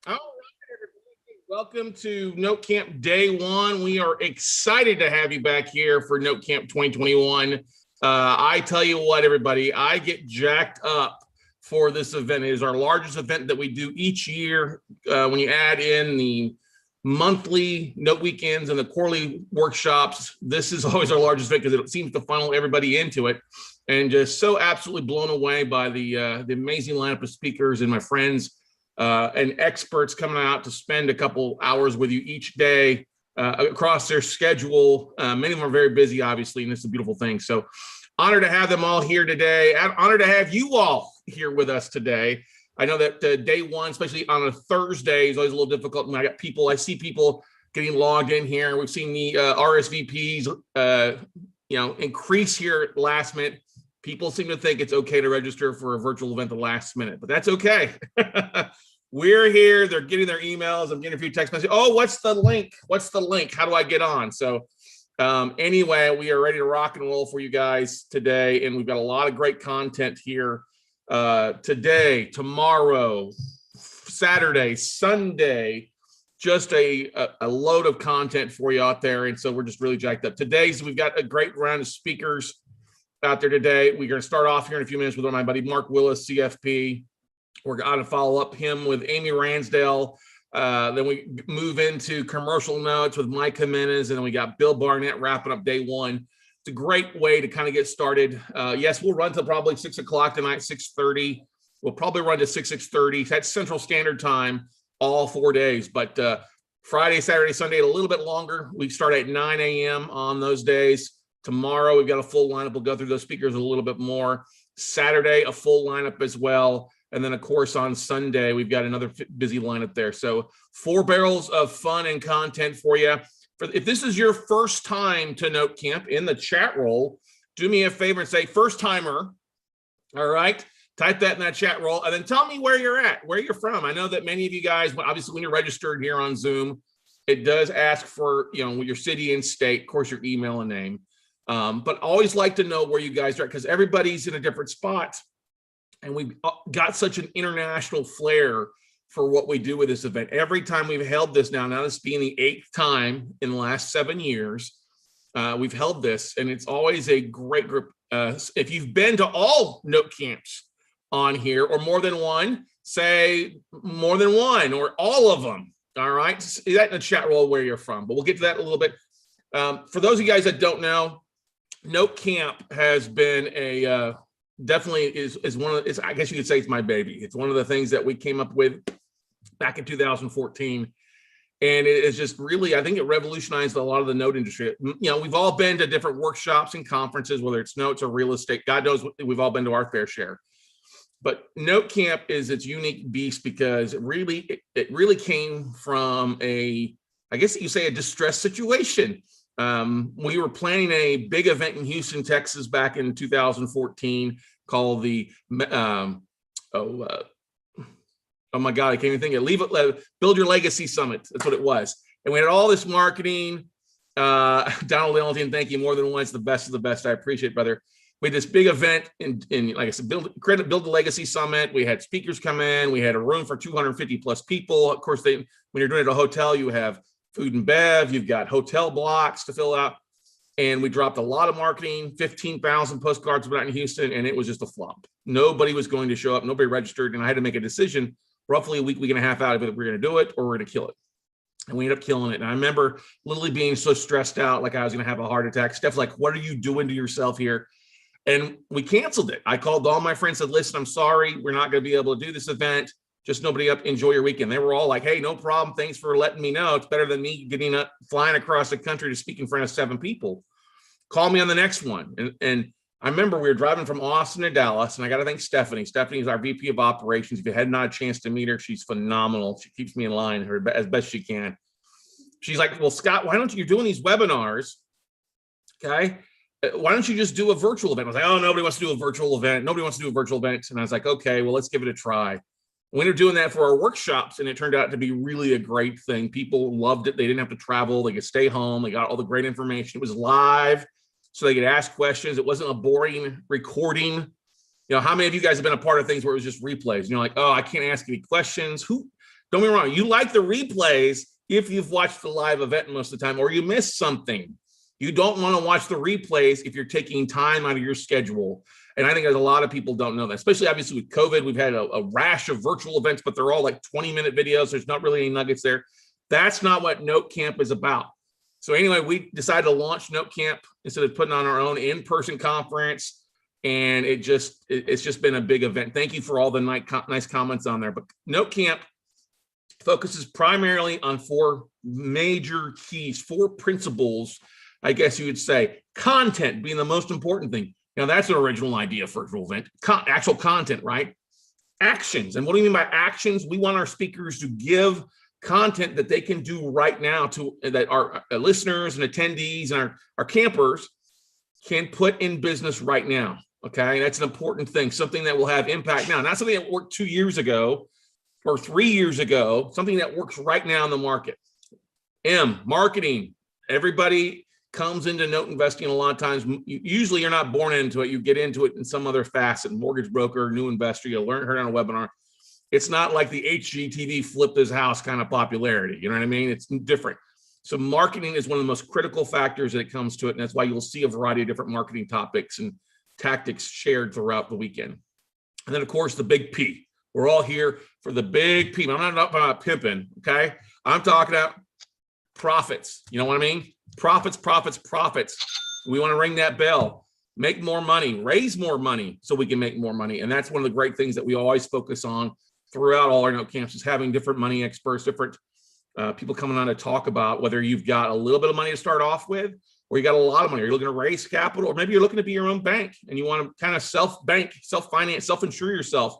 All right, everybody. Welcome to Note Camp Day One. We are excited to have you back here for Note Camp 2021. I tell you what, everybody, I get jacked up for this event. It is our largest event that we do each year. When you add in the monthly note weekends and the quarterly workshops, this is always our largest event because it seems to funnel everybody into it. And just so absolutely blown away by the amazing lineup of speakers and my friends and experts coming out to spend a couple hours with you each day across their schedule. Many of them are very busy, obviously, and this is a beautiful thing. So honored to have them all here today. I'm honored to have you all here with us today. I know that day one, especially on a Thursday, is always a little difficult. And I see people getting logged in here. We've seen the RSVPs, increase here at last minute. People seem to think it's okay to register for a virtual event at the last minute, but that's okay. We're here. They're getting their emails. I'm getting a few text messages. Oh, what's the link? What's the link? How do I get on? So anyway, we are ready to rock and roll for you guys today. And we've got a lot of great content here today, tomorrow, Saturday, Sunday, just a load of content for you out there. And so we're just really jacked up. Today's, we've got a great round of speakers out there today. We're going to start off here in a few minutes with my buddy Mark Willis, CFP. We're going to follow up him with Amy Ransdell. Then we move into commercial notes with Mike Jimenez, and then we got Bill Barnett wrapping up day one. It's a great way to kind of get started. Yes, we'll run till probably 6 o'clock tonight, 6:30. We'll probably run to 6:30. That's Central Standard Time all 4 days. But Friday, Saturday, Sunday, a little bit longer. We start at 9 a.m. on those days. Tomorrow, we've got a full lineup. We'll go through those speakers a little bit more. Saturday, a full lineup as well. And then, of course, on Sunday, we've got another busy lineup there. So 4 barrels of fun and content for you. If this is your first time to Note Camp, in the chat roll, do me a favor and say first timer. All right. Type that in that chat roll. And then tell me where you're at, where you're from. I know that many of you guys, obviously, when you're registered here on Zoom, it does ask for, your city and state, of course, your email and name. But always like to know where you guys are, because everybody's in a different spot. And we've got such an international flair for what we do with this event. Every time we've held this now this being the 8th time in the last 7 years, we've held this, and it's always a great group. If you've been to all Note Camps on here, or more than one, say more than one, or all of them. All right, see that in the chat roll where you're from, but we'll get to that in a little bit. For those of you guys that don't know, Note Camp has been a definitely is one of, I guess you could say it's my baby. It's one of the things that we came up with back in 2014. And it is just really, I think it revolutionized a lot of the note industry. We've all been to different workshops and conferences, whether it's notes or real estate. God knows we've all been to our fair share. But Note Camp is its unique beast because it really came from I guess you say, a distressed situation. We were planning a big event in Houston, Texas back in 2014 called the, oh my God, I can't even think of it. Build Your Legacy Summit. That's what it was. And we had all this marketing. Donald Ellington, thank you more than once. The best of the best. I appreciate it, brother. We had this big event in like I said, Build the Legacy Summit. We had speakers come in. We had a room for 250 plus people. Of course, when you're doing it at a hotel, you have food and bev, you've got hotel blocks to fill out. And we dropped a lot of marketing, 15,000 postcards went out in Houston, and it was just a flop. Nobody was going to show up. Nobody registered. And I had to make a decision roughly a week and a half out of it. We're going to do it or we're going to kill it. And we ended up killing it. And I remember literally being so stressed out, like I was going to have a heart attack. Steph's like, what are you doing to yourself here? And we canceled it. I called all my friends, said, listen, I'm sorry. We're not going to be able to do this event. Just nobody up. Enjoy your weekend. They were all like, hey, no problem. Thanks for letting me know. It's better than me getting up, flying across the country to speak in front of 7 people. Call me on the next one. And I remember we were driving from Austin to Dallas, and I got to thank Stephanie. Stephanie is our VP of operations. If you had not a chance to meet her, she's phenomenal. She keeps me in line as best she can. She's like, well, Scott, why don't you're doing these webinars? Okay. Why don't you just do a virtual event? I was like, oh, nobody wants to do a virtual event. Nobody wants to do a virtual event. And I was like, okay, well, let's give it a try. We were doing that for our workshops, and it turned out to be really a great thing. People loved it. They didn't have to travel. They could stay home. They got all the great information. It was live, so they could ask questions. It wasn't a boring recording. How many of you guys have been a part of things where it was just replays? And you're like, oh, I can't ask any questions. Don't be wrong. You like the replays if you've watched the live event most of the time, or you missed something. You don't want to watch the replays if you're taking time out of your schedule. And I think there's a lot of people don't know that, especially obviously with COVID. We've had a rash of virtual events, but they're all like 20-minute videos. There's not really any nuggets there. That's not what Note Camp is about. So anyway, we decided to launch Note Camp instead of putting on our own in-person conference. And it's just been a big event. Thank you for all the nice comments on there. But Note Camp focuses primarily on 4 major keys, 4 principles, I guess you would say. Content being the most important thing. Now, that's an original idea for a virtual event. Actual content, right? Actions. And what do you mean by actions? We want our speakers to give content that they can do right now that our listeners and attendees and our campers can put in business right now. Okay, that's an important thing, something that will have impact now, not something that worked 2 years ago or 3 years ago, something that works right now in the market. Marketing. Everybody comes into note investing a lot of times. Usually you're not born into it. You get into it in some other facet, mortgage broker, new investor, you heard on a webinar. It's not like the HGTV flipped his house kind of popularity. You know what I mean? It's different. So marketing is one of the most critical factors that it comes to it. And that's why you'll see a variety of different marketing topics and tactics shared throughout the weekend. And then of course, the big P. We're all here for the big P. I'm not talking about pimping, okay? I'm talking about profits. You know what I mean? Profits, profits, profits. We want to ring that bell, make more money, raise more money so we can make more money. And that's one of the great things that we always focus on throughout all our note camps, is having different money experts, different people coming on to talk about whether you've got a little bit of money to start off with, or you got a lot of money, or you're looking to raise capital, or maybe you're looking to be your own bank and you want to kind of self-bank, self-finance, self-insure yourself,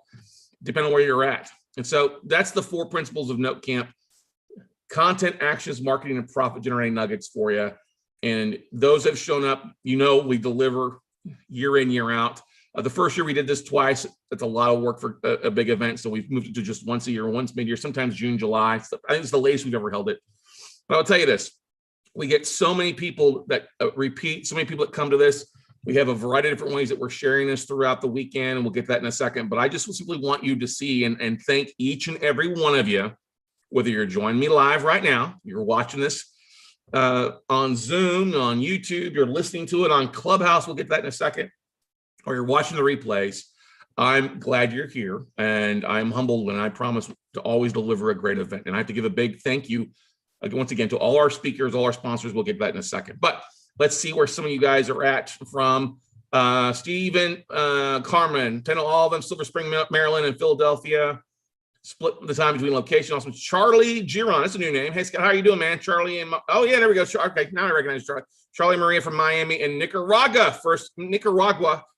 depending on where you're at. And so that's the 4 principles of Note Camp: content, actions, marketing, and profit generating nuggets for you. And those have shown up. We deliver year in, year out. The first year we did this twice. It's a lot of work for a big event. So we've moved it to just once a year, once mid-year, sometimes June, July. So I think it's the latest we've ever held it. But I'll tell you this, we get so many people that repeat, so many people that come to this. We have a variety of different ways that we're sharing this throughout the weekend, and we'll get that in a second. But I just simply want you to see and thank each and every one of you, whether you're joining me live right now, you're watching this on Zoom, on YouTube, you're listening to it on Clubhouse, we'll get that in a second, or you're watching the replays. I'm glad you're here, and I'm humbled, and I promise to always deliver a great event. And I have to give a big thank you once again to all our speakers, all our sponsors. We'll get that in a second. But let's see where some of you guys are at. From Stephen, Carmen, Tennessee, all of them, Silver Spring, Maryland, and Philadelphia. Split the time between location. Also, Charlie Giron. That's a new name. Hey, Scott, how are you doing, man? Charlie and oh yeah, there we go. Okay, now I recognize Charlie. Charlie Maria from Miami and Nicaragua.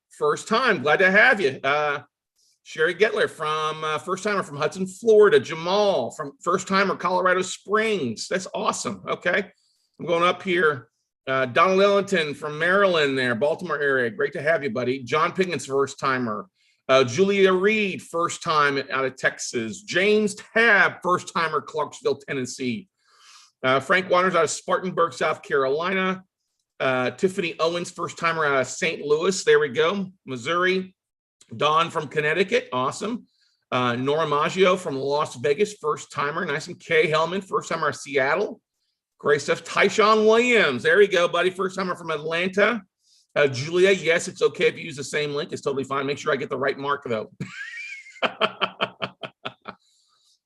First time. Glad to have you. Sherry Getler from first timer from Hudson, Florida. Jamal from first timer Colorado Springs. That's awesome. Okay, I'm going up here. Donald Ellington from Maryland, there, Baltimore area. Great to have you, buddy. John Piggins, first timer. Julia Reed, first time out of Texas. James Tabb, first timer, Clarksville, Tennessee. Frank Waters out of Spartanburg, South Carolina. Tiffany Owens, first timer out of St. Louis. There we go. Missouri. Dawn from Connecticut. Awesome. Nora Maggio from Las Vegas, first timer. Nice. And Kay Hellman, first timer out of Seattle. Great stuff. Tyshawn Williams. There we go, buddy. First timer from Atlanta. Julia, yes, it's okay if you use the same link. It's totally fine. Make sure I get the right mark, though.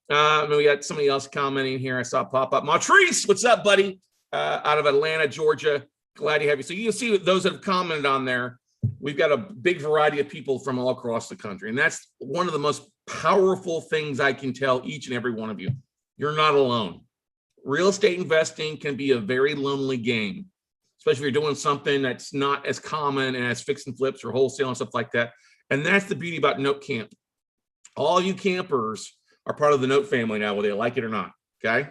We got somebody else commenting here. I saw pop up. Matrice, what's up, buddy? Out of Atlanta, Georgia. Glad to have you. So you can see those that have commented on there. We've got a big variety of people from all across the country. And that's one of the most powerful things I can tell each and every one of you. You're not alone. Real estate investing can be a very lonely game, especially if you're doing something that's not as common as fix and flips or wholesale and stuff like that. And that's the beauty about Note Camp. All you campers are part of the Note family now, whether you like it or not, okay?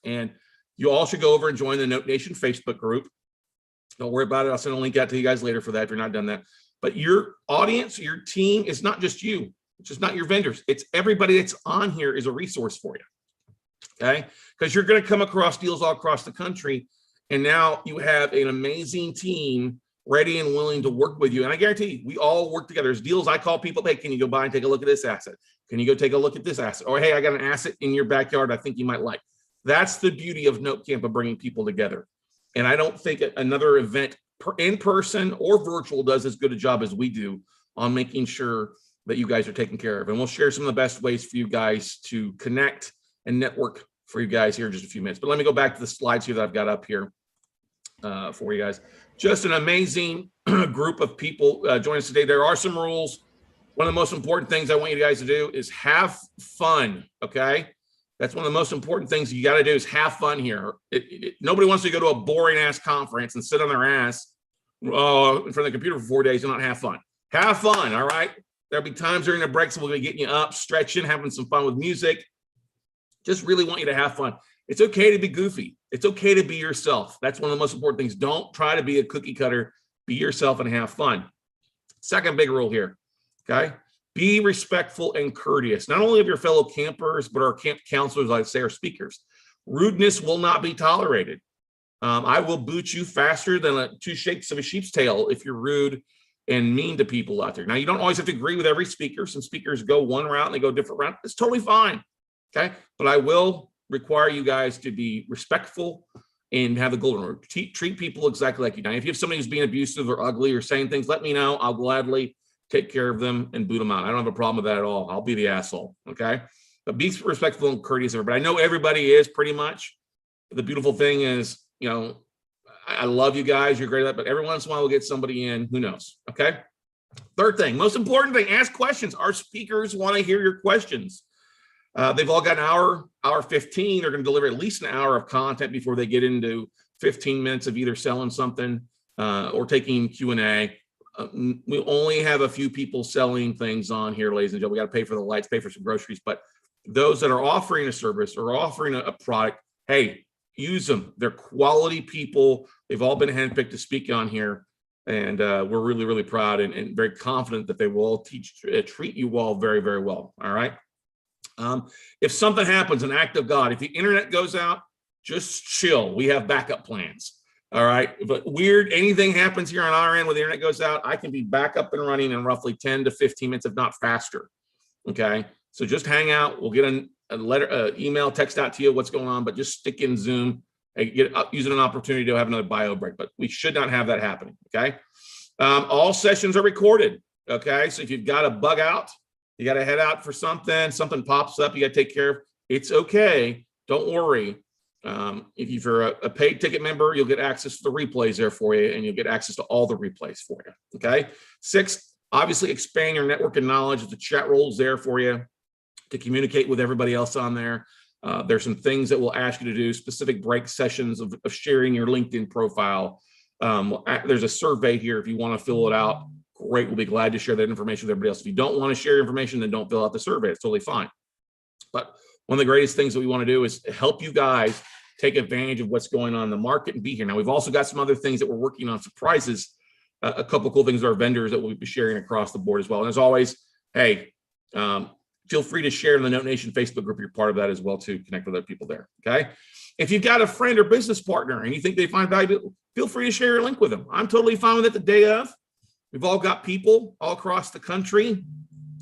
And you all should go over and join the Note Nation Facebook group. Don't worry about it. I'll send a link out to you guys later for that if you're not done that. But your audience, your team is not just you. It's just not your vendors. It's everybody that's on here is a resource for you, okay? Because you're going to come across deals all across the country. And now you have an amazing team ready and willing to work with you. And I guarantee you, we all work together. There's deals I call people, hey, can you go by and take a look at this asset? Can you go take a look at this asset? Or, hey, I got an asset in your backyard I think you might like. That's the beauty of Note Camp, of bringing people together. And I don't think another event in person or virtual does as good a job as we do on making sure that you guys are taken care of. And we'll share some of the best ways for you guys to connect and network for you guys here in just a few minutes. But let me go back to the slides here that I've got up here for you guys. Just an amazing group of people join us today. There are some rules. One of the most important things I want you guys to do is have fun, okay? That's one of the most important things you got to do is have fun here. Nobody wants to go to a boring ass conference and sit on their ass in front of the computer for 4 days and not have fun. Have fun, all right? There'll be times during the breaks we'll be getting you up, stretching, having some fun with music. Just really want you to have fun. It's okay to be goofy. It's okay to be yourself. That's one of the most important things. Don't try to be a cookie cutter. Be yourself and have fun. Second big rule here, okay? Be respectful and courteous, not only of your fellow campers, but our camp counselors, I'd say, our speakers. Rudeness will not be tolerated. I will boot you faster than two shakes of a sheep's tail if you're rude and mean to people out there. Now, you don't always have to agree with every speaker. Some speakers go one route and they go a different route. It's totally fine, okay? But I will require you guys to be respectful and have the golden rule. Treat people exactly like you. Now, if you have somebody who's being abusive or ugly or saying things, let me know. I'll gladly take care of them and boot them out. I don't have a problem with that at all. I'll be the asshole, okay? But be respectful and courteous. But I know everybody is pretty much. The beautiful thing is, you know, I love you guys. You're great at that. But every once in a while we'll get somebody in. Who knows? Okay. Third thing, most important thing, ask questions. Our speakers want to hear your questions. They've all got an hour 15. They're going to deliver at least an hour of content before they get into 15 minutes of either selling something or taking Q&A. We only have a few people selling things on here, ladies and gentlemen. We got to pay for the lights, pay for some groceries. But those that are offering a service or offering a product, hey, use them. They're quality people. They've all been handpicked to speak on here. And we're really, really proud and very confident that they will treat you all very, very well. All right. If something happens, an act of God, if the internet goes out, just chill. We have backup plans. All right. But anything happens here on our end when the internet goes out, I can be back up and running in roughly 10 to 15 minutes, if not faster. Okay. So just hang out. We'll get a letter, email, text out to you what's going on, but just stick in Zoom and using an opportunity to have another bio break. But we should not have that happening. Okay. All sessions are recorded. Okay. So if you've got to bug out, you got to head out for something pops up, you got to take care of. It's okay. Don't worry. If you're a paid ticket member, you'll get access to the replays there for you, and you'll get access to all the replays for you. Okay. 6, obviously expand your network and knowledge. The chat role's there for you to communicate with everybody else on there. There's some things that we'll ask you to do, specific break sessions of sharing your LinkedIn profile. There's a survey here. If you want to fill it out, great. We'll be glad to share that information with everybody else. If you don't want to share information, then don't fill out the survey. It's totally fine. But one of the greatest things that we want to do is help you guys take advantage of what's going on in the market and be here. Now, we've also got some other things that we're working on, surprises, a couple of cool things with our vendors that we'll be sharing across the board as well. And as always, hey, feel free to share in the Note Nation Facebook group. You're part of that as well, to connect with other people there, okay? If you've got a friend or business partner and you think they find valuable, feel free to share your link with them. I'm totally fine with it the day of. We've all got people all across the country,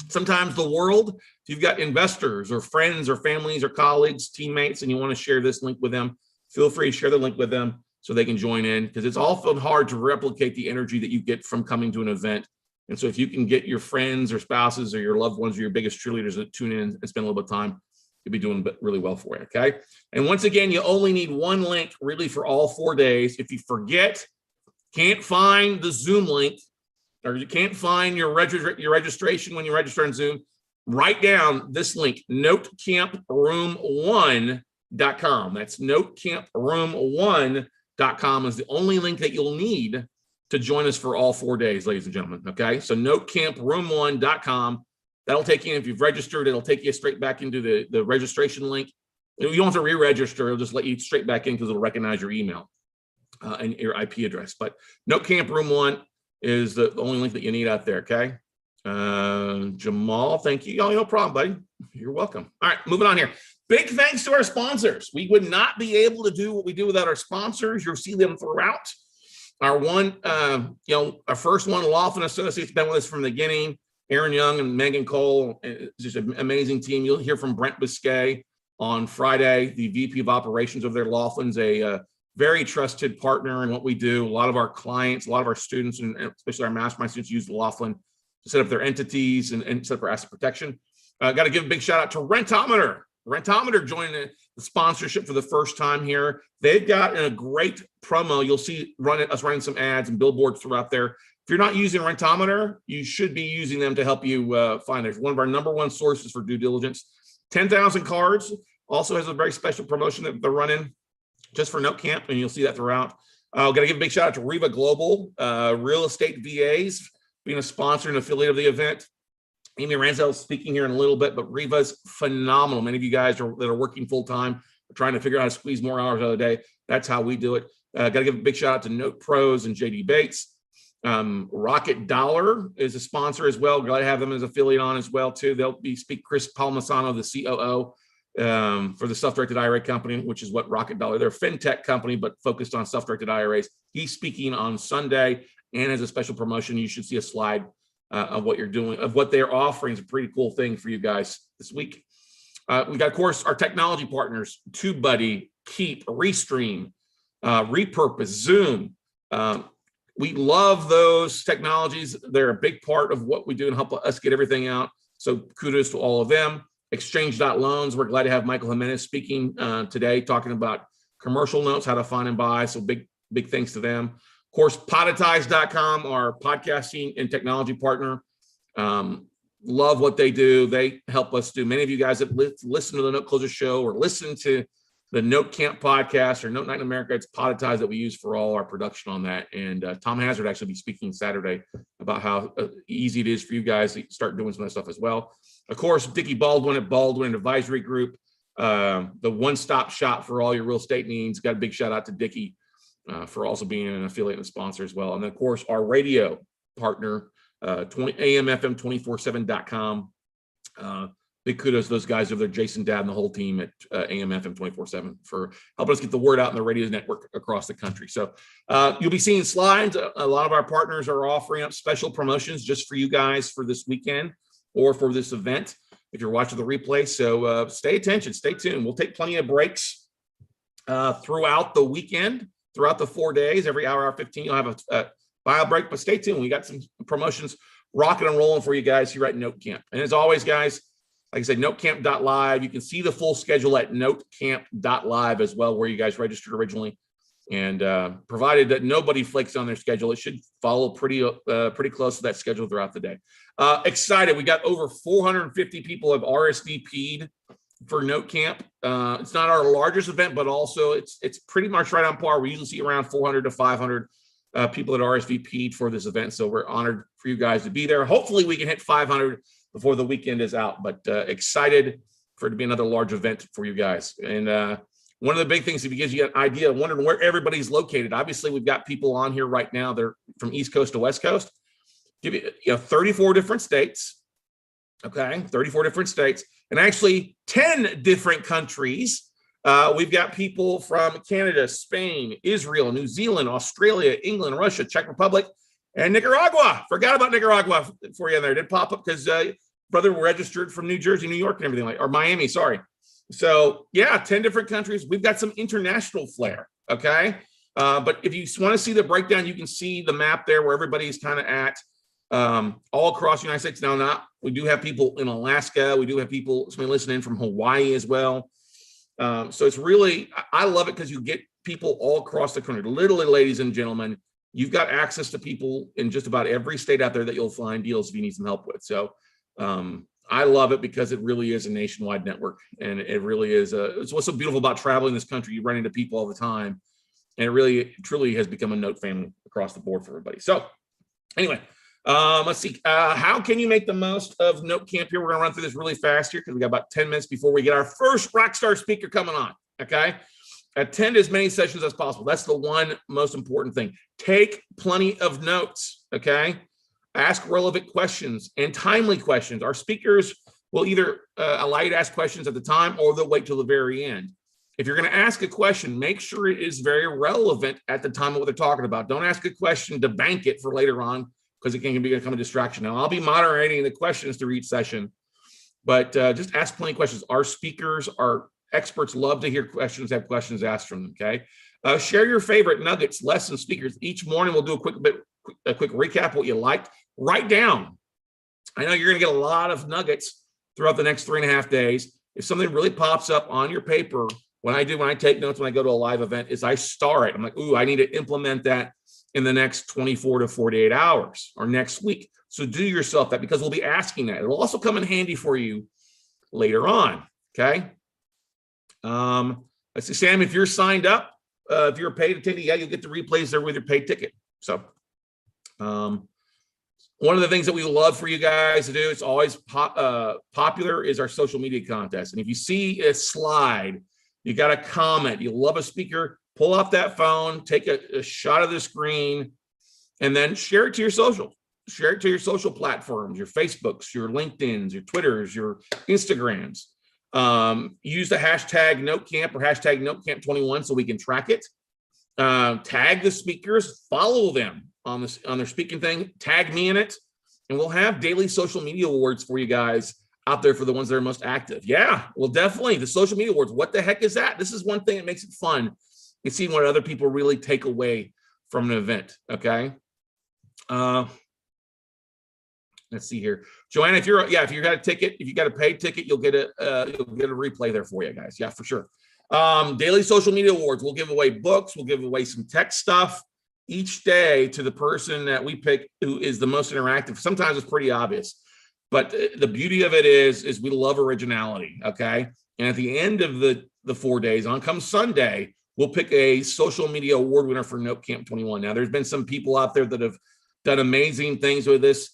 sometimes the world. If you've got investors or friends or families or colleagues, teammates, and you want to share this link with them, feel free to share the link with them so they can join in, because it's often hard to replicate the energy that you get from coming to an event. And so if you can get your friends or spouses or your loved ones or your biggest cheerleaders that tune in and spend a little bit of time, you'll be doing really well for you, okay? And once again, you only need one link really for all 4 days. If you forget, can't find the Zoom link, or you can't find your registration when you register on Zoom, write down this link, notecamproom1.com. That's notecamproom1.com is the only link that you'll need to join us for all 4 days, ladies and gentlemen, okay? So notecamproom1.com. That'll take you, if you've registered, it'll take you straight back into the registration link. You don't have to re-register. It'll just let you straight back in because it'll recognize your email and your IP address. But Notecamp Room 1 is the only link that you need out there, okay? Jamal, thank you. Oh, no problem, buddy. You're welcome. All right, moving on here. Big thanks to our sponsors. We would not be able to do what we do without our sponsors. You'll see them throughout. Our one, our first one, Laughlin Associates, been with us from the beginning. Aaron Young and Megan Cole, it's just an amazing team. You'll hear from Brent Biscay on Friday, the VP of Operations of their Laughlin's a very trusted partner in what we do. A lot of our clients, a lot of our students, and especially our mastermind students, use Laughlin to set up their entities and set up our asset protection. Got to give a big shout out to Rentometer. Rentometer joining the sponsorship for the first time here. They've got a great promo. You'll see us running some ads and billboards throughout there. If you're not using Rentometer, you should be using them to help you find it. One of our number one sources for due diligence. 10,000 cards. Also has a very special promotion that they're running just for Note Camp, and you'll see that throughout. Got to give a big shout out to Riva Global, Real Estate VAs, being a sponsor and affiliate of the event. Amy Ransdell is speaking here in a little bit, but Riva's phenomenal. Many of you guys that are working full-time are trying to figure out how to squeeze more hours out of the day. That's how we do it. Got to give a big shout out to Note Pros and JD Bates. Rocket Dollar is a sponsor as well. Glad to have them as affiliate on as well too. They'll be Chris Palmisano, the COO for the self-directed IRA company, which is what Rocket Dollar. They're a fintech company, but focused on self-directed IRAs. He's speaking on Sunday, and as a special promotion, you should see a slide of what you're doing, of what they're offering. Is a pretty cool thing for you guys this week. We got, of course, our technology partners: TubeBuddy, Keep, Restream, Repurpose, Zoom. We love those technologies. They're a big part of what we do and help us get everything out. So kudos to all of them. xhange.loans. We're glad to have Michael Jimenez speaking today, talking about commercial notes, how to find and buy. So big thanks to them. Of course, podetize.com, our podcasting and technology partner. Love what they do. They help us do. Many of you guys that listen to the Note Closer show or listen to the Note Camp podcast or Note Night in America, it's Podetize that we use for all our production on that. And Tom Hazard actually be speaking Saturday about how easy it is for you guys to start doing some of that stuff as well. Of course, Dickie Baldwin at Baldwin Advisory Group, the one-stop shop for all your real estate needs. Got a big shout out to Dickie for also being an affiliate and sponsor as well. And then, of course, our radio partner, AMFM247.com. Big kudos to those guys over there, Jason Dad and the whole team at AMFM 24/7 for helping us get the word out in the radio network across the country. So you'll be seeing slides. A lot of our partners are offering up special promotions just for you guys for this weekend or for this event if you're watching the replay. So stay tuned. We'll take plenty of breaks throughout the weekend, throughout the 4 days. Every hour 15, you'll have a bio break, but stay tuned. We got some promotions rocking and rolling for you guys here at Note Camp. And as always, guys, like I said, NoteCamp.live. You can see the full schedule at NoteCamp.live as well, where you guys registered originally. And provided that nobody flakes on their schedule, it should follow pretty close to that schedule throughout the day. Excited. We got over 450 people have RSVP'd for Note Camp. It's not our largest event, but also it's pretty much right on par. We usually see around 400 to 500 people that RSVP'd for this event. So we're honored for you guys to be there. Hopefully we can hit 500 before the weekend is out, but excited for it to be another large event for you guys. And one of the big things, if it gives you an idea, wondering where everybody's located. Obviously, we've got people on here right now. They're from East Coast to West Coast. Give you 34 different states. Okay, 34 different states, and actually 10 different countries. We've got people from Canada, Spain, Israel, New Zealand, Australia, England, Russia, Czech Republic, and Nicaragua. Forgot about Nicaragua for you in there. It did pop up because brother registered from New Jersey, New York, and everything or Miami, sorry. So yeah, 10 different countries. We've got some international flair, okay? But if you want to see the breakdown, you can see the map there where everybody's kind of at all across the United States. Now, we do have people in Alaska. We do have somebody listening from Hawaii as well. So it's really, I love it because you get people all across the country. Literally, ladies and gentlemen, you've got access to people in just about every state out there that you'll find deals if you need some help with. So I love it because it really is a nationwide network, and it really is. It's what's so beautiful about traveling this country. You run into people all the time, and it really, truly has become a Note family across the board for everybody. So anyway, let's see. How can you make the most of Note Camp here? We're going to run through this really fast here because we got about 10 minutes before we get our first rockstar speaker coming on, okay? Attend as many sessions as possible. That's the one most important thing. Take plenty of notes, okay? Ask relevant questions and timely questions. Our speakers will either allow you to ask questions at the time or they'll wait till the very end. If you're going to ask a question, make sure it is very relevant at the time of what they're talking about. Don't ask a question to bank it for later on, because it can become a distraction. Now, I'll be moderating the questions through each session, but just ask plenty of questions. Our speakers, our experts love to hear questions, have questions asked from them, okay? Share your favorite nuggets, lessons, speakers. Each morning, we'll do a quick recap of what you liked. Write down. I know you're going to get a lot of nuggets throughout the next 3.5 days. If something really pops up on your paper, when I take notes, when I go to a live event, is I star it. I'm like, ooh, I need to implement that in the next 24 to 48 hours or next week. So do yourself that, because we'll be asking that. It'll also come in handy for you later on, okay? Let's see, Sam, if you're signed up, if you're a paid attendee, yeah, you'll get the replays there with your paid ticket. So one of the things that we love for you guys to do, it's always popular, is our social media contest. And if you see a slide, you got a comment, you love a speaker, pull off that phone, take a shot of the screen, and then share it to your social. Share it to your social platforms, your Facebooks, your LinkedIns, your Twitters, your Instagrams. Use the hashtag NoteCamp or hashtag NoteCamp21 so we can track it. Tag the speakers, follow them on their speaking thing, tag me in it, and we'll have daily social media awards for you guys out there for the ones that are most active. Yeah, well, definitely the social media awards. What the heck is that? This is one thing that makes it fun. You see what other people really take away from an event. Okay. Let's see here, Joanna. If you got a ticket, if you got a paid ticket, you'll get a replay there for you guys. Yeah, for sure. Daily social media awards. We'll give away books. We'll give away some tech stuff each day to the person that we pick who is the most interactive. Sometimes it's pretty obvious, but the beauty of it is we love originality. Okay. And at the end of the 4 days, on come Sunday, we'll pick a social media award winner for Note Camp 21. Now, there's been some people out there that have done amazing things with this,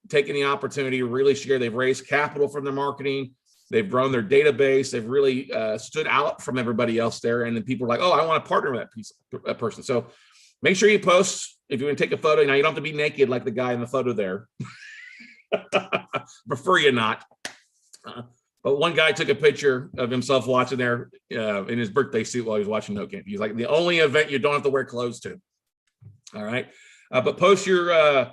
taking the opportunity to really share. They've raised capital from their marketing. They've grown their database. They've really stood out from everybody else there. And then people are like, oh, I want to partner with that person. So make sure you post. If you want to take a photo, now you don't have to be naked like the guy in the photo there. Prefer you not. But one guy took a picture of himself watching there in his birthday suit while he was watching Note Camp. He's like, the only event you don't have to wear clothes to. All right. But post your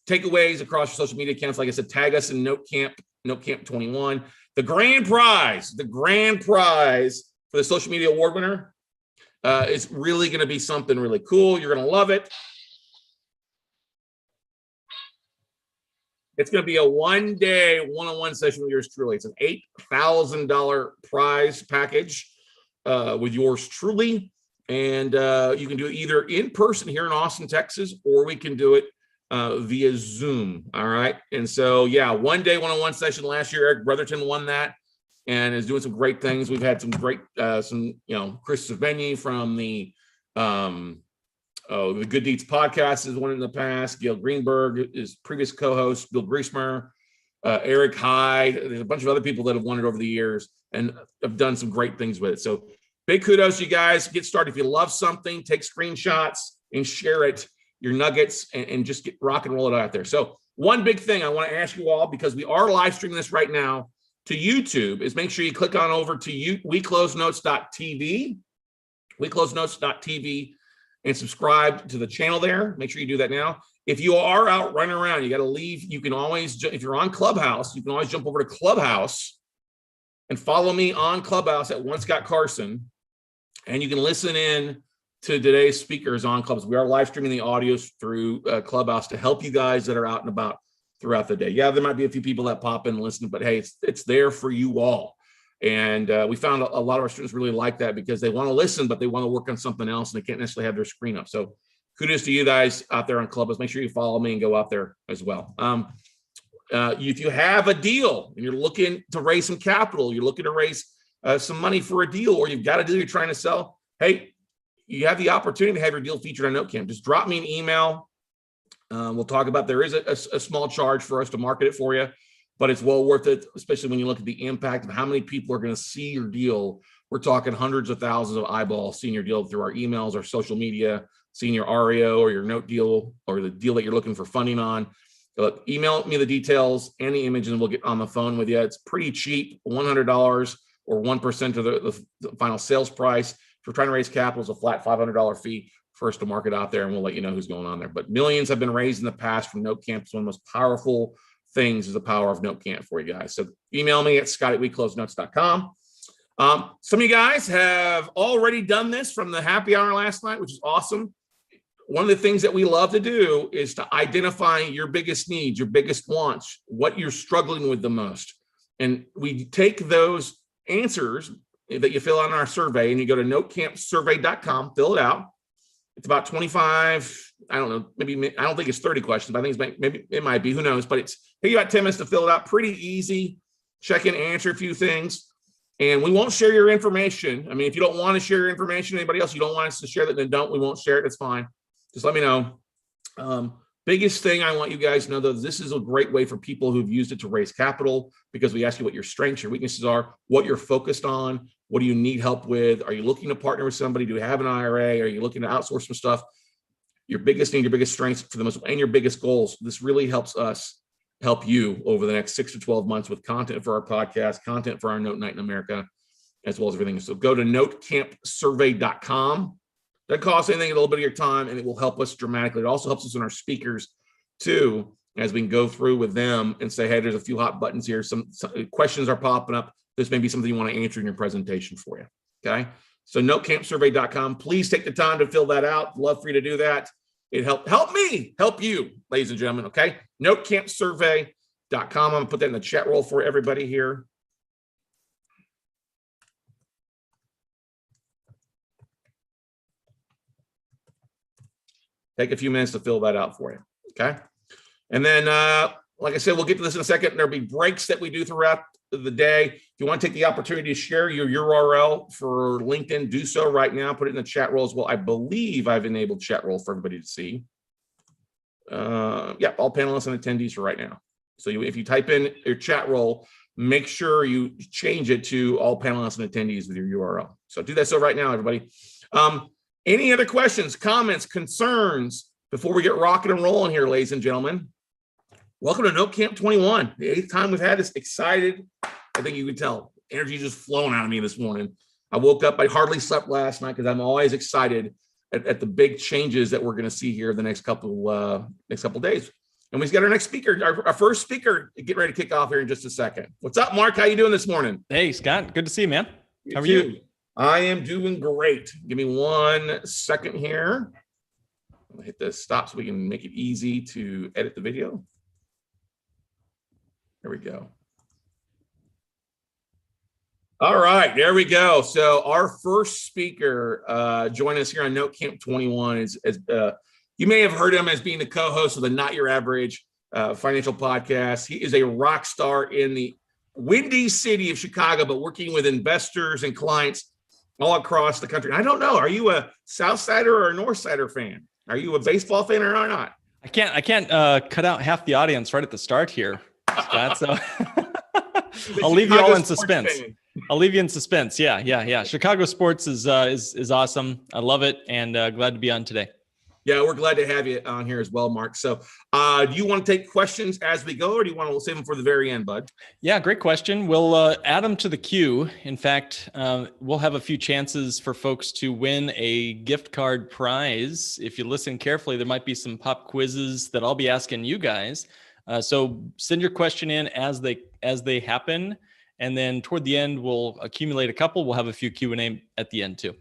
takeaways across your social media accounts. Like I said, tag us in Note Camp 21. The grand prize for the social media award winner is really going to be something really cool. You're going to love it. It's going to be a one-day one-on-one session with yours truly. It's an $8,000 prize package with yours truly. And you can do it either in person here in Austin, Texas, or we can do it via Zoom. All right. And so, yeah, one-day one-on-one session last year. Eric Brotherton won that and is doing some great things. We've had some great, Chris Savigny from the Good Deeds podcast is one in the past. Gail Greenberg is previous co-host. Bill Griesmer, Eric Hyde. There's a bunch of other people that have won it over the years and have done some great things with it. So big kudos to you guys. Get started. If you love something, take screenshots and share it, your nuggets, and just get rock and roll it out there. So one big thing I want to ask you all, because we are live streaming this right now to YouTube, is make sure you click on over to WeCloseNotes.tv, WeCloseNotes.tv, and subscribe to the channel there. Make sure you do that now. If you are out running around, you got to leave. You can always, if you're on Clubhouse, you can always jump over to Clubhouse and follow me on Clubhouse at One Scott Carson. And you can listen in to today's speakers on Clubhouse. We are live streaming the audios through Clubhouse to help you guys that are out and about throughout the day. Yeah, there might be a few people that pop in and listen, but hey, it's there for you all. And we found a lot of our students really like that because they want to listen, but they want to work on something else and they can't necessarily have their screen up. So kudos to you guys out there on Clubhouse. Make sure you follow me and go out there as well. If you have a deal and you're looking to raise some capital, you're looking to raise some money for a deal, or you've got a deal you're trying to sell, hey, you have the opportunity to have your deal featured on Note Camp. Just drop me an email. We'll talk about, there is a small charge for us to market it for you, but it's well worth it, especially when you look at the impact of how many people are going to see your deal. We're talking hundreds of thousands of eyeballs seeing your deal through our emails, our social media, seeing your REO or your note deal or the deal that you're looking for funding on. Email me the details and the image and we'll get on the phone with you. It's pretty cheap, $100 or 1% of the final sales price. If we're trying to raise capital, it's a flat $500 fee for us to market out there, and we'll let you know who's going on there. But millions have been raised in the past from Note C.A.M.P. It's one of the most powerful things is the power of Note C.A.M.P. for you guys. So email me at scott@weclosenotes.com. Some of you guys have already done this from the happy hour last night, which is awesome. One of the things that we love to do is to identify your biggest needs, your biggest wants, what you're struggling with the most. And we take those answers that you fill out in our survey, and you go to notecampsurvey.com, fill it out. It's about 25, I don't know, maybe, I don't think it's 30 questions, but I think it's maybe it might be, who knows, but it's take you about 10 minutes to fill it out. Pretty easy. Check in, answer a few things. And we won't share your information. I mean, if you don't want to share your information to anybody else, you don't want us to share that, then don't. We won't share it. It's fine. Just let me know. Biggest thing I want you guys to know, though, this is a great way for people who've used it to raise capital, because we ask you what your strengths, your weaknesses are, what you're focused on, what do you need help with? Are you looking to partner with somebody? Do you have an IRA? Are you looking to outsource some stuff? Your biggest need, your biggest strengths for the most, and your biggest goals. This really helps us help you over the next 6 to 12 months with content for our podcast, content for our Note Night in America, as well as everything. So go to notecampsurvey.com. Doesn't cost anything, a little bit of your time, and it will help us dramatically. It also helps us in our speakers too, as we can go through with them and say, hey, there's a few hot buttons here. Some questions are popping up. This may be something you want to answer in your presentation for you. Okay. So notecampsurvey.com. Please take the time to fill that out. Love for you to do that. It help me help you, ladies and gentlemen. Okay. Notecampsurvey.com. I'm going to put that in the chat roll for everybody here. Take a few minutes to fill that out for you. Okay. And then, like I said, we'll get to this in a second. There'll be breaks that we do throughout the day. If you want to take the opportunity to share your URL for LinkedIn, do so right now. Put it in the chat roll as well. I believe I've enabled chat roll for everybody to see. Yeah, all panelists and attendees for right now. So if you type in your chat roll, make sure you change it to all panelists and attendees with your URL. So do that so right now, everybody. Any other questions, comments, concerns before we get rocking and rolling here, ladies and gentlemen? Welcome to Note C.A.M.P. 21, the 8th time we've had this. Excited. I think you can tell energy just flowing out of me this morning. I woke up, I hardly slept last night because I'm always excited at the big changes that we're going to see here the next couple days. And we've got our next speaker, our first speaker, get ready to kick off here in just a second. What's up, Mark? How you doing this morning? Hey, Scott. Good to see you, man. How are you? I am doing great. Give me 1 second here. I'll hit the stop so we can make it easy to edit the video. There we go. All right, there we go. So our first speaker joining us here on Note C.A.M.P. 21 is you may have heard him as being the co-host of the Not Your Average financial podcast. He is a rock star in the windy city of Chicago, but working with investors and clients all across the country. I don't know. Are you a South Sider or a North Sider fan? Are you a baseball fan or not? I can't cut out half the audience right at the start here, Scott. So I'll leave you all in suspense. I'll leave you in suspense. Yeah. Chicago sports is awesome. I love it, and glad to be on today. Yeah, we're glad to have you on here as well, Mark. So do you want to take questions as we go, or do you want to save them for the very end, bud? Yeah, great question. We'll add them to the queue. In fact, we'll have a few chances for folks to win a gift card prize. If you listen carefully, there might be some pop quizzes that I'll be asking you guys. So send your question in as they happen. And then toward the end, we'll accumulate a couple. We'll have a few Q&A at the end too.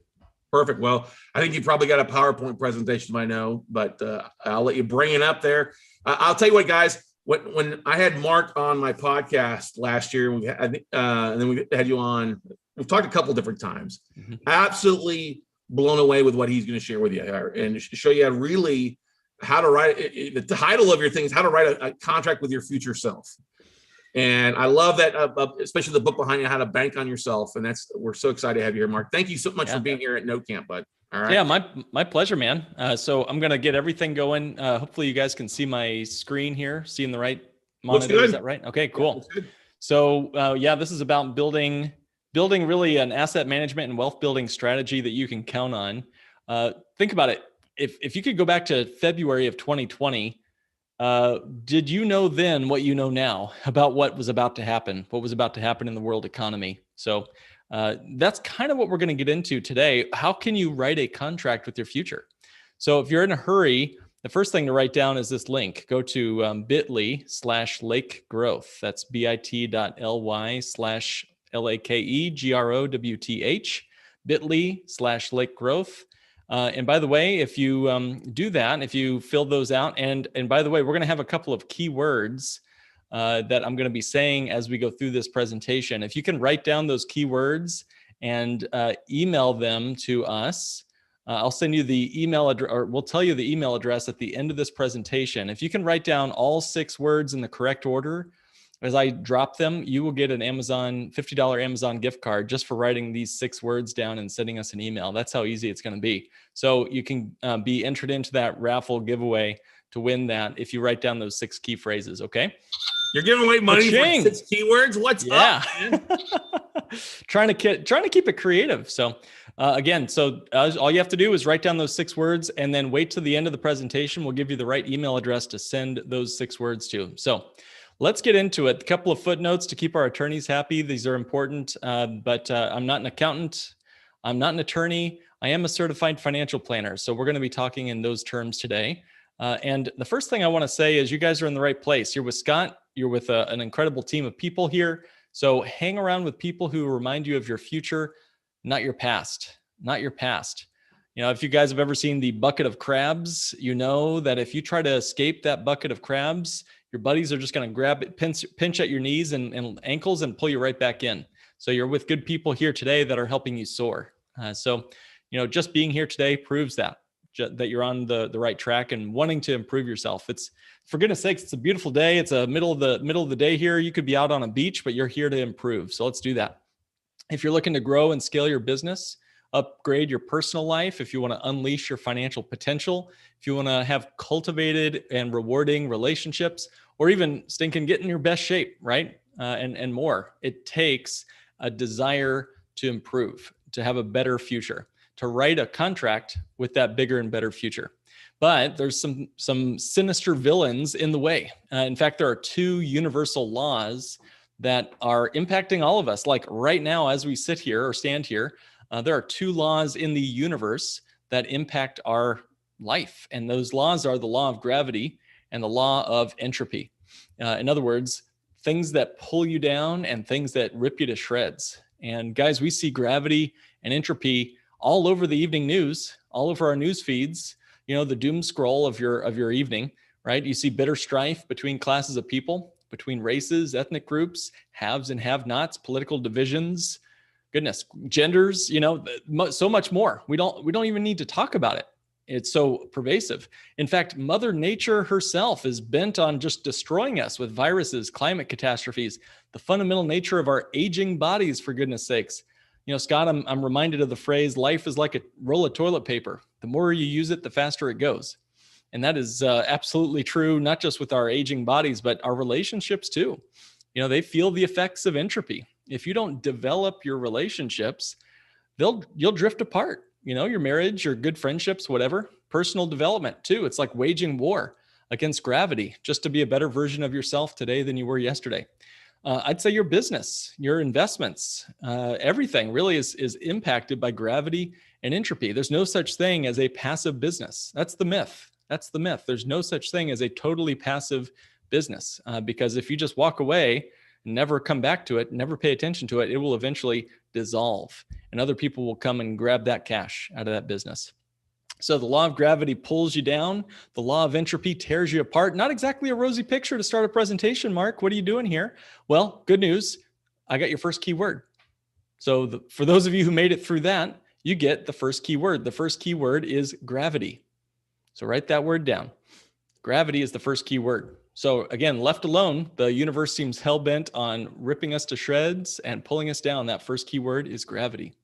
Perfect. Well, I think you probably got a PowerPoint presentation by now, but I'll let you bring it up there. I'll tell you what, guys, when I had Mark on my podcast last year, and then we had you on, we've talked a couple different times. Mm-hmm. Absolutely blown away with what he's going to share with you and show you how to write it. The title of your thing is How to Write a Contract with Your Future Self. And I love that, especially the book behind you, How to Bank on Yourself. And we're so excited to have you here, Mark. Thank you so much for being here at Note C.A.M.P, bud. All right. Yeah, my pleasure, man. So I'm going to get everything going. Hopefully you guys can see my screen here, seeing the right monitor. Is that right? Okay, cool. So this is about building really an asset management and wealth building strategy that you can count on. Think about it. If you could go back to February of 2020, did you know then what you know now about what was about to happen in the world economy? So That's kind of what we're going to get into today. How can you write a contract with your future? So if you're in a hurry, the first thing to write down is this link. Go to bit.ly/lake growth. That's bit.ly/LAKEGROWTH, bit.ly/lake growth. And by the way, if you do that, if you fill those out, and by the way, we're going to have a couple of keywords that I'm going to be saying as we go through this presentation. If you can write down those keywords and email them to us, I'll send you the email address, or we'll tell you the email address at the end of this presentation. If you can write down all 6 words in the correct order, as I drop them, you will get an $50 Amazon gift card just for writing these 6 words down and sending us an email. That's how easy it's going to be. So you can be entered into that raffle giveaway to win that if you write down those 6 key phrases. Okay. You're giving away money for 6 keywords. What's up, man? trying to keep it creative. So again, all you have to do is write down those 6 words and then wait till the end of the presentation. We'll give you the right email address to send those 6 words to. So let's get into it. A couple of footnotes to keep our attorneys happy. These are important, but I'm not an accountant. I'm not an attorney. I am a certified financial planner. So we're going to be talking in those terms today. And the first thing I want to say is you guys are in the right place. You're with Scott. You're with an incredible team of people here. So hang around with people who remind you of your future, not your past, not your past. You know, if you guys have ever seen the bucket of crabs, you know that if you try to escape that bucket of crabs, your buddies are just going to grab it, pinch at your knees and ankles and pull you right back in. So you're with good people here today that are helping you soar. So, you know, just being here today proves that you're on the right track and wanting to improve yourself. It's, for goodness sakes, it's a beautiful day. It's a middle of the day here. You could be out on a beach, but you're here to improve. So let's do that. If you're looking to grow and scale your business, upgrade your personal life, if you want to unleash your financial potential, if you want to have cultivated and rewarding relationships, or even get in your best shape, right? And more, it takes a desire to improve, to have a better future, to write a contract with that bigger and better future. But there's some sinister villains in the way. In fact, there are 2 universal laws that are impacting all of us. Like right now, as we sit here or stand here, there are 2 laws in the universe that impact our life. And those laws are the law of gravity and the law of entropy. In other words, things that pull you down and things that rip you to shreds. And guys, we see gravity and entropy all over the evening news, all over our news feeds, you know, the doom scroll of your evening, right? You see bitter strife between classes of people, between races, ethnic groups, haves and have-nots, political divisions, goodness, genders, you know, so much more. We don't even need to talk about it. It's so pervasive. In fact, Mother Nature herself is bent on just destroying us with viruses, climate catastrophes, the fundamental nature of our aging bodies, for goodness sakes. You know, Scott, I'm reminded of the phrase, life is like a roll of toilet paper. The more you use it, the faster it goes. And that is absolutely true, not just with our aging bodies, but our relationships too. You know, they feel the effects of entropy. If you don't develop your relationships, you'll drift apart. You know, your marriage, your good friendships, whatever. Personal development too. It's like waging war against gravity, just to be a better version of yourself today than you were yesterday. I'd say your business, your investments, everything really is impacted by gravity and entropy. There's no such thing as a passive business. That's the myth. That's the myth. There's no such thing as a totally passive business because if you just walk away, never come back to it, never pay attention to it, it will eventually dissolve and other people will come and grab that cash out of that business. So the law of gravity pulls you down. The law of entropy tears you apart. Not exactly a rosy picture to start a presentation, Mark. What are you doing here? Well, good news. I got your first keyword. So for those of you who made it through that, you get the first keyword. The first keyword is gravity. So write that word down. Gravity is the first keyword. So again, left alone, the universe seems hell-bent on ripping us to shreds and pulling us down. That first keyword is gravity.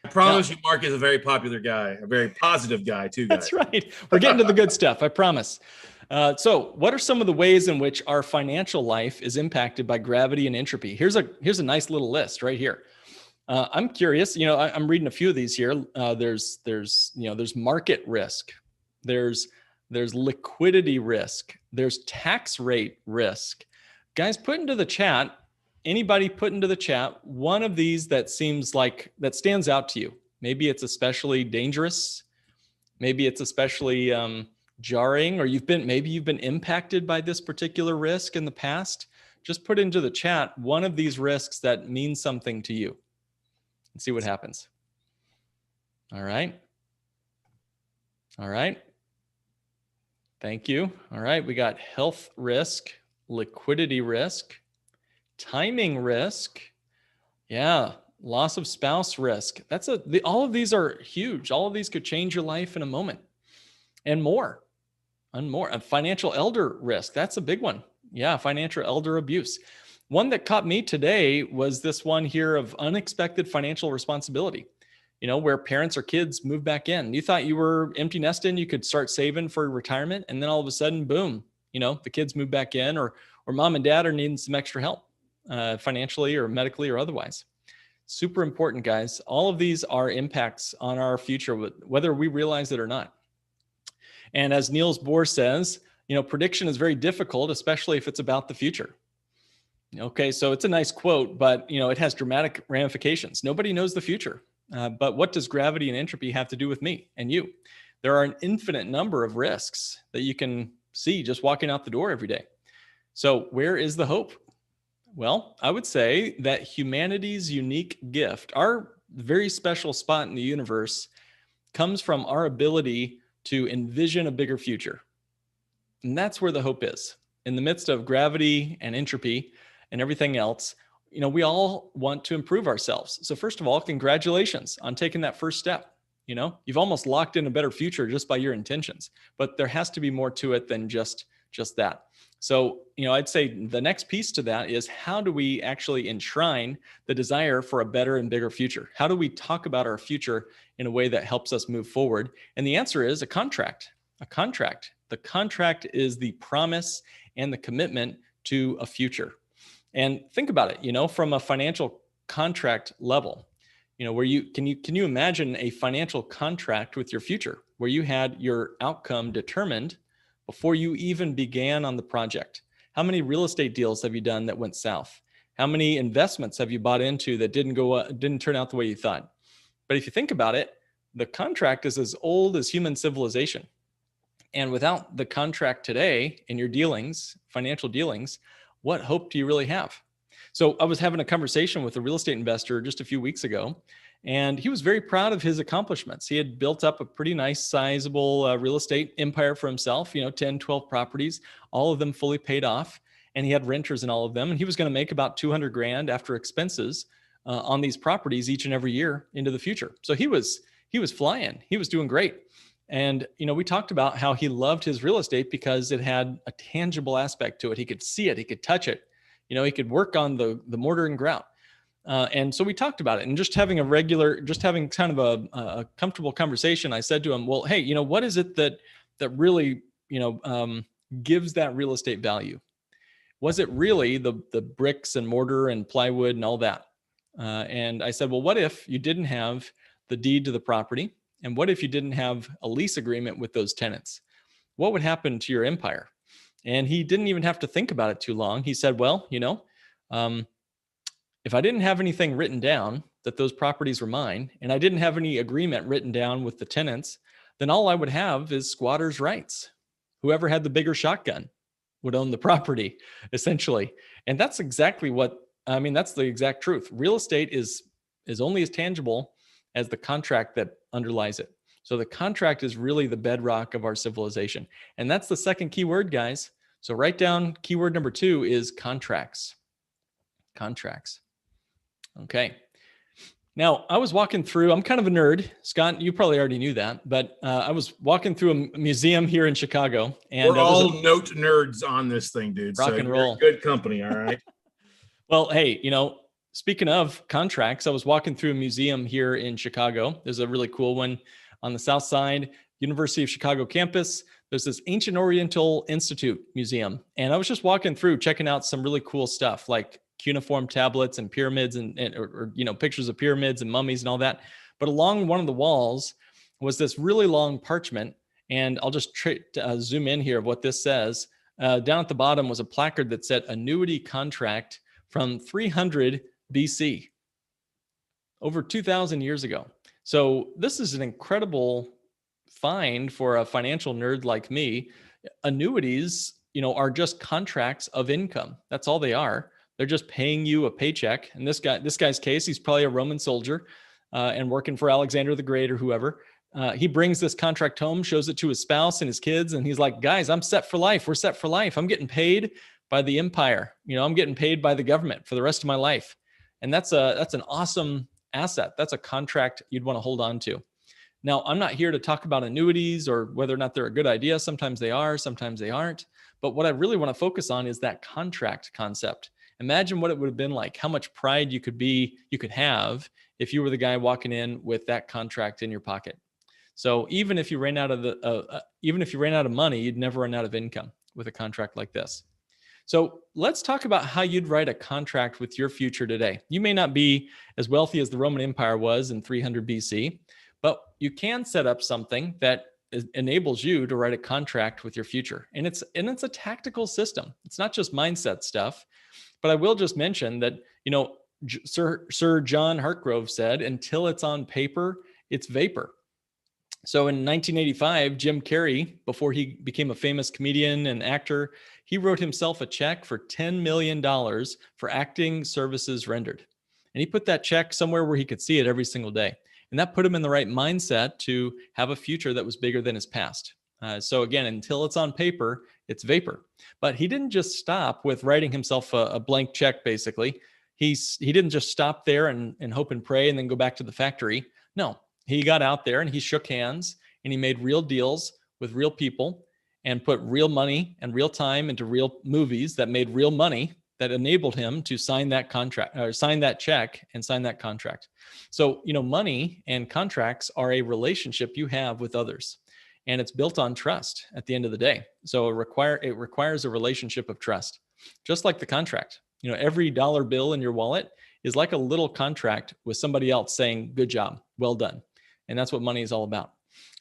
I promise you, Mark is a very popular guy, a very positive guy too, guys. That's right. We're getting to the good stuff, I promise. So what are some of the ways in which our financial life is impacted by gravity and entropy? Here's a nice little list right here. I'm curious, I'm reading a few of these here. There's market risk. There's liquidity risk. There's tax rate risk. Guys, put into the chat anybody put into the chat one of these that stands out to you. Maybe it's especially dangerous. Maybe it's especially jarring, or maybe you've been impacted by this particular risk in the past. Just put into the chat one of these risks that means something to you and see what happens. All right. All right. Thank you. All right. We got health risk, liquidity risk, timing risk. Yeah. Loss of spouse risk. All of these are huge. All of these could change your life in a moment and more. A financial elder risk. That's a big one. Yeah. Financial elder abuse. One that caught me today was this one here of unexpected financial responsibility, where parents or kids move back in. You thought you were empty nesting, you could start saving for retirement. And then all of a sudden, boom, the kids move back in, or mom and dad are needing some extra help financially or medically or otherwise. Super important, guys. All of these are impacts on our future, whether we realize it or not. And as Niels Bohr says, prediction is very difficult, especially if it's about the future. Okay, so it's a nice quote, but it has dramatic ramifications. Nobody knows the future. But what does gravity and entropy have to do with me and you? There are an infinite number of risks that you can see just walking out the door every day. So where is the hope? Well, I would say that humanity's unique gift, our very special spot in the universe, comes from our ability to envision a bigger future. And that's where the hope is. In the midst of gravity and entropy and everything else, we all want to improve ourselves. So first of all, congratulations on taking that first step. You've almost locked in a better future just by your intentions, but there has to be more to it than just that. So, I'd say the next piece to that is, how do we actually enshrine the desire for a better and bigger future? How do we talk about our future in a way that helps us move forward? And the answer is a contract. The contract is the promise and the commitment to a future. And think about it, from a financial contract level, where can you imagine a financial contract with your future, where you had your outcome determined before you even began on the project? How many real estate deals have you done that went south? How many investments have you bought into that didn't turn out the way you thought? But if you think about it, the contract is as old as human civilization. And without the contract today in your dealings, financial dealings, what hope do you really have? So I was having a conversation with a real estate investor just a few weeks ago, and he was very proud of his accomplishments. He had built up a pretty nice, sizable real estate empire for himself, 10, 12 properties, all of them fully paid off. And he had renters in all of them. And he was going to make about 200 grand after expenses on these properties each and every year into the future. So he was flying. He was doing great. And, we talked about how he loved his real estate because it had a tangible aspect to it. He could see it. He could touch it. He could work on the mortar and grout. And so we talked about it, and just having kind of a comfortable conversation. I said to him, well, hey, what is it that really, gives that real estate value? Was it really the bricks and mortar and plywood and all that? And I said, well, what if you didn't have the deed to the property? And what if you didn't have a lease agreement with those tenants? What would happen to your empire? And he didn't even have to think about it too long. He said, well, if I didn't have anything written down that those properties were mine, and I didn't have any agreement written down with the tenants, then all I would have is squatters' rights. Whoever had the bigger shotgun would own the property, essentially. And that's exactly that's the exact truth. Real estate is only as tangible as the contract that underlies it. So the contract is really the bedrock of our civilization. And that's the second keyword, guys. So write down keyword number 2 is contracts. Contracts. Okay. Now, I was walking through, I'm kind of a nerd. Scott, you probably already knew that, but I was walking through a museum here in Chicago. And we're all note nerds on this thing, dude. Rock and roll. Good company, all right? Well, hey, speaking of contracts, I was walking through a museum here in Chicago. There's a really cool one on the South Side, University of Chicago campus. There's this Ancient Oriental Institute museum. And I was just walking through, checking out some really cool stuff like cuneiform tablets and pyramids and pictures of pyramids and mummies and all that. But along one of the walls was this really long parchment. And I'll just zoom in here of what this says. Down at the bottom was a placard that said annuity contract from 300 BC, over 2,000 years ago. So this is an incredible find for a financial nerd like me. Annuities, are just contracts of income. That's all they are. They're just paying you a paycheck. In this guy's case, he's probably a Roman soldier and working for Alexander the Great or whoever. He brings this contract home, shows it to his spouse and his kids, and he's like, guys, I'm set for life. We're set for life. I'm getting paid by the empire. I'm getting paid by the government for the rest of my life. And that's an awesome asset. That's a contract you'd want to hold on to. Now, I'm not here to talk about annuities or whether or not they're a good idea. Sometimes they are, sometimes they aren't. But what I really want to focus on is that contract concept. Imagine what it would have been like, how much pride you could have if you were the guy walking in with that contract in your pocket. So even if you ran out of money, you'd never run out of income with a contract like this. So let's talk about how you'd write a contract with your future today. You may not be as wealthy as the Roman Empire was in 300 BC, but you can set up something that enables you to write a contract with your future. And it's a tactical system. It's not just mindset stuff. But I will just mention that, Sir John Hartgrove said, until it's on paper, it's vapor. So in 1985, Jim Carrey, before he became a famous comedian and actor, he wrote himself a check for $10 million for acting services rendered. And he put that check somewhere where he could see it every single day. And that put him in the right mindset to have a future that was bigger than his past. So again, until it's on paper, it's vapor. But he didn't just stop with writing himself a blank check, basically. He didn't just stop there and hope and pray and then go back to the factory. No, he got out there and he shook hands and he made real deals with real people and put real money and real time into real movies that made real money that enabled him to sign that contract or sign that check and sign that contract. So, money and contracts are a relationship you have with others. And it's built on trust at the end of the day. So it requires a relationship of trust, just like the contract. Every dollar bill in your wallet is like a little contract with somebody else saying, good job, well done. And that's what money is all about.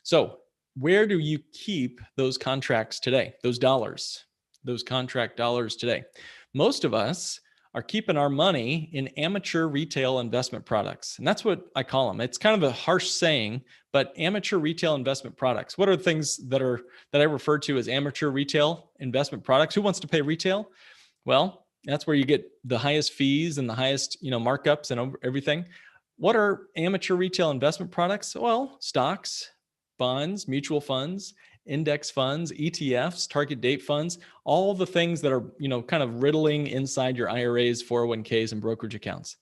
So where do you keep those contracts today? Those dollars, those contract dollars today? Most of us are keeping our money in amateur retail investment products. And that's what I call them. It's kind of a harsh saying, but amateur retail investment products. What are the things that I refer to as amateur retail investment products? Who wants to pay retail? Well, that's where you get the highest fees and the highest, markups and everything. What are amateur retail investment products? Well, stocks, bonds, mutual funds, index funds, ETFs, target date funds, all the things that are, kind of riddling inside your IRAs, 401ks, and brokerage accounts.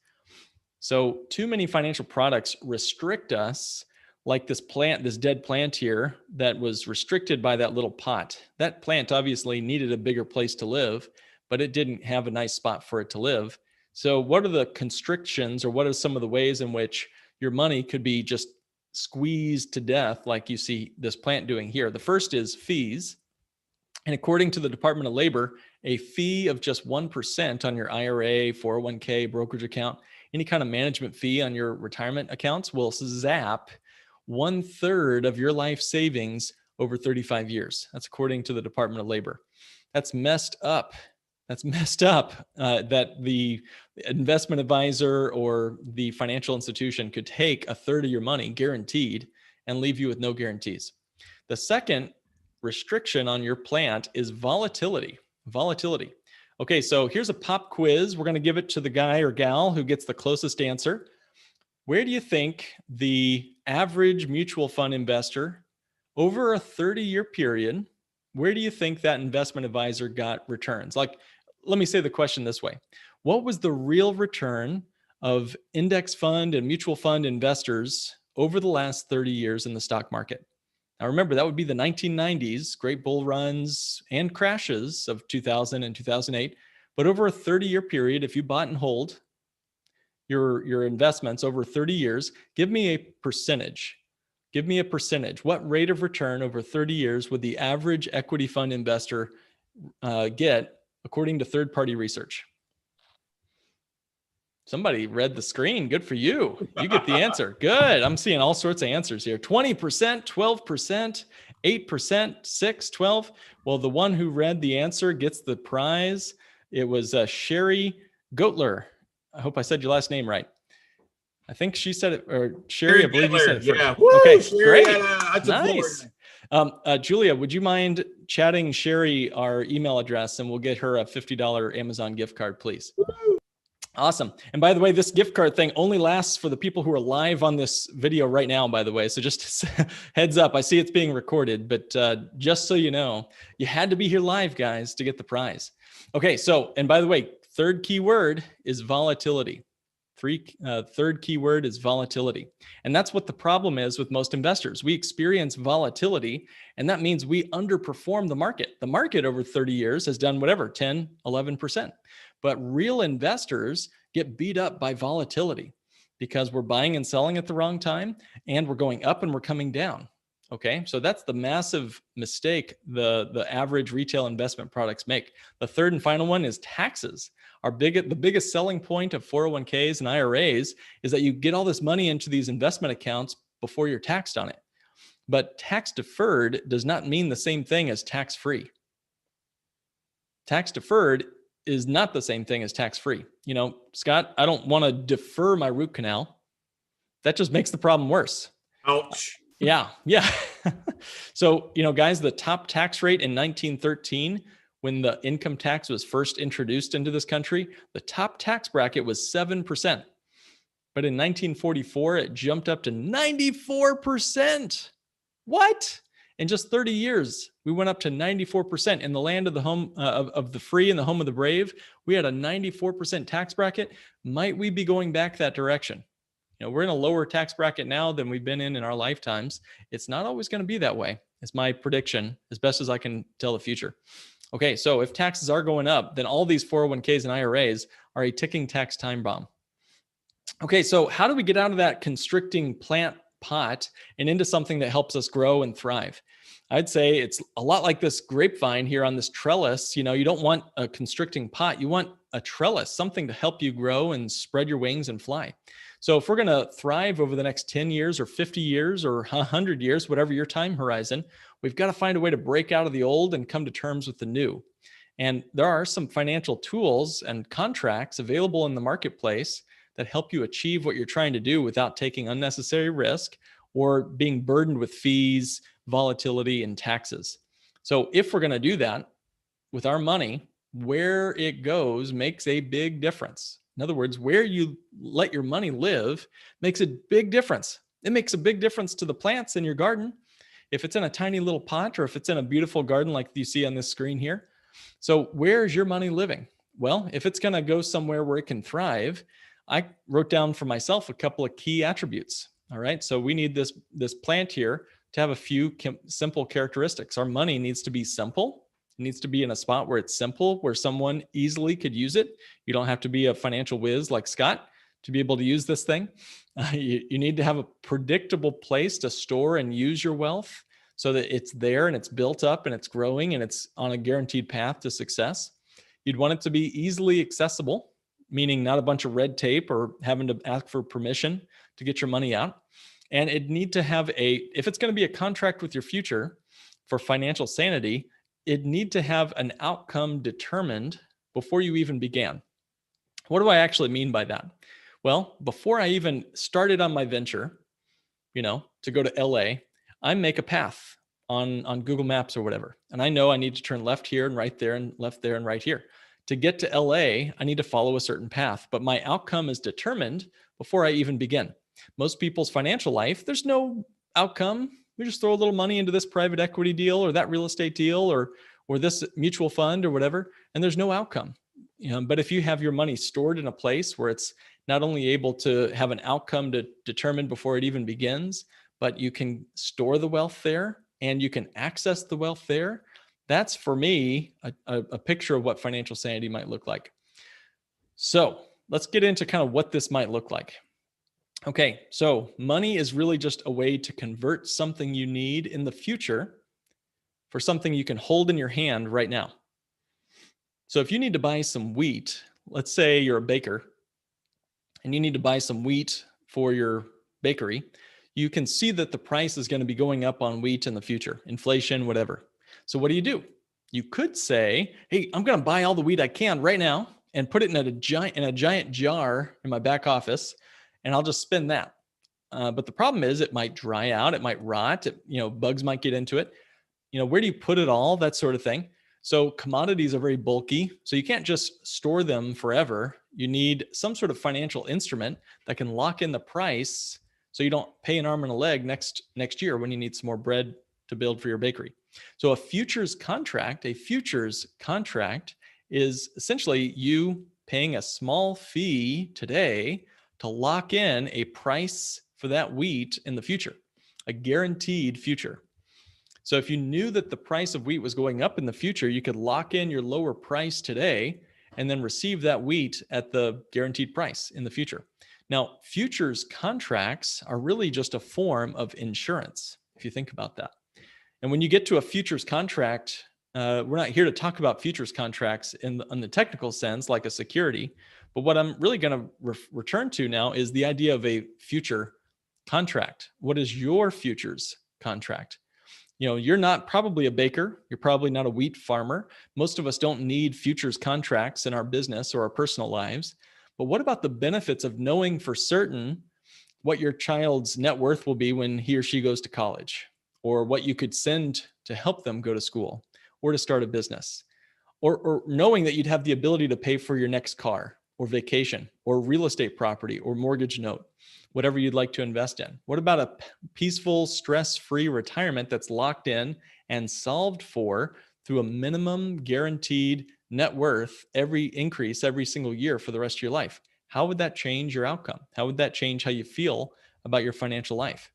So too many financial products restrict us, like this dead plant here that was restricted by that little pot. That plant obviously needed a bigger place to live, but it didn't have a nice spot for it to live. So what are the constrictions, or what are some of the ways in which your money could be just squeezed to death, like you see this plant doing here? The first is fees. And according to the Department of Labor, a fee of just 1% on your IRA, 401k, brokerage account, any kind of management fee on your retirement accounts will zap 1/3 of your life savings over 35 years. That's according to the Department of Labor. That's messed up. That's messed up that the investment advisor or the financial institution could take 1/3 of your money guaranteed and leave you with no guarantees. The second restriction on your plant is volatility. Volatility. Okay, so here's a pop quiz. We're going to give it to the guy or gal who gets the closest answer. Where do you think the average mutual fund investor over a 30-year period, where do you think that investment advisor got returns? Like, let me say the question this way. What was the real return of index fund and mutual fund investors over the last 30 years in the stock market? Now, remember, that would be the 1990s, great bull runs and crashes of 2000 and 2008. But over a 30-year period, if you bought and hold your investments over 30 years, give me a percentage. Give me a percentage. What rate of return over 30 years would the average equity fund investor get according to third-party research? Somebody read the screen. Good for you. You get the answer. Good. I'm seeing all sorts of answers here. 20%, 12%, 8%, 6, 12. Well, the one who read the answer gets the prize. It was Sherry Goetler. I hope I said your last name right. I think she said it, or Sherry, I believe you said it first. Yeah. Woo, okay, Sherry, great. That's nice. Julia, would you mind chatting Sherry our email address, and we'll get her a $50 Amazon gift card, please? Woo. Awesome. And by the way, this gift card thing only lasts for the people who are live on this video right now, by the way. So just heads up, I see it's being recorded, but just so you know, you had to be here live, guys, to get the prize. Okay, so, and by the way, third keyword is volatility. Third keyword is volatility. And that's what the problem is with most investors. We experience volatility, and that means we underperform the market. The market over 30 years has done whatever, 10, 11%. But real investors get beat up by volatility because we're buying and selling at the wrong time, and we're going up and we're coming down. Okay, so that's the massive mistake the average retail investment products make. The third and final one is taxes. The biggest selling point of 401ks and IRAs is that you get all this money into these investment accounts before you're taxed on it. But tax deferred does not mean the same thing as tax free. Tax deferred is not the same thing as tax free. You know, Scott, I don't want to defer my root canal. That just makes the problem worse. Ouch. Yeah. So, you know, guys, the top tax rate in 1913, when the income tax was first introduced into this country, the top tax bracket was 7%. But in 1944, it jumped up to 94%. What? In just 30 years, we went up to 94%. In the land of the home of the free and the home of the brave, we had a 94% tax bracket. Might we be going back that direction? You know, we're in a lower tax bracket now than we've been in our lifetimes. It's not always going to be that way. It's my prediction, as best as I can tell the future. Okay, so if taxes are going up, then all these 401ks and IRAs are a ticking tax time bomb. Okay, so how do we get out of that constricting plant pot and into something that helps us grow and thrive? I'd say it's a lot like this grapevine here on this trellis. You know, you don't want a constricting pot. You want a trellis, something to help you grow and spread your wings and fly. So if we're going to thrive over the next 10 years or 50 years or 100 years, whatever your time horizon, we've got to find a way to break out of the old and come to terms with the new. And there are some financial tools and contracts available in the marketplace that help you achieve what you're trying to do without taking unnecessary risk or being burdened with fees, volatility, and taxes. So if we're going to do that with our money, where it goes makes a big difference. In other words, where you let your money live makes a big difference. It makes a big difference to the plants in your garden, if it's in a tiny little pot or if it's in a beautiful garden like you see on this screen here. So where's your money living? Well, if it's going to go somewhere where it can thrive, I wrote down for myself a couple of key attributes. All right. So we need this plant here to have a few simple characteristics. Our money needs to be simple. It needs to be in a spot where it's simple, where someone easily could use it. You don't have to be a financial whiz like Scott to be able to use this thing. You need to have a predictable place to store and use your wealth so that it's there and it's built up and it's growing and it's on a guaranteed path to success. You'd want it to be easily accessible, meaning not a bunch of red tape or having to ask for permission to get your money out. And it need to have if it's going to be a contract with your future for financial sanity, it need to have an outcome determined before you even began. What do I actually mean by that? Well, before I even started on my venture, to go to LA, I make a path on Google Maps or whatever. And I know I need to turn left here and right there and left there and right here. To get to LA, I need to follow a certain path, but my outcome is determined before I even begin. Most people's financial life, there's no outcome. We just throw a little money into this private equity deal or that real estate deal or this mutual fund or whatever, and there's no outcome. But if you have your money stored in a place where it's not only able to have an outcome to determine before it even begins, but you can store the wealth there and you can access the wealth there, that's for me a picture of what financial sanity might look like. So let's get into kind of what this might look like. Okay, so money is really just a way to convert something you need in the future for something you can hold in your hand right now. So if you need to buy some wheat, let's say you're a baker and you need to buy some wheat for your bakery, you can see that the price is going to be going up on wheat in the future, inflation, whatever. So what do? You could say, hey, I'm going to buy all the wheat I can right now, and put it in a giant jar in my back office, and I'll just spend that. But the problem is it might dry out, it might rot, bugs might get into it. Where do you put it all? That sort of thing. So commodities are very bulky, so you can't just store them forever. You need some sort of financial instrument that can lock in the price so you don't pay an arm and a leg next year when you need some more bread to build for your bakery. So a futures contract is essentially you paying a small fee today to lock in a price for that wheat in the future, a guaranteed future. So if you knew that the price of wheat was going up in the future, you could lock in your lower price today and then receive that wheat at the guaranteed price in the future. Now, futures contracts are really just a form of insurance, if you think about that. And when you get to a futures contract, we're not here to talk about futures contracts in the technical sense, like a security. But what I'm really going to return to now is the idea of a future contract. What is your futures contract? You're not probably a baker. You're probably not a wheat farmer. Most of us don't need futures contracts in our business or our personal lives. But what about the benefits of knowing for certain what your child's net worth will be when he or she goes to college, or what you could send to help them go to school or to start a business, or knowing that you'd have the ability to pay for your next car or vacation or real estate property or mortgage note, whatever you'd like to invest in? What about a peaceful, stress-free retirement that's locked in and solved for through a minimum guaranteed net worth every single year for the rest of your life? How would that change your outcome? How would that change how you feel about your financial life?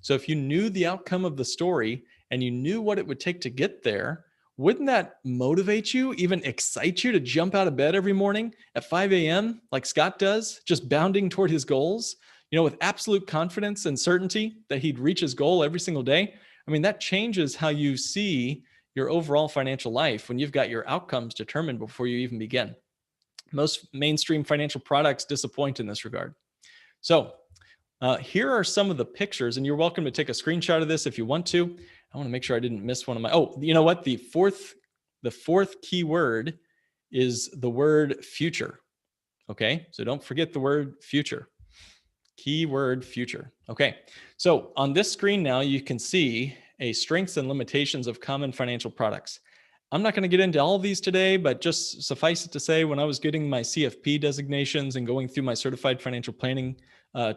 So if you knew the outcome of the story and you knew what it would take to get there, wouldn't that motivate you, even excite you to jump out of bed every morning at 5 a.m. like Scott does, just bounding toward his goals, with absolute confidence and certainty that he'd reach his goal every single day? I mean, that changes how you see your overall financial life when you've got your outcomes determined before you even begin. Most mainstream financial products disappoint in this regard. So here are some of the pictures, and you're welcome to take a screenshot of this if you want to. I want to make sure I didn't miss one of my, you know what? The fourth key word is the word future. Okay. So don't forget the word future. Keyword future. Okay. So on this screen now, you can see a strengths and limitations of common financial products. I'm not going to get into all of these today, but just suffice it to say, when I was getting my CFP designations and going through my certified financial planning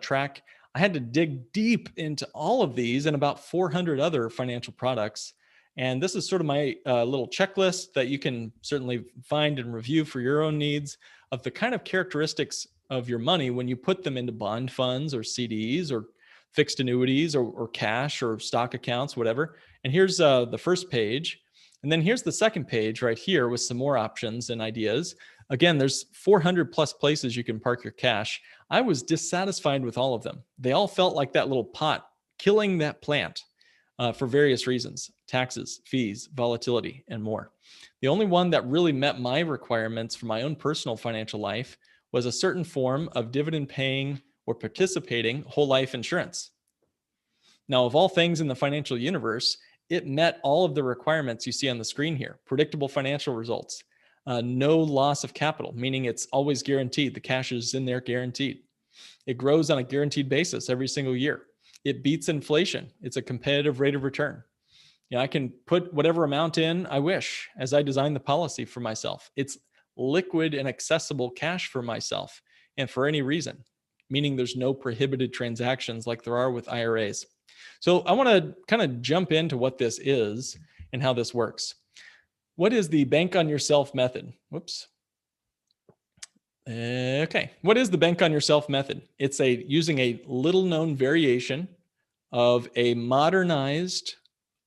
track, I had to dig deep into all of these and about 400 other financial products. And this is sort of my little checklist that you can certainly find and review for your own needs of the kind of characteristics of your money when you put them into bond funds or CDs or fixed annuities or cash or stock accounts, whatever. And here's the first page. And then here's the second page right here with some more options and ideas. Again, there's 400 plus places you can park your cash. I was dissatisfied with all of them. They all felt like that little pot killing that plant for various reasons: taxes, fees, volatility, and more. The only one that really met my requirements for my own personal financial life was a certain form of dividend paying or participating whole life insurance. Now, of all things in the financial universe, it met all of the requirements you see on the screen here: predictable financial results, no loss of capital, meaning it's always guaranteed. The cash is in there guaranteed. It grows on a guaranteed basis every single year. It beats inflation. It's a competitive rate of return. I can put whatever amount in I wish as I design the policy for myself. It's liquid and accessible cash for myself and for any reason, meaning there's no prohibited transactions like there are with IRAs. So I want to kind of jump into what this is and how this works. What is the bank on yourself method? Whoops. Okay. What is the bank on yourself method? It's using a little known variation of a modernized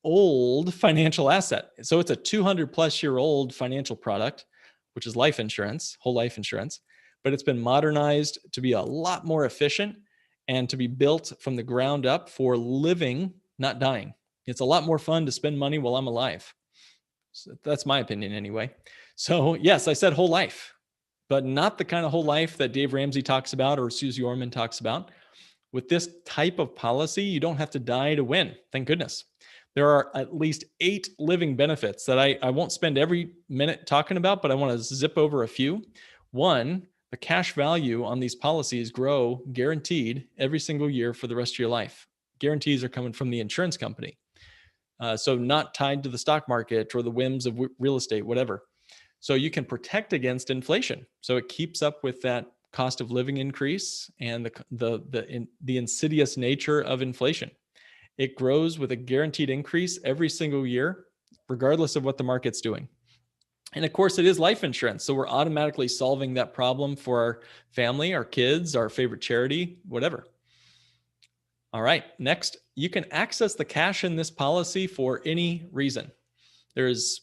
old financial asset. So it's a 200 plus year old financial product, which is life insurance, whole life insurance, but it's been modernized to be a lot more efficient and to be built from the ground up for living, not dying. It's a lot more fun to spend money while I'm alive. So that's my opinion anyway. So yes, I said whole life, but not the kind of whole life that Dave Ramsey talks about or Susie Orman talks about. With this type of policy, you don't have to die to win. Thank goodness. There are at least 8 living benefits that I won't spend every minute talking about, but I want to zip over a few. One, the cash value on these policies grow guaranteed every single year for the rest of your life. Guarantees are coming from the insurance company. So not tied to the stock market or the whims of real estate, whatever. So you can protect against inflation. So it keeps up with that cost of living increase and the insidious nature of inflation. It grows with a guaranteed increase every single year, regardless of what the market's doing. And of course, it is life insurance. So we're automatically solving that problem for our family, our kids, our favorite charity, whatever. All right, next, you can access the cash in this policy for any reason. There's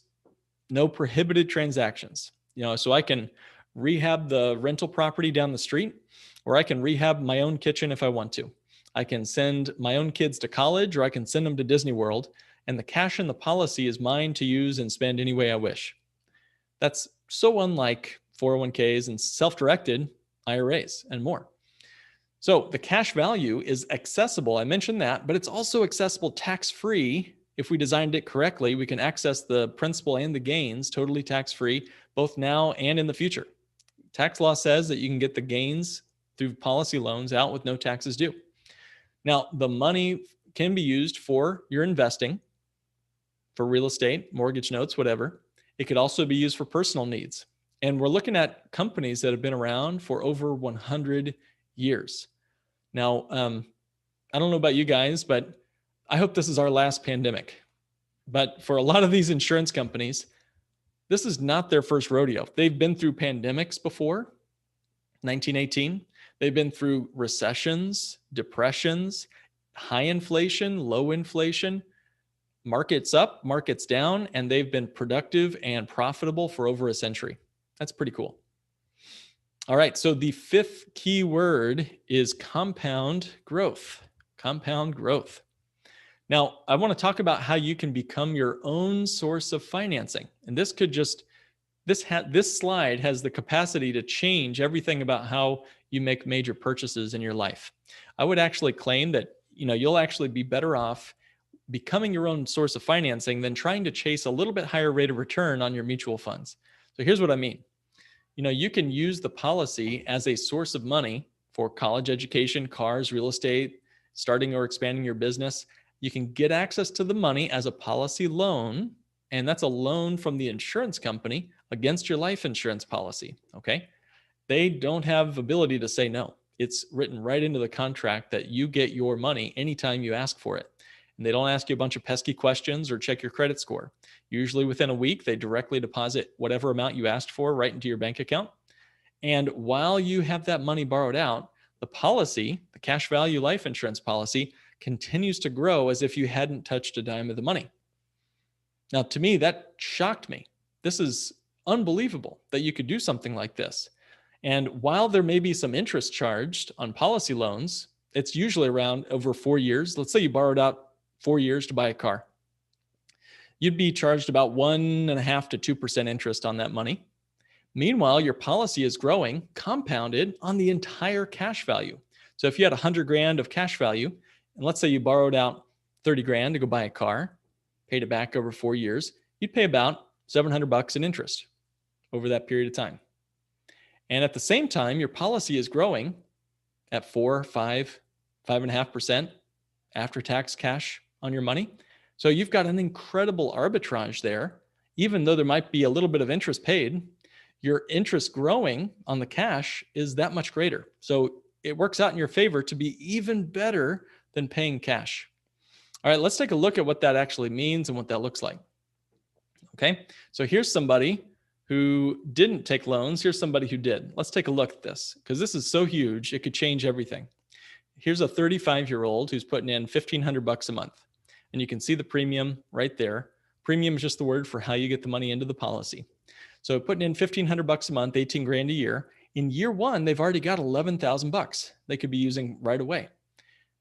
no prohibited transactions. So I can rehab the rental property down the street, or I can rehab my own kitchen if I want to. I can send my own kids to college, or I can send them to Disney World, and the cash in the policy is mine to use and spend any way I wish. That's so unlike 401ks and self-directed IRAs and more. So the cash value is accessible. I mentioned that, but it's also accessible tax-free. If we designed it correctly, we can access the principal and the gains totally tax-free, both now and in the future. Tax law says that you can get the gains through policy loans out with no taxes due. Now, the money can be used for your investing, for real estate, mortgage notes, whatever. It could also be used for personal needs. And we're looking at companies that have been around for over 100 years. Now, I don't know about you guys, but I hope this is our last pandemic. But for a lot of these insurance companies, this is not their first rodeo. They've been through pandemics before, 1918. They've been through recessions, depressions, high inflation, low inflation, markets up, markets down, and they've been productive and profitable for over a century. That's pretty cool. All right, so the fifth key word is compound growth. Compound growth. Now, I want to talk about how you can become your own source of financing. And this could just, this slide has the capacity to change everything about how you make major purchases in your life. I would actually claim that, you'll actually be better off becoming your own source of financing than trying to chase a little bit higher rate of return on your mutual funds. So here's what I mean. You can use the policy as a source of money for college education, cars, real estate, starting or expanding your business. You can get access to the money as a policy loan, and that's a loan from the insurance company against your life insurance policy, okay? They don't have ability to say no. It's written right into the contract that you get your money anytime you ask for it. And they don't ask you a bunch of pesky questions or check your credit score. Usually within a week, they directly deposit whatever amount you asked for right into your bank account. And while you have that money borrowed out, the policy, the cash value life insurance policy, continues to grow as if you hadn't touched a dime of the money. Now, to me, that shocked me. This is unbelievable that you could do something like this. And while there may be some interest charged on policy loans, it's usually around over 4 years. Let's say you borrowed out 4 years to buy a car. You'd be charged about 1.5% to 2% interest on that money. Meanwhile, your policy is growing, compounded on the entire cash value. So if you had 100 grand of cash value, and let's say you borrowed out 30 grand to go buy a car, paid it back over 4 years, you'd pay about $700 in interest over that period of time. And at the same time, your policy is growing at 4, 5, 5.5% after-tax cash on your money. So you've got an incredible arbitrage there. Even though there might be a little bit of interest paid, your interest growing on the cash is that much greater. So it works out in your favor to be even better than paying cash. All right, let's take a look at what that actually means and what that looks like. Okay, so here's somebody who didn't take loans. Here's somebody who did. Let's take a look at this because this is so huge, it could change everything. Here's a 35-year-old who's putting in $1,500 a month. And you can see the premium right there. Premium is just the word for how you get the money into the policy. So putting in $1,500 a month, 18 grand a year. In year one, they've already got $11,000 they could be using right away.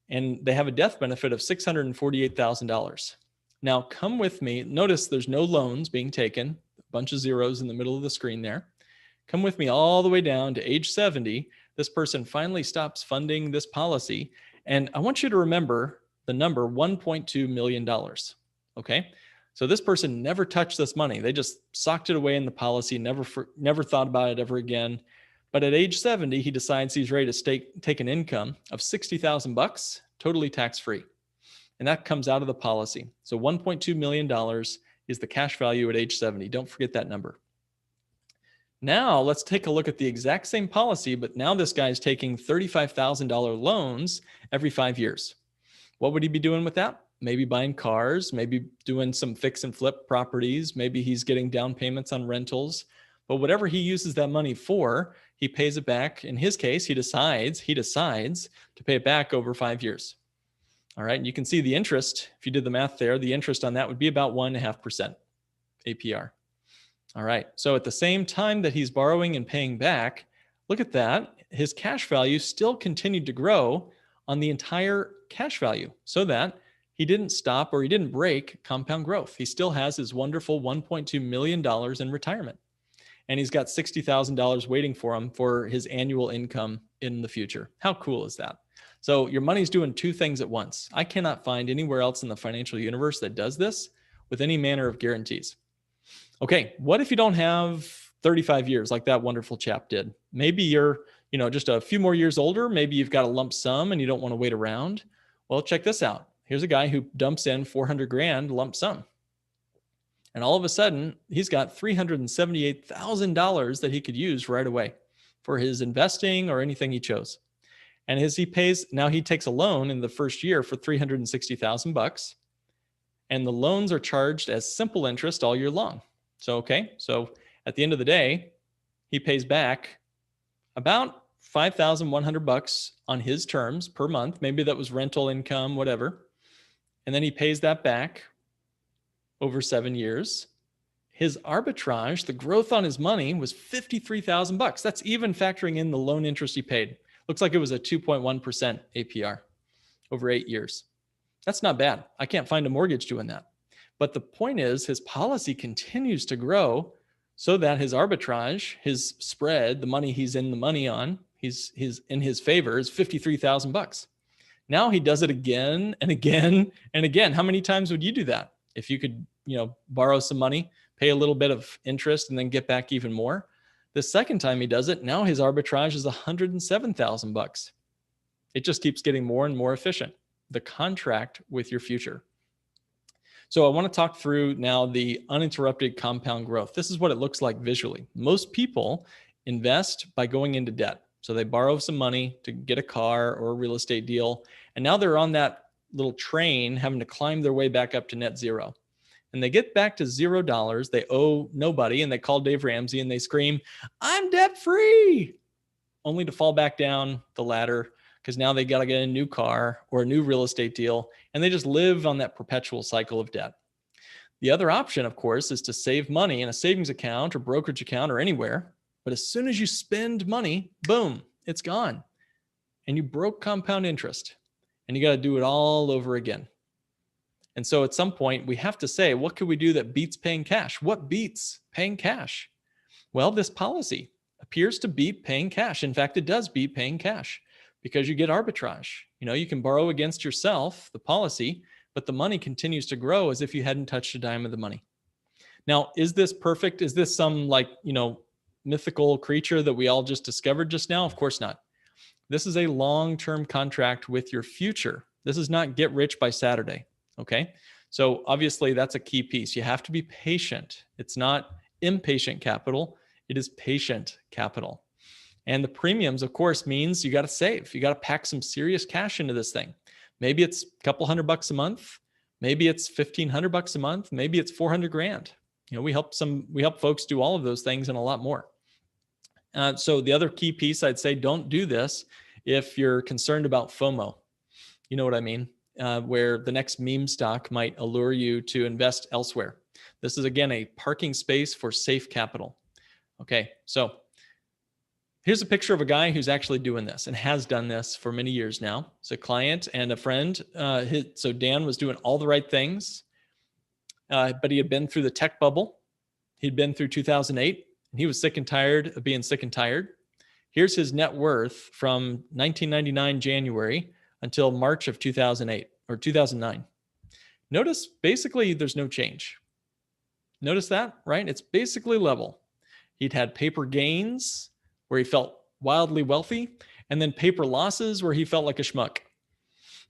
And they have a death benefit of $648,000. Now come with me. Notice there's no loans being taken, a bunch of zeros in the middle of the screen there. Come with me all the way down to age 70. This person finally stops funding this policy. And I want you to remember the number $1.2 million. Okay. So this person never touched this money. They just socked it away in the policy, never thought about it ever again. But at age 70, he decides he's ready to take an income of $60,000, totally tax-free. And that comes out of the policy. So $1.2 million is the cash value at age 70. Don't forget that number. Now let's take a look at the exact same policy, but now this guy's taking $35,000 loans every 5 years. What would he be doing with that? Maybe buying cars, maybe doing some fix and flip properties. Maybe he's getting down payments on rentals, but whatever he uses that money for, he pays it back. In his case, he decides to pay it back over 5 years. All right. And you can see the interest. If you did the math there, the interest on that would be about 1.5% APR. All right. So at the same time that he's borrowing and paying back, look at that. His cash value still continued to grow on the entire cash value, so that he didn't stop or he didn't break compound growth. He still has his wonderful $1.2 million in retirement. And he's got $60,000 waiting for him for his annual income in the future. How cool is that? So your money's doing two things at once. I cannot find anywhere else in the financial universe that does this with any manner of guarantees. Okay, what if you don't have 35 years like that wonderful chap did? Maybe you're, just a few more years older. Maybe you've got a lump sum and you don't want to wait around. Well, check this out. Here's a guy who dumps in 400 grand lump sum. And all of a sudden, he's got $378,000 that he could use right away for his investing or anything he chose. And as he pays, now he takes a loan in the first year for $360,000, and the loans are charged as simple interest all year long. So at the end of the day, he pays back about $5,100 on his terms per month. Maybe that was rental income, whatever. And then he pays that back over 7 years. His arbitrage, the growth on his money, was $53,000. That's even factoring in the loan interest he paid. Looks like it was a 2.1% APR over 8 years. That's not bad. I can't find a mortgage doing that. But the point is, his policy continues to grow so that his arbitrage, his spread, the money he's in the money on, he's in his favor, is $53,000. Now he does it again and again and again. How many times would you do that? If you could, borrow some money, pay a little bit of interest, and then get back even more. The second time he does it, now his arbitrage is $107,000. It just keeps getting more and more efficient. The contract with your future. So I want to talk through now the uninterrupted compound growth. This is what it looks like visually. Most people invest by going into debt. So they borrow some money to get a car or a real estate deal. And now they're on that little train having to climb their way back up to net zero. And they get back to $0. They owe nobody. And they call Dave Ramsey and they scream, "I'm debt free," only to fall back down the ladder because now they got to get a new car or a new real estate deal. And they just live on that perpetual cycle of debt. The other option, of course, is to save money in a savings account or brokerage account or anywhere. But as soon as you spend money, boom, it's gone. And you broke compound interest. And you got to do it all over again. And so at some point, we have to say, what could we do that beats paying cash? What beats paying cash? Well, this policy appears to beat paying cash. In fact, it does beat paying cash because you get arbitrage. You can borrow against yourself, the policy, but the money continues to grow as if you hadn't touched a dime of the money. Now, is this perfect? Is this some mythical creature that we all just discovered just now? Of course not. This is a long-term contract with your future. This is not get rich by Saturday. Okay. So obviously that's a key piece. You have to be patient. It's not impatient capital. It is patient capital. And the premiums, of course, means you got to save. You got to pack some serious cash into this thing. Maybe it's a couple $100 a month. Maybe it's $1,500 a month. Maybe it's 400 grand. We help folks do all of those things and a lot more. So the other key piece, I'd say, don't do this if you're concerned about FOMO. You know what I mean? Where the next meme stock might allure you to invest elsewhere. This is, again, a parking space for safe capital. Okay, so here's a picture of a guy who's actually doing this and has done this for many years now. It's a client and a friend. So Dan was doing all the right things, but he had been through the tech bubble. He'd been through 2008, and he was sick and tired of being sick and tired. Here's his net worth from 1999 January until March of 2008 or 2009. Notice basically there's no change. Notice that, right? It's basically level. He'd had paper gains where he felt wildly wealthy, and then paper losses where he felt like a schmuck.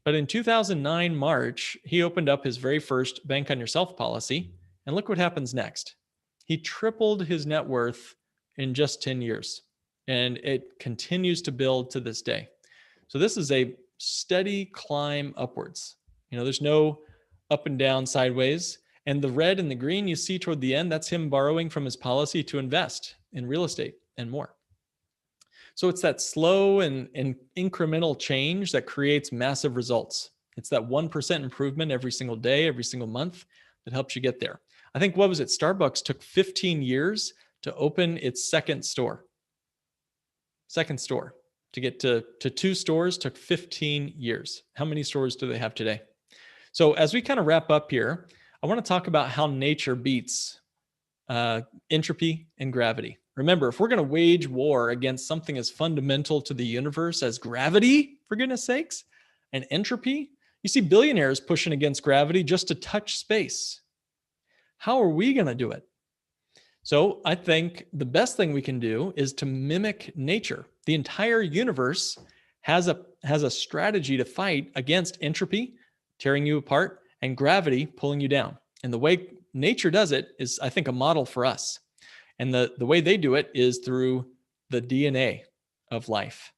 But in 2009, March, he opened up his very first Bank on Yourself policy. And look what happens next. He tripled his net worth in just 10 years. And it continues to build to this day. So this is a steady climb upwards. There's no up and down sideways. And the red and the green you see toward the end, that's him borrowing from his policy to invest in real estate and more. So it's that slow and incremental change that creates massive results. It's that 1% improvement every single day, every single month that helps you get there. I think, what was it? Starbucks took 15 years to open its second store. To get to 2 stores took 15 years. How many stores do they have today? So as we kind of wrap up here, I want to talk about how nature beats entropy and gravity. Remember, if we're going to wage war against something as fundamental to the universe as gravity, for goodness sakes, and entropy, you see billionaires pushing against gravity just to touch space. How are we going to do it? So I think the best thing we can do is to mimic nature. The entire universe has a strategy to fight against entropy, tearing you apart, and gravity pulling you down. And the way nature does it is, I think, a model for us. And the way they do it is through the DNA of life.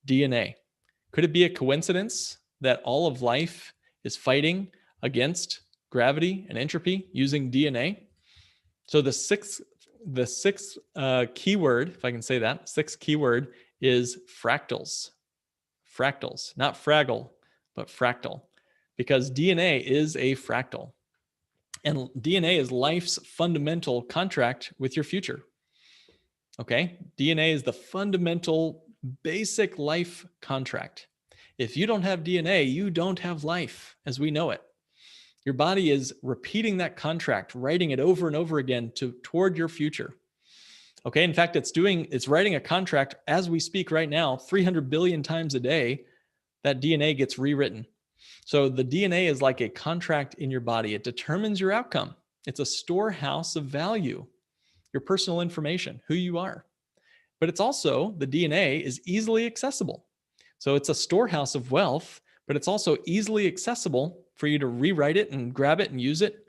DNA. Could it be a coincidence that all of life is fighting against gravity and entropy using DNA? So the sixth keyword, if I can say that, sixth keyword is fractals. Fractals, not Fraggle, but fractal, because DNA is a fractal. And DNA is life's fundamental contract with your future. Okay? DNA is the fundamental, basic life contract. If you don't have DNA, you don't have life as we know it. Your body is repeating that contract, writing it over and over again toward your future. Okay? In fact, it's writing a contract as we speak right now, 300 billion times a day. That DNA gets rewritten. So the DNA is like a contract in your body. It determines your outcome. It's a storehouse of value, your personal information, who you are. But it's also, the DNA is easily accessible. So it's a storehouse of wealth, but it's also easily accessible for you to rewrite it and grab it and use it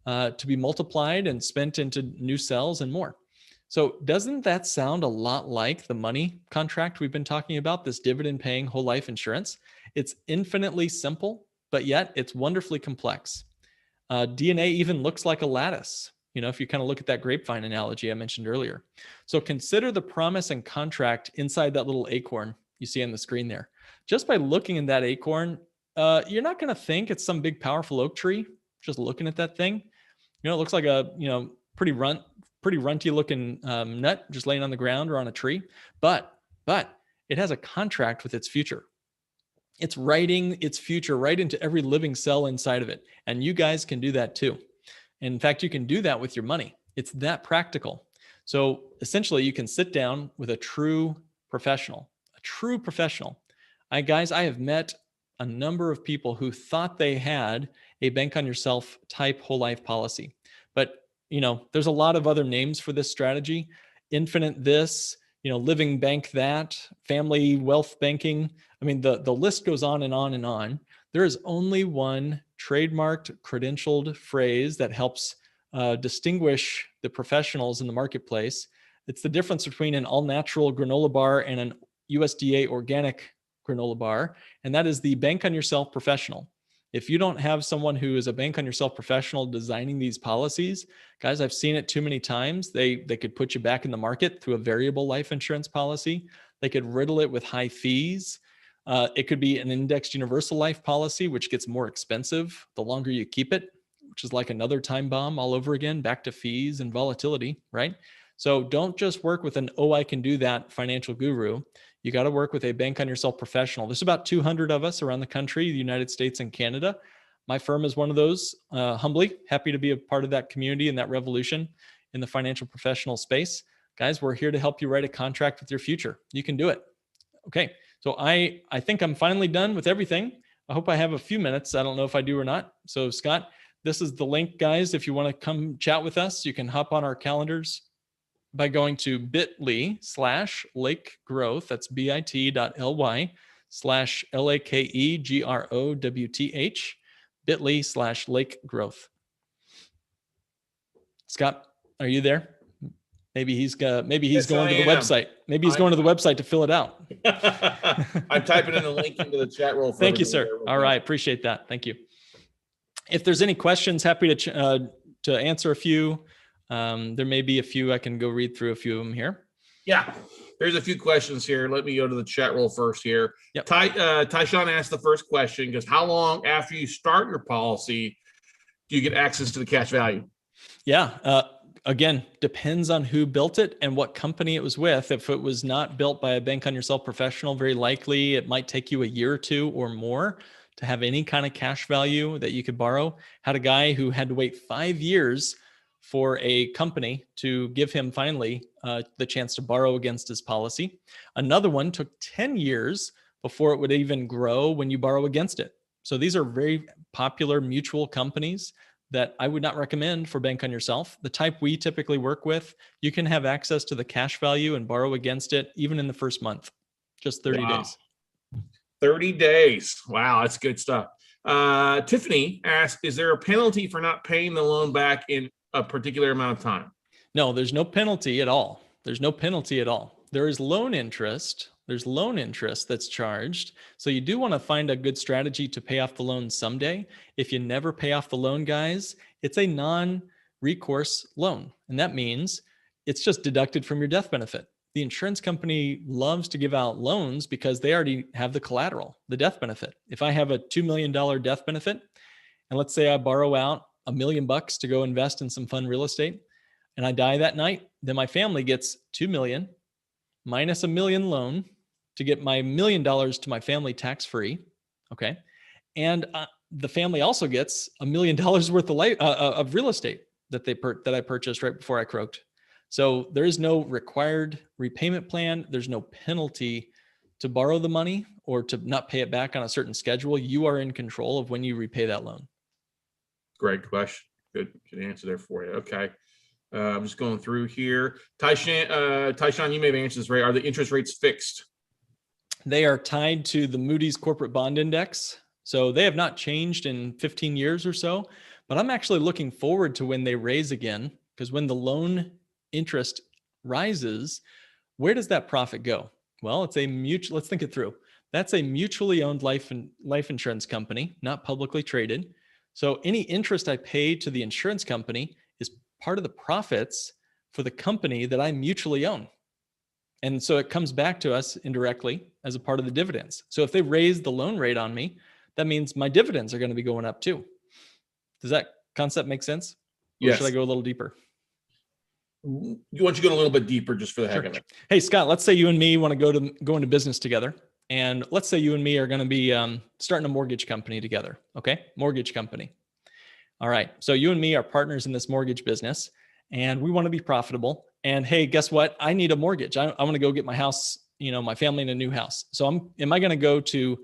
to be multiplied and spent into new cells and more. So doesn't that sound a lot like the money contract we've been talking about, this dividend paying whole life insurance? It's infinitely simple, but yet it's wonderfully complex. DNA even looks like a lattice, if you kind of look at that grapevine analogy I mentioned earlier. So consider the promise and contract inside that little acorn you see on the screen there. Just by looking in that acorn, you're not going to think it's some big, powerful oak tree, just looking at that thing. It looks like a, pretty runty looking nut just laying on the ground or on a tree, but it has a contract with its future. It's writing its future right into every living cell inside of it. And you guys can do that too. And in fact, you can do that with your money. It's that practical. So essentially you can sit down with a true professional. I have met a number of people who thought they had a Bank on Yourself type whole life policy, but there's a lot of other names for this strategy. Infinite this, living bank that, family wealth banking. I mean, the list goes on and on and on. There is only one trademarked, credentialed phrase that helps distinguish the professionals in the marketplace. It's the difference between an all-natural granola bar and an USDA organic granola bar, and that is the Bank on Yourself professional. If you don't have someone who is a Bank on Yourself professional designing these policies, guys, I've seen it too many times. They could put you back in the market through a variable life insurance policy. They could riddle it with high fees. It could be an indexed universal life policy, which gets more expensive the longer you keep it, which is like another time bomb all over again, back to fees and volatility, right? So don't just work with an, I can do that financial guru. You got to work with a Bank on Yourself professional. There's about 200 of us around the country, the United States and Canada. My firm is one of those. Humbly happy to be a part of that community and that revolution in the financial professional space. Guys, we're here to help you write a contract with your future. You can do it. Okay, so I think I'm finally done with everything. I hope I have a few minutes. I don't know if I do or not. So Scott, this is the link, guys. If you want to come chat with us, you can hop on our calendars by going to bit.ly/lake growth. That's bit.ly/LAKEGROWTH, bit.ly/lake growth. Scott, are you there? Maybe he's going to the website. Maybe he's going to the website to fill it out. I'm typing in the link into the chat roll. Thank you, sir. All right. Appreciate that. Thank you. If there's any questions, happy to answer a few. There may be a few. I can go read through a few of them here. Yeah. There's a few questions here. Let me go to the chat roll first here. Yep. Tyshawn asked the first question, because how long after you start your policy do you get access to the cash value? Yeah. Again, depends on who built it and what company it was with. If it was not built by a bank on yourself professional, very likely it might take you a year or two or more to have any kind of cash value that you could borrow. Had a guy who had to wait 5 years for a company to give him finally the chance to borrow against his policy. Another one took 10 years before it would even grow when you borrow against it. So these are very popular mutual companies that I would not recommend for bank on yourself. The type we typically work with, you can have access to the cash value and borrow against it even in the first month, just 30 days. 30 days. Wow, that's good stuff. Tiffany asked, is there a penalty for not paying the loan back in a particular amount of time? No, there's no penalty at all. There's no penalty at all. There is loan interest. There's loan interest that's charged. So you do want to find a good strategy to pay off the loan someday. If you never pay off the loan, guys, it's a non-recourse loan. And that means it's just deducted from your death benefit. The insurance company loves to give out loans because they already have the collateral, the death benefit. If I have a $2 million death benefit, and let's say I borrow out $1 million to go invest in some fun real estate, and I die that night, then my family gets $2 million minus $1 million loan to get my $1 million to my family tax-free. Okay. And the family also gets $1 million worth of real estate that I purchased right before I croaked. So there is no required repayment plan. There's no penalty to borrow the money or to not pay it back on a certain schedule. You are in control of when you repay that loan. Great question. Good answer there for you. Okay. I'm just going through here. Tyshawn, you may have answered this right. Are the interest rates fixed? They are tied to the Moody's Corporate Bond Index. So they have not changed in 15 years or so, but I'm actually looking forward to when they raise again, because when the loan interest rises, where does that profit go? Well, it's a mutual, let's think it through. That's a mutually owned life insurance company, not publicly traded. So any interest I pay to the insurance company is part of the profits for the company that I mutually own. And so it comes back to us indirectly as a part of the dividends. So if they raise the loan rate on me, that means my dividends are going to be going up too. Does that concept make sense? Or yes. Should I go a little deeper? You want to go a little bit deeper just for the heck of it. Hey, Scott, let's say you and me want to go into business together. And let's say you and me are going to be starting a mortgage company together. Okay. Mortgage company. All right. So you and me are partners in this mortgage business and we want to be profitable. And hey, guess what? I need a mortgage. I want to go get my house, my family in a new house. So am I going to go to,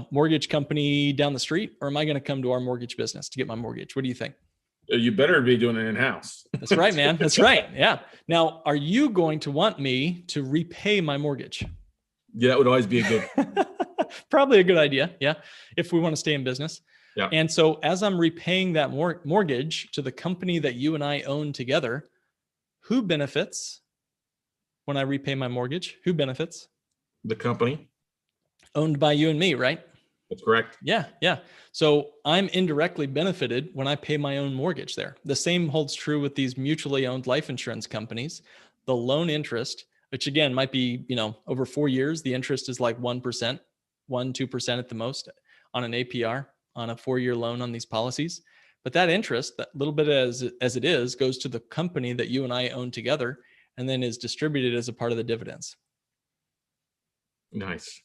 mortgage company down the street, or am I going to come to our mortgage business to get my mortgage? What do you think? You better be doing it in-house. That's right, man. That's right. Yeah. Now, are you going to want me to repay my mortgage? Yeah, that would always be a good. Probably a good idea. Yeah. If we want to stay in business. Yeah. And so as I'm repaying that mortgage to the company that you and I own together, who benefits when I repay my mortgage? Who benefits? The company. Owned by you and me, right? That's correct. Yeah. Yeah. So I'm indirectly benefited when I pay my own mortgage there. The same holds true with these mutually owned life insurance companies. The loan interest, which again might be, over 4 years, the interest is like 1%, 2% at the most on an APR on a 4-year loan on these policies. But that interest, that little bit as it is, goes to the company that you and I own together and then is distributed as a part of the dividends. Nice.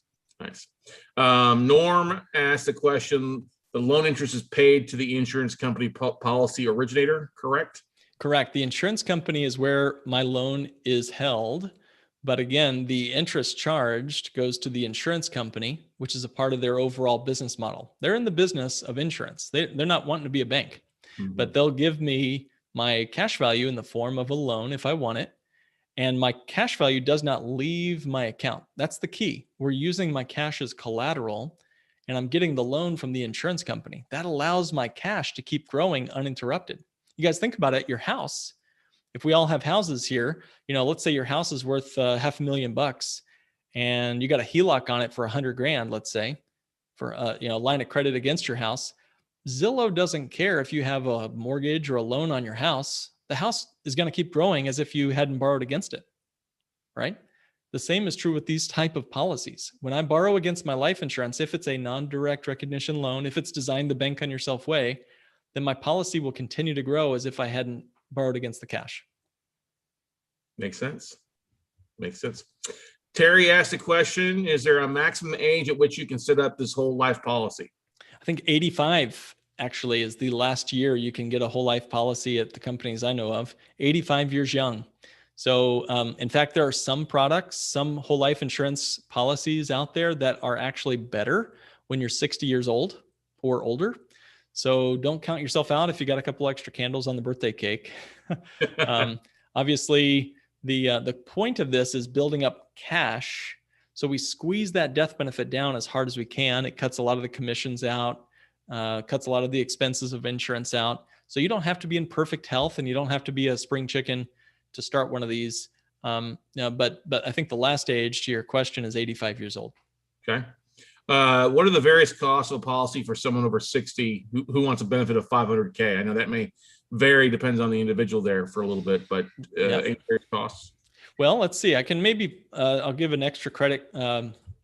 Norm asked the question, the loan interest is paid to the insurance company policy originator, correct? Correct. The insurance company is where my loan is held. But again, the interest charged goes to the insurance company, which is a part of their overall business model. They're in the business of insurance. They're not wanting to be a bank, but they'll give me my cash value in the form of a loan if I want it. and my cash value does not leave my account. That's the key. We're using my cash as collateral, and I'm getting the loan from the insurance company. That allows my cash to keep growing uninterrupted. You guys think about it, your house. If we all have houses here, let's say your house is worth $500,000 and you got a HELOC on it for $100,000, let's say, for a line of credit against your house. Zillow doesn't care if you have a mortgage or a loan on your house. The house is going to keep growing as if you hadn't borrowed against it, right? The same is true with these type of policies. When I borrow against my life insurance, if it's a non-direct recognition loan, if it's designed the bank on yourself way, then my policy will continue to grow as if I hadn't borrowed against the cash. Makes sense. Terry asked a question: is there a maximum age at which you can set up this whole life policy? I think 85 actually is the last year you can get a whole life policy at the companies I know of. 85 years young. So in fact, there are some products, some whole life insurance policies out there that are actually better when you're 60 years old or older. So don't count yourself out if you got a couple extra candles on the birthday cake. Obviously, the point of this is building up cash. So we squeeze that death benefit down as hard as we can. It cuts a lot of the commissions out, cuts a lot of the expenses of insurance out. So you don't have to be in perfect health, and you don't have to be a spring chicken to start one of these. But I think the last age to your question is 85 years old. Okay. What are the various costs of a policy for someone over 60 who wants a benefit of $500K? I know that may vary, depends on the individual there for a little bit, but any various costs? Well, let's see. I can maybe, I'll give an extra credit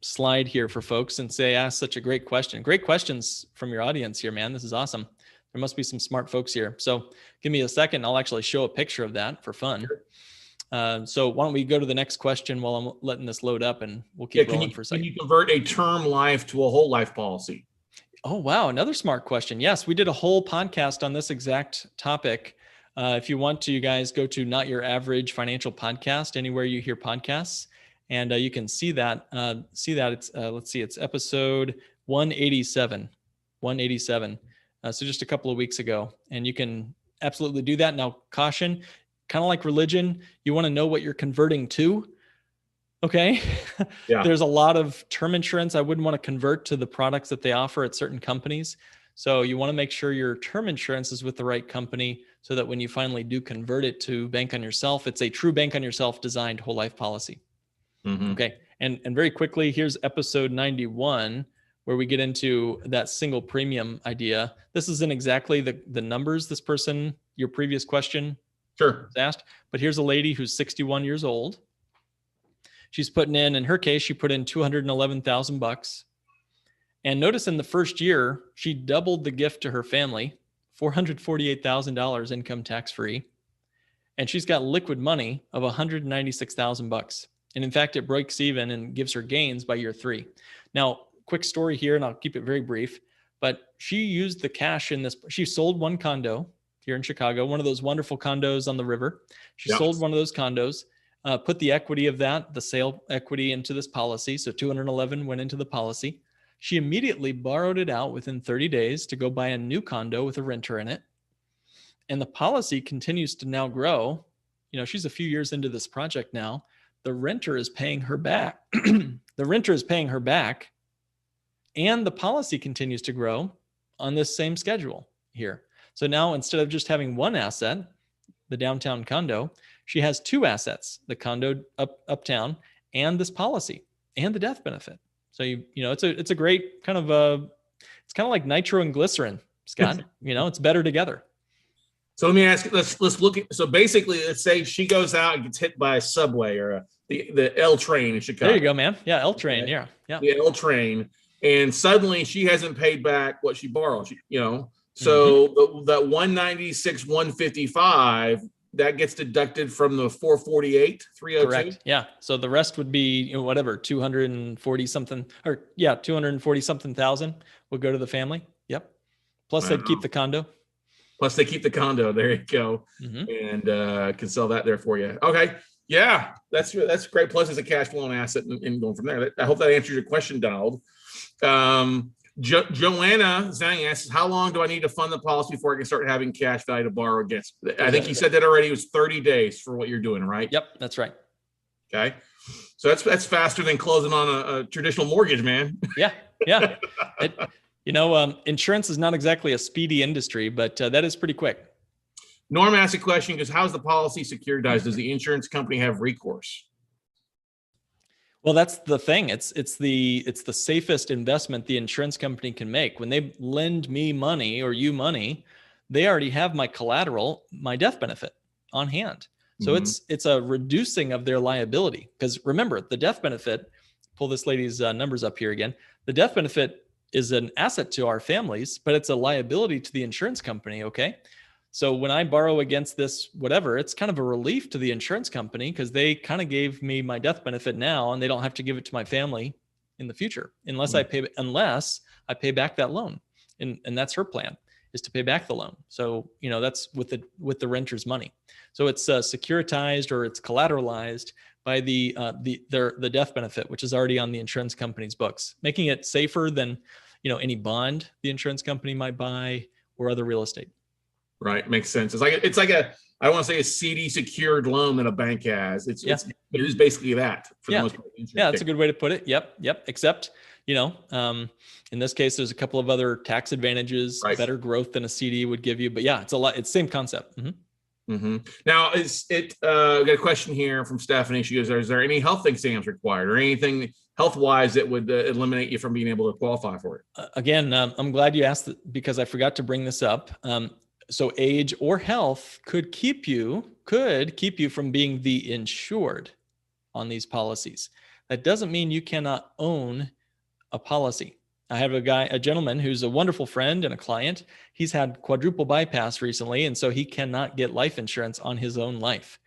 slide here for folks and say, ask such a great question. Great questions from your audience here, man. This is awesome. There must be some smart folks here. So give me a second. I'll actually show a picture of that for fun. Sure. So why don't we go to the next question while I'm letting this load up, and we'll keep rolling for a second. Can you convert a term life to a whole life policy? Oh, wow. Another smart question. Yes, we did a whole podcast on this exact topic. If you want to, you guys go to Not Your Average Financial Podcast, anywhere you hear podcasts, and you can see that. It's, let's see, it's episode 187. So just a couple of weeks ago, and you can absolutely do that. Now, caution, kind of like religion, you want to know what you're converting to. Okay. Yeah. There's a lot of term insurance I wouldn't want to convert to the products that they offer at certain companies. So you want to make sure your term insurance is with the right company, so that when you finally do convert it to bank on yourself, it's a true bank on yourself designed whole life policy. Mm-hmm. Okay. And very quickly, here's episode 91, where we get into that single premium idea. This isn't exactly the numbers this person, your previous question was asked, but here's a lady who's 61 years old. She's putting in her case, she put in $211,000. And notice in the first year, she doubled the gift to her family, $448,000 income tax free. And she's got liquid money of $196,000. And in fact, it breaks even and gives her gains by year 3. Now, quick story here, and I'll keep it very brief, but she used the cash in this. She sold one condo here in Chicago, one of those wonderful condos on the river. She sold one of those condos, put the equity of that, the sale equity, into this policy. So 211 went into the policy. She immediately borrowed it out within 30 days to go buy a new condo with a renter in it. And the policy continues to now grow. She's a few years into this project now. The renter is paying her back. And the policy continues to grow on this same schedule here. So now, instead of just having one asset, the downtown condo, she has 2 assets: the condo uptown and this policy and the death benefit. So it's a great kind of it's kind of like nitro and glycerin, Scott. It's better together. So let me ask. Let's look at. So basically, let's say she goes out and gets hit by a subway or the L train in Chicago. There you go, man. Yeah, L train. Okay. Yeah. The L train, and suddenly she hasn't paid back what she borrowed. So that 196, 155. That gets deducted from the 448, 302. Correct. Yeah. So the rest would be whatever, 240 something thousand would go to the family. Yep. Plus they'd keep the condo. There you go. Mm-hmm. And can sell that there for you. Okay. Yeah, that's great. Plus it's a cash flowing asset and going from there. I hope that answers your question, Donald. Joanna Zhang asks, how long do I need to fund the policy before I can start having cash value to borrow against? I think you said that already. It was 30 days for what you're doing, right? Yep, that's right. Okay. So that's faster than closing on a traditional mortgage, man. Yeah. Insurance is not exactly a speedy industry, but that is pretty quick. Norm asked a question because how's the policy securitized? Does the insurance company have recourse? Well, that's the thing. It's the safest investment the insurance company can make. When they lend me money or you money, they already have my collateral, my death benefit on hand. So it's a reducing of their liability. Because remember, the death benefit, pull this lady's numbers up here again. The death benefit is an asset to our families, but it's a liability to the insurance company. Okay. So when I borrow against this, whatever, it's kind of a relief to the insurance company because they kind of gave me my death benefit now and they don't have to give it to my family in the future unless I pay back that loan. And that's her plan, is to pay back the loan. So, that's with the renter's money. So it's securitized or it's collateralized by the death benefit, which is already on the insurance company's books, making it safer than, any bond the insurance company might buy or other real estate. Right. Makes sense. It's like a, I want to say a CD secured loan that a bank has. It is basically that for the most part. Yeah. That's a good way to put it. Yep. Except, in this case, there's a couple of other tax advantages, right, better growth than a CD would give you, but yeah, it's the same concept. Now we got a question here from Stephanie. She goes, is there any health exams required or anything health-wise that would eliminate you from being able to qualify for it? Again, I'm glad you asked because I forgot to bring this up. So age or health could keep you from being the insured on these policies. That doesn't mean you cannot own a policy. I have a gentleman who's a wonderful friend and a client. He's had quadruple bypass recently, and so he cannot get life insurance on his own life.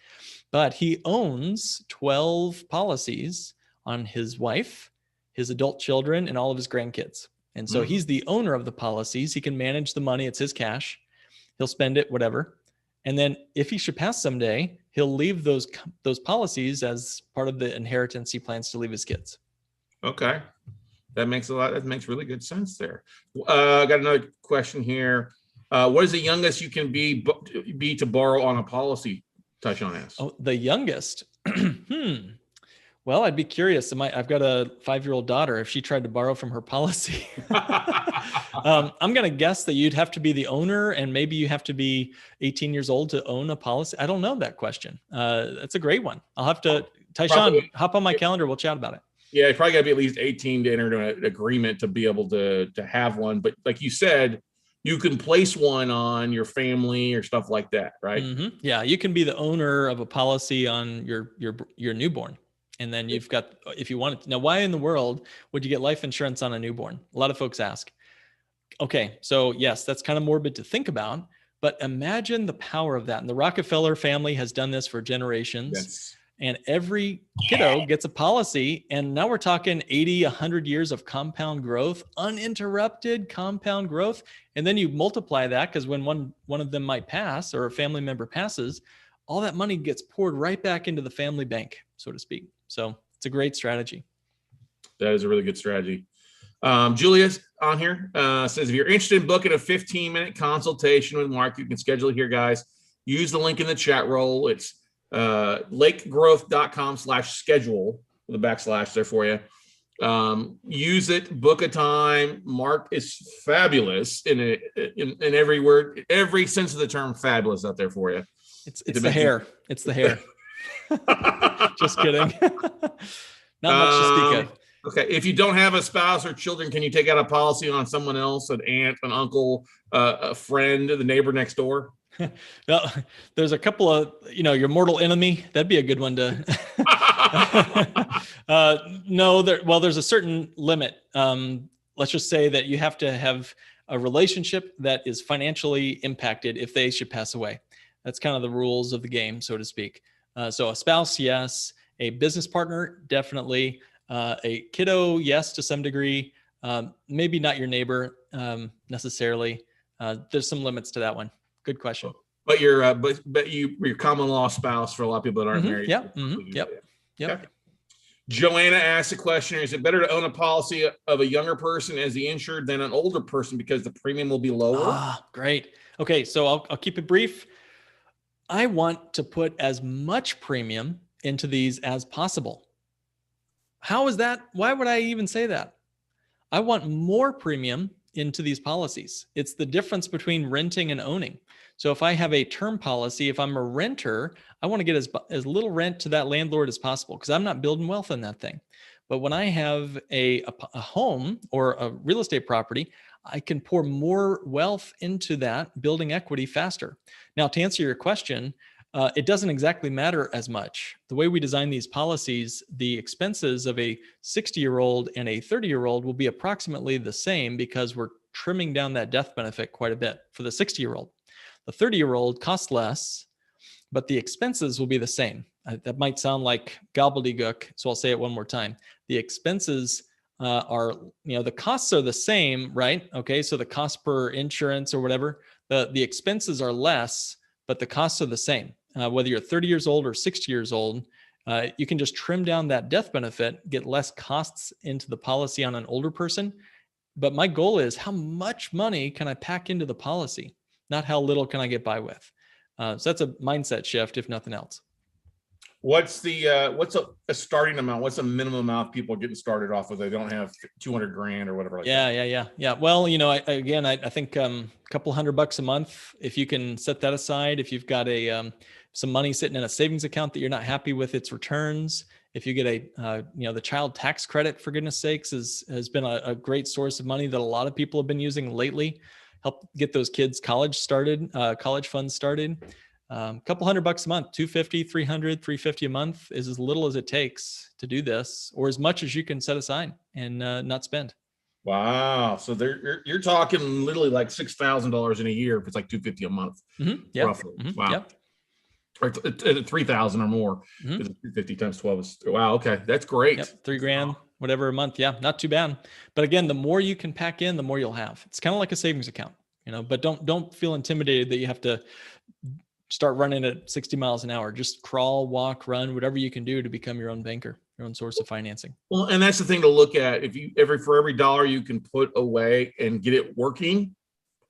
But he owns 12 policies on his wife, his adult children, and all of his grandkids. And so he's the owner of the policies. He can manage the money. It's his cash. He'll spend it, whatever. And then if he should pass someday, he'll leave those policies as part of the inheritance he plans to leave his kids. Okay. That makes really good sense there. I got another question here. What is the youngest you can be to borrow on a policy? Touch-on asks. Oh, the youngest. Well, I'd be curious. I've got a 5-year-old daughter. If she tried to borrow from her policy, I'm going to guess that you'd have to be the owner and maybe you have to be 18 years old to own a policy. I don't know that question. That's a great one. I'll have to, Tyshawn, hop on my calendar. We'll chat about it. Yeah, you probably got to be at least 18 to enter an agreement to be able to have one. But like you said, you can place one on your family or stuff like that, right? Yeah, you can be the owner of a policy on your newborn. And then you've got, if you want it. Now, why in the world would you get life insurance on a newborn? A lot of folks ask. Okay, so yes, that's kind of morbid to think about, but imagine the power of that. And the Rockefeller family has done this for generations. Yes. And every kiddo gets a policy. And now we're talking 80, 100 years of compound growth, uninterrupted compound growth. And then you multiply that because when one of them might pass or a family member passes, all that money gets poured right back into the family bank, so to speak. So it's a great strategy. That is a really good strategy. Julia's on here says, if you're interested in booking a 15-minute consultation with Mark, you can schedule it here, guys. Use the link in the chat roll. It's lakegrowth.com/schedule with a backslash there for you. Use it, book a time. Mark is fabulous in every word, every sense of the term fabulous out there for you. It's the hair. It's the hair. Just kidding. Not much to speak of. Okay. If you don't have a spouse or children, can you take out a policy on someone else, an aunt, an uncle, a friend, the neighbor next door? Well, there's a couple of, your mortal enemy. That'd be a good one to. No, there's a certain limit. Let's just say that you have to have a relationship that is financially impacted if they should pass away. That's kind of the rules of the game, so to speak. So a spouse, yes. A business partner, definitely. A kiddo, yes, to some degree. Maybe not your neighbor necessarily. There's some limits to that one. Good question. But your common law spouse for a lot of people that aren't married. Yep. Yep. Okay. Joanna asked a question: is it better to own a policy of a younger person as the insured than an older person because the premium will be lower? Ah, great. Okay, so I'll keep it brief. I want to put as much premium into these as possible. How is that? Why would I even say that? I want more premium into these policies. It's the difference between renting and owning. So if I have a term policy, if I'm a renter, I want to get as little rent to that landlord as possible because I'm not building wealth in that thing. But when I have a home or a real estate property, I can pour more wealth into that, building equity faster. Now, to answer your question, it doesn't exactly matter as much. The way we design these policies, the expenses of a 60-year-old and a 30-year-old will be approximately the same because we're trimming down that death benefit quite a bit for the 60-year-old. The 30-year-old costs less, but the expenses will be the same. That might sound like gobbledygook, so I'll say it one more time. The expenses are, the costs are the same, right? Okay, so the cost per insurance or whatever, the expenses are less, but the costs are the same. Whether you're 30 years old or 60 years old, you can just trim down that death benefit, get less costs into the policy on an older person. But my goal is how much money can I pack into the policy, not how little can I get by with. So that's a mindset shift, if nothing else. What's a starting amount? What's a minimum amount people are getting started off with? They don't have 200 grand or whatever. Yeah. Well, I think a couple $100 a month, if you can set that aside, if you've got some money sitting in a savings account that you're not happy with its returns, if you get the child tax credit, for goodness sakes, has been a great source of money that a lot of people have been using lately, help get those kids college funds started. Couple $100 a month, 250, 300, 350 a month is as little as it takes to do this, or as much as you can set aside and not spend. Wow. So you're talking literally like $6,000 in a year if it's like 250 a month, roughly. Mm-hmm. Wow. Yep. Or 3,000 or more. 250 times 12 is wow. Okay, that's great. Yep, $3,000, whatever a month. Yeah, not too bad. But again, the more you can pack in, the more you'll have. It's kind of like a savings account, But don't feel intimidated that you have to start running at 60 miles an hour. Just crawl, walk, run, whatever you can do to become your own banker, your own source of financing. Well, and that's the thing to look at. If you for every dollar you can put away and get it working,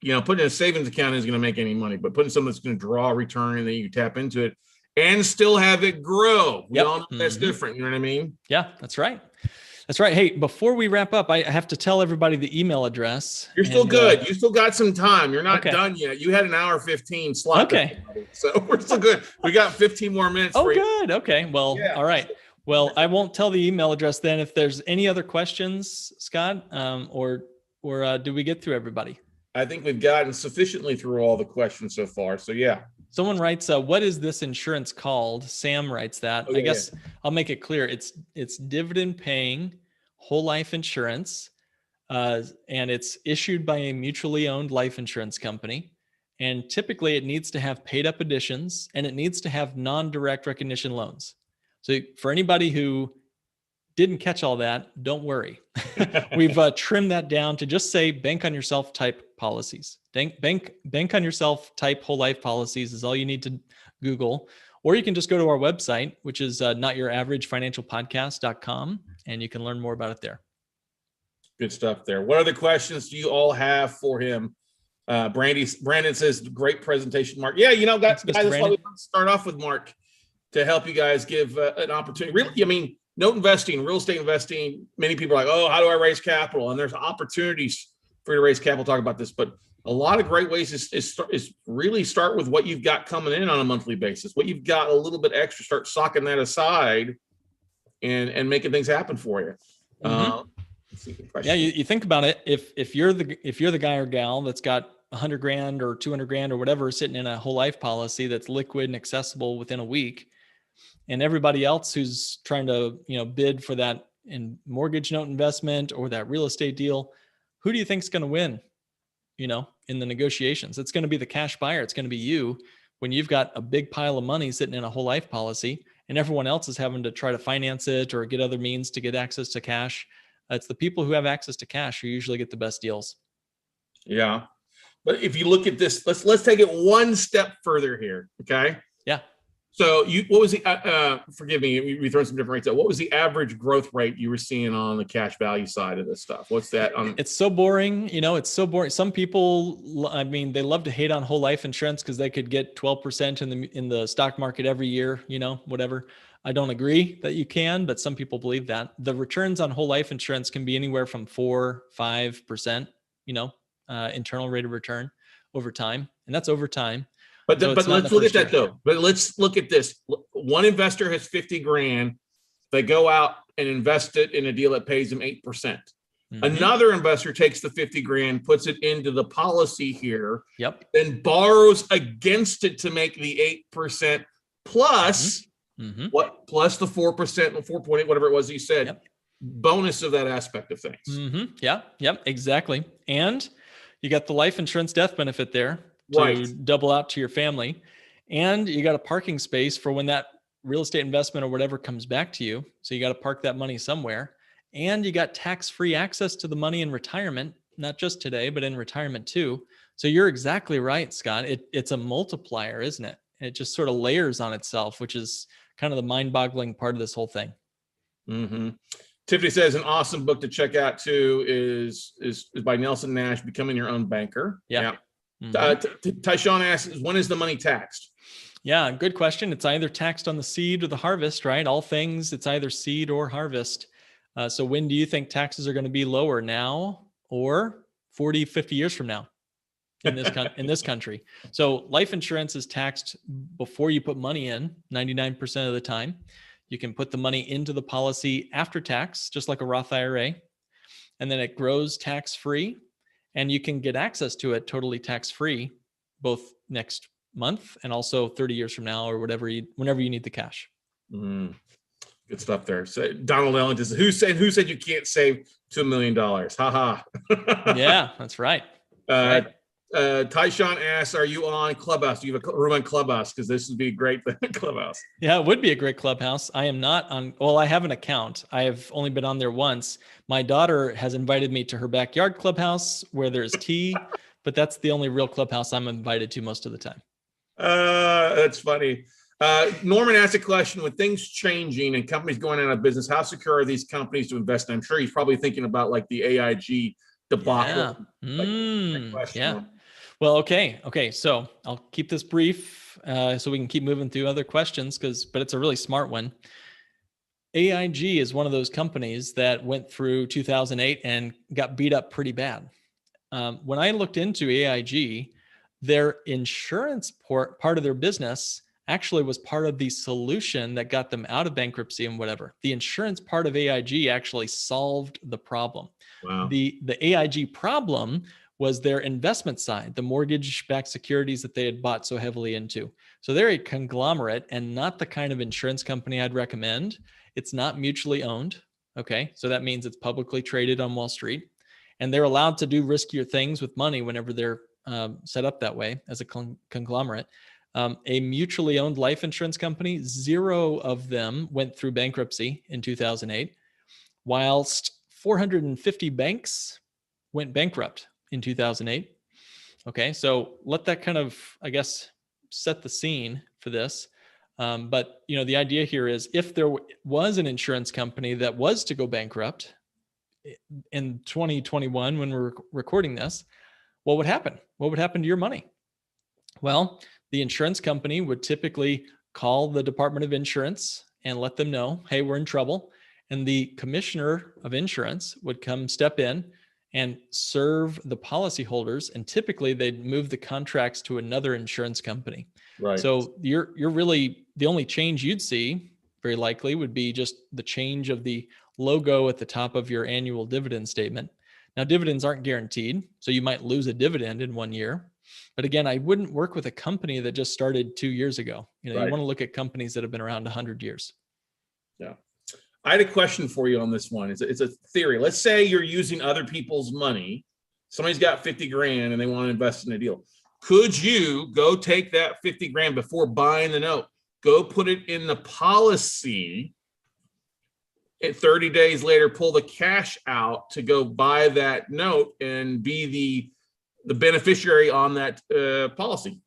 putting in a savings account isn't going to make any money, but putting something that's going to draw a return and then you tap into it and still have it grow. We all know that's different. You know what I mean? Yeah, that's right. That's right. Hey, before we wrap up, I have to tell everybody the email address. You're still good. You still got some time. You're not done yet. You had an hour 15 slot. Okay. So we're still good. We got 15 more minutes. Oh, good. Okay. Well, all right. Well, I won't tell the email address then. If there's any other questions, Scott, or do we get through everybody? I think we've gotten sufficiently through all the questions so far. So yeah. Someone writes, what is this insurance called? Sam writes that. I guess I'll make it clear. It's dividend paying whole life insurance. And it's issued by a mutually owned life insurance company. And typically it needs to have paid up additions and it needs to have non-direct recognition loans. So for anybody who didn't catch all that, don't worry. We've trimmed that down to just say bank on yourself type policies. Bank on yourself type whole life policies is all you need to Google. Or you can just go to our website, which is notyouraverageFinancialPodcast.com, and you can learn more about it there. Good stuff there. What other questions do you all have for him? Brandon says, great presentation, Mark. Yeah, that's why we want to start off with Mark to help you guys give an opportunity. Really, note investing, real estate investing, many people are like, oh, how do I raise capital? And there's opportunities for you to raise capital, talk about this, but a lot of great ways is really start with what you've got coming in on a monthly basis, what you've got a little bit extra, start socking that aside and making things happen for you. Yeah, you think about it. If you're the guy or gal that's got 100 grand or 200 grand or whatever sitting in a whole life policy that's liquid and accessible within a week, and everybody else who's trying to bid for that in mortgage note investment or that real estate deal, who do you think is going to win? In the negotiations, it's going to be the cash buyer. It's going to be you when you've got a big pile of money sitting in a whole life policy and everyone else is having to try to finance it or get other means to get access to cash. It's the people who have access to cash who usually get the best deals. Yeah. But if you look at this, let's take it one step further here. Okay. Yeah. So what was the, forgive me, we throw some different rates out. What was the average growth rate you were seeing on the cash value side of this stuff? What's that? It's so boring. It's so boring. Some people, I mean, they love to hate on whole life insurance because they could get 12% in the stock market every year, whatever. I don't agree that you can, but some people believe that. The returns on whole life insurance can be anywhere from 4-5%, internal rate of return over time. And that's over time. But let's look at that though. But let's look at this. One investor has 50 grand. They go out and invest it in a deal that pays them 8%. Mm-hmm. Another investor takes the 50 grand, puts it into the policy here. Yep. Then borrows against it to make the 8% plus plus the 4%, 4.8, whatever it was you said. Yep. Bonus of that aspect of things. Mm-hmm. Yeah. Yep. Exactly. And you got the life insurance death benefit there to double out to your family. And you got a parking space for when that real estate investment or whatever comes back to you. So you got to park that money somewhere. And you got tax-free access to the money in retirement, not just today, but in retirement too. So you're exactly right, Scott. It's a multiplier, isn't it? And it just sort of layers on itself, which is kind of the mind-boggling part of this whole thing. Mm-hmm. Tiffany says an awesome book to check out too is by Nelson Nash, Becoming Your Own Banker. Yeah. Tyshawn asks, when is the money taxed? Yeah, good question. It's either taxed on the seed or the harvest, right? All things, it's either seed or harvest. So when do you think taxes are going to be lower, now or 40, 50 years from now in this country? So life insurance is taxed before you put money in 99% of the time. You can put the money into the policy after tax, just like a Roth IRA, and then it grows tax-free. And you can get access to it totally tax-free, both next month and also 30 years from now or whenever you need the cash. Good stuff there. So Donald Ellen says, who said you can't save $2 million? Ha ha. Yeah, that's right. Tyshawn asks, are you on Clubhouse? Do you have a room on Clubhouse? Because this would be great for Clubhouse. Yeah, it would be a great Clubhouse. I am not on, well, I have an account. I have only been on there once. My daughter has invited me to her backyard Clubhouse where there's tea, but that's the only real Clubhouse I'm invited to most of the time. That's funny. Norman asked a question, with things changing and companies going out of business, how secure are these companies to invest in? I'm sure he's probably thinking about like the AIG debacle. Yeah. Well, okay. So I'll keep this brief so we can keep moving through other questions but it's a really smart one. AIG is one of those companies that went through 2008 and got beat up pretty bad. When I looked into AIG, their insurance part of their business actually was part of the solution that got them out of bankruptcy and whatever. The insurance part of AIG actually solved the problem. Wow. The AIG problem was their investment side, the mortgage-backed securities that they had bought so heavily into. So they're a conglomerate and not the kind of insurance company I'd recommend. It's not mutually owned. Okay. So that means it's publicly traded on Wall Street, and they're allowed to do riskier things with money whenever they're set up that way as a conglomerate. A mutually owned life insurance company, 0 of them went through bankruptcy in 2008, whilst 450 banks went bankrupt in 2008. Okay, so let that kind of, I guess, set the scene for this. But the idea here is, if there was an insurance company that was to go bankrupt in 2021 when we're recording this, what would happen? What would happen to your money? Well, the insurance company would typically call the Department of Insurance and let them know, hey, we're in trouble. And the commissioner of insurance would come step in and serve the policyholders. And typically they'd move the contracts to another insurance company. Right. So you're really, the only change you'd see very likely would be just the change of the logo at the top of your annual dividend statement. Now, dividends aren't guaranteed, so you might lose a dividend in 1 year. But again, I wouldn't work with a company that just started 2 years ago. You want to look at companies that have been around 100 years. Yeah. I had a question for you on this one. It's a theory. Let's say you're using other people's money. Somebody's got 50 grand and they want to invest in a deal. Could you go take that 50 grand before buying the note, go put it in the policy, and 30 days later, pull the cash out to go buy that note and be the beneficiary on that policy?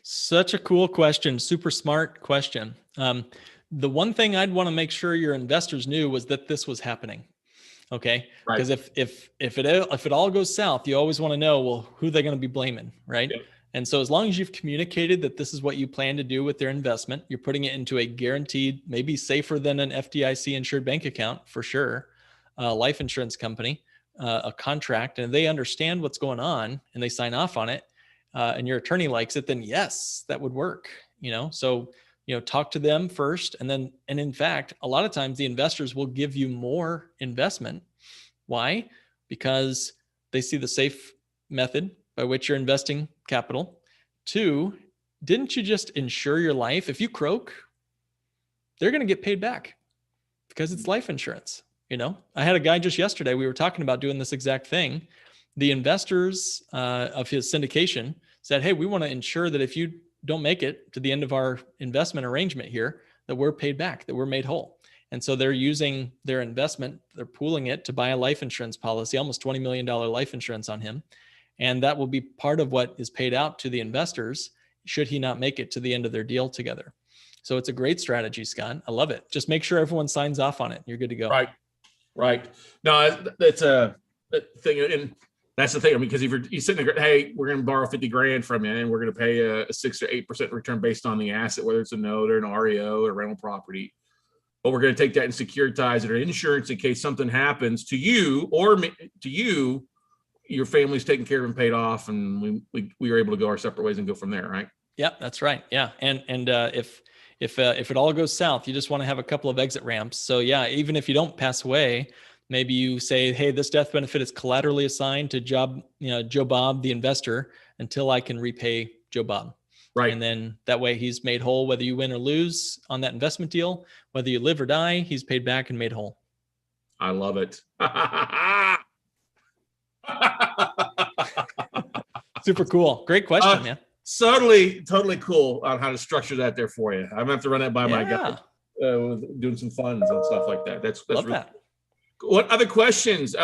Such a cool question. Super smart question. The one thing I'd want to make sure your investors knew was that this was happening. Okay. Right. Because if it all goes south, you always want to know, well, who they're going to be blaming. Right. Yep. And so as long as you've communicated that this is what you plan to do with their investment, you're putting it into a guaranteed, maybe safer than an FDIC insured bank account for sure, life insurance company, a contract, and they understand what's going on and they sign off on it, and your attorney likes it, then yes, that would work. So talk to them first, and in fact, a lot of times the investors will give you more investment. Why? Because they see the safe method by which you're investing capital. 2, didn't you just insure your life? If you croak, they're going to get paid back because it's life insurance. I had a guy just yesterday, we were talking about doing this exact thing. The investors of his syndication said, hey, we want to ensure that if you don't make it to the end of our investment arrangement here, that we're paid back, that we're made whole. And so they're using their investment, they're pooling it to buy a life insurance policy, almost $20 million life insurance on him. And that will be part of what is paid out to the investors should he not make it to the end of their deal together. So it's a great strategy, Scott. I love it. Just make sure everyone signs off on it. You're good to go. Right. No, that's a thing. And that's the thing. I mean, because if you're sitting there, hey, we're going to borrow 50 grand from you and we're going to pay a 6 or 8% return based on the asset, whether it's a note or an REO or rental property. But we're going to take that and securitize it or insurance in case something happens to you or to you. Your family's taken care of and paid off, and we were able to go our separate ways and go from there, right? Yeah, that's right. Yeah, and if it all goes south, you just want to have a couple of exit ramps. So yeah, even if you don't pass away, maybe you say, hey, this death benefit is collaterally assigned to Joe Bob, the investor, until I can repay Joe Bob. Right. And then that way he's made whole, whether you win or lose on that investment deal, whether you live or die, he's paid back and made whole. I love it. Super cool. Great question, man. Totally cool on how to structure that there for you. I'm gonna have to run that by my guy with doing some funds and stuff like that. That's love really that. Cool. What other questions,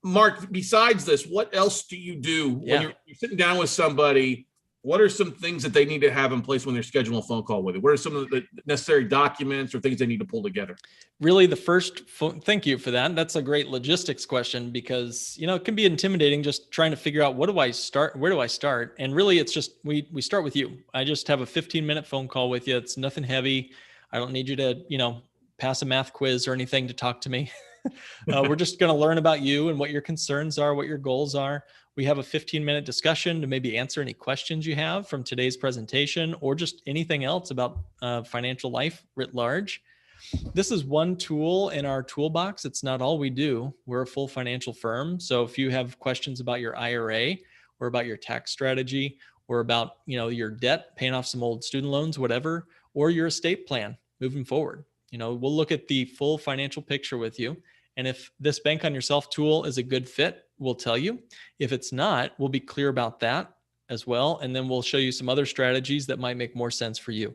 Mark? Besides this, what else do you do when you're sitting down with somebody? What are some things that they need to have in place when they're scheduling a phone call with you? What are some of the necessary documents or things they need to pull together? Really, thank you for that. That's a great logistics question because, it can be intimidating just trying to figure out where do I start? And really, it's just, we start with you. I just have a 15-minute phone call with you. It's nothing heavy. I don't need you to, pass a math quiz or anything to talk to me. We're just going to learn about you and what your concerns are, what your goals are. We have a 15-minute discussion to maybe answer any questions you have from today's presentation or just anything else about financial life writ large. This is one tool in our toolbox. It's not all we do. We're a full financial firm. So if you have questions about your IRA or about your tax strategy or about, your debt, paying off some old student loans, whatever, or your estate plan moving forward, we'll look at the full financial picture with you. And if this Bank on Yourself tool is a good fit, we'll tell you. If it's not, we'll be clear about that as well. And then we'll show you some other strategies that might make more sense for you.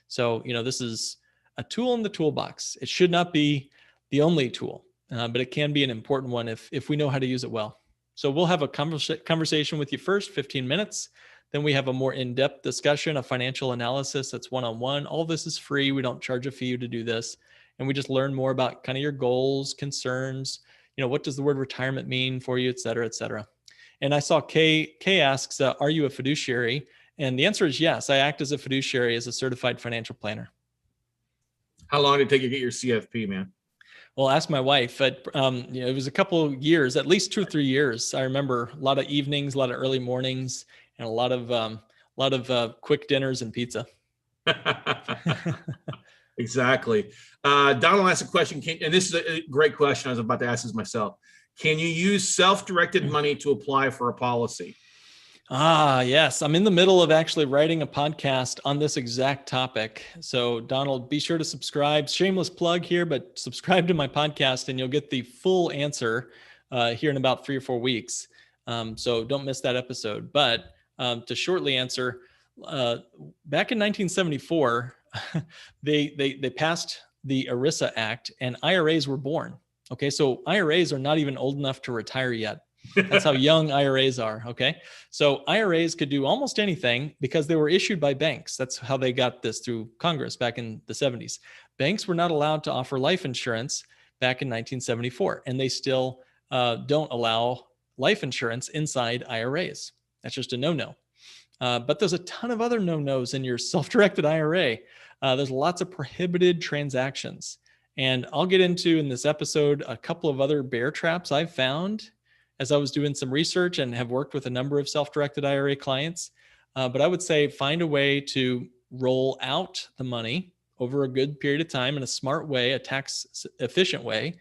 So, this is a tool in the toolbox. It should not be the only tool, but it can be an important one if we know how to use it well. So we'll have a conversation with you first, 15 minutes. Then we have a more in-depth discussion, a financial analysis that's one-on-one. All this is free. We don't charge a fee to do this. And we just learn more about kind of your goals, concerns, what does the word retirement mean for you, et cetera, et cetera. And I saw Kay asks, are you a fiduciary? And the answer is yes. I act as a fiduciary as a certified financial planner. How long did it take you to get your CFP, man? Well, ask my wife. It was a couple of years, at least 2 or 3 years. I remember a lot of evenings, a lot of early mornings, and a lot of quick dinners and pizza. Exactly. Donald asked a question, and this is a great question. I was about to ask this myself. Can you use self-directed money to apply for a policy? Yes. I'm in the middle of actually writing a podcast on this exact topic. So Donald, be sure to subscribe. Shameless plug here, but subscribe to my podcast and you'll get the full answer here in about 3 or 4 weeks. So don't miss that episode. But to shortly answer, back in 1974, they passed the ERISA Act and IRAs were born. Okay, so IRAs are not even old enough to retire yet. That's how young IRAs are. Okay. So IRAs could do almost anything because they were issued by banks. That's how they got this through Congress back in the 70s. Banks were not allowed to offer life insurance back in 1974, and they still don't allow life insurance inside IRAs. That's just a no-no. But there's a ton of other no-nos in your self-directed IRA. There's lots of prohibited transactions. And I'll get into in this episode a couple of other bear traps I've found as I was doing some research and have worked with a number of self-directed IRA clients. But I would say find a way to roll out the money over a good period of time in a smart way, a tax efficient way,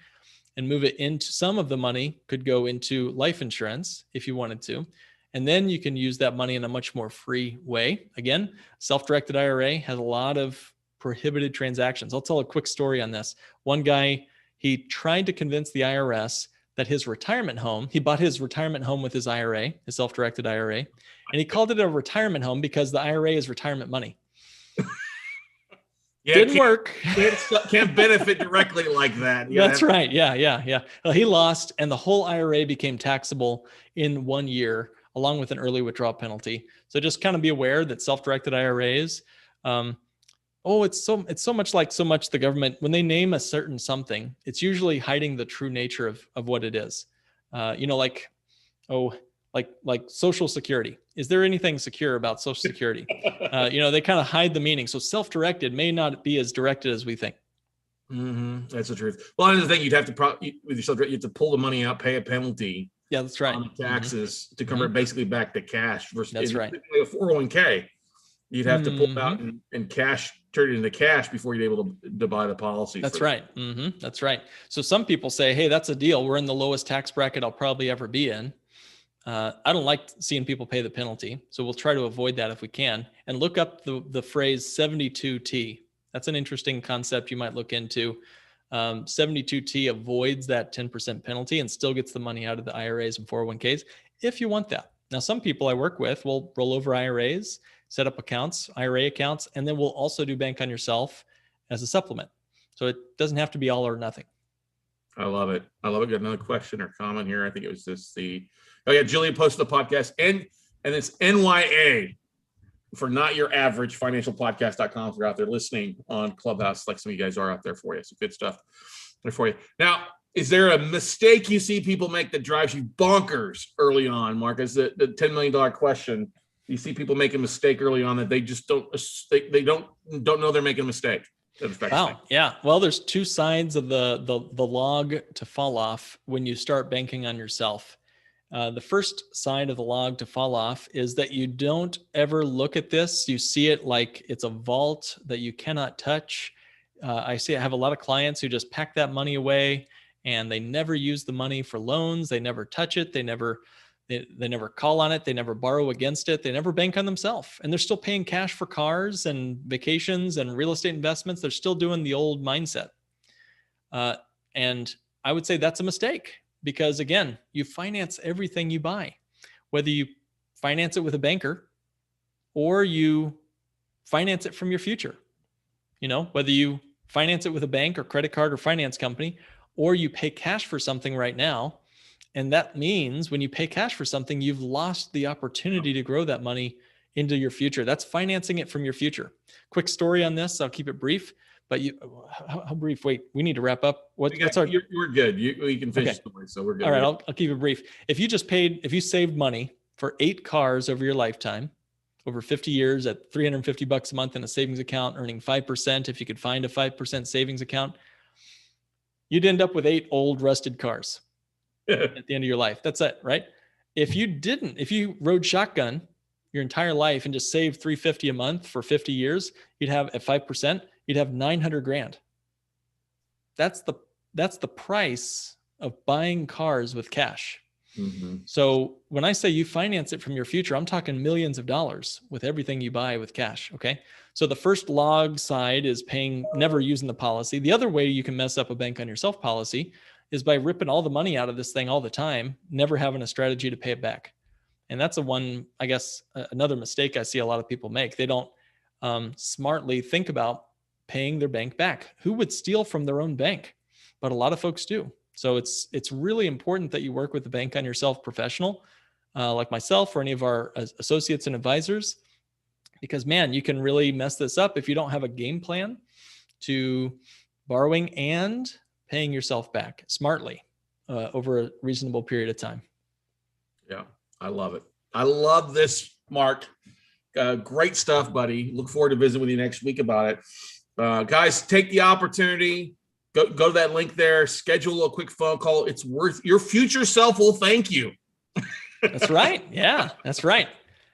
and move it into some of the money could go into life insurance if you wanted to. And then you can use that money in a much more free way. Again, self-directed IRA has a lot of prohibited transactions. I'll tell a quick story on this. One guy, he tried to convince the IRS that his retirement home, he bought his retirement home with his IRA, his self-directed IRA, and he called it a retirement home because the IRA is retirement money. Yeah, didn't work. Can't benefit directly like that. That's right. Yeah. Well, he lost, and the whole IRA became taxable in 1 year, along with an early withdrawal penalty. So just kind of be aware that self-directed IRAs, it's so much like so much the government, when they name a certain something, it's usually hiding the true nature of what it is. Like Social Security. Is there anything secure about Social Security? They kind of hide the meaning. So self-directed may not be as directed as we think. Mm-hmm. That's the truth. Well, another thing, you'd have to with yourself, you have to pull the money out, pay a penalty. Yeah, that's right. On taxes to convert basically back to cash versus that's right. A 401k. You'd have to pull it out and turn it into cash before you're able to buy the policy. That's right. That's right. So some people say, hey, that's a deal. We're in the lowest tax bracket I'll probably ever be in. I don't like seeing people pay the penalty. So we'll try to avoid that if we can. And look up the phrase 72T. That's an interesting concept you might look into. 72T avoids that 10% penalty and still gets the money out of the IRAs and 401ks if you want that. Now, some people I work with will roll over IRAs, set up accounts, IRA accounts, and then we'll also do bank on yourself as a supplement. So it doesn't have to be all or nothing. I love it. Got another question or comment here. I think it was just Julia posted the podcast and it's NYA for Not Your Average financialpodcast.com. If you're out there listening on Clubhouse, like some of you guys are out there for you. So good stuff there for you. Now, is there a mistake you see people make that drives you bonkers early on, Mark? Is the $10 million question. You see people make a mistake early on that they just don't know they're making a mistake. Wow. Yeah. Well, there's two sides of the log to fall off when you start banking on yourself. The first side of the log to fall off is that you don't ever look at this. You see it like it's a vault that you cannot touch. I have a lot of clients who just pack that money away and they never use the money for loans. They never touch it. They never call on it. They never borrow against it. They never bank on themselves. And they're still paying cash for cars and vacations and real estate investments. They're still doing the old mindset. And I would say that's a mistake because, again, you finance everything you buy, whether you finance it with a banker or you finance it from your future. Whether you finance it with a bank or credit card or finance company, or you pay cash for something right now. And that means when you pay cash for something, you've lost the opportunity to grow that money into your future. That's financing it from your future. Quick story on this. I'll keep it brief, but how brief? Wait, we need to wrap up. We're good. You can finish the story, so we're good. All right. I'll keep it brief. If you saved money for 8 cars over your lifetime, over 50 years at $350 a month in a savings account, earning 5%, if you could find a 5% savings account, you'd end up with 8 old rusted cars at the end of your life. That's it, right? If you rode shotgun your entire life and just saved $350 a month for 50 years, you'd have at 5%, you'd have $900,000. That's the price of buying cars with cash. Mm-hmm. So when I say you finance it from your future, I'm talking millions of dollars with everything you buy with cash. Okay. So the first log side is never using the policy. The other way you can mess up a bank on yourself policy is by ripping all the money out of this thing all the time, never having a strategy to pay it back. And that's another mistake I see a lot of people make. They don't smartly think about paying their bank back. Who would steal from their own bank? But a lot of folks do. So it's really important that you work with the bank on yourself professional, like myself or any of our associates and advisors, because man, you can really mess this up if you don't have a game plan to borrowing and paying yourself back smartly over a reasonable period of time. Yeah, I love it. I love this, Mark. Great stuff, buddy. Look forward to visiting with you next week about it. Guys, take the opportunity. Go to that link there. Schedule a quick phone call. It's worth, your future self will thank you. That's right. Yeah, that's right.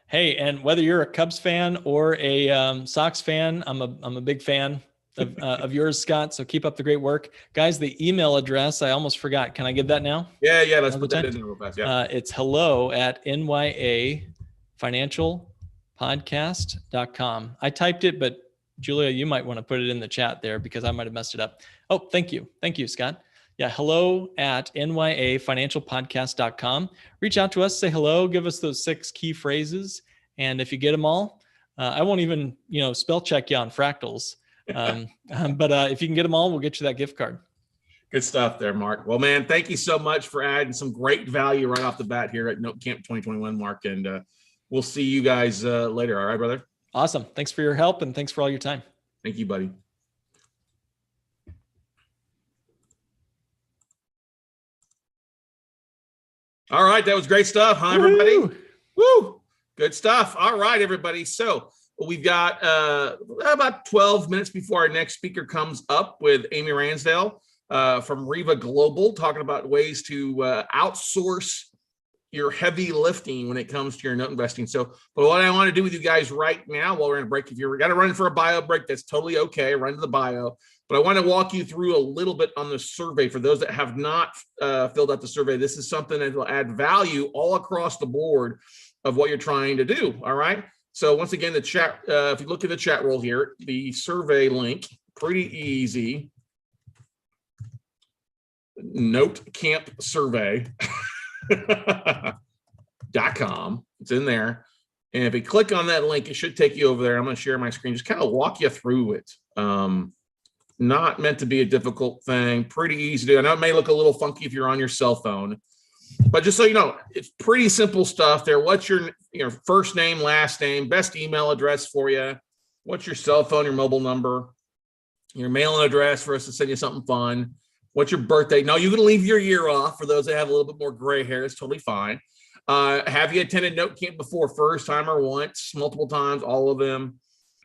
Hey, and whether you're a Cubs fan or a Sox fan, I'm a big fan of yours, Scott. So keep up the great work, guys. The email address, I almost forgot. Can I give that now? Yeah. Let's put that in there real fast. Yeah. It's hello@nyafinancialpodcast.com. I typed it, but Julia, you might want to put it in the chat there because I might have messed it up. Oh, thank you, Scott. Yeah, hello@nyafinancialpodcast.com. Reach out to us, say hello, give us those 6 key phrases, and if you get them all, I won't even spell check you on fractals. But if you can get them all, we'll get you that gift card. Good stuff there, Mark. Well, man, thank you so much for adding some great value right off the bat here at Note C.A.M.P 2021, Mark. And we'll see you guys later. All right, brother? Awesome. Thanks for your help and thanks for all your time. Thank you, buddy. All right, that was great stuff, huh, everybody? Woo! Good stuff. All right, everybody. So we've got about 12 minutes before our next speaker comes up with Amy Ransdell from Riva Global, talking about ways to outsource your heavy lifting when it comes to your note investing. So, but what I want to do with you guys right now, while we're in a break, if you're got to run for a bio break, that's totally okay. Run to the bio. But I want to walk you through a little bit on the survey. For those that have not filled out the survey, this is something that will add value all across the board of what you're trying to do. All right. So once again, the chat, if you look at the chat roll here, the survey link, pretty easy. Note C.A.M.P survey.com. It's in there. And if you click on that link, it should take you over there. I'm going to share my screen, just kind of walk you through it. Not meant to be a difficult thing. Pretty easy to do. I know it may look a little funky if you're on your cell phone, but just so you know, it's pretty simple stuff there. What's your first name, last name, best email address for you? What's your cell phone, your mobile number, your mailing address for us to send you something fun? What's your birthday? No, you can leave your year off for those that have a little bit more gray hair. It's totally fine. Have you attended Note C.A.M.P before? First time or once, multiple times, all of them.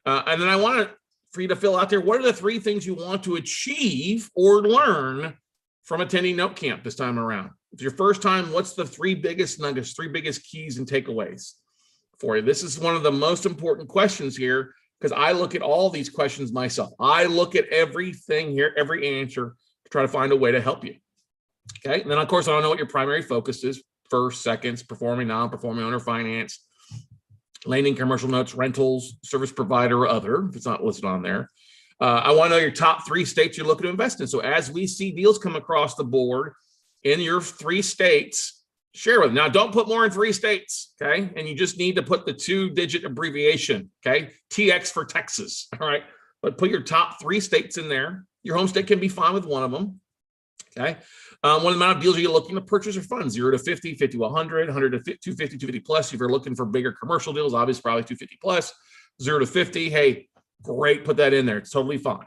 And then I want for you to fill out there, what are the 3 things you want to achieve or learn from attending Note C.A.M.P this time around? If it's your first time, what's the 3 biggest nuggets, 3 biggest keys and takeaways for you? This is one of the most important questions here because I look at all these questions myself. I look at everything here, every answer, to try to find a way to help you. Okay. And then, of course, I don't know what your primary focus is: first, seconds, performing, non-performing, owner finance, lending, commercial notes, rentals, service provider, or other, if it's not listed on there. I want to know your top 3 states you're looking to invest in. So as we see deals come across the board in your 3 states, share with them. Now, don't put more than 3 states, okay? And you just need to put the 2-digit abbreviation, okay? TX for Texas, all right? But put your top 3 states in there. Your home state can be fine with one of them, okay? What amount of deals are you looking to purchase or fund? 0 to 50, 50 to 100, 100 to 250, 250 plus. If you're looking for bigger commercial deals, obviously probably 250 plus. 0 to 50, hey, great, put that in there. It's totally fine.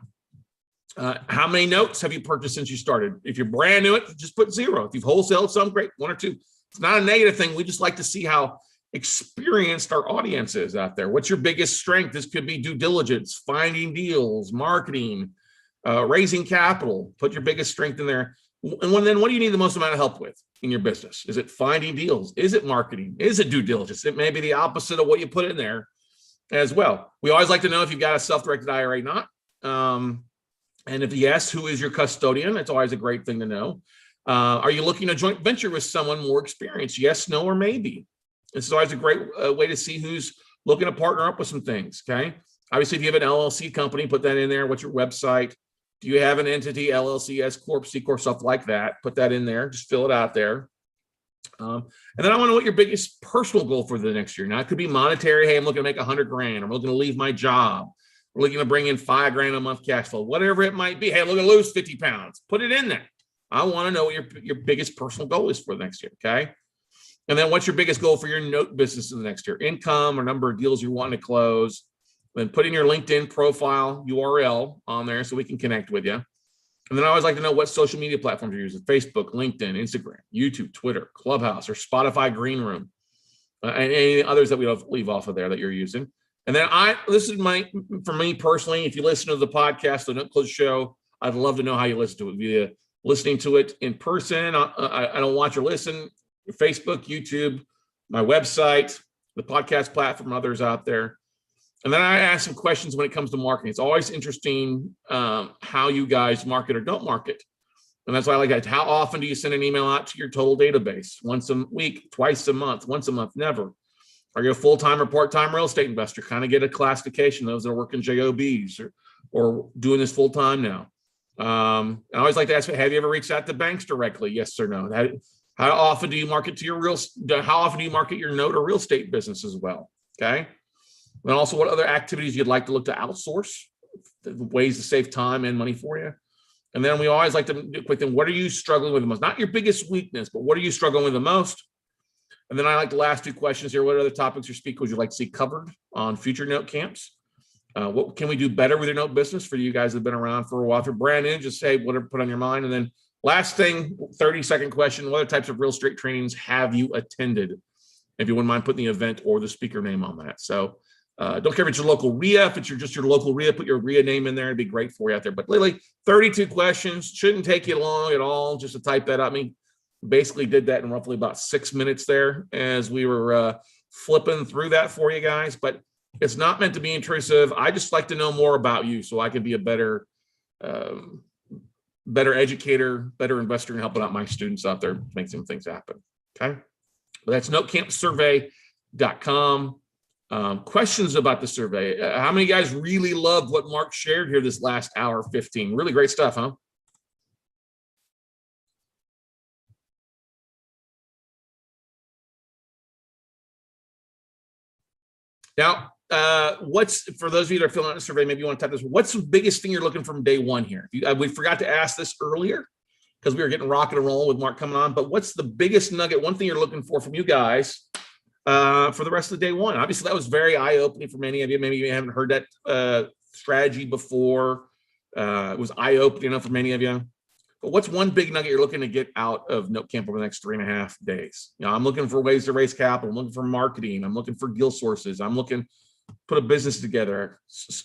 How many notes have you purchased since you started? If you're brand new, just put 0. If you've wholesaled some, great, 1 or 2. It's not a negative thing. We just like to see how experienced our audience is out there. What's your biggest strength? This could be due diligence, finding deals, marketing, raising capital. Put your biggest strength in there. And then what do you need the most amount of help with in your business? Is it finding deals? Is it marketing? Is it due diligence? It may be the opposite of what you put in there as well. We always like to know if you've got a self-directed IRA or not. And if yes, who is your custodian? It's always a great thing to know. Are you looking to joint venture with someone more experienced? Yes, no, or maybe. This is always a great way to see who's looking to partner up with some things, okay? Obviously, if you have an LLC company, put that in there. What's your website? Do you have an entity, LLC, S Corp, C Corp, stuff like that? Put that in there. Just fill it out there. And then I want to know what your biggest personal goal for the next year. Now, it could be monetary. Hey, I'm looking to make 100 grand. I'm looking to leave my job. We're looking to bring in $5 grand a month cash flow, whatever it might be. Hey, I'm looking to lose 50 pounds. Put it in there. I want to know what your biggest personal goal is for the next year. Okay. And then what's your biggest goal for your note business in the next year? Income or number of deals you're wanting to close. Then put in your LinkedIn profile URL on there so we can connect with you. And then I always like to know what social media platforms you're using: Facebook, LinkedIn, Instagram, YouTube, Twitter, Clubhouse, or Spotify Green Room, and any others that we don't leave off of there that you're using. And then this is for me personally, if you listen to the podcast, the Note Close Show, I'd love to know how you listen to it. Via listening to it in person. I don't watch or listen. Facebook, YouTube, my website, the podcast platform, others out there. And then I ask some questions when it comes to marketing. It's always interesting how you guys market or don't market. And that's why I like that. How often do you send an email out to your total database? Once a week, twice a month, once a month, never. Are you a full-time or part-time real estate investor? Kind of get a classification, those that are working JOBs or doing this full-time now. I always like to ask, have you ever reached out to banks directly? Yes or no? How often do you market to how often do you market your note or real estate business as well? Okay. And also what other activities you'd like to look to outsource, the ways to save time and money for you. And then we always like to do a quick thing. What are you struggling with the most? Not your biggest weakness, but what are you struggling with the most? And then I like the last two questions here. What other topics or speakers you'd like to see covered on future note camps? What can we do better with your note business for you guys that have been around for a while? If you're brand new, just say whatever put on your mind. And then last thing, 30-second question. What other types of real estate trainings have you attended? If you wouldn't mind putting the event or the speaker name on that. So don't care if it's your local RIA. If it's just your local RIA, put your RIA name in there. It'd be great for you out there. But literally 32 questions. Shouldn't take you long at all just to type that up. I mean, basically did that in roughly about 6 minutes there as we were flipping through that for you guys. But it's not meant to be intrusive. I just like to know more about you so I can be a better educator, better investor, and helping out my students out there to make some things happen. Okay. Well, that's notecampsurvey.com. Questions about the survey. How many guys really loved what Mark shared here this last hour 15? Really great stuff, huh? Now, what's, for those of you that are filling out the survey, maybe you want to type this, what's the biggest thing you're looking from day one here? We forgot to ask this earlier because we were getting rocking and rolling with Mark coming on, but what's the biggest nugget, one thing you're looking for from you guys for the rest of the day one? Obviously, that was very eye-opening for many of you. Maybe you haven't heard that strategy before. It was eye-opening enough for many of you. But what's one big nugget you're looking to get out of Note Camp over the next 3.5 days? You know, I'm looking for ways to raise capital. I'm looking for marketing. I'm looking for deal sources. I'm looking to put a business together,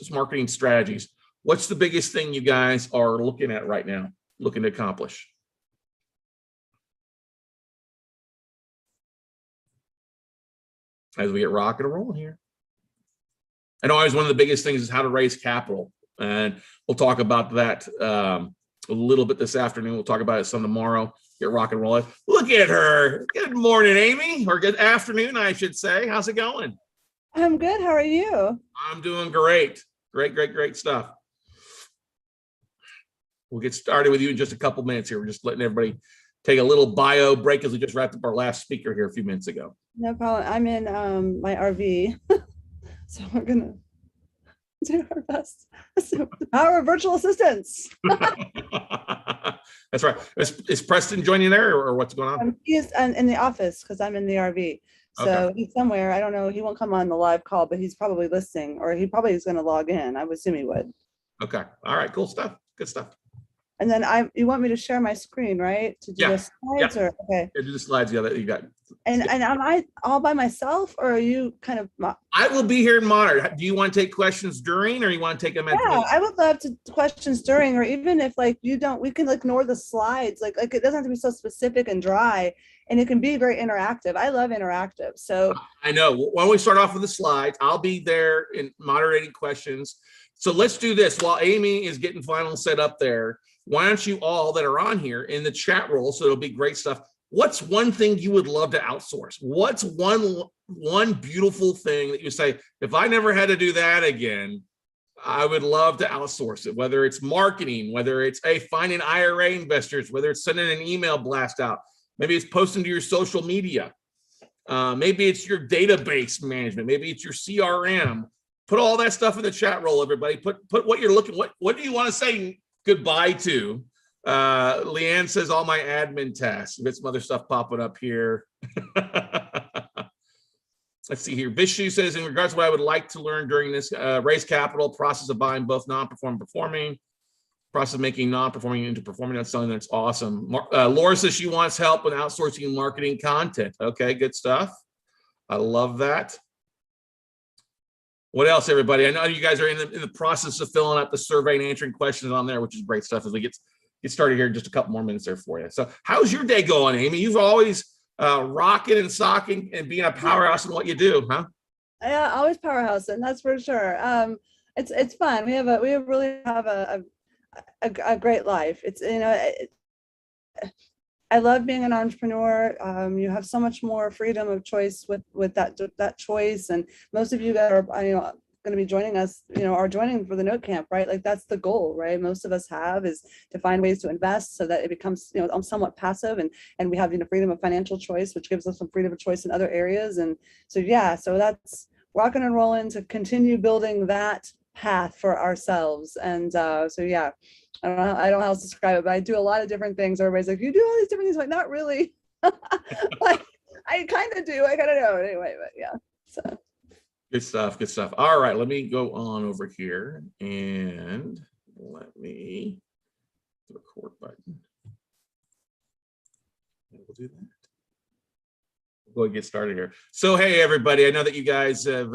marketing strategies. What's the biggest thing you guys are looking at right now, looking to accomplish? As we get rocking and rolling here. I know always one of the biggest things is how to raise capital. And we'll talk about that a little bit this afternoon. We'll talk about it some tomorrow. Get rock and rolling. Look at her. Good morning, Amy, or good afternoon, I should say. How's it going? I'm good. How are you? I'm doing great. Great stuff. We'll get started with you in just a couple minutes here. We're just letting everybody take a little bio break as we just wrapped up our last speaker here a few minutes ago. No problem. I'm in my RV. So we're going to do our best. So, our virtual assistants. That's right. Is Preston joining you there or what's going on? He's in the office because I'm in the RV. So okay. He's somewhere. I don't know. He won't come on the live call, but he's probably listening, or he probably is going to log in. I would assume he would. Okay. All right. Cool stuff. Good stuff. And then you want me to share my screen, right? To do the slides or okay. Yeah, do the slides that you got. And am I all by myself or are you kind of? I will be here and monitor. Do you want to take questions during or you want to take them at Yeah, I would love to questions during, or even if like you don't, we can ignore the slides. Like it doesn't have to be so specific and dry, and it can be very interactive. I love interactive. So I know. Why don't we start off with the slides? I'll be there in moderating questions. So let's do this while Amy is getting final set up there. Why don't you all that are on here in the chat roll, so it'll be great stuff. What's one thing you would love to outsource? What's one beautiful thing that you say, if I never had to do that again, I would love to outsource it, whether it's marketing, whether it's finding IRA investors, whether it's sending an email blast out, maybe it's posting to your social media. Maybe it's your database management. Maybe it's your CRM. Put all that stuff in the chat roll, everybody. Put what you're looking, what do you want to say goodbye to Leanne says all my admin tasks. We've got some other stuff popping up here. Let's see here. Vishu says, in regards to what I would like to learn during this raise capital process of buying both non-performing, performing, process of making non-performing into performing, that's something that's awesome. Laura says she wants help with outsourcing and marketing content. Okay, good stuff. I love that. What else, everybody? I know you guys are in the process of filling out the survey and answering questions on there, which is great stuff as we get started here in just a couple more minutes there for you. So how's your day going, Amy? You've always rocking and socking and being a powerhouse in what you do, huh? Yeah, always powerhouse, and that's for sure. It's fun. We really have a great life. It's, you know, I love being an entrepreneur. You have so much more freedom of choice with that choice, and most of you that are, you know, going to be joining us, you know, are joining for the Note Camp, right? Like that's the goal, right? Most of us have is to find ways to invest so that it becomes, you know, somewhat passive, and we have, you know, freedom of financial choice, which gives us some freedom of choice in other areas. And so, yeah, so that's rocking and rolling to continue building that path for ourselves. And so, yeah, I don't know how else to describe it, but I do a lot of different things. Everybody's like, you do all these different things. Like, not really. Like, I kind of do. I kind of know anyway, but yeah. So. Good stuff. Good stuff. All right, let me go on over here and let me the record button. And we'll do that. We'll go and get started here. So, hey, everybody, I know that you guys have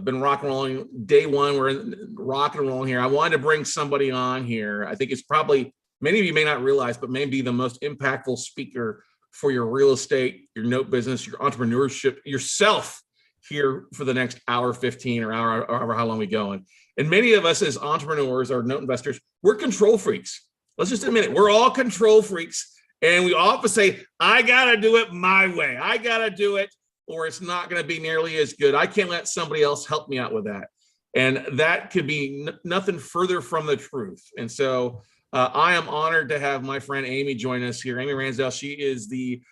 been rock and rolling day one. We're rock and rolling here. I wanted to bring somebody on here. I think it's probably, many of you may not realize, but maybe the most impactful speaker for your real estate, your note business, your entrepreneurship, yourself here for the next hour 15 or hour, or however how long we go. And many of us as entrepreneurs or note investors, we're control freaks. Let's just admit it. We're all control freaks. And we often say, I got to do it my way. I got to do it, or it's not going to be nearly as good. I can't let somebody else help me out with that. And that could be nothing further from the truth. And so I am honored to have my friend Amy join us here. Amy Ransdell, she is the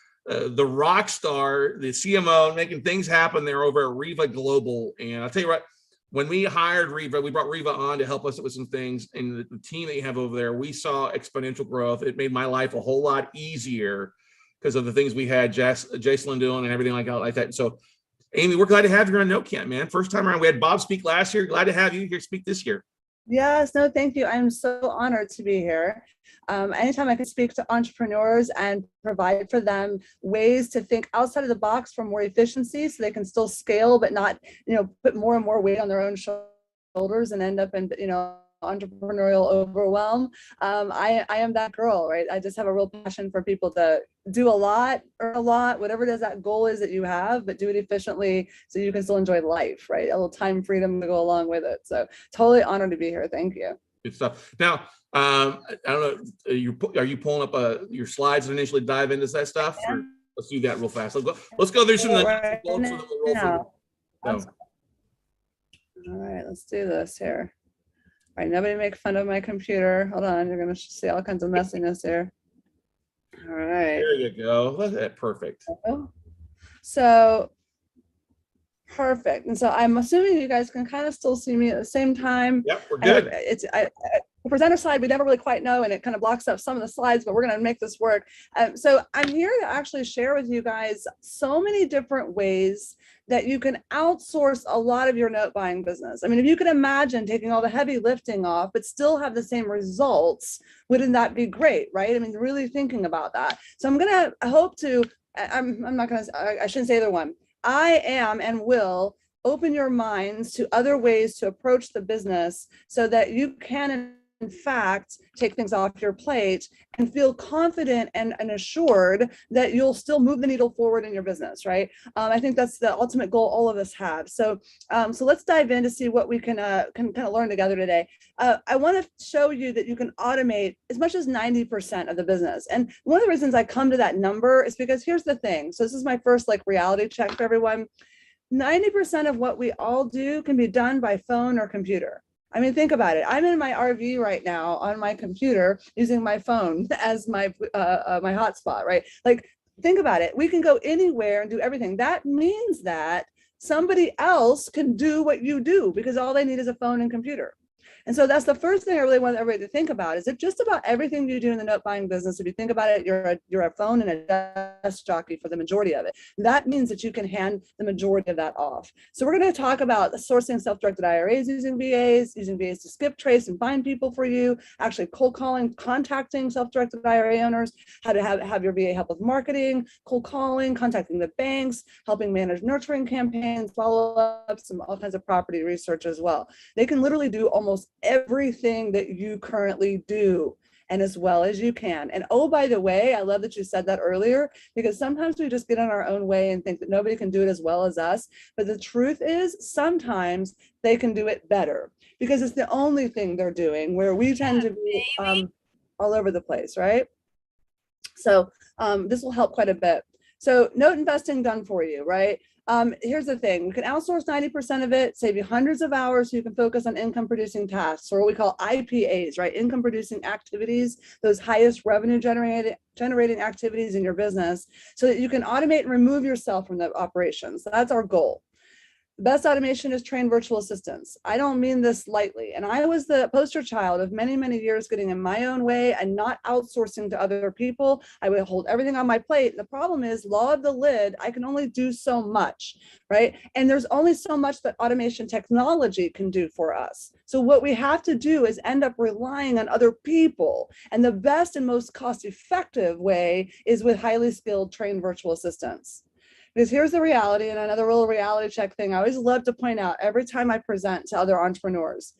rock star, the CMO, making things happen there over at Riva Global. And I'll tell you what, when we hired Riva, we brought Riva on to help us with some things. And the team that you have over there, we saw exponential growth. It made my life a whole lot easier because of the things we had Jason doing and everything like that. And so, Amy, we're glad to have you on Note Camp, man. First time around. We had Bob speak last year. Glad to have you here speak this year. Yes, no, thank you. I'm so honored to be here. Anytime I can speak to entrepreneurs and provide for them ways to think outside of the box for more efficiency so they can still scale, but not, you know, put more and more weight on their own shoulders and end up in, you know, entrepreneurial overwhelm. I am that girl, right? I just have a real passion for people to do a lot, whatever it is that goal is that you have, but do it efficiently so you can still enjoy life, right? A little time freedom to go along with it. So totally honored to be here. Thank you. Good stuff. Now, I don't know, are you pulling up your slides and initially dive into that stuff? Or let's do that real fast. Let's go through some of the goals for the roll. All right, let's do this here. All right, nobody make fun of my computer. Hold on, you're gonna see all kinds of messiness here. All right. There you go. That's perfect. So perfect. And so I'm assuming you guys can kind of still see me at the same time. Yep, we're good. The presenter side, we never really quite know, and it kind of blocks up some of the slides, but we're going to make this work. So I'm here to actually share with you guys so many different ways that you can outsource a lot of your note buying business. I mean, if you could imagine taking all the heavy lifting off, but still have the same results, wouldn't that be great, right? I mean, really thinking about that. So I'm going to hope to, I'm not going to, I shouldn't say either one. I am and will open your minds to other ways to approach the business so that you can, in fact, take things off your plate and feel confident and assured that you'll still move the needle forward in your business, right? I think that's the ultimate goal all of us have. So, so let's dive in to see what we can kind of learn together today. I want to show you that you can automate as much as 90% of the business. And one of the reasons I come to that number is because here's the thing. So this is my first like reality check for everyone. 90% of what we all do can be done by phone or computer. I mean, think about it. I'm in my RV right now on my computer using my phone as my my hotspot, right? Like, think about it. We can go anywhere and do everything. That means that somebody else can do what you do because all they need is a phone and computer. And so that's the first thing I really want everybody to think about. Is it just about everything you do in the note buying business? If you think about it, you're a phone and a desk jockey for the majority of it. That means that you can hand the majority of that off. So we're going to talk about sourcing self-directed IRAs using VAs to skip, trace, and find people for you, actually cold calling, contacting self-directed IRA owners, how to have your VA help with marketing, cold calling, contacting the banks, helping manage nurturing campaigns, follow-ups, and all kinds of property research as well. They can literally do almost everything that you currently do, and as well as you can. And oh, by the way, I love that you said that earlier, because sometimes we just get in our own way and think that nobody can do it as well as us. But the truth is, sometimes they can do it better because it's the only thing they're doing, where we tend to be all over the place, right? So this will help quite a bit. So note investing done for you, right? Here's the thing, we can outsource 90% of it, save you hundreds of hours so you can focus on income producing tasks, or what we call IPAs, right? Income producing activities, those highest revenue generating activities in your business, so that you can automate and remove yourself from the operations. So that's our goal. The best automation is trained virtual assistants. I don't mean this lightly. And I was the poster child of many, many years getting in my own way and not outsourcing to other people. I would hold everything on my plate. The problem is, law of the lid, I can only do so much, right? And there's only so much that automation technology can do for us. So what we have to do is end up relying on other people. And the best and most cost-effective way is with highly skilled trained virtual assistants. Because here's the reality, and another little reality check thing I always love to point out every time I present to other entrepreneurs.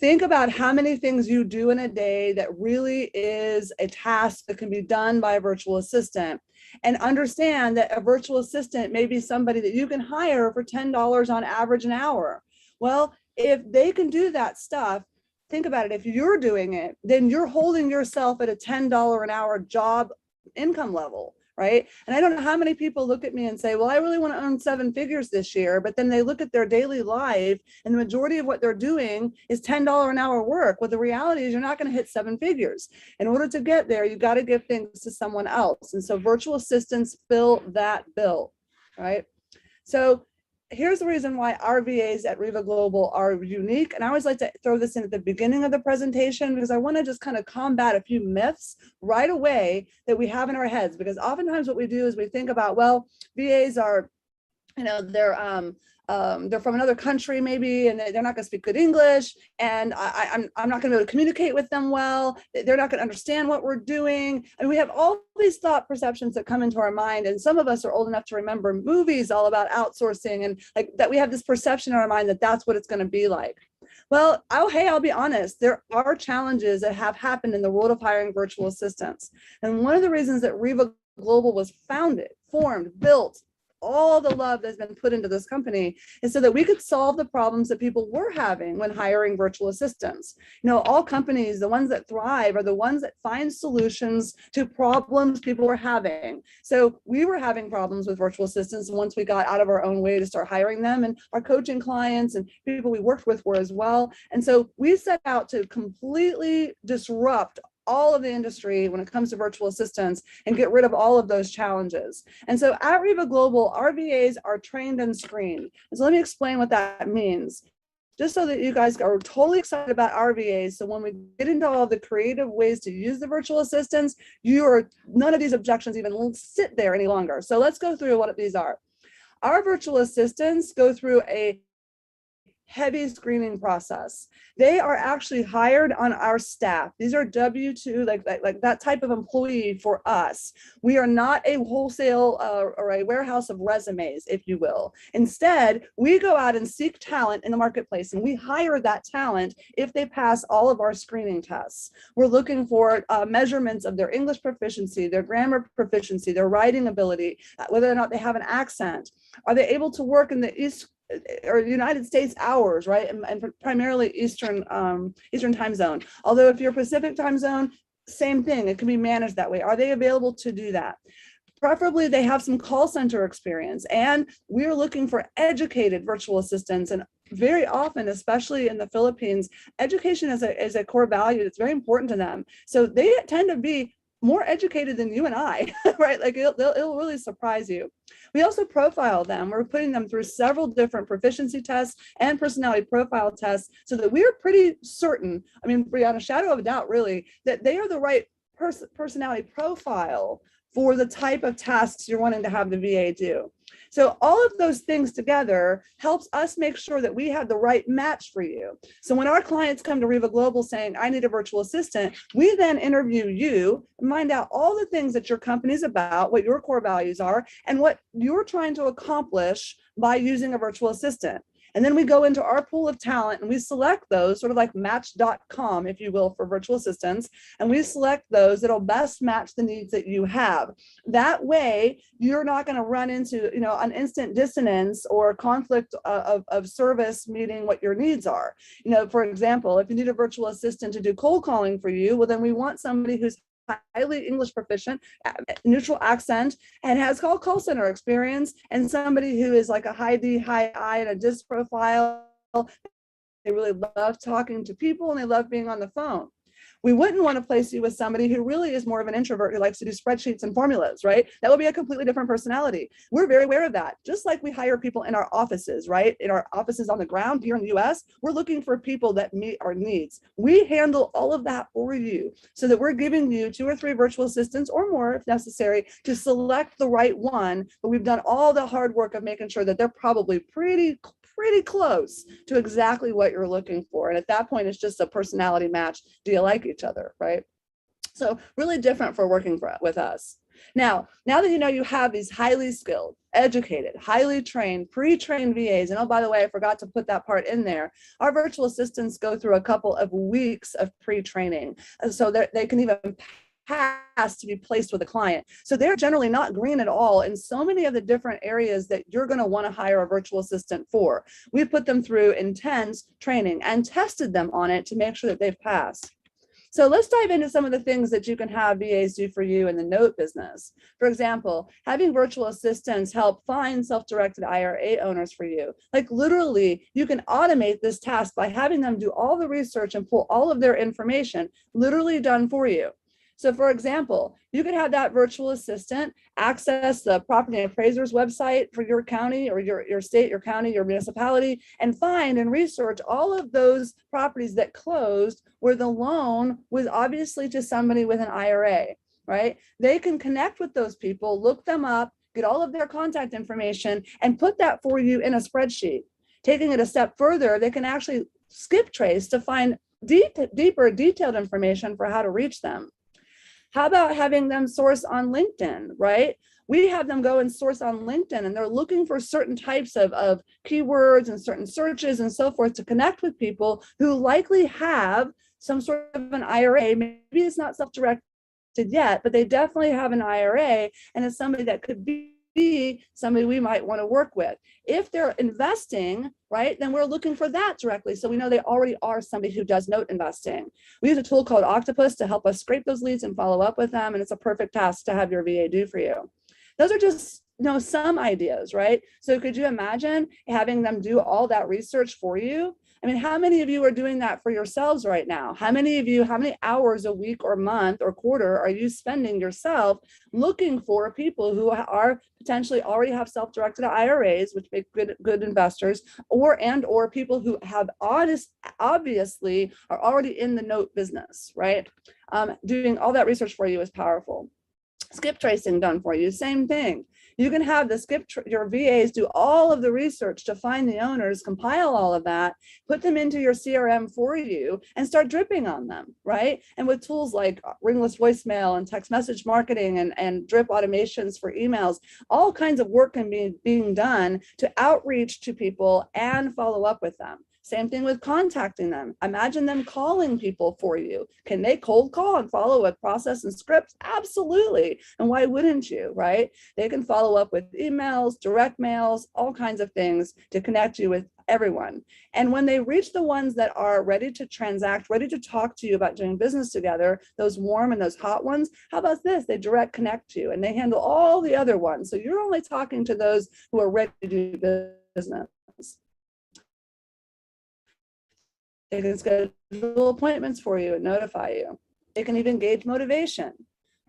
Think about how many things you do in a day that really is a task that can be done by a virtual assistant, and understand that a virtual assistant may be somebody that you can hire for $10 on average an hour. Well, if they can do that stuff, think about it. If you're doing it, then you're holding yourself at a $10 an hour job income level. Right? And I don't know how many people look at me and say, well, I really want to earn 7 figures this year. But then they look at their daily life and the majority of what they're doing is $10 an hour work. Well, the reality is you're not going to hit 7 figures. In order to get there, you've got to give things to someone else. And so virtual assistants fill that bill, right? So here's the reason why our VAs at Riva Global are unique. And I always like to throw this in at the beginning of the presentation, because I want to just kind of combat a few myths right away that we have in our heads. Because oftentimes what we do is we think about, well, VAs are, you know, they're from another country maybe, and they're not going to speak good English, and I'm not going to be able to communicate with them well. They're not going to understand what we're doing. And we have all these thought perceptions that come into our mind. And some of us are old enough to remember movies all about outsourcing, and like that we have this perception in our mind that that's what it's going to be like. Well, I'll be honest, there are challenges that have happened in the world of hiring virtual assistants. And one of the reasons that Riva Global was founded, formed, built, all the love that's been put into this company is so that we could solve the problems that people were having when hiring virtual assistants. You know, all companies, the ones that thrive are the ones that find solutions to problems people were having. So we were having problems with virtual assistants once we got out of our own way to start hiring them, and our coaching clients and people we worked with were as well. And so we set out to completely disrupt all of the industry when it comes to virtual assistants and get rid of all of those challenges. And so at Riva Global, our VAs are trained and screened. And so let me explain what that means, just so that you guys are totally excited about our VAs. So when we get into all the creative ways to use the virtual assistants, none of these objections even sit there any longer. So let's go through what these are. Our virtual assistants go through a heavy screening process. They are actually hired on our staff. These are W-2, like that type of employee for us. We are not a wholesale or a warehouse of resumes, if you will. Instead, we go out and seek talent in the marketplace, and we hire that talent if they pass all of our screening tests. We're looking for measurements of their English proficiency, their grammar proficiency, their writing ability, whether or not they have an accent. Are they able to work in the East or United States hours, right? And primarily Eastern time zone. Although if you're Pacific time zone, same thing, it can be managed that way. Are they available to do that? Preferably they have some call center experience, and we're looking for educated virtual assistants. And very often, especially in the Philippines, education is a core value that's very important to them. So they tend to be more educated than you and I, right? Like it'll really surprise you. We also profile them. We're putting them through several different proficiency tests and personality profile tests so that we're pretty certain, I mean, beyond a shadow of a doubt, really, that they are the right personality profile for the type of tasks you're wanting to have the VA do. So all of those things together helps us make sure that we have the right match for you. So when our clients come to Riva Global saying, I need a virtual assistant, we then interview you and find out all the things that your company's about, what your core values are, and what you're trying to accomplish by using a virtual assistant. And then we go into our pool of talent and we select those, sort of like match.com, if you will, for virtual assistants. And we select those that'll best match the needs that you have. That way, you're not going to run into, an instant dissonance or conflict of service meeting what your needs are. For example, if you need a virtual assistant to do cold calling for you, well, then we want somebody who's highly English proficient, neutral accent, and has call center experience, and somebody who is like a high D, high I, and a DISC profile. They really love talking to people and they love being on the phone. We wouldn't want to place you with somebody who really is more of an introvert who likes to do spreadsheets and formulas, right? That would be a completely different personality. We're very aware of that. Just like we hire people in our offices, right? In our offices on the ground here in the US, we're looking for people that meet our needs. We handle all of that for you so that we're giving you 2 or 3 virtual assistants or more if necessary to select the right one. But we've done all the hard work of making sure that they're probably pretty close to exactly what you're looking for. And at that point, it's just a personality match. Do you like each other, right? So really different for working with us. Now that you have these highly skilled, educated, highly trained, pre-trained VAs, and oh, by the way, I forgot to put that part in there, our virtual assistants go through a couple of weeks of pre-training so that they can even pass to be placed with a client. So they're generally not green at all in so many of the different areas that you're going to want to hire a virtual assistant for. We've put them through intense training and tested them on it to make sure that they've passed. So let's dive into some of the things that you can have VAs do for you in the note business. For example, having virtual assistants help find self-directed IRA owners for you. Like literally, you can automate this task by having them do all the research and pull all of their information literally done for you. So for example, you could have that virtual assistant access the property appraiser's website for your county or your state, your county, your municipality, and find and research all of those properties that closed where the loan was obviously to somebody with an IRA, right? They can connect with those people, look them up, get all of their contact information, and put that for you in a spreadsheet. Taking it a step further, they can actually skip trace to find deeper detailed information for how to reach them. How about having them source on LinkedIn, right? We have them go and source on LinkedIn and they're looking for certain types of keywords and certain searches and so forth to connect with people who likely have some sort of an IRA. Maybe it's not self-directed yet, but they definitely have an IRA and it's somebody that could be somebody we might want to work with. If they're investing, right, then we're looking for that directly. So we know they already are somebody who does note investing. We use a tool called Octopus to help us scrape those leads and follow up with them. And it's a perfect task to have your VA do for you. Those are just some ideas, right? So could you imagine having them do all that research for you? I mean, how many of you are doing that for yourselves right now? How many hours a week or month or quarter are you spending yourself looking for people who are potentially already have self-directed IRAs, which make good investors, or people who have obviously are already in the note business, right? Doing all that research for you is powerful. Skip tracing done for you, same thing. You can have your VAs do all of the research to find the owners, compile all of that, put them into your CRM for you, and start dripping on them, right? And with tools like ringless voicemail and text message marketing and drip automations for emails, all kinds of work can be being done to outreach to people and follow up with them. Same thing with contacting them. Imagine them calling people for you. Can they cold call and follow a process and scripts? Absolutely. And why wouldn't you, right? They can follow up with emails, direct mails, all kinds of things to connect you with everyone. And when they reach the ones that are ready to transact, ready to talk to you about doing business together, those warm and those hot ones, how about this? They direct connect you and they handle all the other ones. So you're only talking to those who are ready to do business. They can schedule appointments for you and notify you. They can even gauge motivation.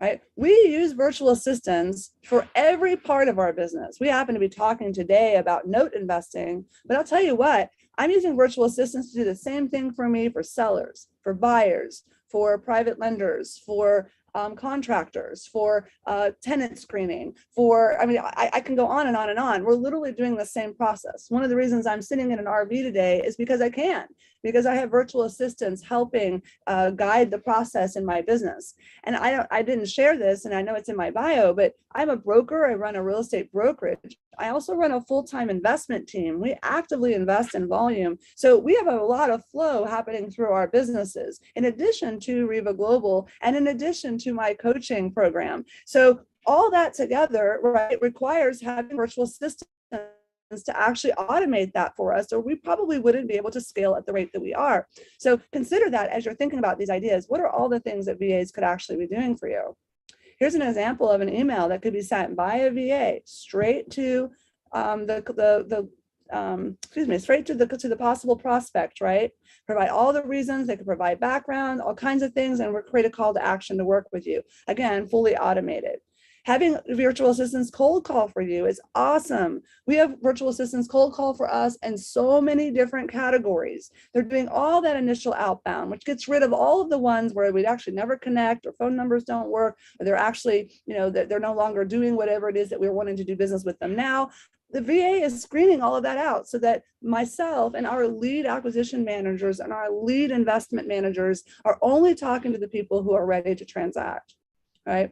right? We use virtual assistants for every part of our business. We happen to be talking today about note investing, but I'll tell you what, I'm using virtual assistants to do the same thing for me for sellers, for buyers, for private lenders, for contractors, for tenant screening, for, I mean, I can go on and on and on. We're literally doing the same process. One of the reasons I'm sitting in an RV today is because I can, because I have virtual assistants helping guide the process in my business. And I didn't share this, and I know it's in my bio, but I'm a broker. I run a real estate brokerage. I also run a full-time investment team. We actively invest in volume. So we have a lot of flow happening through our businesses, in addition to Riva Global, and in addition to my coaching program. So all that together, right, requires having virtual assistants to actually automate that for us, or we probably wouldn't be able to scale at the rate that we are. So consider that as you're thinking about these ideas. What are all the things that VAs could actually be doing for you? Here's an example of an email that could be sent by a VA straight to straight to the possible prospect, right? Provide all the reasons. They could provide background, all kinds of things, and we'll create a call to action to work with you. Again, fully automated. Having virtual assistants cold call for you is awesome. We have virtual assistants cold call for us in so many different categories. They're doing all that initial outbound, which gets rid of all of the ones where we'd actually never connect, or phone numbers don't work, or they're actually, they're no longer doing whatever it is that we're wanting to do business with them now. The VA is screening all of that out so that myself and our lead acquisition managers and our lead investment managers are only talking to the people who are ready to transact, right?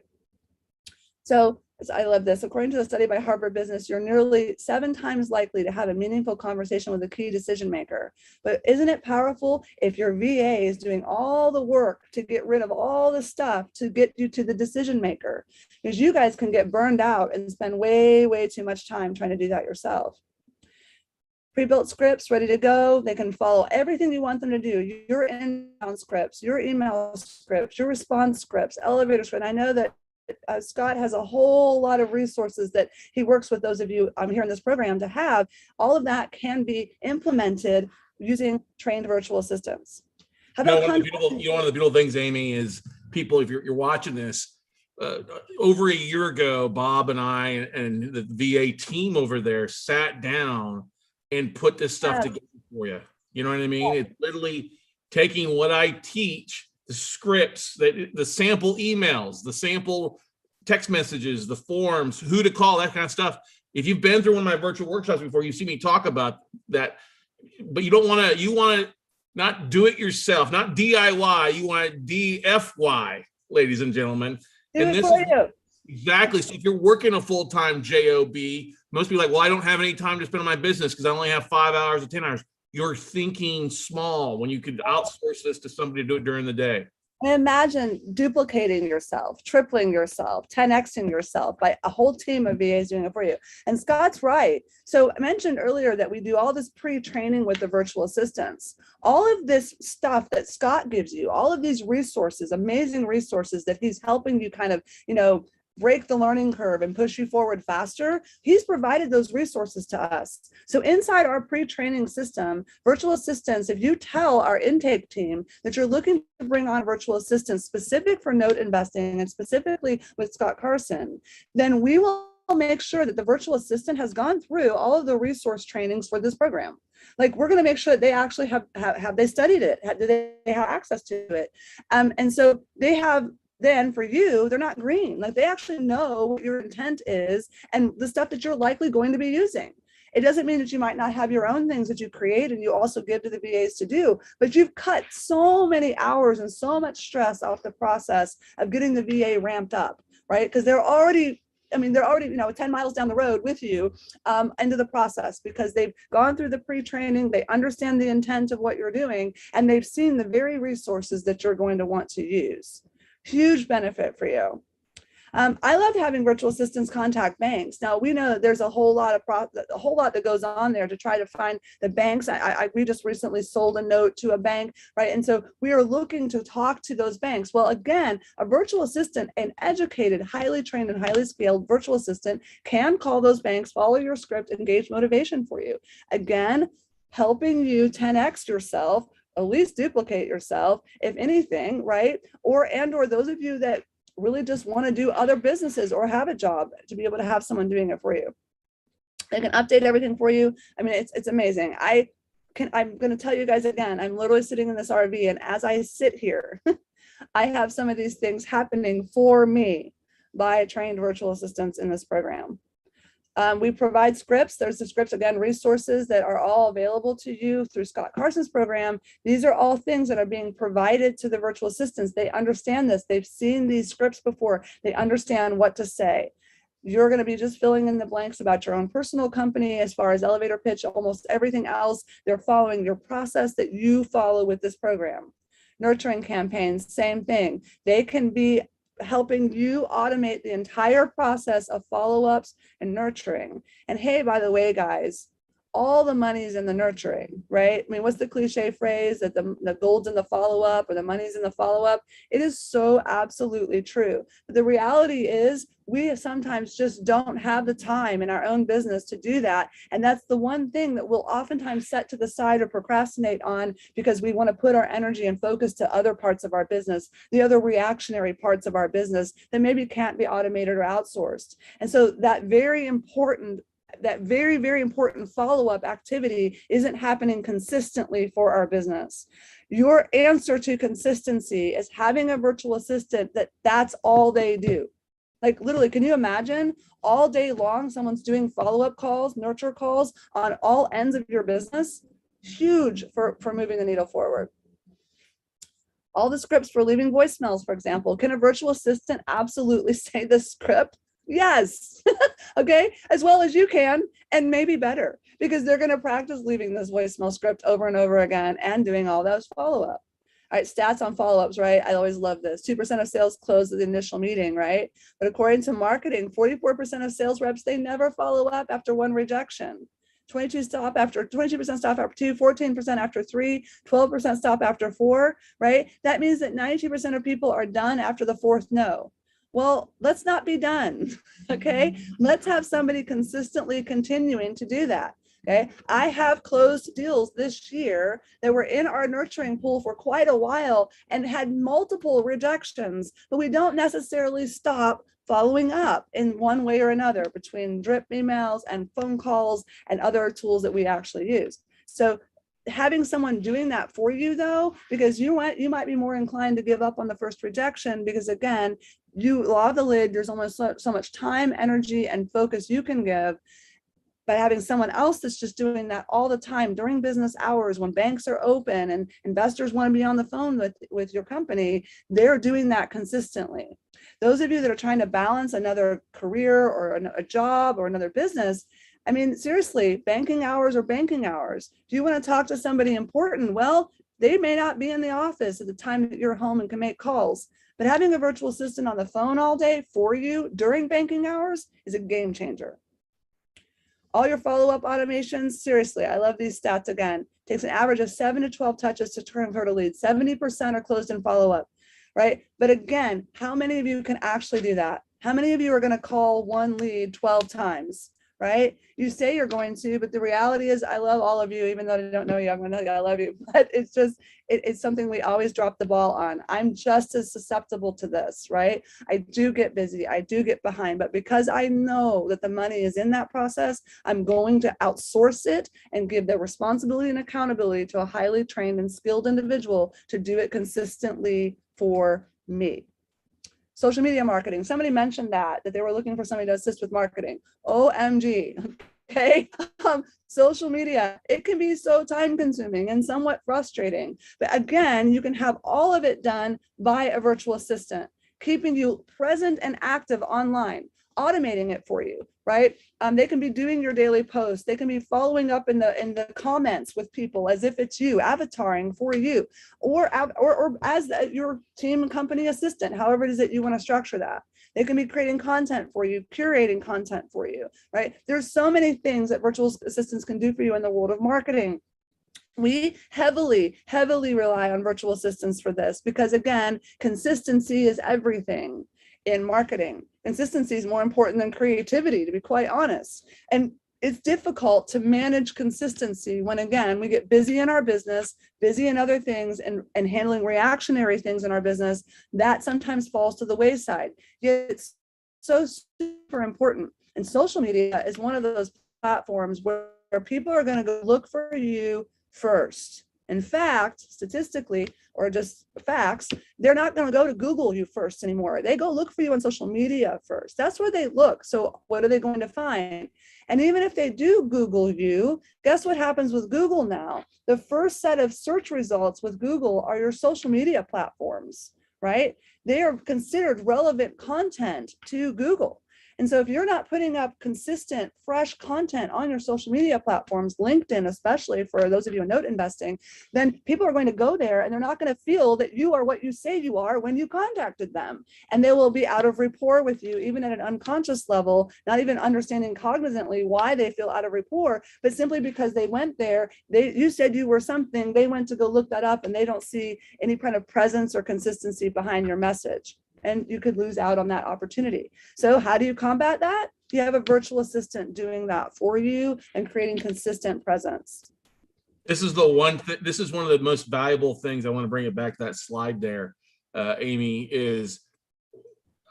So I love this. According to a study by Harvard Business, you're nearly 7 times likely to have a meaningful conversation with a key decision maker. But isn't it powerful if your VA is doing all the work to get rid of all the stuff to get you to the decision maker? Because you guys can get burned out and spend way, way too much time trying to do that yourself. Pre-built scripts ready to go. They can follow everything you want them to do. Your inbound scripts, your email scripts, your response scripts, elevator script. I know that Scott has a whole lot of resources that he works with those of you here in this program to have. All of that can be implemented using trained virtual assistants. How about one of the beautiful things, Amy, is people, if you're watching this, over a year ago, Bob and I and the VA team over there sat down and put this stuff together for you. You know what I mean? It's literally taking what I teach, the scripts, the sample emails, the sample text messages, the forms, who to call, that kind of stuff. If you've been through one of my virtual workshops before, you see me talk about that, but you want to not do it yourself, not DIY, you want to DFY, ladies and gentlemen. And this is exactly, so if you're working a full-time job, most people are like, well, I don't have any time to spend on my business because I only have 5 hours or 10 hours. You're thinking small when you could outsource this to somebody to do it during the day. And imagine duplicating yourself, tripling yourself, 10xing yourself by a whole team of VAs doing it for you. And Scott's right. So I mentioned earlier that we do all this pre-training with the virtual assistants. All of this stuff that Scott gives you, all of these resources, amazing resources that he's helping you kind of, break the learning curve and push you forward faster. He's provided those resources to us. So inside our pre-training system, virtual assistants, if you tell our intake team that you're looking to bring on virtual assistants specific for note investing and specifically with Scott Carson, then we will make sure that the virtual assistant has gone through all of the resource trainings for this program. Like, we're going to make sure that they actually have they studied it? Do they have access to it? And so they have. Then for you, they're not green. Like, they actually know what your intent is and the stuff that you're likely going to be using. It doesn't mean that you might not have your own things that you create and you also give to the VAs to do, but you've cut so many hours and so much stress off the process of getting the VA ramped up, right? Because they're already 10 miles down the road with you into the process, because they've gone through the pre-training, they understand the intent of what you're doing, and they've seen the very resources that you're going to want to use. Huge benefit for you. I love having virtual assistants contact banks. Now, we know that there's a whole lot that goes on there to try to find the banks. We just recently sold a note to a bank, right? And so we are looking to talk to those banks. Well, again, a virtual assistant, an educated, highly trained and highly scaled virtual assistant, can call those banks, follow your script, engage motivation for you. Again, helping you 10x yourself, at least duplicate yourself, if anything, right? Or those of you that really just want to do other businesses or have a job to be able to have someone doing it for you. They can update everything for you. I mean, it's amazing. I'm going to tell you guys again, I'm literally sitting in this RV, and as I sit here, I have some of these things happening for me by trained virtual assistants in this program. We provide scripts. There's the scripts, again, resources that are all available to you through Scott Carson's program. These are all things that are being provided to the virtual assistants. They understand this. They've seen these scripts before. They understand what to say. You're going to be just filling in the blanks about your own personal company as far as elevator pitch, almost everything else. They're following your process that you follow with this program. Nurturing campaigns, same thing. They can be helping you automate the entire process of follow-ups and nurturing. And hey, by the way, guys, all the money's in the nurturing, right? I mean, what's the cliche phrase that the gold's in the follow-up or the money's in the follow-up? It is so absolutely true. But the reality is we sometimes just don't have the time in our own business to do that. And that's the one thing that we'll oftentimes set to the side or procrastinate on because we want to put our energy and focus to other parts of our business, the other reactionary parts of our business that maybe can't be automated or outsourced. And so that very, very important follow-up activity isn't happening consistently for our business. Your answer to consistency is having a virtual assistant that's all they do. Like literally, can you imagine all day long someone's doing follow-up calls, nurture calls on all ends of your business? Huge for moving the needle forward. All the scripts for leaving voicemails, for example. Can a virtual assistant absolutely say the script? Yes. Okay, as well as you can, and maybe better, because they're going to practice leaving this voicemail script over and over again and doing all those follow-up. All right, stats on follow-ups, right? I always love this. 2% of sales close at the initial meeting, right? But according to marketing, 44% of sales reps, they never follow up after one rejection. 22% stop after 2, 14% after 3, 12% stop after 4, right? That means that 92% of people are done after the 4th no. Well, let's not be done, okay? Let's have somebody consistently continuing to do that. Okay, I have closed deals this year that were in our nurturing pool for quite a while and had multiple rejections, but we don't necessarily stop following up in one way or another between drip emails and phone calls and other tools that we actually use. So having someone doing that for you though, because you might be more inclined to give up on the first rejection because again, law of the lid, there's almost so much time, energy, and focus you can give. By having someone else that's just doing that all the time during business hours when banks are open and investors want to be on the phone with your company, they're doing that consistently. Those of you that are trying to balance another career or a job or another business, I mean, seriously, banking hours are banking hours. Do you want to talk to somebody important? Well, they may not be in the office at the time that you're home and can make calls, but having a virtual assistant on the phone all day for you during banking hours is a game changer. All your follow-up automations, seriously, I love these stats again. Takes an average of 7 to 12 touches to convert a lead. 70% are closed in follow-up, right? But again, how many of you can actually do that? How many of you are going to call one lead 12 times, right? You say you're going to, but the reality is I love all of you, even though I don't know you, I'm going to tell you I love you. But it's just, it's something we always drop the ball on. I'm just as susceptible to this, right? I do get busy, I do get behind, but because I know that the money is in that process, I'm going to outsource it and give the responsibility and accountability to a highly trained and skilled individual to do it consistently for me. Social media marketing. Somebody mentioned that they were looking for somebody to assist with marketing. OMG. Okay. Social media, it can be so time consuming and somewhat frustrating. But again, you can have all of it done by a virtual assistant, keeping you present and active online, automating it for you, right? They can be doing your daily posts. They can be following up in the comments with people as if it's you, avataring for you, or as your team and company assistant, however it is that you want to structure that. They can be creating content for you, curating content for you, right? There's so many things that virtual assistants can do for you in the world of marketing. We heavily rely on virtual assistants for this because again, consistency is everything in marketing. Consistency is more important than creativity, to be quite honest. And it's difficult to manage consistency when, again, we get busy in our business, busy in other things, and handling reactionary things in our business. That sometimes falls to the wayside. Yet it's so super important. And social media is one of those platforms where people are going to go look for you first. In fact, statistically, or just facts, they're not going to go to Google you first anymore. They go look for you on social media first. That's where they look. So what are they going to find? And even if they do Google you, guess what happens with Google now? The first set of search results with Google are your social media platforms, right? They are considered relevant content to Google. And so if you're not putting up consistent, fresh content on your social media platforms, LinkedIn, especially for those of you in note investing, then people are going to go there and they're not going to feel that you are what you say you are when you contacted them. And they will be out of rapport with you, even at an unconscious level, not even understanding cognizantly why they feel out of rapport, but simply because they went there, you said you were something, they went to go look that up and they don't see any kind of presence or consistency behind your message. And you could lose out on that opportunity. So how do you combat that? You have a virtual assistant doing that for you and creating consistent presence. This is the one. This is one of the most valuable things. I want to bring it back to that slide there, Amy. Is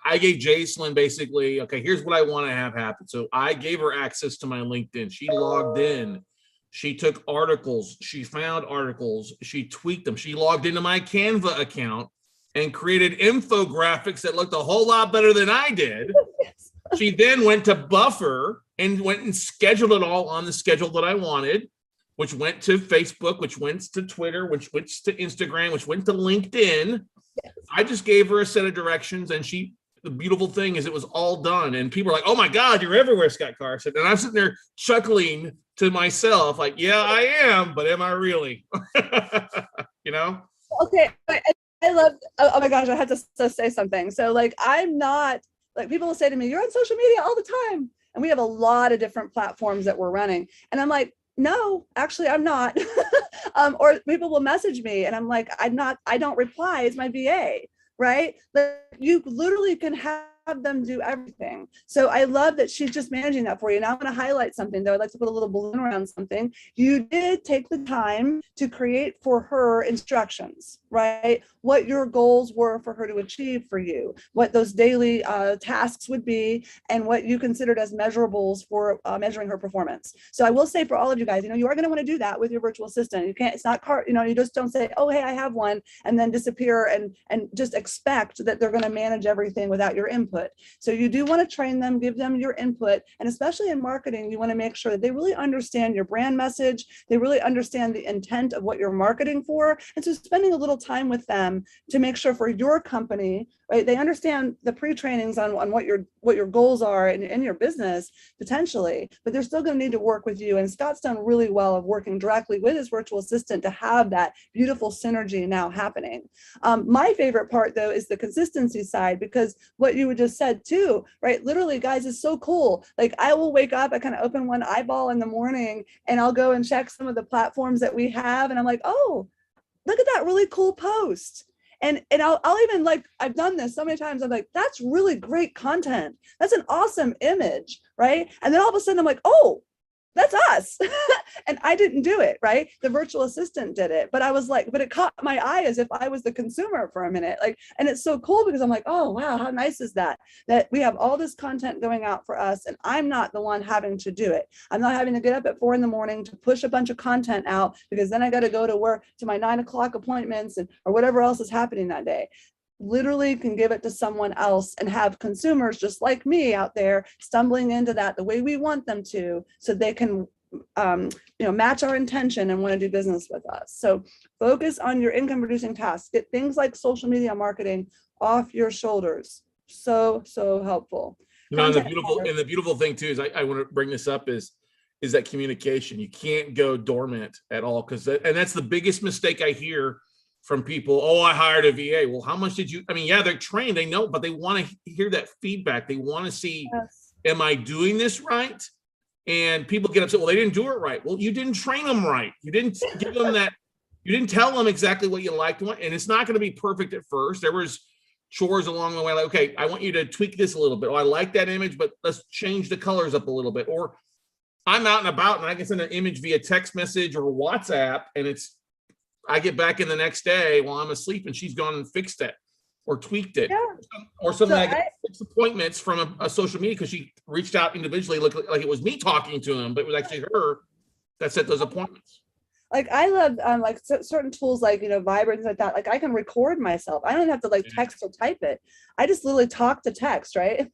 I gave Jacelyn basically, okay, here's what I want to have happen. So I gave her access to my LinkedIn. She logged in. She took articles. She found articles. She tweaked them. She logged into my Canva account and created infographics that looked a whole lot better than I did. She then went to Buffer and went and scheduled it all on the schedule that I wanted, which went to Facebook, which went to Twitter, which went to Instagram, which went to LinkedIn. Yes. I just gave her a set of directions, and the beautiful thing is it was all done. And people are like, oh my God, you're everywhere, Scott Carson. And I'm sitting there chuckling to myself, like, yeah, I am, but am I really? You know? Okay. I love, oh my gosh, I had to say something. So like, I'm not, like people will say to me, you're on social media all the time. And we have a lot of different platforms that we're running. And I'm like, no, actually I'm not. Or people will message me and I'm like, I don't reply, it's my VA, right? Like you literally can have them do everything. So I love that she's just managing that for you. Now I'm going to highlight something though. I'd like to put a little balloon around something. You did take the time to create for her instructions, right? What your goals were for her to achieve for you, what those daily tasks would be, and what you considered as measurables for measuring her performance. So I will say for all of you guys, you are going to want to do that with your virtual assistant. You can't, it's not you just don't say, oh, hey, I have one, and then disappear and just expect that they're going to manage everything without your input. So you do want to train them, give them your input, and especially in marketing, you want to make sure that they really understand your brand message. They really understand the intent of what you're marketing for. And so spending a little time with them to make sure for your company, right, they understand the pre-trainings on what your goals are in your business potentially, but they're still going to need to work with you. And Scott's done really well of working directly with his virtual assistant to have that beautiful synergy now happening. My favorite part though is the consistency side, because what you would just said too, right? Literally, guys, is so cool. Like I will wake up, I kind of open one eyeball in the morning and I'll go and check some of the platforms that we have. And I'm like, oh, look at that really cool post. And I'll even like, I've done this so many times. I'm like, that's really great content. That's an awesome image, right? And then all of a sudden I'm like, oh, that's us. And I didn't do it, right? The virtual assistant did it. But I was like, but it caught my eye as if I was the consumer for a minute. Like, and it's so cool because I'm like, oh, wow, how nice is that? That we have all this content going out for us and I'm not the one having to do it. I'm not having to get up at 4 a.m. to push a bunch of content out because then I got to go to work to my 9 o'clock appointments or whatever else is happening that day. Literally can give it to someone else and have consumers just like me out there stumbling into that the way we want them to, so they can match our intention and want to do business with us. So focus on your income producing tasks. Get things like social media marketing off your shoulders. So helpful. And the beautiful thing too is I want to bring this up is that communication. You can't go dormant at all, and that's the biggest mistake I hear from people. Oh, I hired a VA. Well, how much did you? I mean, yeah, they're trained, they know, but they want to hear that feedback. They want to see, yes, am I doing this right? And people get upset. Well, they didn't do it right. Well, you didn't train them right. You didn't give them that. You didn't tell them exactly what you liked. And it's not going to be perfect at first. There was chores along the way. Like, okay, I want you to tweak this a little bit. Oh, I like that image, but let's change the colors up a little bit. Or I'm out and about and I can send an image via text message or WhatsApp, and I get back in the next day while I'm asleep and she's gone and fixed it or tweaked it. Yeah. Or something like 6 appointments from a social media because she reached out individually, looked like it was me talking to him, but it was actually her that set those appointments. Like I love like certain tools like, you know, Viber and things like that. Like I can record myself. I don't have to like text or type it. I just literally talk to text, right?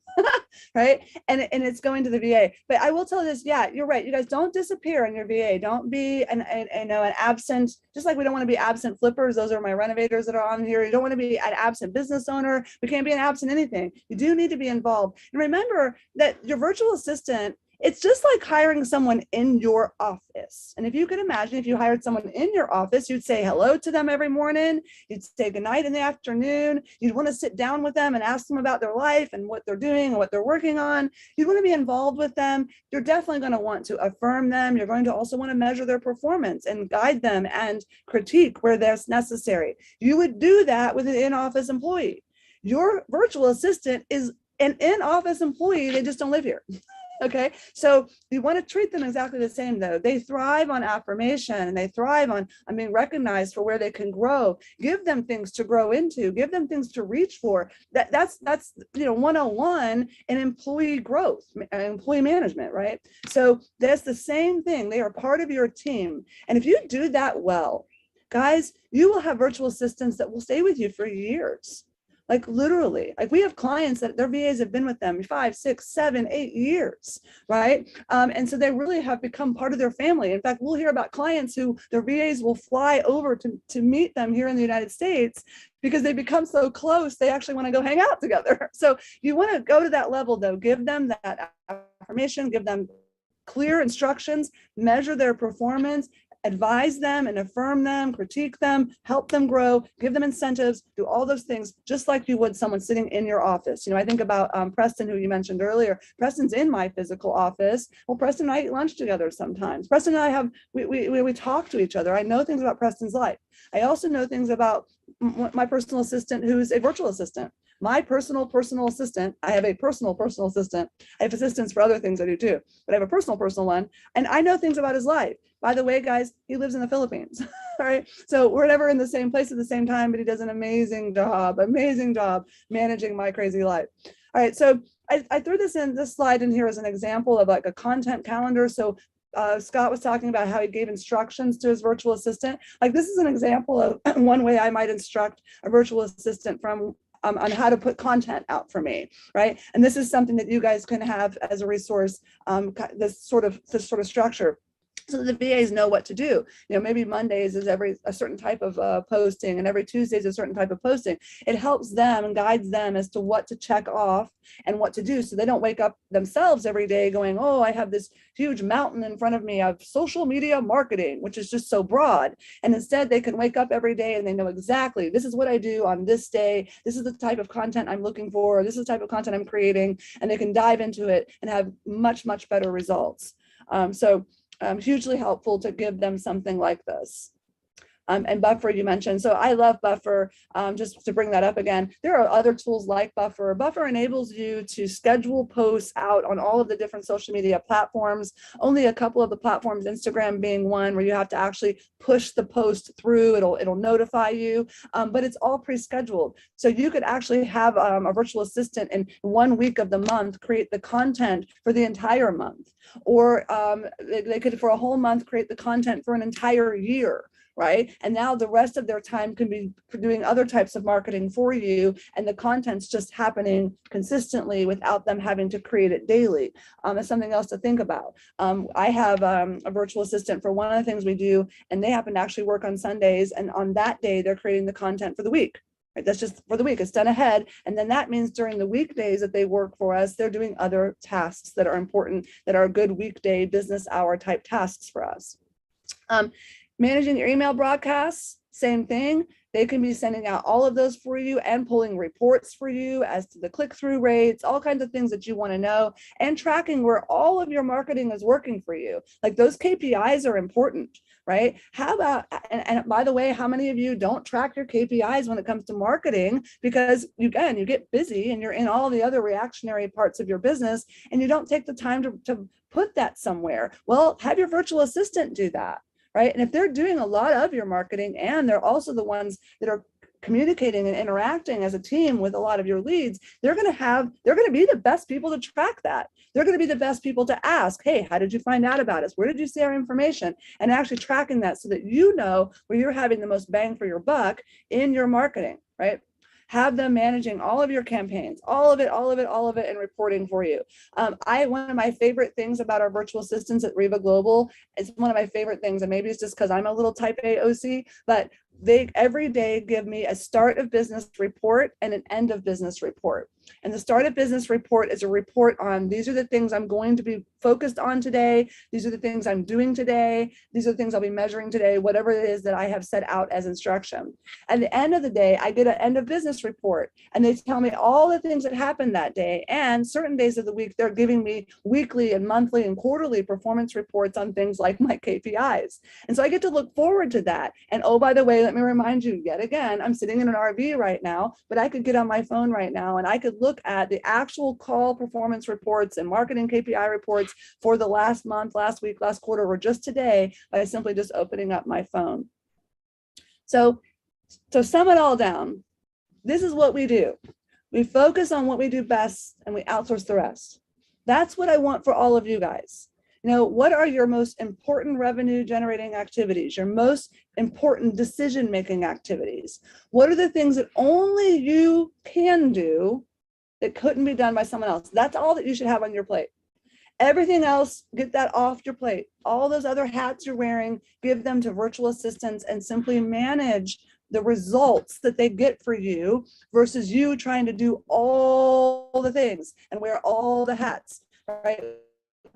Right. And it's going to the VA. But I will tell you this, yeah, you're right. You guys don't disappear in your VA. Don't be an absent, just like we don't want to be absent flippers. Those are my renovators that are on here. You don't want to be an absent business owner. We can't be an absent anything. You do need to be involved. And remember that your virtual assistant, it's just like hiring someone in your office. And if you could imagine, if you hired someone in your office, you'd say hello to them every morning. You'd say goodnight in the afternoon. You'd want to sit down with them and ask them about their life and what they're doing and what they're working on. You'd want to be involved with them. You're definitely going to want to affirm them. You're going to also want to measure their performance and guide them and critique where that's necessary. You would do that with an in-office employee. Your virtual assistant is an in-office employee. They just don't live here. Okay, so you want to treat them exactly the same though. They thrive on affirmation and they thrive on being recognized for where they can grow. Give them things to grow into, give them things to reach for. That's 101 in employee growth, employee management, right? So that's the same thing. They are part of your team. And if you do that well, guys, you will have virtual assistants that will stay with you for years. Like literally, like we have clients that their VAs have been with them 5, 6, 7, 8 years, right? And so they really have become part of their family. In fact, we'll hear about clients who their VAs will fly over to meet them here in the United States because they become so close, they actually want to go hang out together. So you want to go to that level though, give them that affirmation, give them clear instructions, measure their performance, advise them and affirm them, critique them, help them grow, give them incentives, do all those things just like you would someone sitting in your office. You know, I think about Preston, who you mentioned earlier. Preston's in my physical office. Well, Preston and I eat lunch together sometimes. Preston and I we talk to each other. I know things about Preston's life. I also know things about my personal assistant, who's a virtual assistant. My personal assistant, I have a personal assistant. I have assistants for other things I do too, but I have a personal one. And I know things about his life. By the way, guys, he lives in the Philippines, all right? So we're never in the same place at the same time, but he does an amazing job managing my crazy life. All right, so I threw this slide in here as an example of like a content calendar. So Scott was talking about how he gave instructions to his virtual assistant. Like this is an example of one way I might instruct a virtual assistant from on how to put content out for me, right? And this is something that you guys can have as a resource, this sort of structure. So the VAs know what to do. You know, maybe Mondays is a certain type of posting, and every Tuesday is a certain type of posting. It helps them and guides them as to what to check off and what to do, so they don't wake up themselves every day going, oh, I have this huge mountain in front of me of social media marketing, which is just so broad. And instead they can wake up every day and they know exactly, this is what I do on this day. This is the type of content I'm looking for. This is the type of content I'm creating, and they can dive into it and have much, much better results. Hugely helpful to give them something like this. And Buffer you mentioned. So I love Buffer. Just to bring that up again, there are other tools like Buffer. Buffer enables you to schedule posts out on all of the different social media platforms. Only a couple of the platforms, Instagram being one, where you have to actually push the post through. It'll notify you, but it's all pre-scheduled. So you could actually have a virtual assistant in 1 week of the month create the content for the entire month, or they could for a whole month create the content for an entire year. Right? And now the rest of their time can be doing other types of marketing for you, and the content's just happening consistently without them having to create it daily. It's something else to think about. I have a virtual assistant for one of the things we do, and they happen to actually work on Sundays, and on that day, they're creating the content for the week. Right? That's just for the week. It's done ahead. And then that means during the weekdays that they work for us, they're doing other tasks that are important, that are good weekday business hour type tasks for us. Managing your email broadcasts, same thing. They can be sending out all of those for you and pulling reports for you as to the click-through rates, all kinds of things that you want to know, and tracking where all of your marketing is working for you. Like those KPIs are important, right? How about, and by the way, how many of you don't track your KPIs when it comes to marketing? Because you get busy and you're in all the other reactionary parts of your business and you don't take the time to put that somewhere. Well, have your virtual assistant do that. Right. And if they're doing a lot of your marketing and they're also the ones that are communicating and interacting as a team with a lot of your leads, they're going to be the best people to track that. They're going to be the best people to ask, hey, how did you find out about us? Where did you see our information? And actually tracking that so that you know where you're having the most bang for your buck in your marketing, right? Have them managing all of your campaigns, all of it, and reporting for you. One of my favorite things about our virtual assistants at Riva Global, it's one of my favorite things, and maybe it's just because I'm a little type A OC, but they every day give me a start of business report and an end of business report. And the start of business report is a report on, these are the things I'm going to be focused on today. These are the things I'm doing today. These are the things I'll be measuring today, whatever it is that I have set out as instruction. At the end of the day, I get an end of business report and they tell me all the things that happened that day. And certain days of the week, they're giving me weekly and monthly and quarterly performance reports on things like my KPIs. And so I get to look forward to that. And oh, by the way, let me remind you yet again, I'm sitting in an RV right now, but I could get on my phone right now and I could look at the actual call performance reports and marketing KPI reports for the last month, last week, last quarter, or just today by simply just opening up my phone. So to sum it all down, this is what we do. We focus on what we do best and we outsource the rest. That's what I want for all of you guys. You know, what are your most important revenue generating activities, your most important decision-making activities? What are the things that only you can do that couldn't be done by someone else? That's all that you should have on your plate. Everything else, get that off your plate. All those other hats you're wearing, give them to virtual assistants and simply manage the results that they get for you versus you trying to do all the things and wear all the hats, right?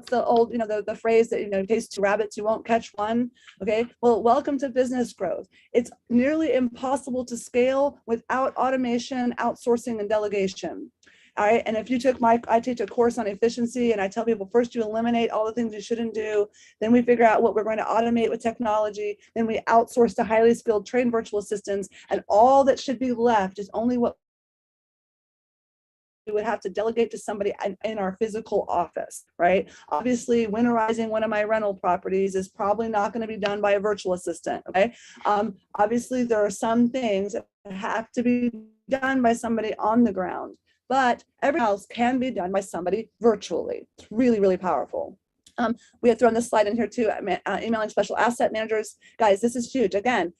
The old, the phrase that, chase two rabbits, you won't catch one. Okay, well, welcome to business growth. It's nearly impossible to scale without automation, outsourcing, and delegation. All right, and if you I teach a course on efficiency, and I tell people first you eliminate all the things you shouldn't do, then we figure out what we're going to automate with technology, then we outsource to highly skilled trained virtual assistants, and all that should be left is only what we would have to delegate to somebody in our physical office, right? Obviously, winterizing one of my rental properties is probably not going to be done by a virtual assistant, okay? Obviously, there are some things that have to be done by somebody on the ground, but everything else can be done by somebody virtually. It's really, really powerful. We have thrown this slide in here too, emailing special asset managers. Guys, this is huge. Again,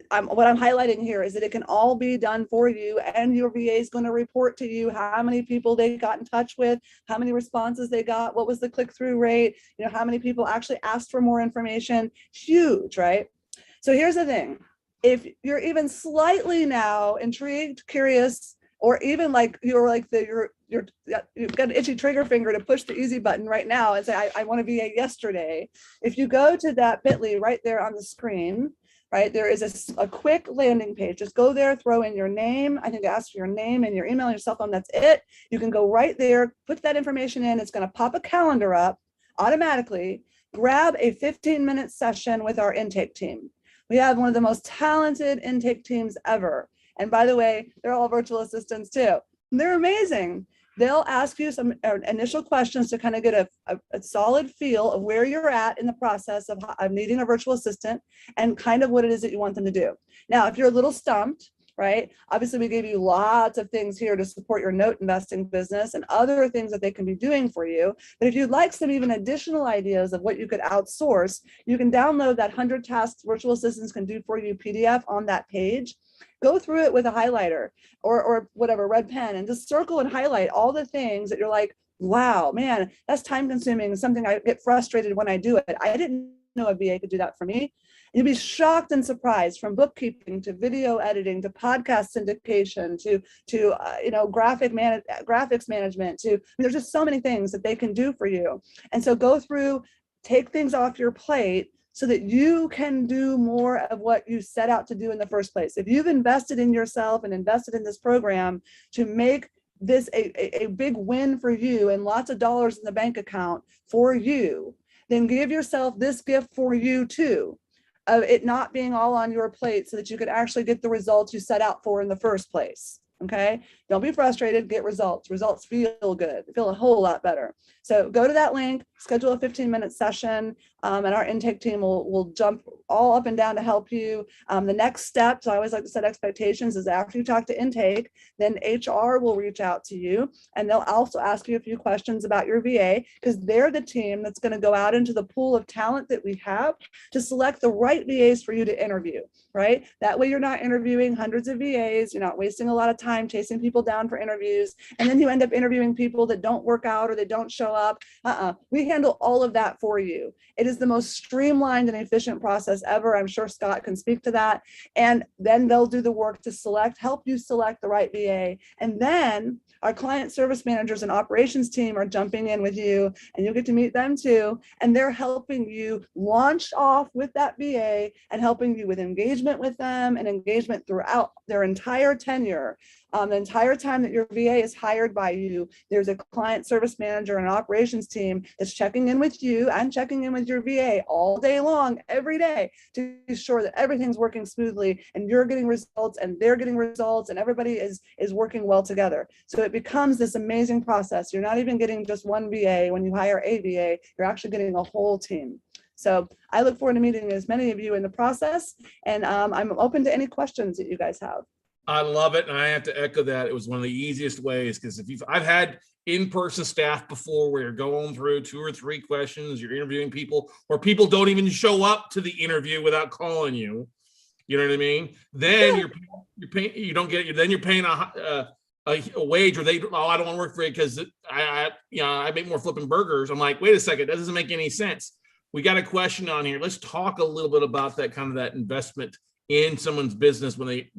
what I'm highlighting here is that it can all be done for you, and your VA is going to report to you how many people they got in touch with, how many responses they got, what was the click-through rate, how many people actually asked for more information. Huge, right? So here's the thing. If you're even slightly now intrigued, curious, or even like you've got an itchy trigger finger to push the easy button right now and say, I want to be a yesterday. If you go to that bit.ly right there on the screen, right, there is a quick landing page. Just go there, throw in your name. I think it asks for your name and your email and your cell phone. That's it. You can go right there, put that information in. It's going to pop a calendar up automatically. Grab a 15-minute session with our intake team. We have one of the most talented intake teams ever. And by the way, they're all virtual assistants too. They're amazing. They'll ask you some initial questions to kind of get a solid feel of where you're at in the process of needing a virtual assistant and kind of what it is that you want them to do. Now, if you're a little stumped, right, obviously we gave you lots of things here to support your note investing business and other things that they can be doing for you. But if you'd like some even additional ideas of what you could outsource, you can download that 100 tasks virtual assistants can do for you PDF on that page. Go through it with a highlighter or whatever, red pen, and just circle and highlight all the things that you're like, wow, man, that's time consuming and something I get frustrated when I do it. I didn't know a VA could do that for me. You'd be shocked and surprised, from bookkeeping to video editing to podcast syndication to graphics management there's just so many things that they can do for you. And so go through, take things off your plate so that you can do more of what you set out to do in the first place. If you've invested in yourself and invested in this program to make this a big win for you and lots of dollars in the bank account for you, then give yourself this gift for you too, of it not being all on your plate, so that you could actually get the results you set out for in the first place. Okay, don't be frustrated, get results. Results feel good, feel a whole lot better. So go to that link, schedule a 15-minute session, and our intake team will jump all up and down to help you. The next steps, I always like to set expectations, is after you talk to intake, then HR will reach out to you, and they'll also ask you a few questions about your VA, because they're the team that's going to go out into the pool of talent that we have to select the right VAs for you to interview, right? That way you're not interviewing hundreds of VAs, you're not wasting a lot of time chasing people down for interviews, and then you end up interviewing people that don't work out or they don't show up. We handle all of that for you. It is the most streamlined and efficient process ever. I'm sure Scott can speak to that. And then they'll do the work to help you select the right VA. And then our client service managers and operations team are jumping in with you, and you'll get to meet them too. And they're helping you launch off with that VA and helping you with engagement with them and engagement throughout their entire tenure. The entire time that your VA is hired by you, there's a client service manager and operations team that's checking in with you and checking in with your VA all day long, every day, to be sure that everything's working smoothly and you're getting results and they're getting results and everybody is working well together. So it becomes this amazing process. You're not even getting just one VA when you hire a VA, you're actually getting a whole team. So I look forward to meeting as many of you in the process, and I'm open to any questions that you guys have. I love it, and I have to echo that. It was one of the easiest ways, because I've had in-person staff before where you're going through 2 or 3 questions, you're interviewing people, or people don't even show up to the interview without calling you. You know what I mean? Then you're paying, you don't get it. Then you're paying a wage, or I don't want to work for you because I make more flipping burgers. I'm like, wait a second, that doesn't make any sense. We got a question on here. Let's talk a little bit about that investment in someone's business when they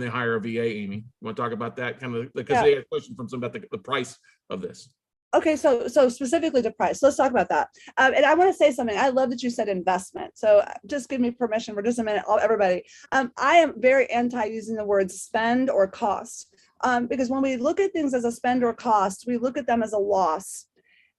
hire a VA. Amy, you want to talk about that because they had a question from someone about the price of this. Okay, so specifically to price, let's talk about that. And I want to say something. I love that you said investment. So just give me permission for just a minute, everybody. I am very anti using the words spend or cost, because when we look at things as a spend or cost, we look at them as a loss.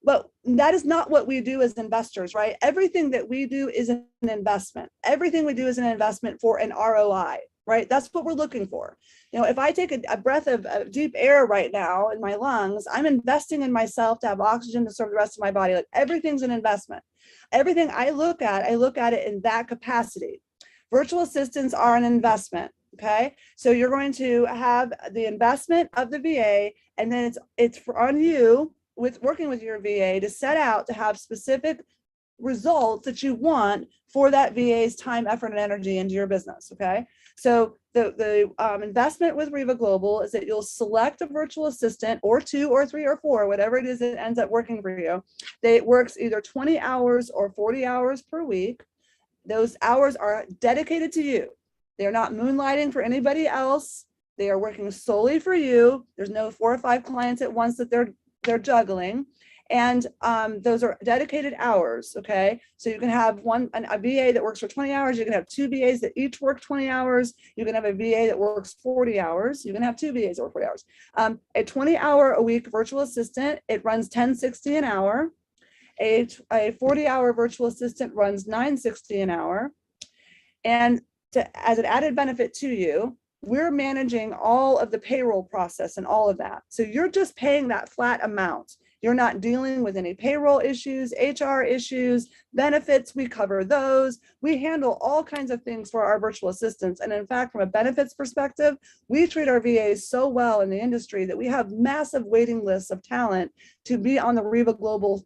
But that is not what we do as investors, right? Everything that we do is an investment. Everything we do is an investment for an ROI, right? That's what we're looking for. You know, if I take a breath of deep air right now in my lungs, I'm investing in myself to have oxygen to serve the rest of my body. Like, everything's an investment. Everything I look at it in that capacity. Virtual assistants are an investment. Okay, so you're going to have the investment of the VA, and then it's on you, with working with your VA, to set out to have specific results that you want for that VA's time, effort, and energy into your business. Okay, so the investment with Riva Global is that you'll select a virtual assistant, or 2 or 3 or 4, whatever it is that ends up working for you. It works either 20 hours or 40 hours per week. Those hours are dedicated to you. They're not moonlighting for anybody else. They are working solely for you. There's no 4 or 5 clients at once that they're juggling, and those are dedicated hours. Okay, so you can have a VA that works for 20 hours. You can have 2 VAs that each work 20 hours. You can have a VA that works 40 hours. You can have 2 VAs that work 40 hours. A 20-hour-a-week virtual assistant, it runs $10.60 an hour. A 40-hour virtual assistant runs $9.60 an hour. And as an added benefit to you, we're managing all of the payroll process and all of that. So you're just paying that flat amount. You're not dealing with any payroll issues, HR issues, benefits. We cover those. We handle all kinds of things for our virtual assistants. And in fact, from a benefits perspective, we treat our VAs so well in the industry that we have massive waiting lists of talent to be on the Riva Global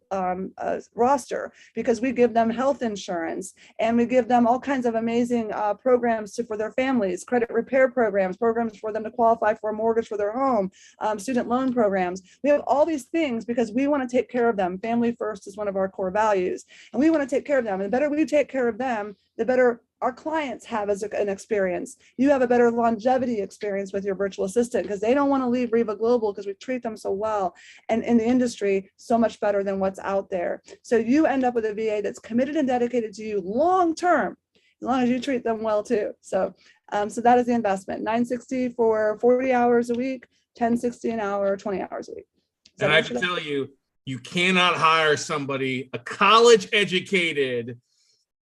roster, because we give them health insurance, and we give them all kinds of amazing programs for their families, credit repair programs for them to qualify for a mortgage for their home, student loan programs. We have all these things because we want to take care of them. Family first is one of our core values, and we want to take care of them. And the better we take care of them, the better our clients have as an experience. You have a better longevity experience with your virtual assistant because they don't want to leave Riva Global because we treat them so well, and in the industry so much better than what's out there. So you end up with a VA that's committed and dedicated to you long term, as long as you treat them well too. So so that is the investment. $960 for 40 hours a week, $1060 an hour, 20 hours a week. And I can tell you, you cannot hire somebody, a college educated,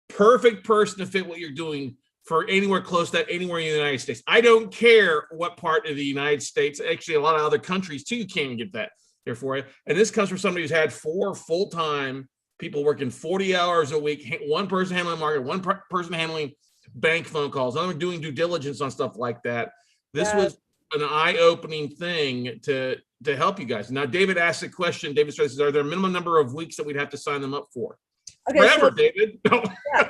perfect person to fit what you're doing for anywhere close to that, anywhere in the United States. I don't care what part of the United States, actually a lot of other countries too, you can't even get that there for you. And this comes from somebody who's had 4 full-time people working 40 hours a week, one person handling market, one person handling bank phone calls, another doing due diligence on stuff like that. This was an eye-opening thing to help you guys. Now, David asked a question. David says, are there a minimum number of weeks that we'd have to sign them up for? Okay, forever, so, David.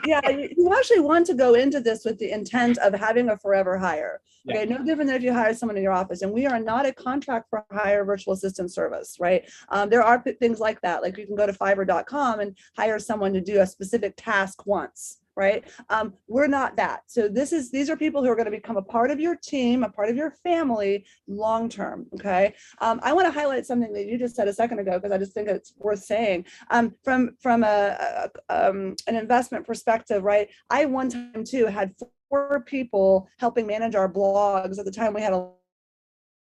You actually want to go into this with the intent of having a forever hire. Okay, no different than if you hire someone in your office. And we are not a contract for hire virtual assistant service, right? There are things like that. Like you can go to fiverr.com and hire someone to do a specific task once. Right? We're not that. So these are people who are going to become a part of your team, a part of your family long term. Okay. I want to highlight something that you just said a second ago because I just think it's worth saying. From an investment perspective, right? I one time too had 4 people helping manage our blogs. At the time we had a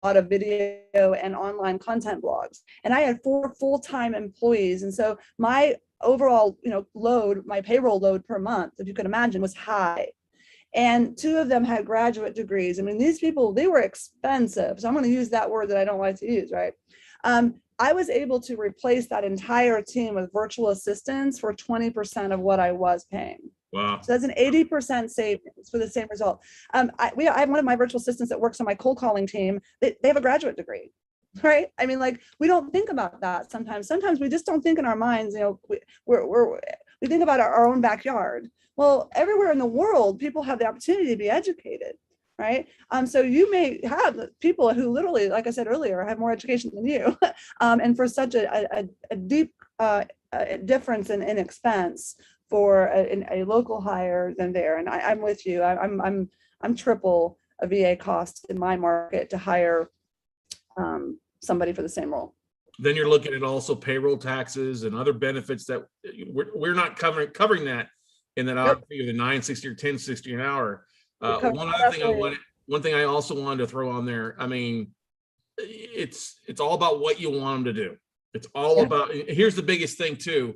lot of video and online content blogs, and I had 4 full-time employees, and so my overall load, my payroll load per month, if you can imagine, was high. And 2 of them had graduate degrees. I mean, these people, they were expensive, so I'm going to use that word that I don't like to use, right? I was able to replace that entire team with virtual assistants for 20% of what I was paying. Wow. So that's an 80% savings for the same result. I have one of my virtual assistants that works on my cold calling team. They have a graduate degree, right? I mean, like, we don't think about that sometimes. Sometimes we just don't think in our minds, we think about our own backyard. Well, everywhere in the world, people have the opportunity to be educated, right? So you may have people who literally, like I said earlier, have more education than you. And for such a deep difference in expense for a local hire than there. And I'm with you. I'm triple a VA cost in my market to hire somebody for the same role. Then you're looking at also payroll taxes and other benefits that we're not covering that in that hour figure, the $960 or $1060 an hour. One thing I also wanted to throw on there. I mean, it's all about what you want them to do. It's all about. Here's the biggest thing too,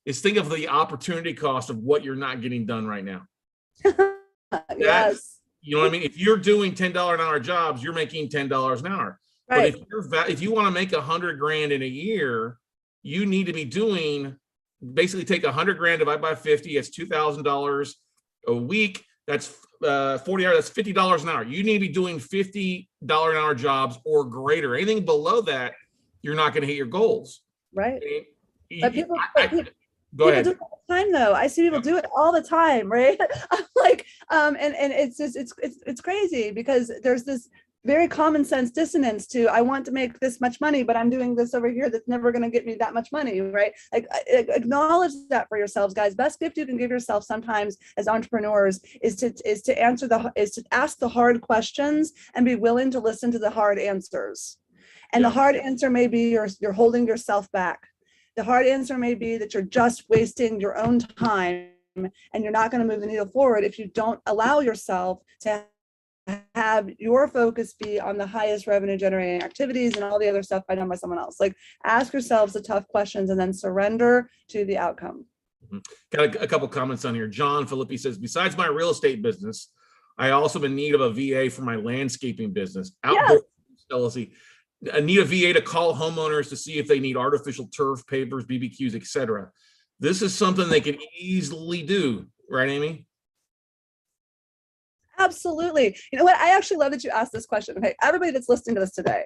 is think of the opportunity cost of what you're not getting done right now. Yes. You know what I mean? If you're doing $10 an hour jobs, you're making $10 an hour. Right. But if you want to make $100,000 in a year, you need to be doing basically take $100,000 divided by 50. It's $2,000 a week. That's 40 hours. That's $50 an hour. You need to be doing $50 an hour jobs or greater. Anything below that, you're not going to hit your goals. Right. But people go ahead. Do it all the time, though. I see people do it all the time, right? Like, and it's just it's crazy because there's this very common sense dissonance to, I want to make this much money, but I'm doing this over here that's never going to get me that much money, right? Like, acknowledge that for yourselves, guys. Best gift you can give yourself sometimes as entrepreneurs is to ask the hard questions and be willing to listen to the hard answers. And the hard answer may be you're holding yourself back. The hard answer may be that you're just wasting your own time and you're not going to move the needle forward if you don't allow yourself to have your focus be on the highest revenue generating activities and all the other stuff done by someone else. Like, ask yourselves the tough questions and then surrender to the outcome. Got a couple comments on here. John Philippi says, besides my real estate business, I also am in need of a VA for my landscaping business. Outdoor LLC. I need a VA to call homeowners to see if they need artificial turf, pavers, BBQs, etc. This is something they can easily do, right, Amy? Absolutely. You know what? I actually love that you asked this question. Okay, everybody that's listening to this today.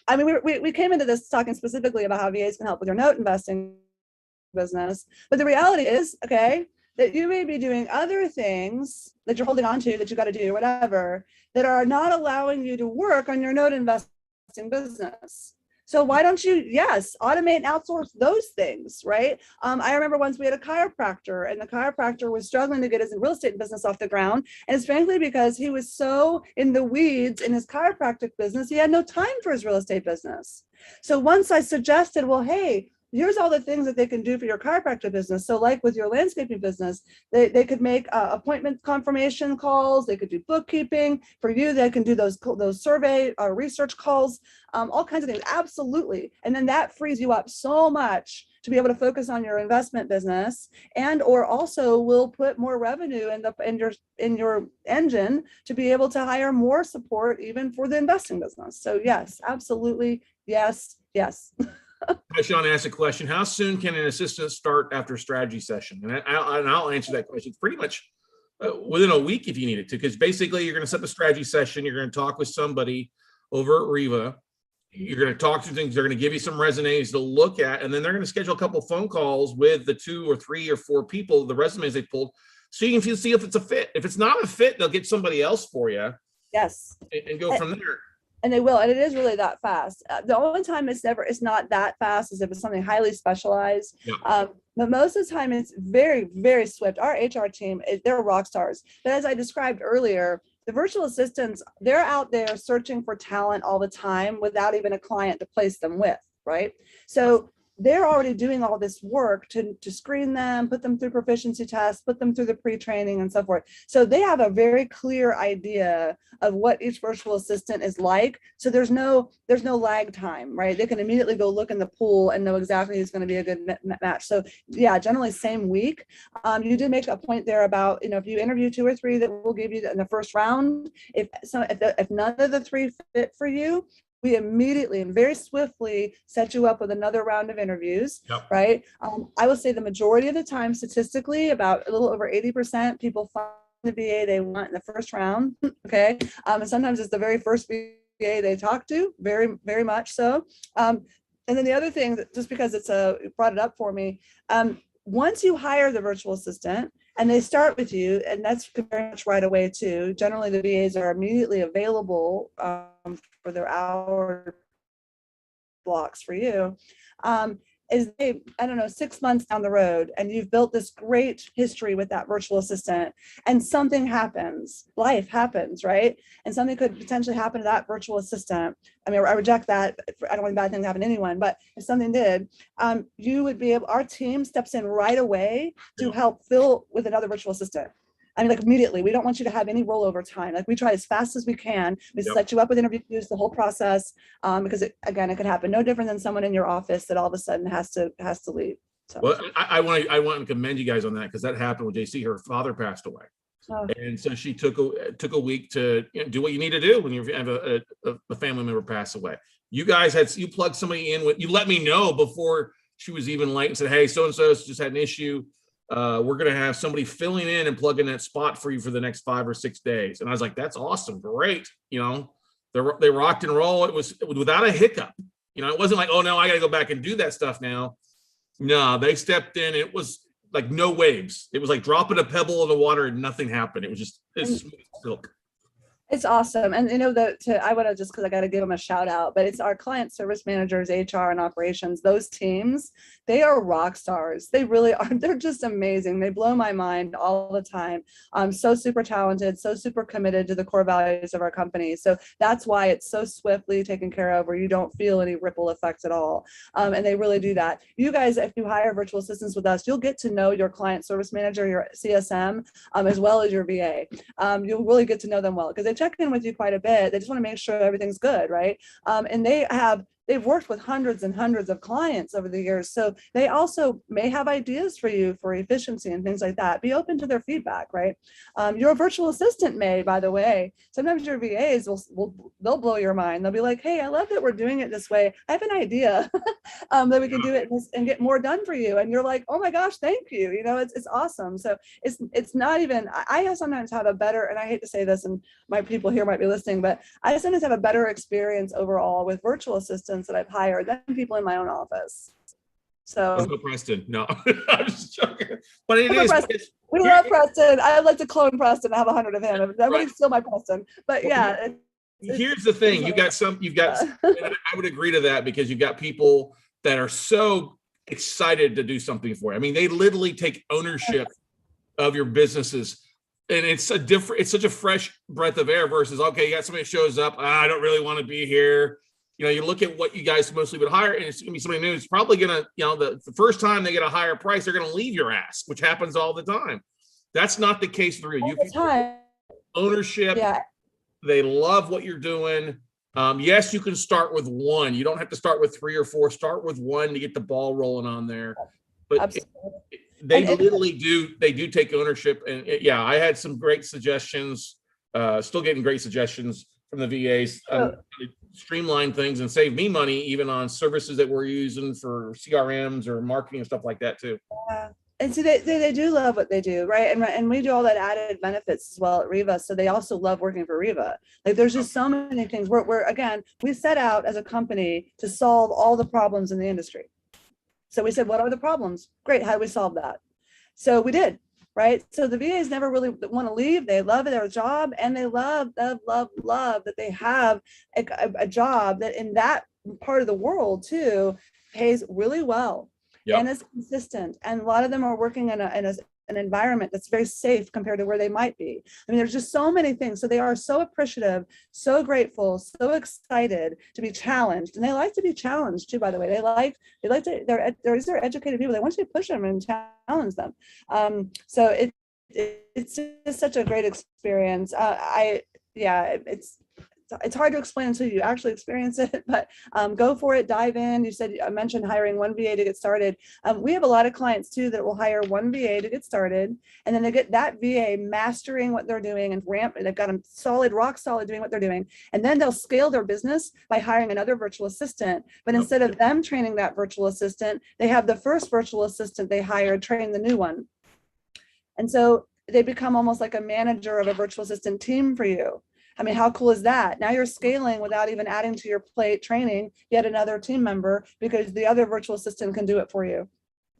I mean, we came into this talking specifically about how VAs can help with your note investing business, but the reality is, okay, that you may be doing other things that you're holding on to that you got to do, whatever, that are not allowing you to work on your note investing business. So why don't you, yes, automate and outsource those things, right? I remember once we had a chiropractor, and the chiropractor was struggling to get his real estate business off the ground. And it's frankly because he was so in the weeds in his chiropractic business, he had no time for his real estate business. So once I suggested, well, hey, here's all the things that they can do for your chiropractic business. So like with your landscaping business, they could make appointment confirmation calls. They could do bookkeeping for you. They can do those survey or research calls, all kinds of things. Absolutely. And then that frees you up so much to be able to focus on your investment business, and or also will put more revenue in your engine to be able to hire more support even for the investing business. So yes, absolutely. Yes. Sean asked a question: how soon can an assistant start after a strategy session? And I'll answer that question. It's pretty much within a week if you need it to, because basically you're going to set the strategy session. You're going to talk with somebody over at Riva. You're going to talk to things. They're going to give you some resumes to look at, and then they're going to schedule a couple of phone calls with the 2 or 3 or 4 people, the resumes they pulled, so you can see if it's a fit. If it's not a fit, they'll get somebody else for you. Yes. And go from there. And they will, and it is really that fast. The only time it's not that fast is if it's something highly specialized. Yeah. But most of the time it's very, very swift. Our HR team, they're rock stars. But as I described earlier, the virtual assistants, they're out there searching for talent all the time without even a client to place them with, right? So they're already doing all this work to screen them, put them through proficiency tests, put them through the pre-training and so forth. So they have a very clear idea of what each virtual assistant is like. So there's no lag time, right? They can immediately go look in the pool and know exactly who's going to be a good match. So yeah, generally same week. You did make a point there about, if you interview 2 or 3 that we'll give you in the first round, if none of the 3 fit for you, we immediately and very swiftly set you up with another round of interviews, Yep. right? I will say the majority of the time, statistically, about a little over 80% people find the VA they want in the first round, okay? And sometimes it's the very first VA they talk to, very, very much so. And then the other thing, that just because it brought it up for me, once you hire the virtual assistant, and they start with you, and that's very much right away too. Generally, the VAs are immediately available for their hour blocks for you. Is they, 6 months down the road, and you've built this great history with that virtual assistant, and something happens, life happens, right? And something could potentially happen to that virtual assistant. I mean, I reject that. I don't want bad things to happen to anyone, but if something did, you would be able, our team steps in right away to help fill with another virtual assistant. I mean, like immediately. We don't want you to have any rollover time. Like we try as fast as we can. We set you up with interviews, the whole process, because it could happen. No different than someone in your office that all of a sudden has to leave. So. Well, I want to commend you guys on that, because that happened with JC. Her father passed away, and so she took a week to do what you need to do when you have a family member pass away. You guys you plugged somebody in with, you let me know before she was even late and said, hey, so and so just had an issue. We're going to have somebody filling in and plugging that spot for you for the next 5 or 6 days. And I was like, that's awesome. Great. They rocked and roll. It was without a hiccup. It wasn't like, oh no, I got to go back and do that stuff now. No, they stepped in. It was like no waves. It was like dropping a pebble in the water and nothing happened. It was just smooth silk. It's awesome. And I want to just, because I got to give them a shout out, but it's our client service managers, HR and operations, those teams, they are rock stars. They really are. They're just amazing. They blow my mind all the time. So super talented, so super committed to the core values of our company. So that's why it's so swiftly taken care of, where you don't feel any ripple effects at all. And they really do that. You guys, if you hire virtual assistants with us, you'll get to know your client service manager, your CSM, as well as your VA. You'll really get to know them well, because they check in with you quite a bit. They just want to make sure everything's good, right? And they've worked with hundreds and hundreds of clients over the years. So they also may have ideas for you for efficiency and things like that. Be open to their feedback, right? Your virtual assistant may, by the way, sometimes your VAs they'll blow your mind. They'll be like, hey, I love that we're doing it this way. I have an idea that we can do it and get more done for you. And you're like, oh my gosh, thank you. It's awesome. So it's not even, I sometimes have a better, and I hate to say this, and my people here might be listening, but I sometimes have a better experience overall with virtual assistants that I've hired than people in my own office. So Preston, no, I'm just joking. But it is. We love Preston. I'd like to clone Preston. I have 100 of him. Nobody's still my Preston. But yeah. here's the thing. You've got and I would agree to that, because you've got people that are so excited to do something for you. I mean, they literally take ownership of your businesses. And it's such a fresh breath of air versus, okay, you got somebody that shows up, I don't really want to be here. You know, you look at what you guys mostly would hire, and it's gonna be somebody new. It's probably gonna, you know, the first time they get a higher price, they're gonna leave your ass, which happens all the time. That's not the case for you. Ownership. Yeah. They love what you're doing. Yes, you can start with one. You don't have to start with 3 or 4. Start with one to get the ball rolling on there. But they literally do. They do take ownership. And yeah, I had some great suggestions. Still getting great suggestions from the VAs. Streamline things and save me money, even on services that we're using for CRMs or marketing and stuff like that too. Yeah. And so they do love what they do, right? And we do all that added benefits as well at Riva. So they also love working for Riva. Like there's just so many things. We're again, we set out as a company to solve all the problems in the industry. So we said, what are the problems? Great, how do we solve that? So we did, right? So the VAs never really want to leave. They love their job, and they love that they have a job that in that part of the world too pays really well. Yep. And is consistent. And a lot of them are working in an environment that's very safe compared to where they might be. I mean, there's just so many things. So they are so appreciative, so grateful, so excited to be challenged. And they like to be challenged too, by the way. They like to, they're educated people. They want you to push them and challenge them. So it's just such a great experience. It's hard to explain until you actually experience it, but go for it, dive in. I mentioned hiring one VA to get started. We have a lot of clients too that will hire one VA to get started, and then they get that VA mastering what they're doing and they've got them rock solid doing what they're doing. And then they'll scale their business by hiring another virtual assistant. But instead of them training that virtual assistant, they have the first virtual assistant they hired train the new one. And so they become almost like a manager of a virtual assistant team for you. I mean, how cool is that? Now you're scaling without even adding to your plate, training yet another team member, because the other virtual assistant can do it for you.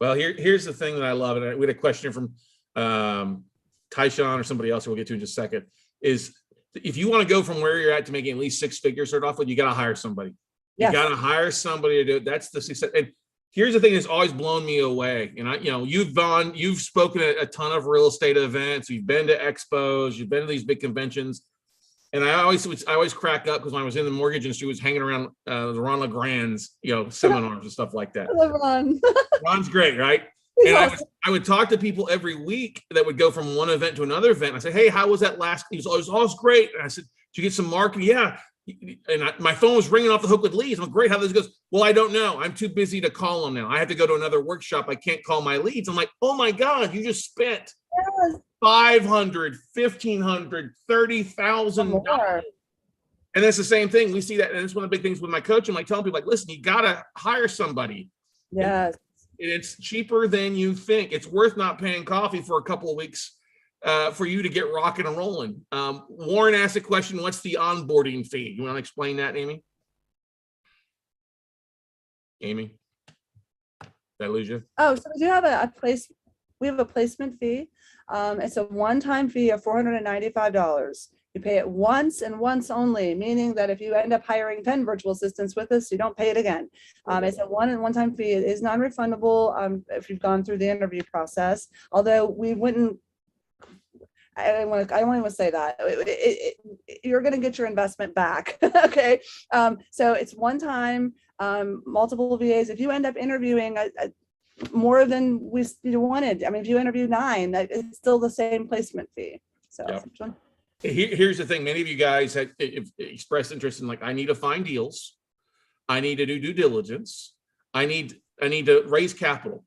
Well, here's the thing that I love, and we had a question from Tyshawn or somebody else who we'll get to in just a second, is if you want to go from where you're at to making at least 6 figures start off with, you got to hire somebody. You got to hire somebody to do it. That's the success. And here's the thing that's always blown me away. And you've spoken at a ton of real estate events. You've been to expos. You've been to these big conventions. And I always crack up because when I was in the mortgage industry, I was hanging around the Ron LeGrand's, seminars and stuff like that. I love Ron. Ron's great, right? And awesome. I would talk to people every week that would go from one event to another event. I said, "Hey, how was that last?" He was always, "Oh, it was great." And I said, "Did you get some marketing?" "Yeah." And my phone was ringing off the hook with leads. I'm like, "Great, how this goes?" "Well, I don't know. I'm too busy to call them now. I have to go to another workshop. I can't call my leads." I'm like, "Oh my God, you just spent $500, $1,500, $30,000. And that's the same thing. We see that. And it's one of the big things with my coach. I'm like telling people, like, listen, you got to hire somebody. Yes. And it's cheaper than you think. It's worth not paying coffee for a couple of weeks for you to get rocking and rolling. Warren asked a question, what's the onboarding fee? You want to explain that, Amy? Amy? Did I lose you? Oh, so we do have we have a placement fee. It's a one-time fee of $495. You pay it once and once only, meaning that if you end up hiring 10 virtual assistants with us, you don't pay it again. It's a one-time fee. It is non-refundable if you've gone through the interview process, although we wouldn't, I don't want to say that. You're going to get your investment back. Okay. So it's one time, multiple VAs. If you end up interviewing more than we wanted, I mean, if you interview 9, it's still the same placement fee. So yeah. Here's the thing. Many of you guys have expressed interest in, like, I need to find deals. I need to do due diligence. I need to raise capital.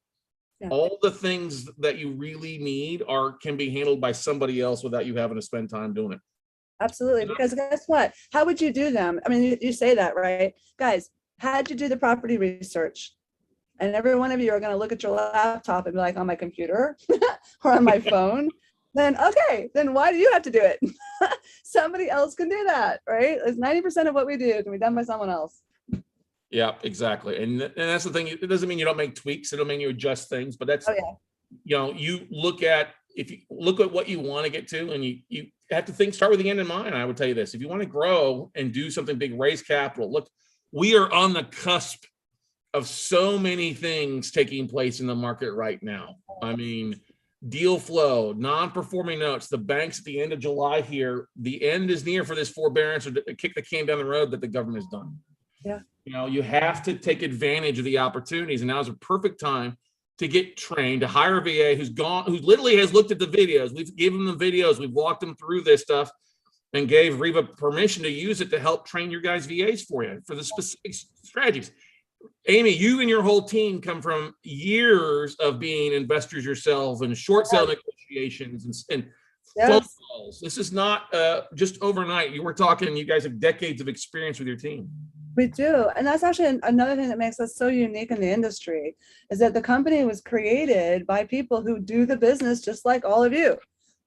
Yeah. All the things that you really need can be handled by somebody else without you having to spend time doing it. Absolutely. Because guess what? How would you do them? I mean, you say that, right? Guys, how'd you do the property research? And every one of you are going to look at your laptop and be like, on my computer or on my phone. Then why do you have to do it? Somebody else can do that, right? It's 90% of what we do can be done by someone else. Yeah, exactly. And that's the thing. It doesn't mean you don't make tweaks. It don't mean you adjust things, but that's, you look at if you look at what you want to get to, and you have to start with the end in mind. I would tell you this: if you want to grow and do something big, raise capital. Look, we are on the cusp of so many things taking place in the market right now. I mean, deal flow, non-performing notes, the banks at the end of July here, the end is near for this forbearance or to kick the can down the road that the government has done. Yeah. You know, you have to take advantage of the opportunities, and now is a perfect time to get trained, to hire a VA who literally has looked at the videos. We've given them the videos, we've walked them through this stuff, and gave Reva permission to use it to help train your guys' VAs for you for the specific strategies. Amy, you and your whole team come from years of being investors yourselves and short sale negotiations and phone calls. This is not just overnight. You guys have decades of experience with your team. We do. And that's actually another thing that makes us so unique in the industry, is that the company was created by people who do the business just like all of you.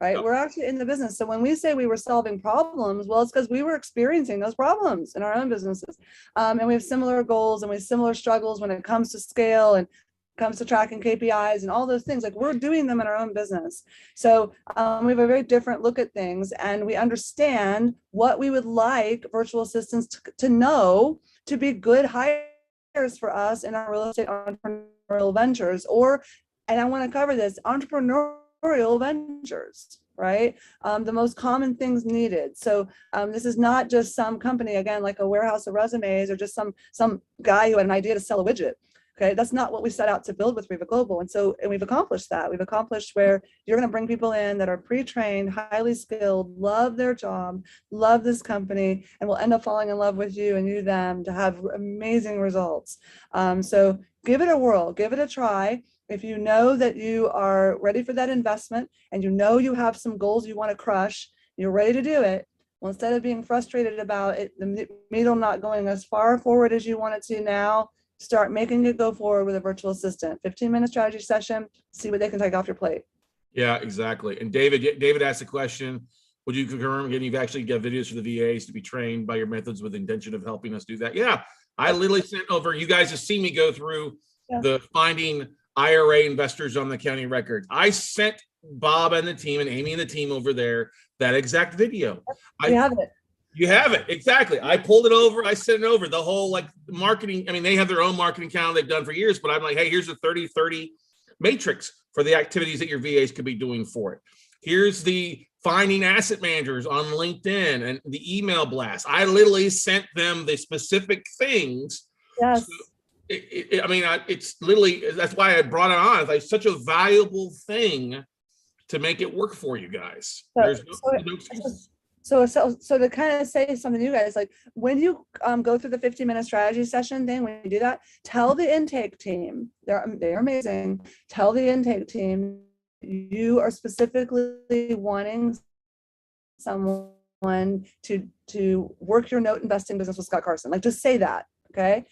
Right? We're actually in the business. So when we say we were solving problems, well, it's because we were experiencing those problems in our own businesses. And we have similar goals and we have similar struggles when it comes to scale and comes to tracking KPIs and all those things. Like, we're doing them in our own business. So we have a very different look at things, and we understand what we would like virtual assistants to know to be good hires for us in our real estate entrepreneurial ventures, and I want to cover this, entrepreneurial ventures, right? The most common things needed. So this is not just some company, again, like a warehouse of resumes, or just some guy who had an idea to sell a widget. Okay, that's not what we set out to build with Reva Global. And we've accomplished that. We've accomplished where you're going to bring people in that are pre-trained, highly skilled, love their job, love this company, and will end up falling in love with you and you them to have amazing results. So give it a whirl, give it a try. If you know that you are ready for that investment and you know you have some goals you want to crush, you're ready to do it. Well, instead of being frustrated about it, the needle not going as far forward as you want it to now, start making it go forward with a virtual assistant. 15-minute strategy session, see what they can take off your plate. Yeah, exactly. And David asked a question. Would you confirm again, you've actually got videos for the VAs to be trained by your methods with the intention of helping us do that? Yeah, I literally sent over, you guys have seen me go through the finding IRA investors on the county record. I sent Bob and the team and Amy and the team over there that exact video. You have it. You have it. Exactly. I pulled it over. I sent it over. The whole marketing. I mean, they have their own marketing calendar they've done for years, but I'm like, hey, here's the 30-30 matrix for the activities that your VAs could be doing for it. Here's the finding asset managers on LinkedIn and the email blast. I literally sent them the specific things. Yes. So it's literally, that's why I brought it on. It's like such a valuable thing to make it work for you guys. There's no excuses. So to kind of say something to you guys, like when you go through the 15-minute strategy session thing, when you do that, tell the intake team, they're amazing. Tell the intake team you are specifically wanting someone to work your note investing business with Scott Carson. Like, just say that, okay?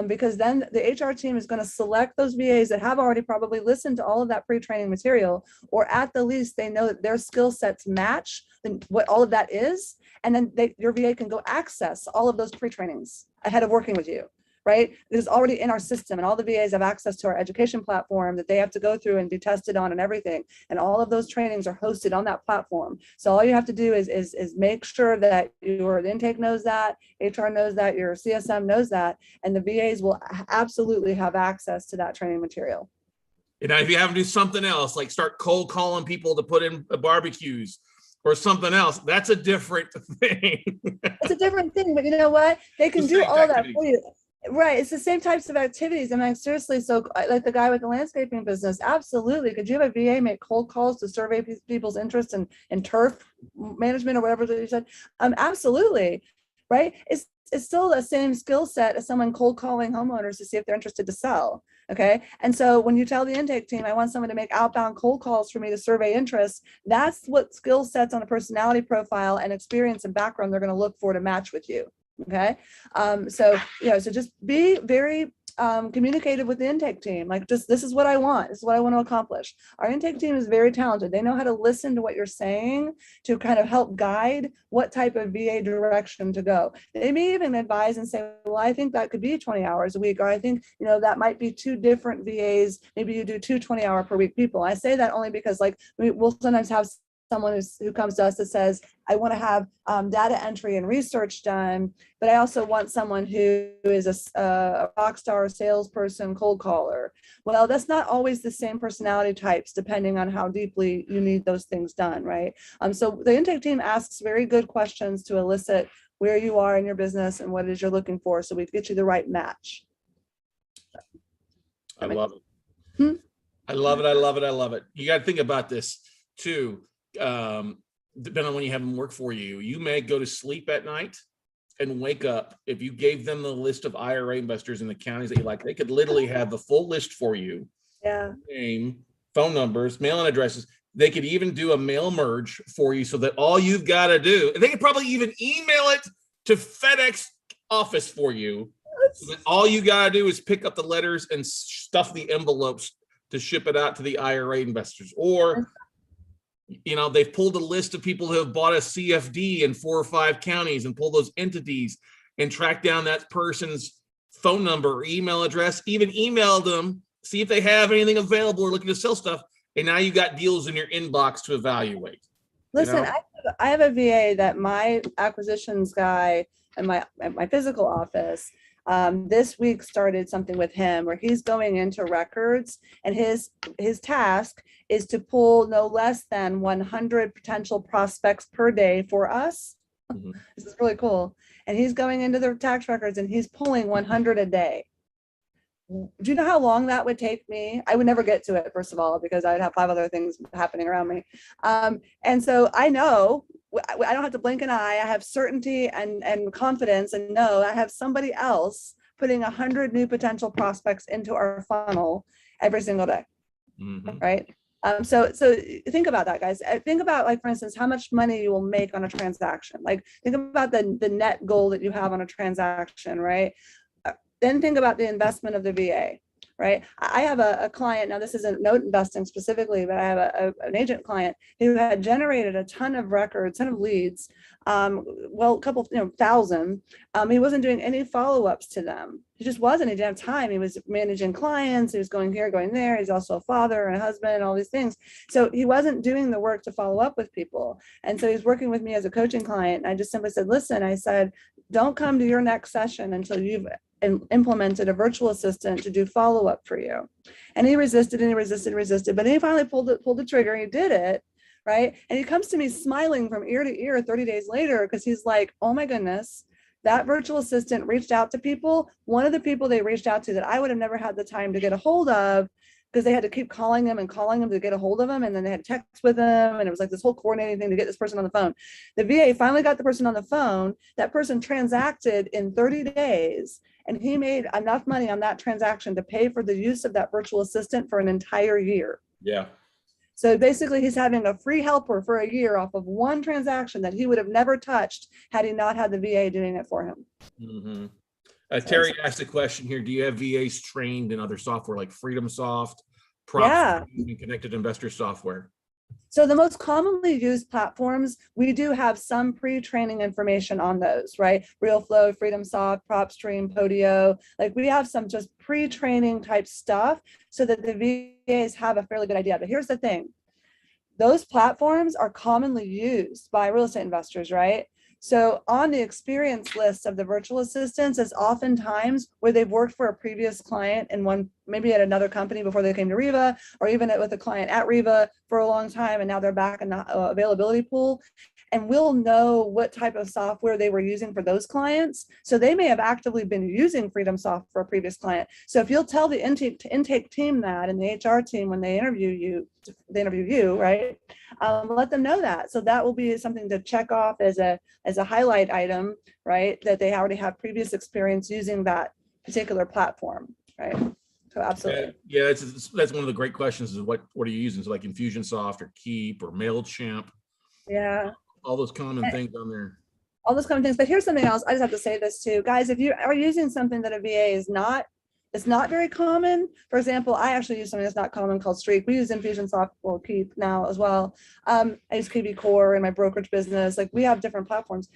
Because then the HR team is going to select those VAs that have already probably listened to all of that pre-training material, or at the least they know that their skill sets match what all of that is, and then your VA can go access all of those pre-trainings ahead of working with you, right? It is already in our system, and all the VAs have access to our education platform that they have to go through and be tested on and everything, and all of those trainings are hosted on that platform. So all you have to do is make sure that your intake knows that, HR knows that, your CSM knows that, and the VAs will absolutely have access to that training material. And if you have to do something else, like start cold calling people to put in barbecues or something else, that's a different thing. It's a different thing, but you know what? They can do all that for you. Right. It's the same types of activities. I mean, seriously, so like the guy with the landscaping business, absolutely. Could you have a VA make cold calls to survey people's interest in turf management or whatever that you said? Absolutely. Right. It's still the same skill set as someone cold calling homeowners to see if they're interested to sell. Okay. And so when you tell the intake team, I want someone to make outbound cold calls for me to survey interest, that's what skill sets on a personality profile and experience and background they're going to look for to match with you. Okay. So just be very communicated with the intake team. Like, just, this is what I want. This is what I want to accomplish. Our intake team is very talented. They know how to listen to what you're saying to kind of help guide what type of VA direction to go. They may even advise and say, well, I think that could be 20 hours a week, or I think, that might be two different VAs. Maybe you do 2 20-hour per week people. I say that only because, like, we'll sometimes have someone who comes to us that says, I want to have data entry and research done, but I also want someone who is a rock star salesperson, cold caller. Well, that's not always the same personality types, depending on how deeply you need those things done, right? So the intake team asks very good questions to elicit where you are in your business and what it is you're looking for, so we get you the right match. I love it. I love it. I love it. I love it. You got to think about this too. Depending on when you have them work for you, you may go to sleep at night and wake up. If you gave them the list of IRA investors in the counties that you like, they could literally have the full list for you. Yeah. Name, phone numbers, mailing addresses. They could even do a mail merge for you, so that all you've got to do, and they could probably even email it to FedEx office for you. So that all you got to do is pick up the letters and stuff the envelopes to ship it out to the IRA investors. Or they've pulled a list of people who have bought a CFD in 4 or 5 counties and pull those entities and track down that person's phone number or email address, even email them, see if they have anything available or looking to sell stuff. And now you got deals in your inbox to evaluate. Listen, I have a VA that my acquisitions guy and my physical office this week started something with him where he's going into records, and his task is to pull no less than 100 potential prospects per day for us. Mm-hmm. This is really cool. And he's going into the tax records and he's pulling 100 a day. Do you know how long that would take me? I would never get to it, first of all, because I'd have 5 other things happening around me. And so I know I don't have to blink an eye. I have certainty and confidence, and know I have somebody else putting 100 new potential prospects into our funnel every single day. Mm-hmm. Right? So think about that, guys. Think about, like, for instance, how much money you will make on a transaction. Like, think about the net goal that you have on a transaction, right? Then think about the investment of the VA, right? I have a client, now this isn't note investing specifically, but I have an agent client who had generated a ton of records, ton of leads, a couple, 1,000. He wasn't doing any follow-ups to them. He just wasn't. He didn't have time. He was managing clients. He was going here, going there. He's also a father and a husband and all these things. So he wasn't doing the work to follow up with people. And so he's working with me as a coaching client. And I just simply said, listen, I said, don't come to your next session until you've implemented a virtual assistant to do follow-up for you. And he resisted and he resisted, but then he finally pulled the trigger and he did it, right? And he comes to me smiling from ear to ear 30 days later, because he's like, oh my goodness, that virtual assistant reached out to people. One of the people they reached out to that I would have never had the time to get a hold of, because they had to keep calling him to get a hold of him. And then they had to text with him. And it was like this whole coordinating thing to get this person on the phone. The VA finally got the person on the phone. That person transacted in 30 days. And he made enough money on that transaction to pay for the use of that virtual assistant for an entire year. Yeah. So basically he's having a free helper for a year off of one transaction that he would have never touched had he not had the VA doing it for him. Mm-hmm. Terry asked a question here. Do you have VAs trained in other software like FreedomSoft, and Connected Investor software? So the most commonly used platforms, we do have some pre-training information on those, right? RealFlow, FreedomSoft, PropStream, Podio. Like, we have some just pre-training type stuff so that the VAs have a fairly good idea. But here's the thing. Those platforms are commonly used by real estate investors, right? So on the experience list of the virtual assistants is oftentimes where they've worked for a previous client in one, maybe at another company before they came to Riva, or even with a client at Riva for a long time, and now they're back in the availability pool. And we'll know what type of software they were using for those clients. So they may have actively been using FreedomSoft for a previous client. So if you'll tell the intake team that, and the HR team, when they interview you, right? Let them know that. So that will be something to check off as a highlight item, right? That they already have previous experience using that particular platform, right? So absolutely. Yeah, that's one of the great questions is what are you using? So like Infusionsoft or Keep or MailChimp. Yeah. All those common things on there. All those common things. But here's something else. I just have to say this too. Guys, if you are using something that a VA is not It's not very common. For example, I actually use something that's not common called Streak. We use Infusionsoft, well, Keep now as well. I use KB Core in my brokerage business. Like, we have different platforms.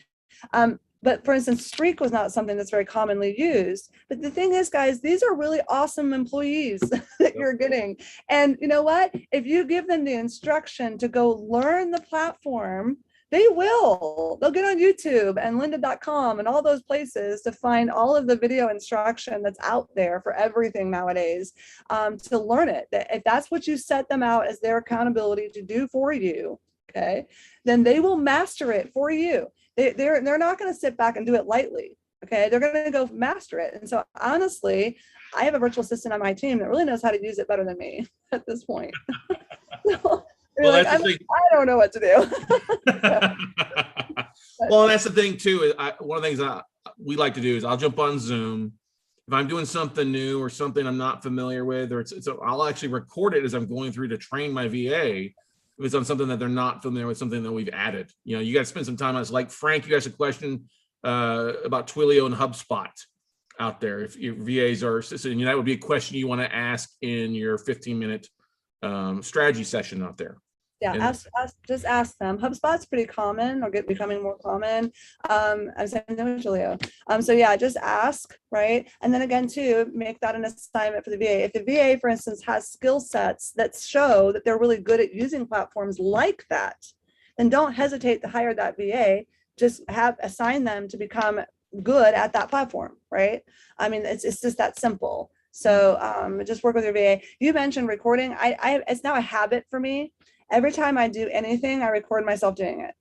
But for instance, Streak was not something that's very commonly used. But the thing is, guys, these are really awesome employees that you're getting. And you know what? If you give them the instruction to go learn the platform, they will. They'll get on YouTube and lynda.com and all those places to find all of the video instruction that's out there for everything nowadays, to learn it. If that's what you set them out as their accountability to do for you, okay, then they will master it for you. They're not going to sit back and do it lightly. Okay, they're going to go master it. And so honestly, I have a virtual assistant on my team that really knows how to use it better than me at this point. Well, like, I don't know what to do. Well, that's the thing too. One of the things we like to do is I'll jump on Zoom. If I'm doing something new or something I'm not familiar with, or I'll actually record it as I'm going through to train my VA. If it's on something that they're not familiar with, something that we've added. You know, you got to spend some time on it. Like Frank, you guys a question about Twilio and HubSpot out there. If your VAs are, so that would be a question you want to ask in your 15-minute strategy session out there. Yeah, just ask them. HubSpot's pretty common, or becoming more common. I'm saying with Julio. So yeah, just ask, right? And then again, too, make that an assignment for the VA. If the VA, for instance, has skill sets that show that they're really good at using platforms like that, then don't hesitate to hire that VA. Just assign them to become good at that platform, right? I mean, it's just that simple. So just work with your VA. You mentioned recording. It's now a habit for me. Every time I do anything, I record myself doing it.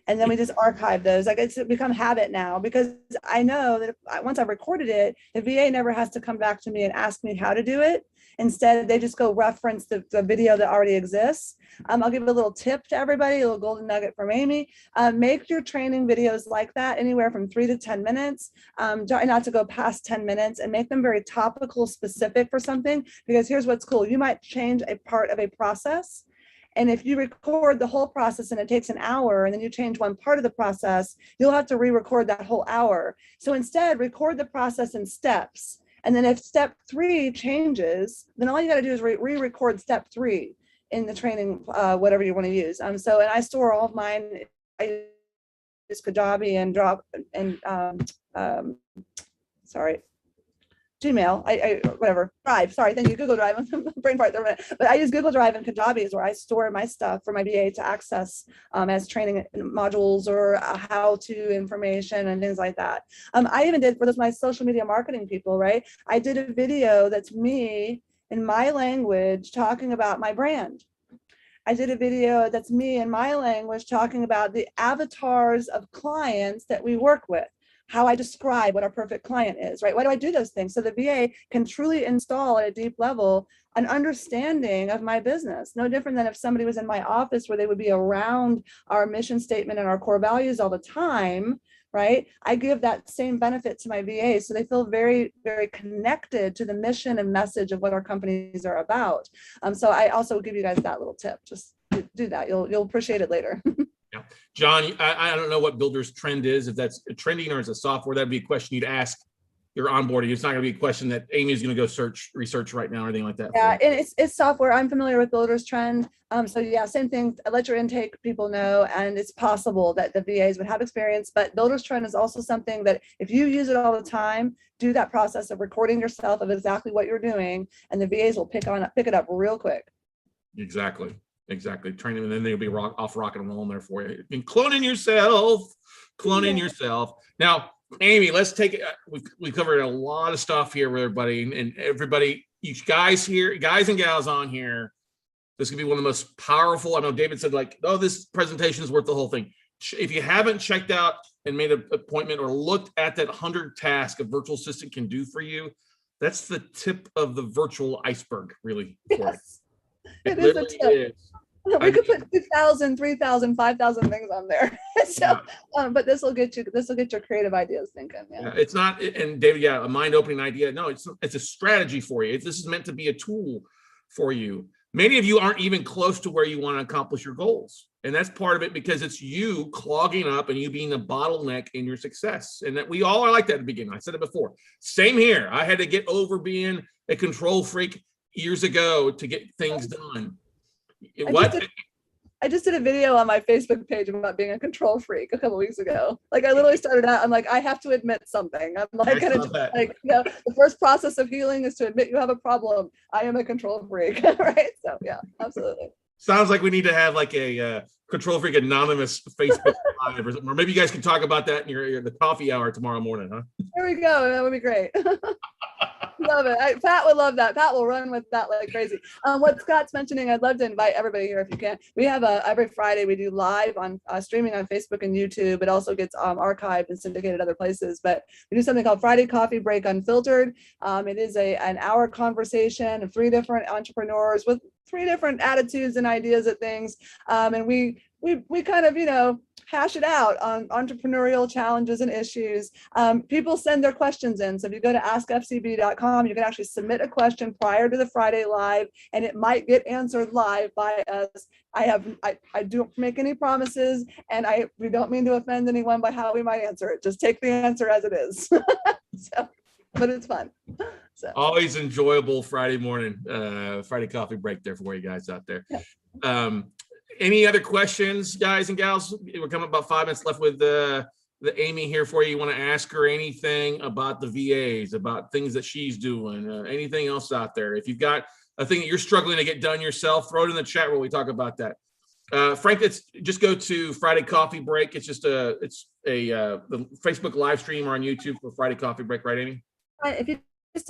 And then we just archive those. Like, it's become habit now, because I know that once I've recorded it, the VA never has to come back to me and ask me how to do it. Instead, they just go reference the video that already exists. I'll give a little tip to everybody, a little golden nugget from Amy. Make your training videos like that, anywhere from 3 to 10 minutes. Try not to go past 10 minutes, and make them very topical, specific for something, because here's what's cool. You might change a part of a process. And if you record the whole process and it takes an hour, and then you change one part of the process, you'll have to re-record that whole hour. So instead, record the process in steps. And then if step 3 changes, then all you got to do is re-record step 3 in the training, whatever you want to use. And I store all of mine. I use Kajabi and Gmail, whatever, Drive, sorry, thank you, Google Drive, brain fart there, but I use Google Drive, and Kajabi is where I store my stuff for my VA to access as training modules or how-to information and things like that. I even did, for those my social media marketing people, right? I did a video that's me in my language talking about my brand. I did a video that's me in my language talking about the avatars of clients that we work with, how I describe what our perfect client is, right? Why do I do those things? So the VA can truly install at a deep level an understanding of my business. No different than if somebody was in my office, where they would be around our mission statement and our core values all the time, right? I give that same benefit to my VA, so they feel very, very connected to the mission and message of what our companies are about. So I also give you guys that little tip. Just do that. You'll appreciate it later. Yeah, John, I don't know what Builder's Trend is, if that's trending or is a software. That'd be a question you'd ask your onboarding. It's not going to be a question that Amy's going to go research right now or anything like that. Yeah, and it's software. I'm familiar with Builder's Trend. So yeah, same thing. Let your intake people know, and it's possible that the VAs would have experience. But Builder's Trend is also something that if you use it all the time, do that process of recording yourself of exactly what you're doing, and the VAs will pick it up real quick. Exactly. Train them, and then they'll be off rocking and rolling there for you. And cloning yourself. Now, Amy, let's take it. We've covered a lot of stuff here with everybody, and everybody, you guys and gals on here. This could be one of the most powerful. I know David said, like, oh, this presentation is worth the whole thing. If you haven't checked out and made an appointment or looked at that 100 task a virtual assistant can do for you, that's the tip of the virtual iceberg, really. Yes, it is a tip. We could put 2,000, 3,000, 5,000 things on there. So, yeah. But this will get your creative ideas thinking. Yeah. It's not, and David, a mind-opening idea. No, it's a strategy for you. This is meant to be a tool for you. Many of you aren't even close to where you want to accomplish your goals. And that's part of it, because it's you clogging up and you being the bottleneck in your success. And that we all are like that at the beginning. I said it before. Same here. I had to get over being a control freak years ago to get things done. I just did a video on my Facebook page about being a control freak a couple weeks ago. Like, I literally started out, I'm like, I have to admit something. I'm like, the first process of healing is to admit you have a problem. I am a control freak, right? So yeah, absolutely. Sounds like we need to have like a control freak anonymous Facebook live or something. Or maybe you guys can talk about that in the coffee hour tomorrow morning, huh? There we go. That would be great. Love it. Pat would love that. Pat will run with that like crazy. What Scott's mentioning, I'd love to invite everybody here if you can. We have every Friday we do live on streaming on Facebook and YouTube. It also gets archived and syndicated other places. But we do something called Friday Coffee Break Unfiltered. It is an hour conversation of 3 different entrepreneurs with 3 different attitudes and ideas at things. And we kind of, hash it out on entrepreneurial challenges and issues. People send their questions in. So if you go to askfcb.com, you can actually submit a question prior to the Friday live, and it might get answered live by us. I don't make any promises, and we don't mean to offend anyone by how we might answer it. Just take the answer as it is. But it's fun. So. Always enjoyable Friday morning, Friday coffee break there for you guys out there. Yeah. Any other questions, guys and gals? We're coming about 5 minutes left with the Amy here for you. You want to ask her anything about the VAs, about things that she's doing, anything else out there? If you've got a thing that you're struggling to get done yourself, throw it in the chat while we talk about that. Frank, just go to Friday Coffee Break. It's just the Facebook live stream or on YouTube for Friday Coffee Break, right, Amy? If you just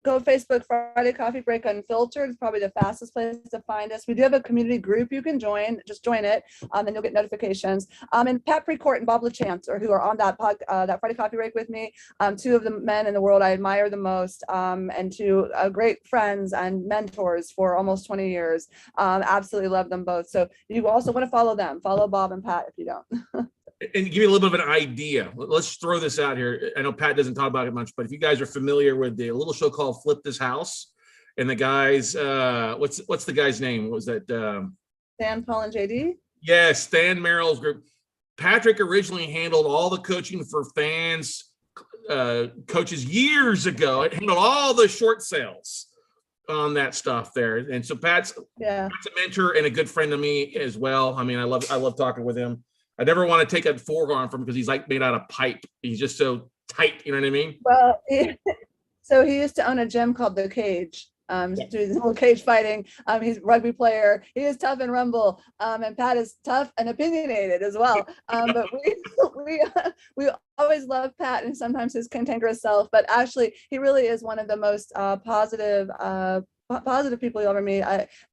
go Facebook Friday Coffee Break Unfiltered, it's probably the fastest place to find us. We do have a community group you can join. Just join it, and you'll get notifications. And Pat Precourt and Bob LaChance, who are on that Friday Coffee Break with me, 2 of the men in the world I admire the most, and 2 great friends and mentors for almost 20 years. Absolutely love them both. So you also want to follow them. Follow Bob and Pat if you don't. And give you a little bit of an idea. Let's throw this out here. I know Pat doesn't talk about it much, but if you guys are familiar with the little show called Flip This House, and the guys, what's the guy's name? What was that? Stan, Paul, and JD? Yes, Stan Merrill's group. Patrick originally handled all the coaching for fans, coaches years ago. It handled all the short sales on that stuff there. And so Pat's a mentor and a good friend of me as well. I mean, I love talking with him. I never want to take a forearm from him because he's like made out of pipe. He's just so tight. You know what I mean? Well, so he used to own a gym called The Cage. So he's a little cage fighting. He's a rugby player. He is tough and rumble. And Pat is tough and opinionated as well. But we always love Pat and sometimes his cantankerous self. But actually, he really is one of the most positive people you'll ever meet.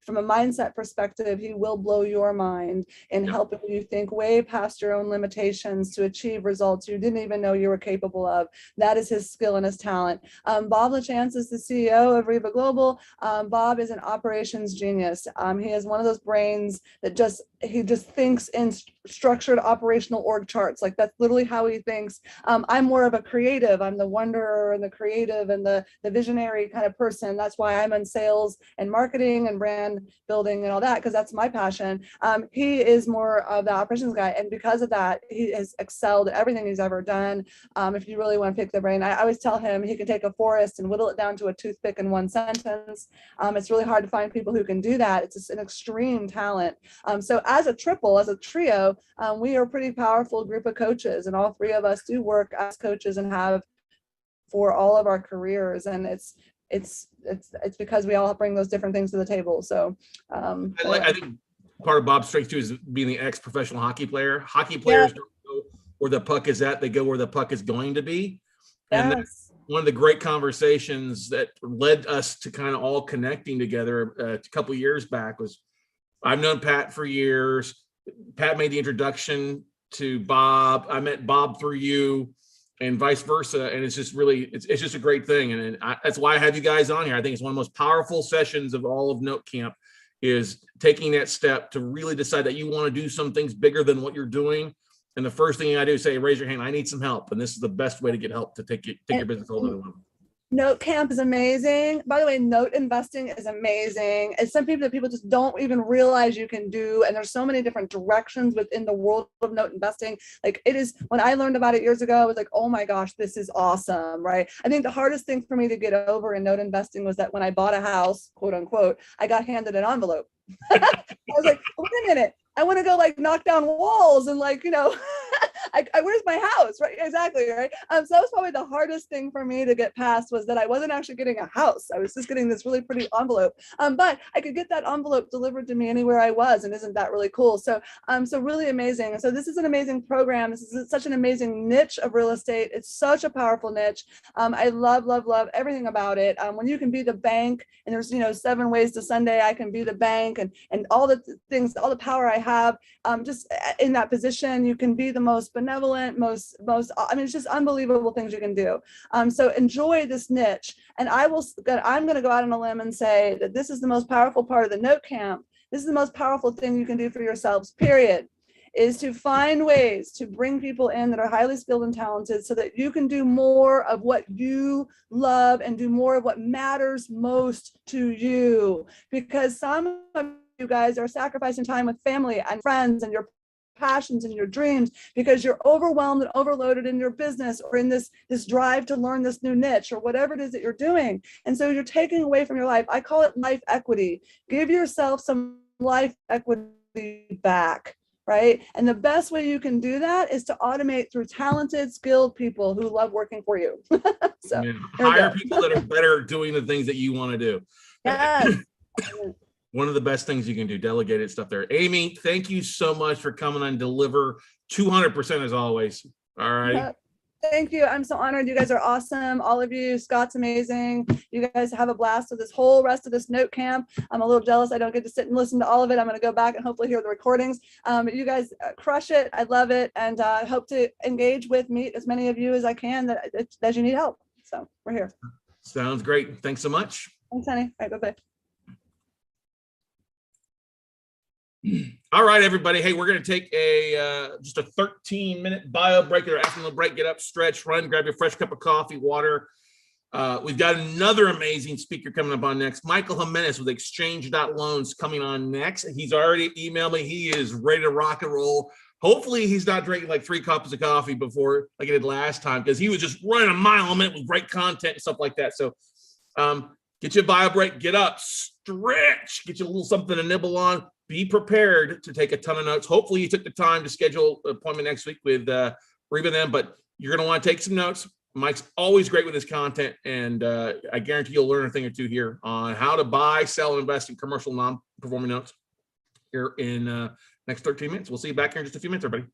From a mindset perspective, he will blow your mind in helping you think way past your own limitations to achieve results you didn't even know you were capable of. That is his skill and his talent. Bob LaChance is the CEO of Riva Global. Bob is an operations genius. He has one of those brains that he just thinks in structured operational org charts. Like, that's literally how he thinks. I'm more of a creative. I'm the wanderer and the creative and the visionary kind of person. That's why I'm in sales and marketing and brand building and all that, because that's my passion. He is more of the operations guy, and because of that, he has excelled at everything he's ever done. If you really want to pick the brain, I always tell him he can take a forest and whittle it down to a toothpick in one sentence. It's really hard to find people who can do that. It's just an extreme talent. So as a trio, we are a pretty powerful group of coaches, and all 3 of us do work as coaches and have for all of our careers. And it's because we all bring those different things to the table. So I think part of Bob's strength too is being the ex-professional hockey player. Hockey players don't go where the puck is at; they go where the puck is going to be. And that's one of the great conversations that led us to kind of all connecting together a couple of years back. Was I've known Pat for years. Pat made the introduction to Bob. I met Bob through you, and vice versa. And it's just really, it's just a great thing. And that's why I have you guys on here. I think it's one of the most powerful sessions of all of Note Camp, is taking that step to really decide that you want to do some things bigger than what you're doing. And the first thing I do is say, raise your hand. I need some help. And this is the best way to get help to take your business all the way. Note Camp is amazing. By the way, note investing is amazing. It's something that people just don't even realize you can do. And there's so many different directions within the world of note investing. Like it is, when I learned about it years ago, I was like, oh my gosh, this is awesome, right? I think the hardest thing for me to get over in note investing was that when I bought a house, quote unquote, I got handed an envelope. I was like, wait a minute. I want to go like knock down walls and like, where's my house? Right. Exactly. Right. So that was probably the hardest thing for me to get past, was that I wasn't actually getting a house. I was just getting this really pretty envelope. But I could get that envelope delivered to me anywhere I was. And isn't that really cool? So, so really amazing. And so this is an amazing program. This is such an amazing niche of real estate. It's such a powerful niche. I love, love, love everything about it. When you can be the bank, and there's, 7 ways to Sunday, I can be the bank, and all the things, all the power I have, just in that position, you can be the most benevolent, most, I mean, it's just unbelievable things you can do. So enjoy this niche. And I'm going to go out on a limb and say that this is the most powerful part of the Note Camp. This is the most powerful thing you can do for yourselves, period, is to find ways to bring people in that are highly skilled and talented so that you can do more of what you love and do more of what matters most to you. Because some of you guys are sacrificing time with family and friends and your passions and your dreams because you're overwhelmed and overloaded in your business or in this drive to learn this new niche or whatever it is that you're doing. And so you're taking away from your life. I call it life equity. Give yourself some life equity back. Right. And the best way you can do that is to automate through talented, skilled people who love working for you. So hire people that are better doing the things that you want to do. Yes. One of the best things you can do, delegated stuff there. Amy, thank you so much for coming on Deliver 200% as always. All right. Thank you. I'm so honored. You guys are awesome. All of you. Scott's amazing. You guys have a blast with this whole rest of this Note Camp. I'm a little jealous I don't get to sit and listen to all of it. I'm going to go back and hopefully hear the recordings. You guys crush it. I love it. And I hope to engage with, meet as many of you as I can that you need help. So we're here. Sounds great. Thanks so much. Thanks, honey. All right, bye-bye. All right, everybody. Hey, we're going to take just a 13-minute bio break or afternoon break. Get up, stretch, run, grab your fresh cup of coffee, water. We've got another amazing speaker coming up on next. Michael Jimenez with xhange.loans coming on next. He's already emailed me. He is ready to rock and roll. Hopefully, he's not drinking like 3 cups of coffee before like he did last time, because he was just running a mile a minute with great content and stuff like that. So get your bio break, get up, stretch, get you a little something to nibble on. Be prepared to take a ton of notes. Hopefully you took the time to schedule an appointment next week with Reba then, but you're going to want to take some notes. Mike's always great with his content, and I guarantee you'll learn a thing or two here on how to buy, sell, and invest in commercial non-performing notes here in next 13 minutes. We'll see you back here in just a few minutes, everybody.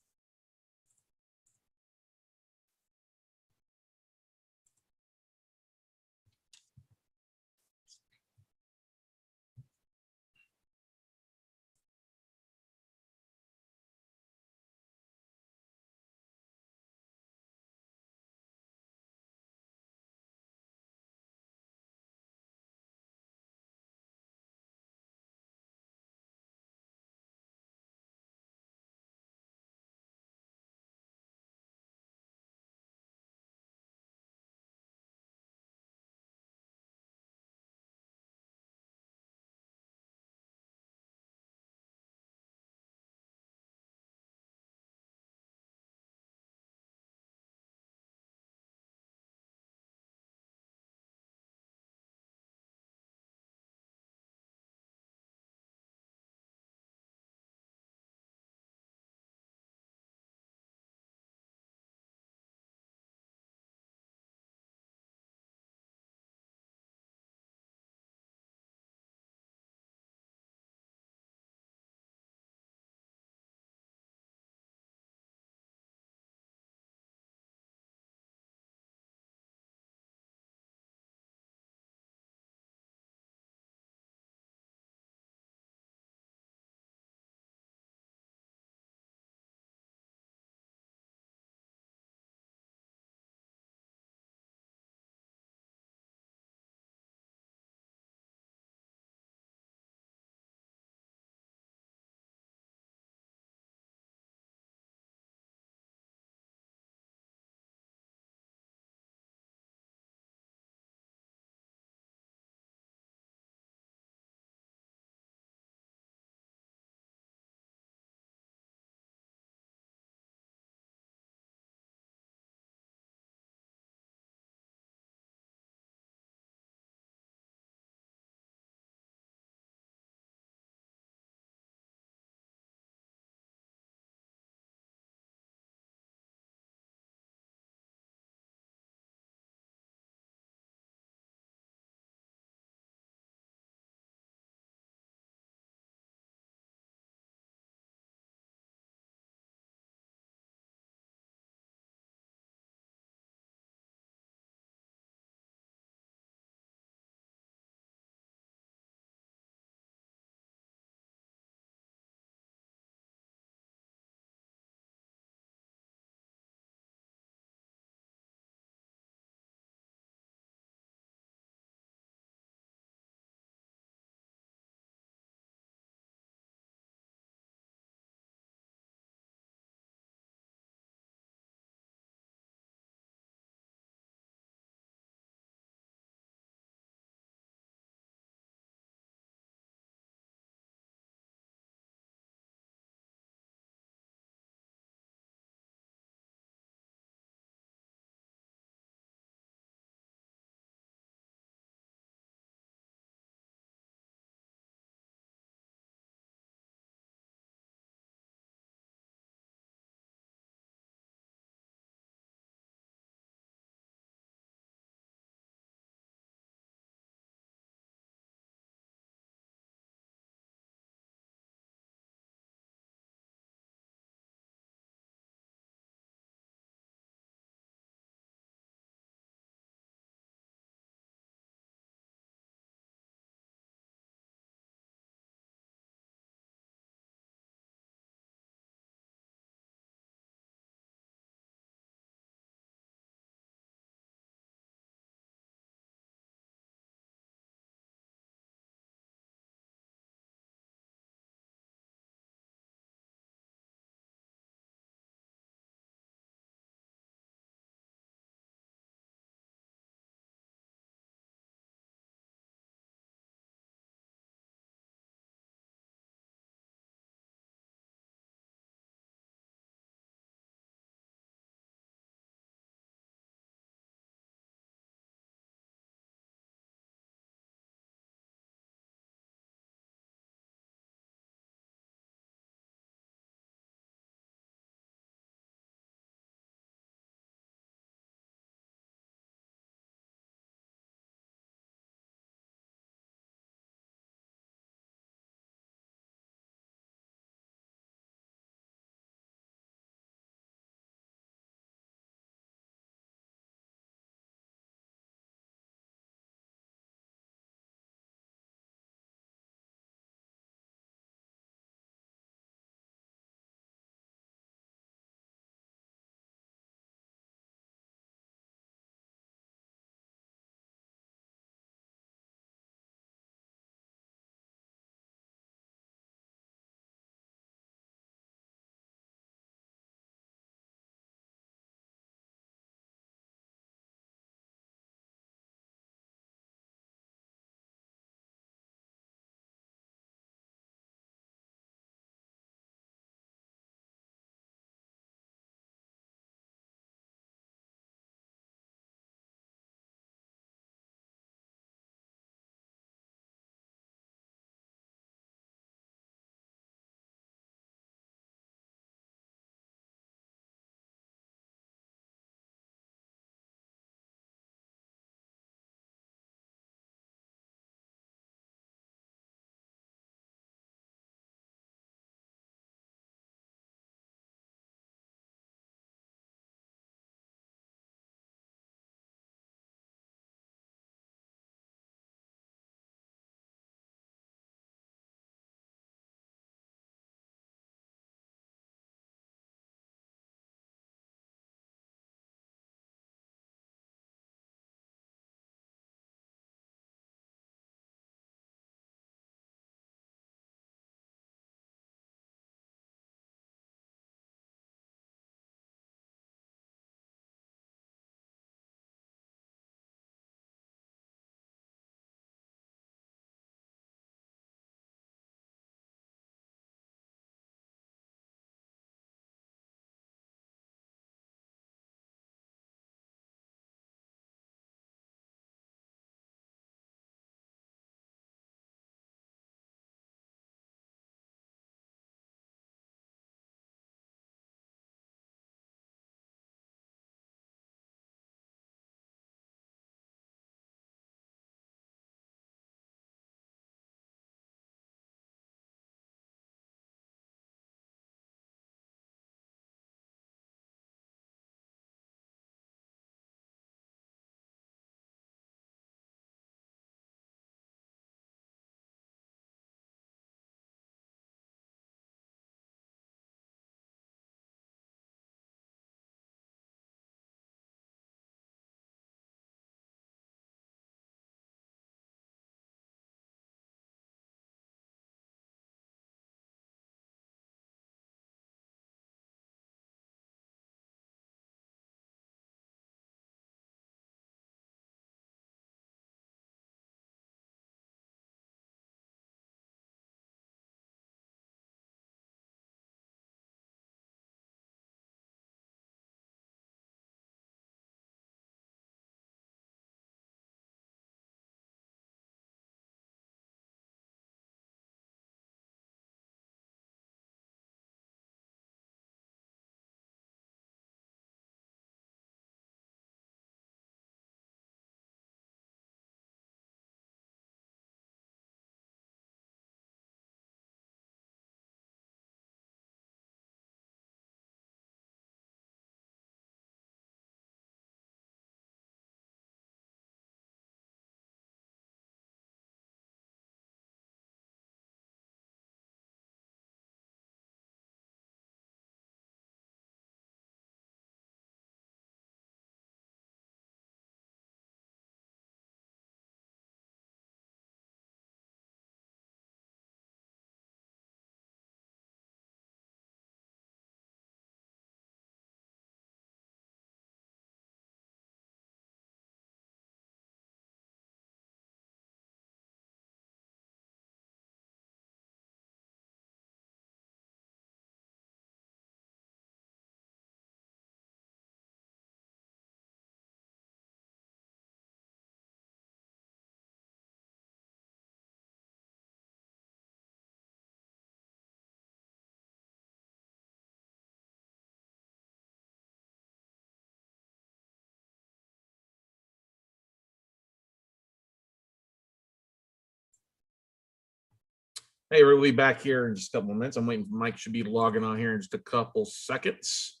Hey, we'll be back here in just a couple of minutes. I'm waiting for Mike should be logging on here in just a couple seconds.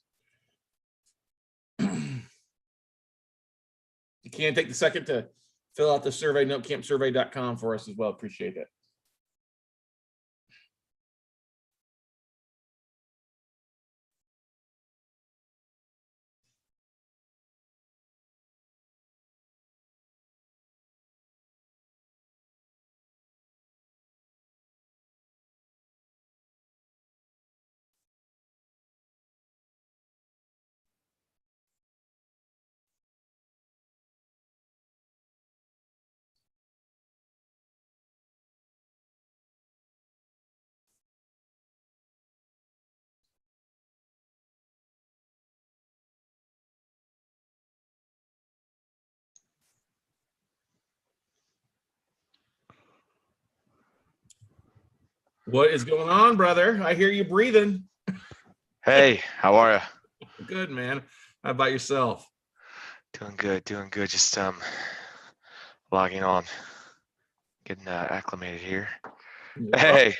You can take the second to fill out the survey, notecampsurvey.com for us as well. Appreciate it. What is going on, brother? I hear you breathing. Hey, how are you? Good, man. How about yourself? Doing good, doing good. Just logging on, getting acclimated here. Well, Hey,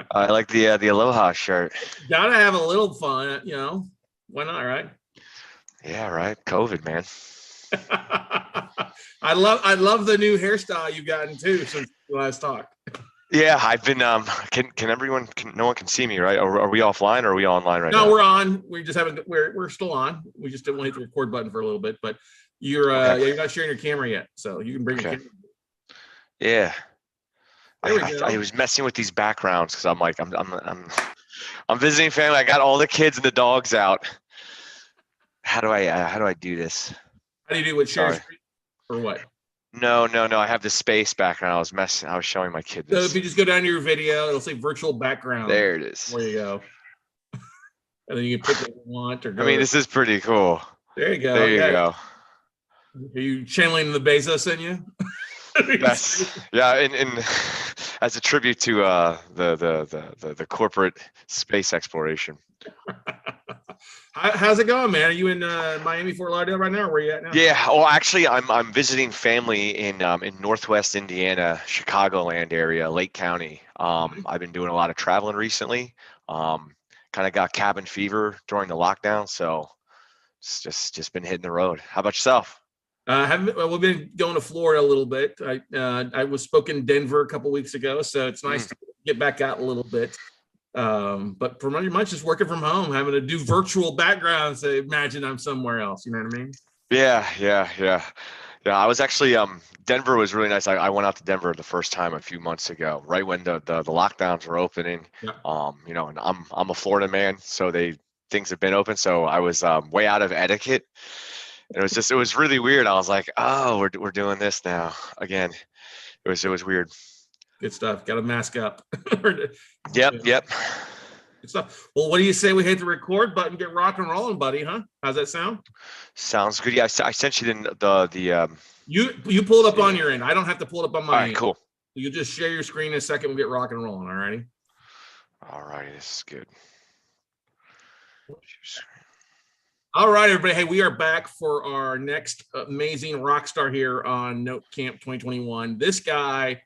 I like the Aloha shirt. gotta have a little fun, you know. Why not, right? Yeah, right. COVID, man. I love the new hairstyle you've gotten too since the last talk. Yeah, I've been can everyone no one can see me, right? Are we offline or are we online right now? No, we're on. We just haven't. We're still on. We just didn't want to hit the record button for a little bit, but you're Okay. yeah, you're not sharing your camera yet, so you can bring your Okay. camera. Yeah. There we go. I was messing with these backgrounds because I'm like I'm visiting family. I got all the kids and the dogs out. How do I do this? How do you do with share Sorry. screen or what? No. I have the space background. I was showing my kid So this. if you just go down to your video, it'll say virtual background. There it is. There you go. And then you can pick what you want or go. I mean, this is pretty cool. There you go. There you go. Are you channeling the Bezos in you? Yes. Yeah. And as a tribute to the corporate space exploration. How's it going, man? Are you in Miami, Fort Lauderdale right now? Or where are you at now? Yeah. Well, actually, I'm visiting family in Northwest Indiana, Chicagoland area, Lake County. I've been doing a lot of traveling recently. Kind of got cabin fever during the lockdown, so it's just been hitting the road. How about yourself? We've been going to Florida a little bit. I was spoke in Denver a couple weeks ago, so it's nice to get back out a little bit. But pretty much just working from home, having to do virtual backgrounds. So imagine I'm somewhere else. You know what I mean? Yeah. I was actually Denver was really nice. I went out to Denver the first time a few months ago, right when the lockdowns were opening. Yeah. And I'm a Florida man, so things have been open. So I was way out of etiquette. And it was really weird. I was like, oh, we're doing this now again. It was weird. Good stuff. Got to mask up. Yep. Good stuff. Well, what do you say we hit the record button, get rock and rolling, buddy? Huh? How's that sound? Sounds good. Yeah, I sent you the. You pull it up on your end. I don't have to pull it up on my all right, end. cool. You just share your screen in a second. We'll get rock and rolling. All righty. All right, this is good. All right, everybody. Hey, we are back for our next amazing rock star here on Note C.A.M.P 2021. This guy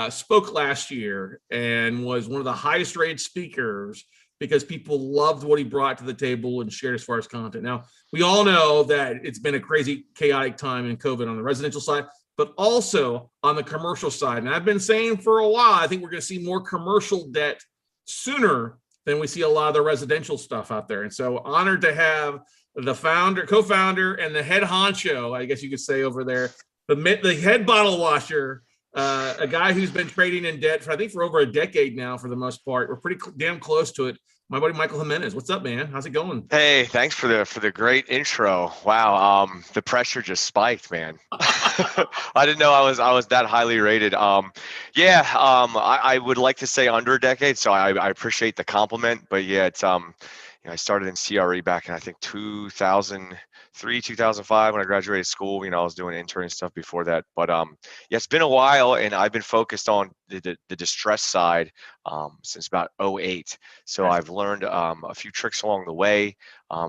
spoke last year and was one of the highest rated speakers because people loved what he brought to the table and shared as far as content. Now, we all know that it's been a crazy, chaotic time in COVID on the residential side, but also on the commercial side. And I've been saying for a while, I think we're going to see more commercial debt sooner than we see a lot of the residential stuff out there. And so honored to have the founder, co-founder, and the head honcho, I guess you could say over there, the head bottle washer, a guy who's been trading in debt for over a decade now, for the most part. We're pretty damn close to it. My buddy Michael Jimenez. What's up, man? How's it going? Hey, thanks for the great intro. Wow, the pressure just spiked, man. I didn't know I was that highly rated. I would like to say under a decade, so I appreciate the compliment. But yeah, it's I started in CRE back in I think 2003, 2005 when I graduated school. I was doing intern stuff before that. But yeah, it's been a while, and I've been focused on the distress side since about '08. So I've learned a few tricks along the way.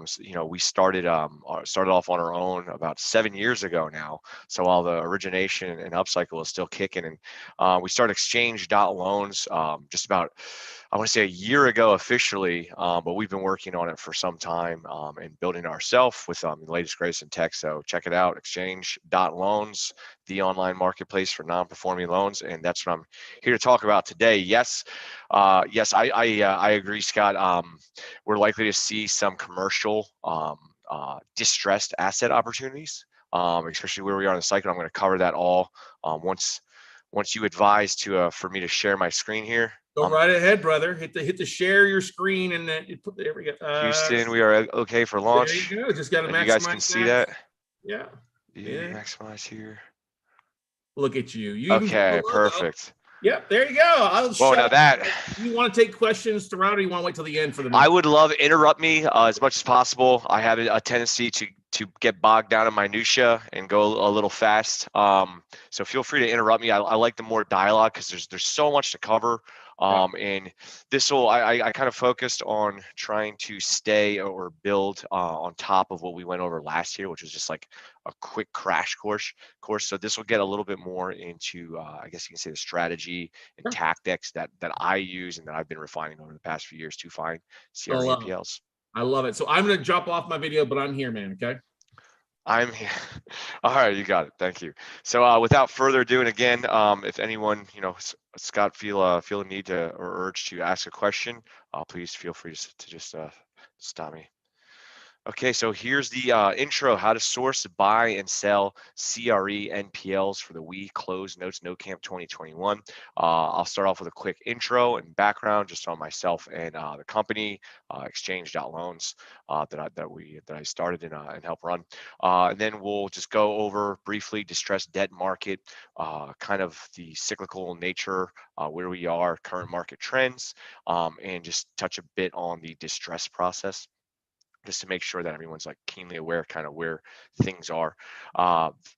So, we started off on our own about 7 years ago now. So while the origination and upcycle is still kicking, and we started xhange.loans just about, I want to say, a year ago officially, but we've been working on it for some time and building it ourselves with the latest greatest in tech. So check it out, xhange.loans, the online marketplace for non-performing loans, and that's what I'm here to talk about today. Yes, I agree, Scott. We're likely to see some commercial distressed asset opportunities, especially where we are in the cycle. I'm going to cover that all once you advise for me to share my screen here. Go right ahead, brother. Hit the share your screen, and then there we go. Houston, we are okay for launch. There you go. Just got to maximize. You guys can see that. Yeah. Maximize here. Look at you. Okay, perfect. Yep, there you go. Now that you want to take questions throughout, or you want to wait till the end for the? I would love interrupt me as much as possible. I have a tendency to get bogged down in minutia and go a little fast. So feel free to interrupt me. I like the more dialogue because there's so much to cover. And I kind of focused on trying to stay or build on top of what we went over last year, which was just like a quick crash course. So this will get a little bit more into, I guess you can say, the strategy and tactics that I use and that I've been refining over the past few years to find CRE NPLs. I love it. So I'm going to drop off my video, but I'm here, man. Okay. I'm here. All right, you got it. Thank you. So without further ado, and again, if anyone, Scott, feel a need to or urge to ask a question, please feel free to just stop me. Okay, so here's the intro: how to source, buy, and sell CRE NPLs for the We Close Notes Note C.A.M.P 2021. I'll start off with a quick intro and background just on myself and the company, xhange.loans, that I started and helped run. And then we'll just go over briefly distressed debt market, kind of the cyclical nature, where we are, current market trends, and just touch a bit on the distress process, just to make sure that everyone's like keenly aware kind of where things are.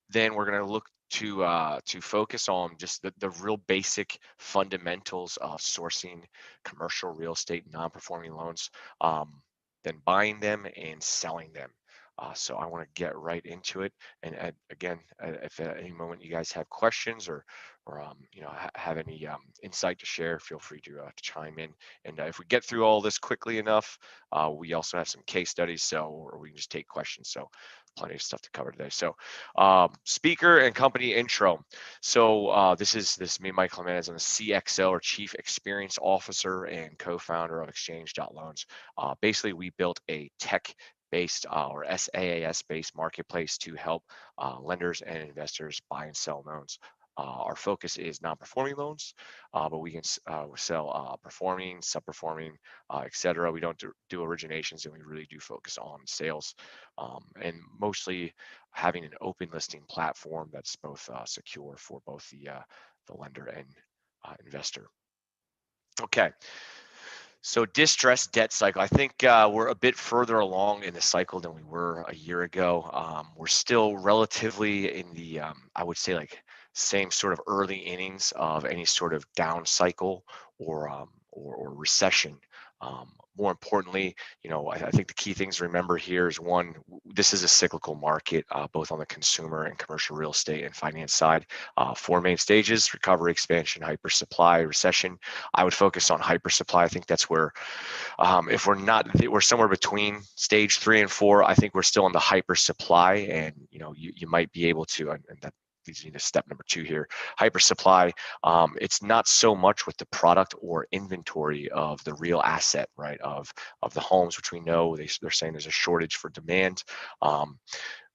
Then we're going to look to focus on just the real basic fundamentals of sourcing commercial real estate non-performing loans, then buying them and selling them. So I want to get right into it. And again, if at any moment you guys have questions or have any insight to share, feel free to chime in. And if we get through all this quickly enough, we also have some case studies, or we can just take questions. So plenty of stuff to cover today. So speaker and company intro. So this is me, Michael Jimenez. I'm the CXO, or Chief Experience Officer and co-founder of xhange.loans. Basically, we built a tech-based or SaaS-based marketplace to help lenders and investors buy and sell loans. Our focus is non-performing loans, but we can sell performing, sub-performing, etc. We don't do originations, and we really do focus on sales, and mostly having an open listing platform that's both secure for both the lender and investor. Okay. So distressed debt cycle. I think we're a bit further along in the cycle than we were a year ago. We're still relatively in the, I would say, like same sort of early innings of any sort of down cycle or recession. More importantly, I think the key things to remember here is, one, this is a cyclical market, both on the consumer and commercial real estate and finance side. 4 main stages: recovery, expansion, hypersupply, recession. I would focus on hypersupply. I think that's where, if we're somewhere between stage 3 and 4, I think we're still in the hypersupply, and you might be able to, and that leads me to step number 2 here, hypersupply. It's not so much with the product or inventory of the real asset, right, of the homes, which we know they're saying there's a shortage for demand.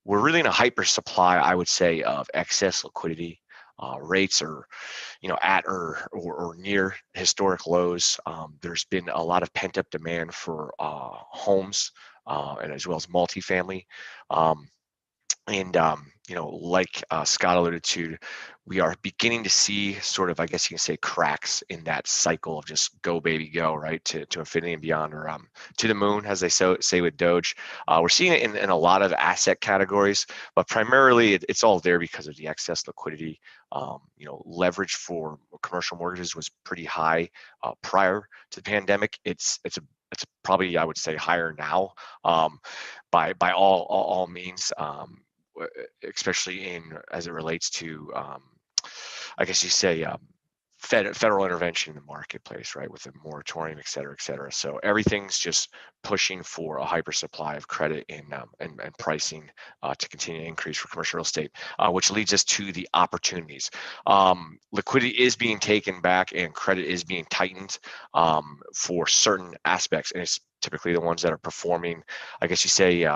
We're really in a hypersupply, I would say, of excess liquidity. Rates are, at or near historic lows. There's been a lot of pent-up demand for homes, and as well as multifamily. And like Scott alluded to, we are beginning to see sort of, I guess you can say, cracks in that cycle of just go baby go, right, to infinity and beyond, or to the moon, as they say with Doge. We're seeing it in a lot of asset categories, but primarily it's all there because of the excess liquidity. Leverage for commercial mortgages was pretty high prior to the pandemic. It's probably, I would say, higher now, by all means, especially as it relates to, I guess you say, federal intervention in the marketplace, right, with the moratorium, et cetera, et cetera. So everything's just pushing for a hyper supply of credit and pricing to continue to increase for commercial real estate, which leads us to the opportunities. Liquidity is being taken back and credit is being tightened for certain aspects, and it's typically the ones that are performing, I guess you say,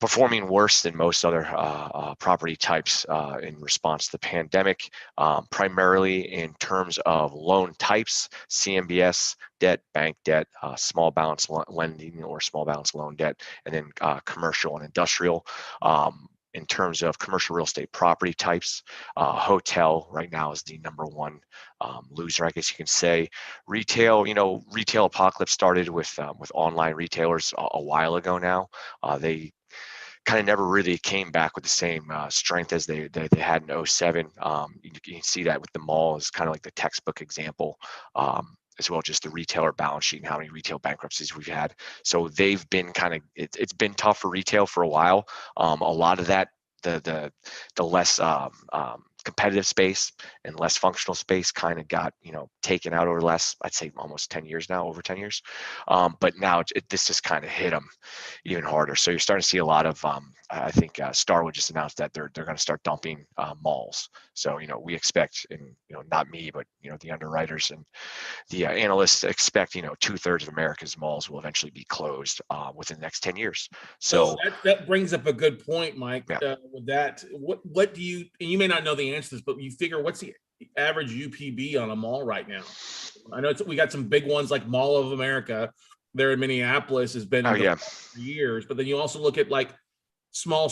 performing worse than most other property types in response to the pandemic, primarily in terms of loan types: CMBS debt, bank debt, small balance lending or small balance loan debt, and then commercial and industrial. In terms of commercial real estate property types, hotel right now is the number one loser, I guess you can say. Retail, retail apocalypse started with online retailers a while ago now. They kind of never really came back with the same strength as they had in 2007. You can see that with the mall is kind of like the textbook example, as well, just the retailer balance sheet and how many retail bankruptcies we've had. So they've been it's been tough for retail for a while. A lot of that, the less competitive space and less functional space kind of got taken out over the last, I'd say, almost 10 years now, over 10 years. But now this just kind of hit them even harder. So you're starting to see a lot of, I think Starwood just announced that they're going to start dumping malls. So we expect, and not me, but the underwriters and the analysts expect 2/3 of America's malls will eventually be closed within the next 10 years. So that brings up a good point, Mike. Yeah. With that, what do you, and you may not know the answer to this, but you figure what's the average UPB on a mall right now? I know we got some big ones like Mall of America there in Minneapolis has been for years, but then you also look at like small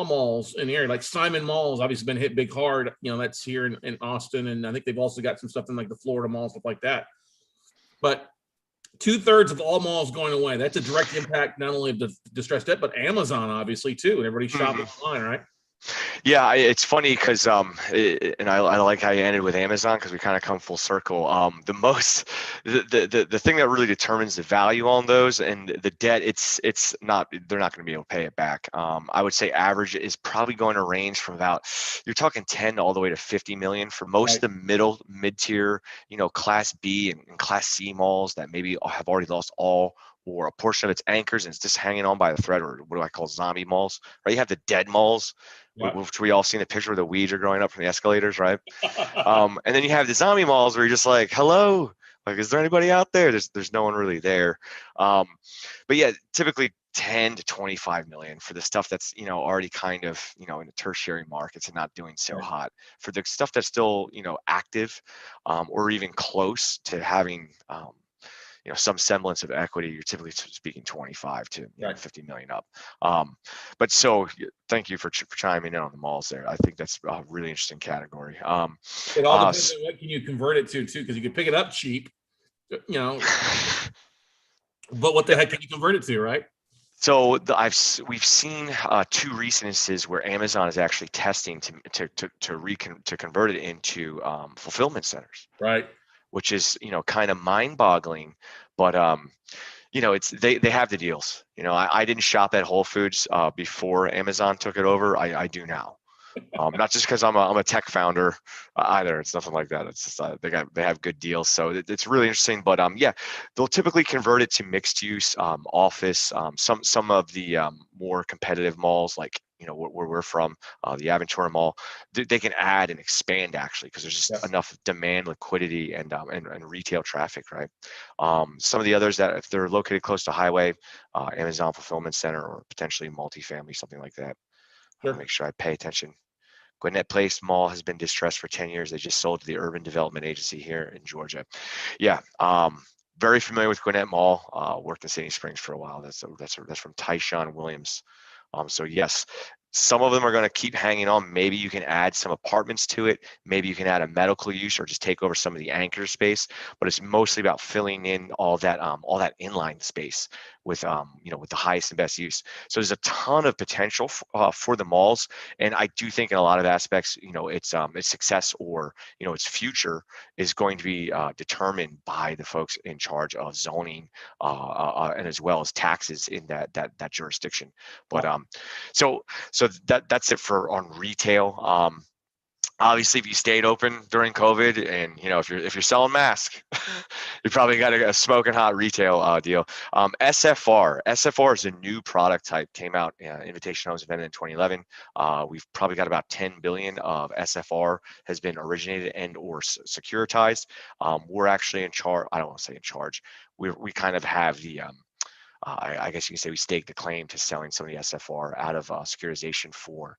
malls in the area, like Simon Malls obviously been hit big hard. That's here in Austin, and I think they've also got some stuff in like the Florida mall, stuff like that. But 2/3 of all malls going away. That's a direct impact not only of the distressed debt, but Amazon obviously too, and everybody shopping online, right? Yeah, it's funny because and I like how you ended with Amazon, because we kind of come full circle. The thing that really determines the value on those and the debt, it's not, they're not going to be able to pay it back. I would say average is probably going to range from about, you're talking 10 all the way to 50 million for most of the mid-tier, Class B and Class C malls that maybe have already lost all or a portion of its anchors and it's just hanging on by the thread, or what do I call zombie malls, right? You have the dead malls, which we all seen the picture where the weeds are growing up from the escalators, right? And then you have the zombie malls where you're just like, hello, like, is there anybody out there? There's no one really there. But yeah, typically 10 to 25 million for the stuff that's, already kind of, in the tertiary markets and not doing so hot. For the stuff that's still, active, or even close to having, some semblance of equity, you're typically speaking 25 to 50 million up. But so thank you for chiming in on the malls there. I think that's a really interesting category. It all depends on what can you convert it to too, because you can pick it up cheap, but what the heck can you convert it to, right? So we've seen two recent instances where Amazon is actually testing to convert it into fulfillment centers, right? Which is kind of mind-boggling, but it's they have the deals. I didn't shop at Whole Foods before Amazon took it over. I do now. Not just because I'm a tech founder either. It's nothing like that. It's just they have good deals, so it's really interesting. But yeah, they'll typically convert it to mixed use, office. Some of the more competitive malls, like where we're from, the Aventura Mall, they can add and expand actually, because there's just enough demand, liquidity, and retail traffic, right? Some of the others that if they're located close to highway, Amazon fulfillment center, or potentially multifamily, something like that. I'll make sure I pay attention. Gwinnett Place Mall has been distressed for 10 years. They just sold to the Urban Development Agency here in Georgia. Yeah, very familiar with Gwinnett Mall. Worked in Sandy Springs for a while. That's from Tyshawn Williams. So yes, Some of them are going to keep hanging on. Maybe you can add some apartments to it. Maybe you can add a medical use or just take over some of the anchor space. But it's mostly about filling in all that inline space with with the highest and best use. So there's a ton of potential for the malls, and I do think in a lot of aspects, its success or its future is going to be determined by the folks in charge of zoning and as well as taxes in that jurisdiction. But so that's it for on retail. Obviously, if you stayed open during COVID, and if you're selling masks, you probably got a smoking hot retail deal. SFR is a new product type. Came out. Invitation Homes invented in 2011. We've probably got about 10 billion of SFR has been originated and or securitized. We're actually in charge. I don't want to say in charge. We kind of have the I guess you can say we stake the claim to selling some of the SFR out of securitization for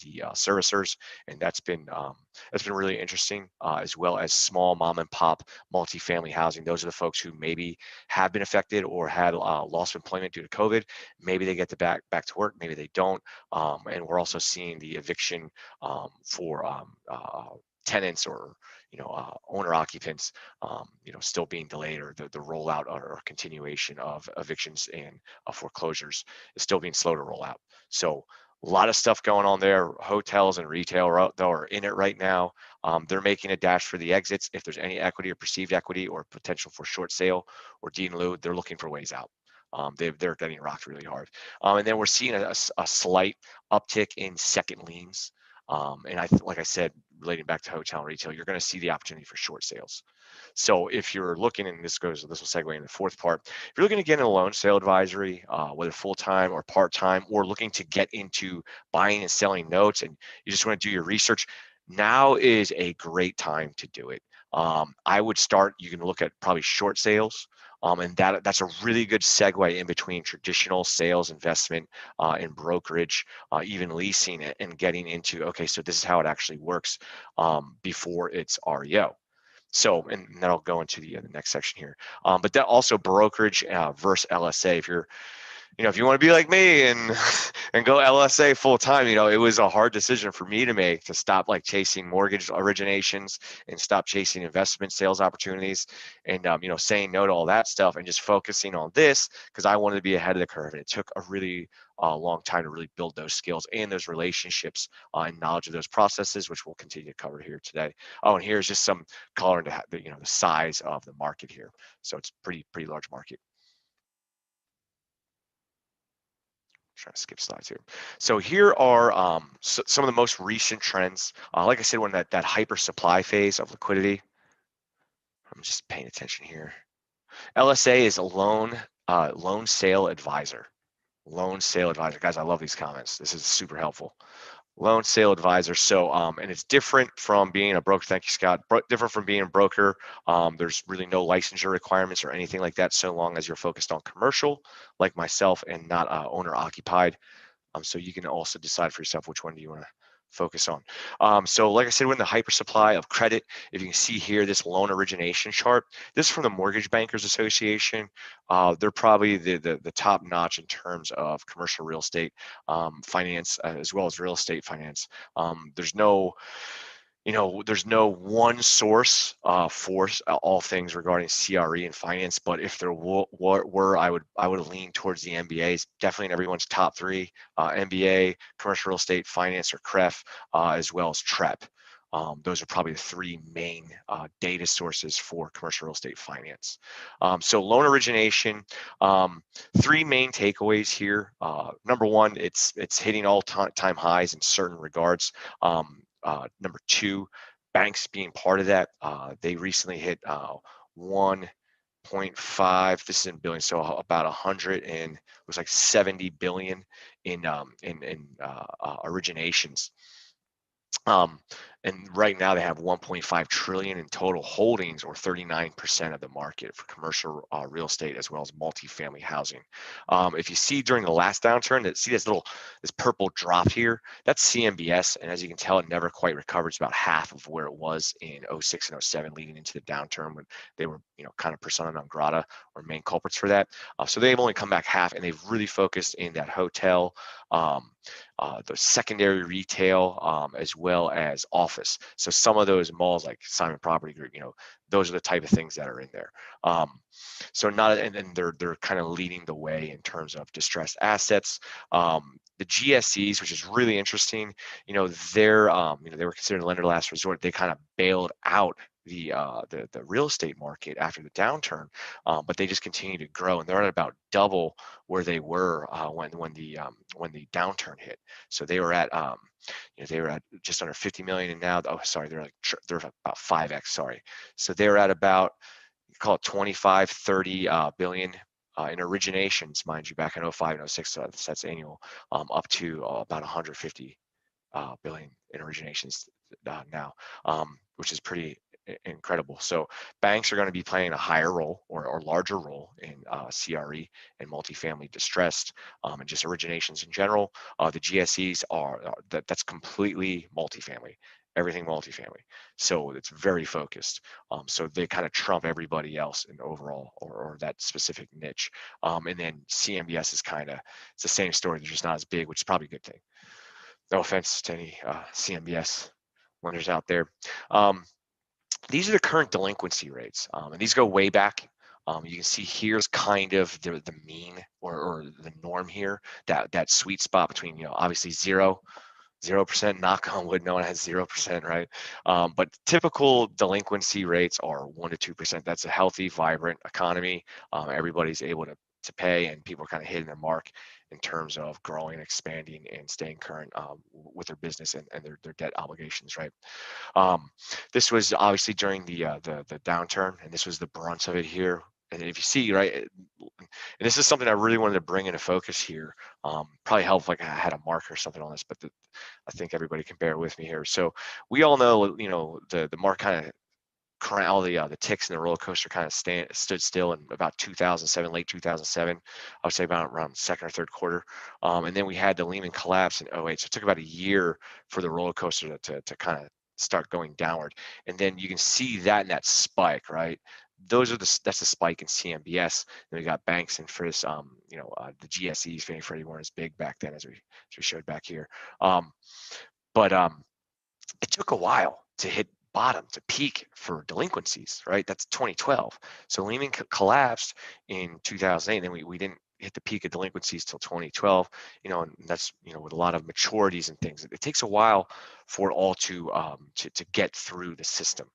the servicers, and that's been really interesting, as well as small mom and pop multifamily housing. Those are the folks who maybe have been affected or had loss of employment due to COVID. Maybe they get back to work, maybe they don't, and we're also seeing the eviction for tenants or owner occupants still being delayed, or the rollout or continuation of evictions and foreclosures is still being slow to roll out. So a lot of stuff going on there. Hotels and retail are in it right now. They're making a dash for the exits. If there's any equity or perceived equity or potential for short sale or deed in lieu, they're looking for ways out. They're getting rocked really hard. And then we're seeing a slight uptick in second liens. And like I said, relating back to hotel and retail, you're going to see the opportunity for short sales. So if you're looking, and this will segue into the fourth part, if you're looking to get into a loan sale advisory, whether full-time or part-time, or looking to get into buying and selling notes, and you just want to do your research, now is a great time to do it. I would start, you can look at probably short sales. And that's a really good segue in between traditional sales, investment, and brokerage, even leasing, and getting into, okay, so this is how it actually works before it's REO. So, and that'll go into the next section here. But that also brokerage versus LSA. If you want to be like me and go LSA full time, it was a hard decision for me to make, to stop chasing mortgage originations and stop chasing investment sales opportunities, and saying no to all that stuff and just focusing on this, because I wanted to be ahead of the curve. And it took a really long time to really build those skills and those relationships and knowledge of those processes, which we'll continue to cover here today. Oh, and here's just some color into the size of the market here. So it's pretty large market. Trying to skip slides here. So here are some of the most recent trends. Like I said, we're in that hyper supply phase of liquidity. I'm just paying attention here. LSA is a loan sale advisor. Loan sale advisor. Guys, I love these comments. This is super helpful. Loan sale advisor. So, and it's different from being a broker. Thank you, Scott. Different from being a broker. There's really no licensure requirements or anything like that, so long as you're focused on commercial, like myself, and not owner occupied. So you can also decide for yourself which one do you want to focus on. So like I said, we're in the hyper supply of credit. If you can see here, this loan origination chart, this is from the Mortgage Bankers Association. They're probably the top notch in terms of commercial real estate finance, as well as real estate finance. There's no one source for all things regarding CRE and finance, but if there were, I would lean towards the MBAs. Definitely in everyone's top three: MBA, commercial real estate finance, or CREF, as well as TREP. Those are probably the three main data sources for commercial real estate finance. So loan origination, three main takeaways here. Number one, it's hitting all-time highs in certain regards. Number two, banks being part of that. They recently hit 1.5. This is in billion, so about 100 and it was like 70 billion in originations. And right now they have 1.5 trillion in total holdings, or 39% of the market for commercial real estate, as well as multifamily housing. If you see during the last downturn, see this purple drop here, that's CMBS. And as you can tell, it never quite recovered. It's about half of where it was in 06 and 07, leading into the downturn, when they were, kind of persona non grata, or main culprits for that. So they've only come back half, and they've really focused in that hotel, the secondary retail, as well as office. So some of those malls like Simon Property Group, those are the type of things that are in there. So not, and they're kind of leading the way in terms of distressed assets. The GSEs, which is really interesting, they're they were considered a lender of last resort. They kind of bailed out the real estate market after the downturn, but they just continue to grow, and they're at about double where they were when the downturn hit. So they were at they were at just under 50 million, and now they're about 5x. Sorry, so they're at about, call it 25, 30 billion in originations, mind you, back in 05 and 06. So that's annual, up to about 150 billion in originations now, which is pretty incredible. So banks are going to be playing a higher role or larger role in CRE and multifamily distressed, and just originations in general. The GSEs that's completely multifamily, everything multifamily. So it's very focused. So they kind of trump everybody else in overall or that specific niche. And then CMBS is it's the same story. They're just not as big, which is probably a good thing. No offense to any CMBS lenders out there. These are the current delinquency rates, and these go way back. You can see here's kind of the mean or the norm here, that sweet spot between, obviously 0%, knock on wood, no one has 0%, right? But typical delinquency rates are 1% to 2%. That's a healthy, vibrant economy. Everybody's able to pay, and people are kind of hitting their mark in terms of growing, expanding, and staying current with their business and their debt obligations, right? This was obviously during the downturn, and this was the brunt of it here. And if you see, right, and this is something I really wanted to bring into focus here. Probably helped like I had a marker or something on this, but I think everybody can bear with me here. So we all know, the mark kind of, all the ticks in the roller coaster kind of stood still in about 2007, late 2007. I would say about around second or third quarter. And then we had the Lehman collapse in 08. So it took about a year for the roller coaster to kind of start going downward. And then you can see that spike, right? That's the spike in CMBS. Then we got banks and for this, the GSEs, Fannie Freddie weren't as big back then as we showed back here. But it took a while to hit bottom, to peak for delinquencies, right? That's 2012. So Lehman collapsed in 2008, and then we didn't hit the peak of delinquencies till 2012, and that's, with a lot of maturities and things. It takes a while for it all to get through the system.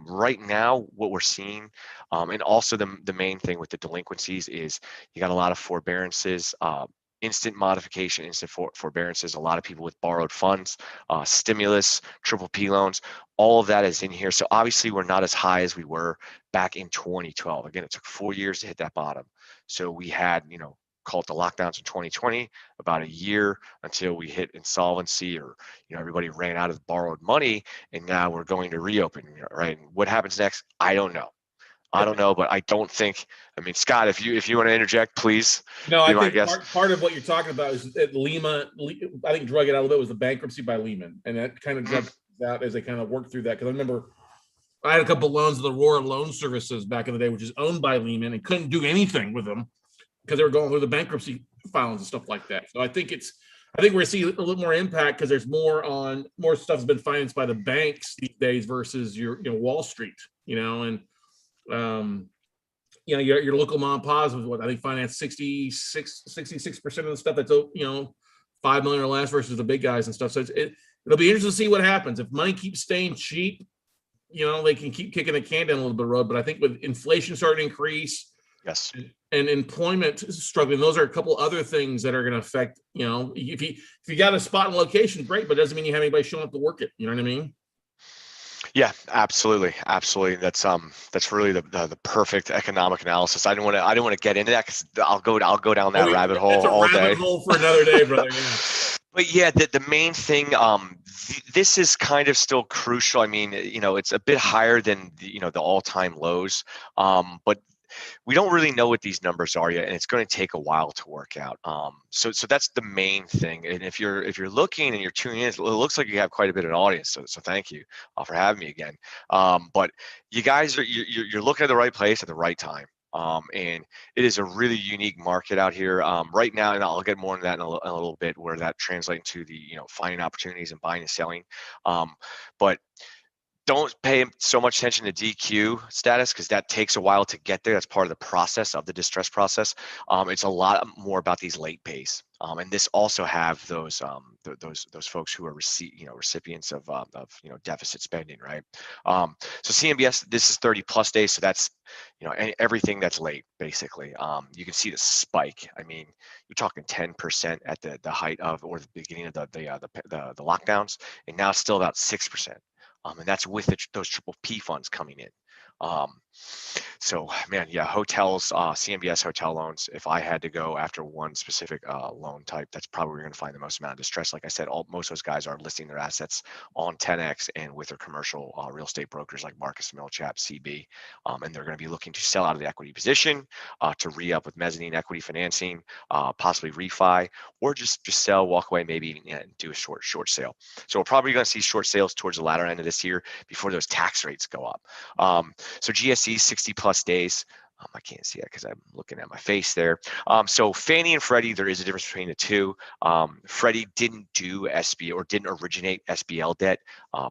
Right now, what we're seeing, and also the main thing with the delinquencies is you got a lot of forbearances, instant modification, instant forbearances, a lot of people with borrowed funds, stimulus, PPP loans, all of that is in here. So obviously we're not as high as we were back in 2012. Again, it took 4 years to hit that bottom. So we had, call it the lockdowns in 2020, about a year until we hit insolvency, or, everybody ran out of borrowed money, and now we're going to reopen, right? And what happens next? I don't know. But I don't think. I mean, Scott, if you want to interject, please. No, I think part of what you're talking about is that I think drug it out a little bit was the bankruptcy by Lehman, and that kind of drugged out as they kind of worked through that. Because I remember I had a couple of loans of the Aurora Loan Services back in the day, which is owned by Lehman, and couldn't do anything with them because they were going through the bankruptcy filings and stuff like that. So I think we're seeing a little more impact because there's more stuff's been financed by the banks these days versus your Wall Street, and your local mom and pops with what I think finance 66% of the stuff that's 5 million or less versus the big guys and stuff. So it'll be interesting to see what happens if money keeps staying cheap. They can keep kicking the can down a little bit of road, but I think with inflation starting to increase, yes, and employment struggling, those are a couple other things that are going to affect. If you got a spot and location, great, but it doesn't mean you have anybody showing up to work it. You know what I mean? Yeah, absolutely. That's really the perfect economic analysis. I didn't want to get into that because I'll go down that rabbit hole all day. Rabbit hole for another day, brother. Yeah. But yeah, the main thing, this is kind of still crucial. I mean, it's a bit higher than the all-time lows, but we don't really know what these numbers are yet, and it's going to take a while to work out. So that's the main thing. And if you're looking and you're tuning in, it looks like you have quite a bit of an audience. So thank you for having me again. But you guys you're looking at the right place at the right time. And it is a really unique market out here right now, and I'll get more into that in a little bit, where that translates to the finding opportunities and buying and selling. But don't pay so much attention to DQ status, because that takes a while to get there. That's part of the process of the distress process. It's a lot more about these late pays, and this also have those folks who are recipients of deficit spending, right? So CMBS, this is 30 plus days, so that's everything that's late basically. You can see the spike. I mean, you're talking 10% at the height of, or the beginning of the lockdowns, and now it's still about 6%. And that's with those triple P funds coming in. So man, yeah, hotels, CMBS hotel loans, if I had to go after one specific loan type, that's probably where you're going to find the most amount of distress. Like I said, most of those guys are listing their assets on 10X and with their commercial real estate brokers like Marcus Millichap, CB, and they're going to be looking to sell out of the equity position, to re-up with mezzanine equity financing, possibly refi, or just sell, walk away, maybe do a short sale. So we're probably going to see short sales towards the latter end of this year before those tax rates go up. So GSE 60 plus days. I can't see that because I'm looking at my face there. So Fannie and Freddie, there is a difference between the two. Freddie didn't do SB or didn't originate SBL debt,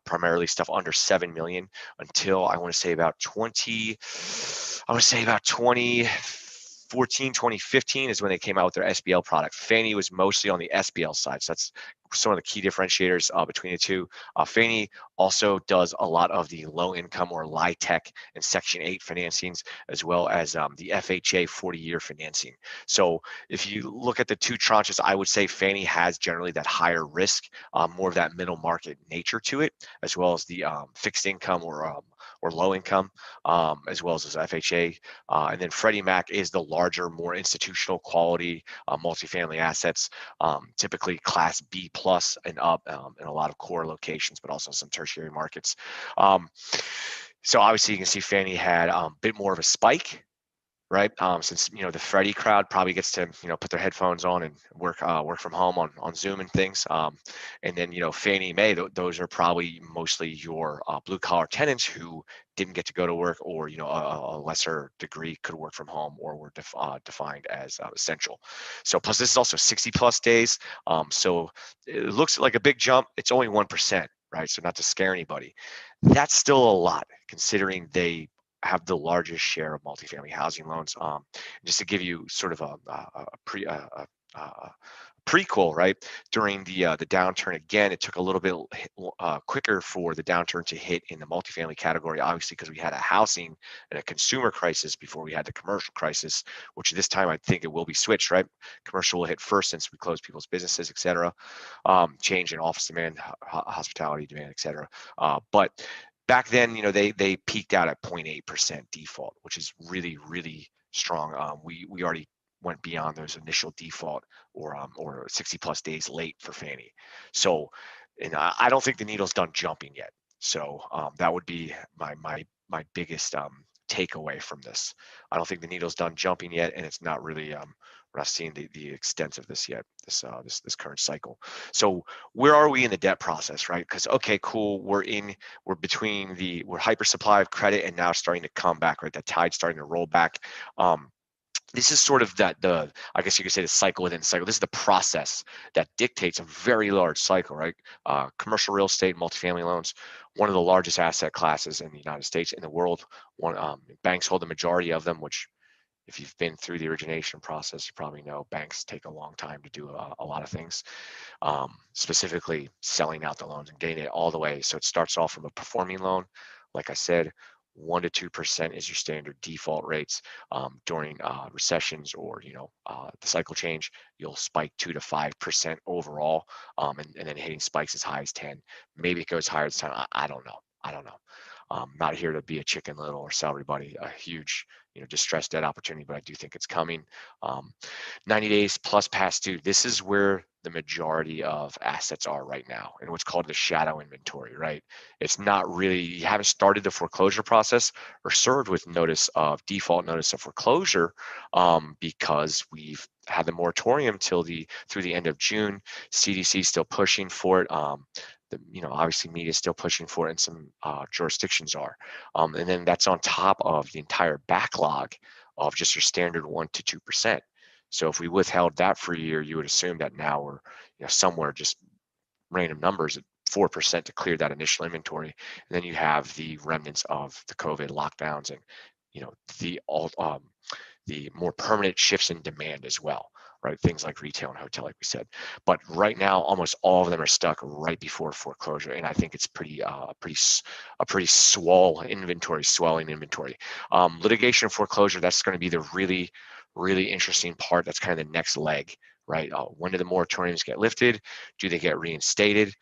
primarily stuff under 7 million until I want to say about 2014, 2015 is when they came out with their SBL product. Fannie was mostly on the SBL side. So that's some of the key differentiators between the two. Fannie also does a lot of the low income or LIHTC and Section 8 financings, as well as the FHA 40-year financing. So if you look at the two tranches, I would say Fannie has generally that higher risk, more of that middle market nature to it, as well as the fixed income or low income, as well as FHA. And then Freddie Mac is the larger, more institutional quality multifamily assets, typically Class B plus and up in a lot of core locations, but also some tertiary markets. So obviously you can see Fannie had a bit more of a spike, right? Since the Freddie crowd probably gets to put their headphones on and work from home on Zoom and things, and then Fannie Mae, those are probably mostly your blue collar tenants who didn't get to go to work, or a lesser degree could work from home, or were defined as essential. So plus this is also 60 plus days, so it looks like a big jump. It's only 1%, right? So not to scare anybody, that's still a lot considering they have the largest share of multifamily housing loans. Just to give you sort of a prequel, right? During the downturn, again, it took a little bit quicker for the downturn to hit in the multifamily category, obviously, because we had a housing and a consumer crisis before we had the commercial crisis, which this time I think it will be switched, right? Commercial will hit first since we closed people's businesses, et cetera. Change in office demand, hospitality demand, et cetera. But back then, they peaked out at 0.8% default, which is really, really strong. We already went beyond those initial default or 60 plus days late for Fannie. So, and I don't think the needle's done jumping yet. So that would be my biggest takeaway from this. I don't think the needle's done jumping yet, and it's not really we're not seeing the extent of this yet, this current cycle. So where are we in the debt process, right? Because okay, cool, we're hyper supply of credit and now starting to come back, right? That tide's starting to roll back. This is sort of I guess you could say the cycle within cycle. This is the process that dictates a very large cycle, right? Commercial real estate, multifamily loans, one of the largest asset classes in the United States, in the world. Banks hold the majority of them, which if you've been through the origination process, you probably know banks take a long time to do a lot of things, specifically selling out the loans and getting it all the way. So it starts off from a performing loan. Like I said, 1% to 2% is your standard default rates. During recessions or the cycle change, you'll spike 2 to 5% overall, and then hitting spikes as high as 10. Maybe it goes higher this time. I don't know. Not here to be a Chicken Little or sell everybody a huge distressed debt opportunity, but I do think it's coming. 90 days plus past due. This is where the majority of assets are right now, in what's called the shadow inventory, right? It's not really, you haven't started the foreclosure process or served with notice of default, notice of foreclosure, because we've had the moratorium through the end of June. CDC still pushing for it. Obviously media is still pushing for it, and some jurisdictions are. And then that's on top of the entire backlog of just your standard 1 to 2%. So if we withheld that for a year, you would assume that now we're somewhere just random numbers at 4% to clear that initial inventory. And then you have the remnants of the COVID lockdowns and the more permanent shifts in demand as well, right? Things like retail and hotel, like we said. But right now, almost all of them are stuck right before foreclosure, and I think it's a pretty swelling inventory. Litigation and foreclosure, that's going to be the really interesting part. That's kind of the next leg, right? When do the moratoriums get lifted? Do they get reinstated?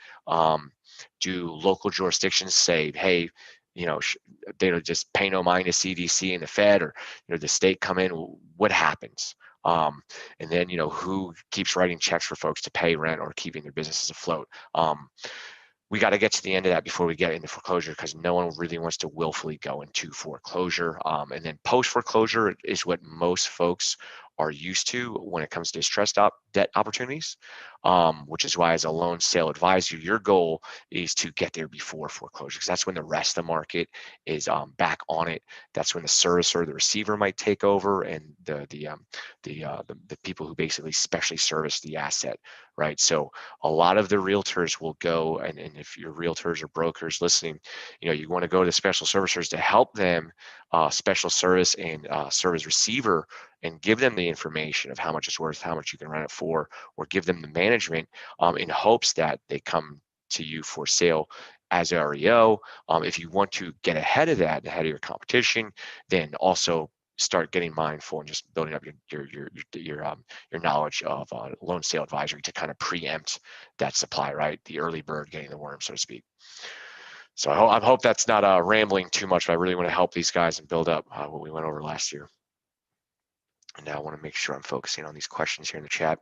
Do local jurisdictions say, hey, they don't just pay no mind to CDC and the Fed, or the state come in? What happens? And then who keeps writing checks for folks to pay rent or keeping their businesses afloat? We got to get to the end of that before we get into foreclosure, because no one really wants to willfully go into foreclosure. And then post foreclosure is what most folks are used to when it comes to distressed debt opportunities, which is why as a loan sale advisor, your goal is to get there before foreclosure, because that's when the rest of the market is back on it. That's when the servicer, the receiver might take over, and the people who basically specially service the asset, right? So a lot of the realtors will go, and if your realtors or brokers listening, you want to go to special servicers to help them special service and serve as receiver, and give them the information of how much it's worth, how much you can rent it for, or give them the management in hopes that they come to you for sale as a REO. If you want to get ahead of that, ahead of your competition, then also start getting mindful and just building up your knowledge of loan sale advisory to kind of preempt that supply, right? The early bird getting the worm, so to speak. So I hope that's not rambling too much, but I really want to help these guys and build up what we went over last year. And now I want to make sure I'm focusing on these questions here in the chat.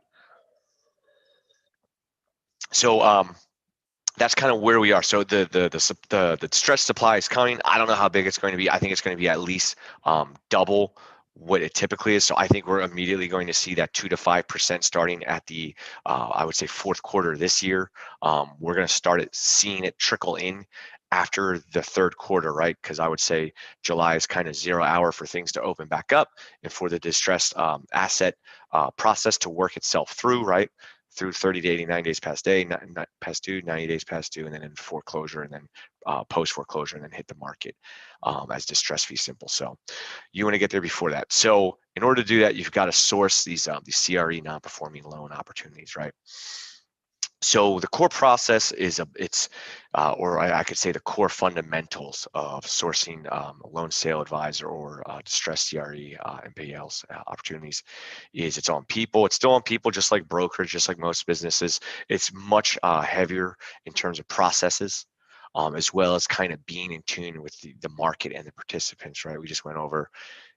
So that's kind of where we are. So the distressed supply is coming. I don't know how big it's going to be. I think it's going to be at least double what it typically is. So I think we're immediately going to see that 2 to 5% starting at the I would say fourth quarter this year. We're going to start seeing it trickle in after the third quarter, right? Because I would say July is kind of 0 hour for things to open back up and for the distressed asset process to work itself through, right? Through 30 to 89 days past due, 90 days past due, and then in foreclosure, and then post foreclosure, and then hit the market as distress fee simple. So you want to get there before that. So in order to do that, you've got to source these CRE non-performing loan opportunities, right? So the core process is or I could say the core fundamentals of sourcing a loan sale advisor or distressed CRE NPLs opportunities is it's on people. It's still on people, just like brokerage, just like most businesses. It's much heavier in terms of processes, as well as kind of being in tune with the market and the participants, right? We just went over,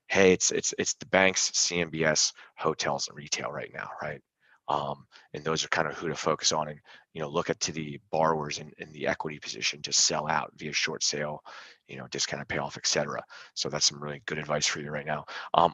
hey, it's the banks, CMBS, hotels, and retail right now, right? And those are kind of who to focus on, and look at to the borrowers in the equity position to sell out via short sale, discounted payoff, etc. So that's some really good advice for you right now.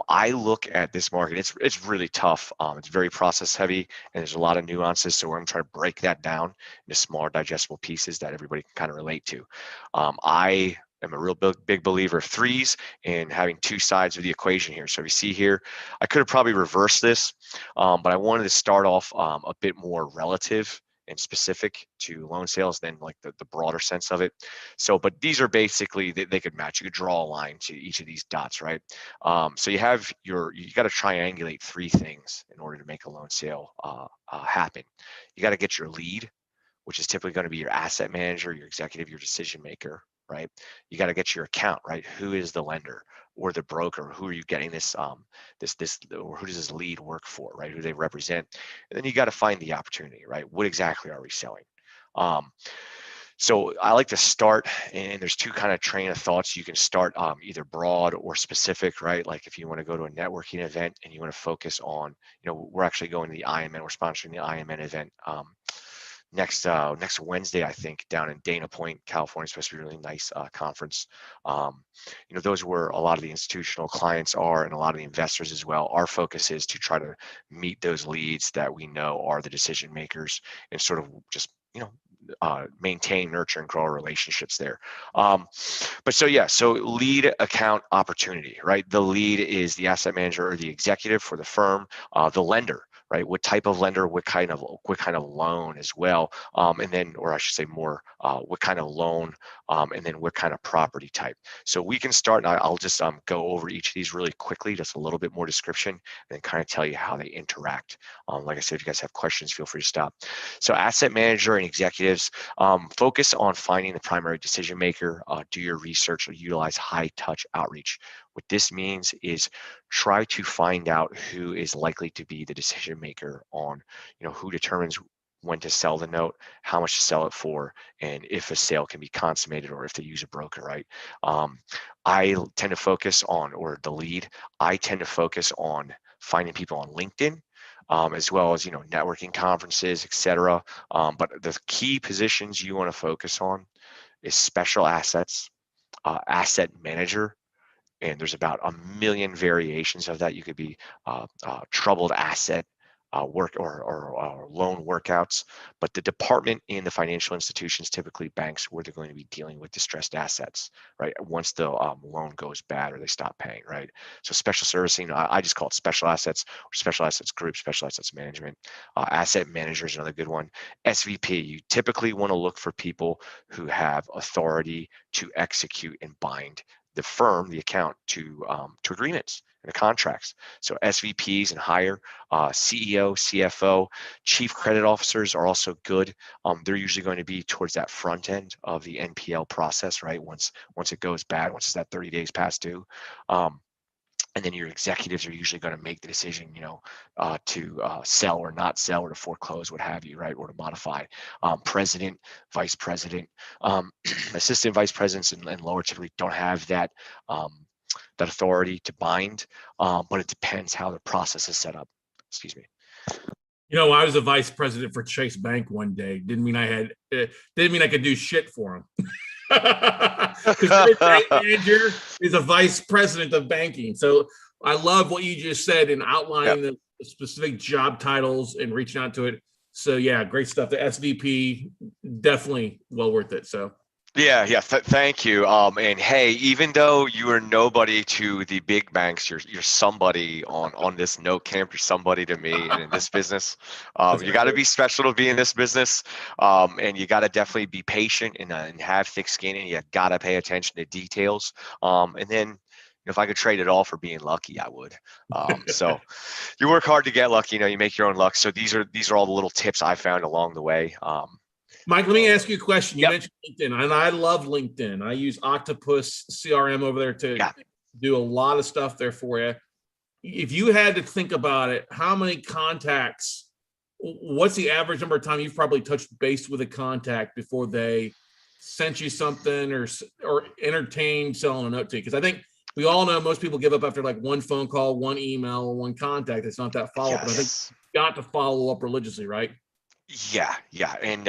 I look at this market; it's really tough. It's very process heavy, and there's a lot of nuances. So we're going to try to break that down into smaller, digestible pieces that everybody can kind of relate to. I am a real big believer of threes and having two sides of the equation here. So if you see here, I could have probably reversed this, but I wanted to start off a bit more relative and specific to loan sales than like the broader sense of it. So, but these are basically, they could match. You could draw a line to each of these dots, right? So you have you got to triangulate three things in order to make a loan sale happen. You got to get your lead, which is typically going to be your asset manager, your executive, your decision maker, right? You got to get your account, right? Who is the lender or the broker? Who are you getting this or who does this lead work for, right? Who they represent? And then you got to find the opportunity, right? What exactly are we selling? So I like to start, and there's two kind of train of thoughts. You can start either broad or specific, right? Like if you want to go to a networking event and you want to focus on, we're actually going to the IMN, we're sponsoring the IMN event next Wednesday, I think, down in Dana Point, California. It's supposed to be a really nice conference. Those where a lot of the institutional clients are and a lot of the investors as well. Our focus is to try to meet those leads that we know are the decision makers and sort of just, maintain, nurture, and grow our relationships there. But so lead account opportunity, right? The lead is the asset manager or the executive for the firm, the lender, right? What type of lender, what kind of loan as well, and then, or I should say more, what kind of loan, and then what kind of property type. So we can start, and I'll just go over each of these really quickly, just a little bit more description, and then kind of tell you how they interact. Like I said, if you guys have questions, feel free to stop. So asset manager and executives, focus on finding the primary decision maker, do your research, or utilize high touch outreach. What this means is try to find out who is likely to be the decision maker on, who determines when to sell the note, how much to sell it for, and if a sale can be consummated or if they use a broker, right? I tend to focus on, or the lead, I tend to focus on finding people on LinkedIn, as well as, networking conferences, etc. But the key positions you want to focus on is special assets, asset manager, and there's about a million variations of that. You could be troubled asset work or loan workouts, but the department in the financial institutions, typically banks, where they're going to be dealing with distressed assets, right? Once the loan goes bad or they stop paying, right? So special servicing, I just call it special assets or special assets group, special assets management. Asset manager is another good one. SVP, you typically want to look for people who have authority to execute and bind the firm, the account, to agreements and the contracts. So SVPs and higher, CEO, CFO, chief credit officers are also good. They're usually going to be towards that front end of the NPL process, right? Once it goes bad, once that 30 days past due. And then your executives are usually going to make the decision, to sell or not sell, or to foreclose, what have you, right? Or to modify. President, vice president, assistant vice presidents and lower typically don't have that authority to bind, but it depends how the process is set up. Excuse me. I was a vice president for Chase Bank one day. Didn't mean I could do shit for him. Because every bank manager is a vice president of banking. So I love what you just said in outlining the specific job titles and reaching out to it. So yeah, great stuff. The SVP, definitely well worth it. So thank you. And hey, even though you are nobody to the big banks, you're somebody on this Note C.A.M.P. You're somebody to me, and in this business, you got to be special to be in this business, and you got to definitely be patient and have thick skin, and you got to pay attention to details. And then, if I could trade it all for being lucky, I would. So you work hard to get lucky. You make your own luck. So these are all the little tips I found along the way. Mike, let me ask you a question. You mentioned LinkedIn, and I love LinkedIn. I use Octopus CRM over there to do a lot of stuff there for you. If you had to think about it, how many contacts, what's the average number of time you've probably touched base with a contact before they sent you something or entertained selling a note to you? Because I think we all know most people give up after like one phone call, one email, one contact. It's not that follow-up, but I think you got to follow up religiously, right? Yeah. And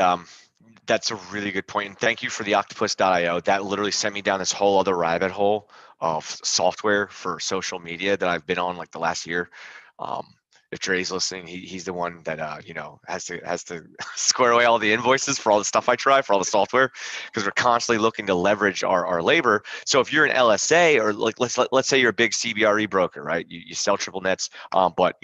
that's a really good point. And thank you for the octopus.io. That literally sent me down this whole other rabbit hole of software for social media that I've been on like the last year. If Dre's listening, he's the one that has to square away all the invoices for all the stuff I try, for all the software, because we're constantly looking to leverage our labor. So if you're an LSA, or like let's say you're a big CBRE broker, right? You sell triple nets, but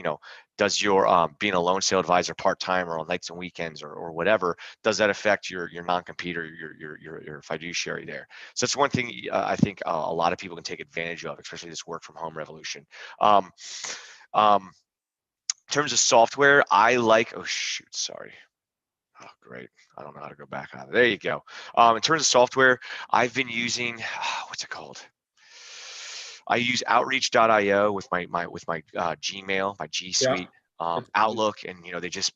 does your being a loan sale advisor part-time or on nights and weekends or whatever, does that affect your non-compete or your fiduciary there? So that's one thing I think a lot of people can take advantage of, especially this work from home revolution. In terms of software, I like, great. I don't know how to go back on it. There you go. In terms of software, I've been using, what's it called? I use outreach.io with my Gmail, my G Suite, Outlook, and they just,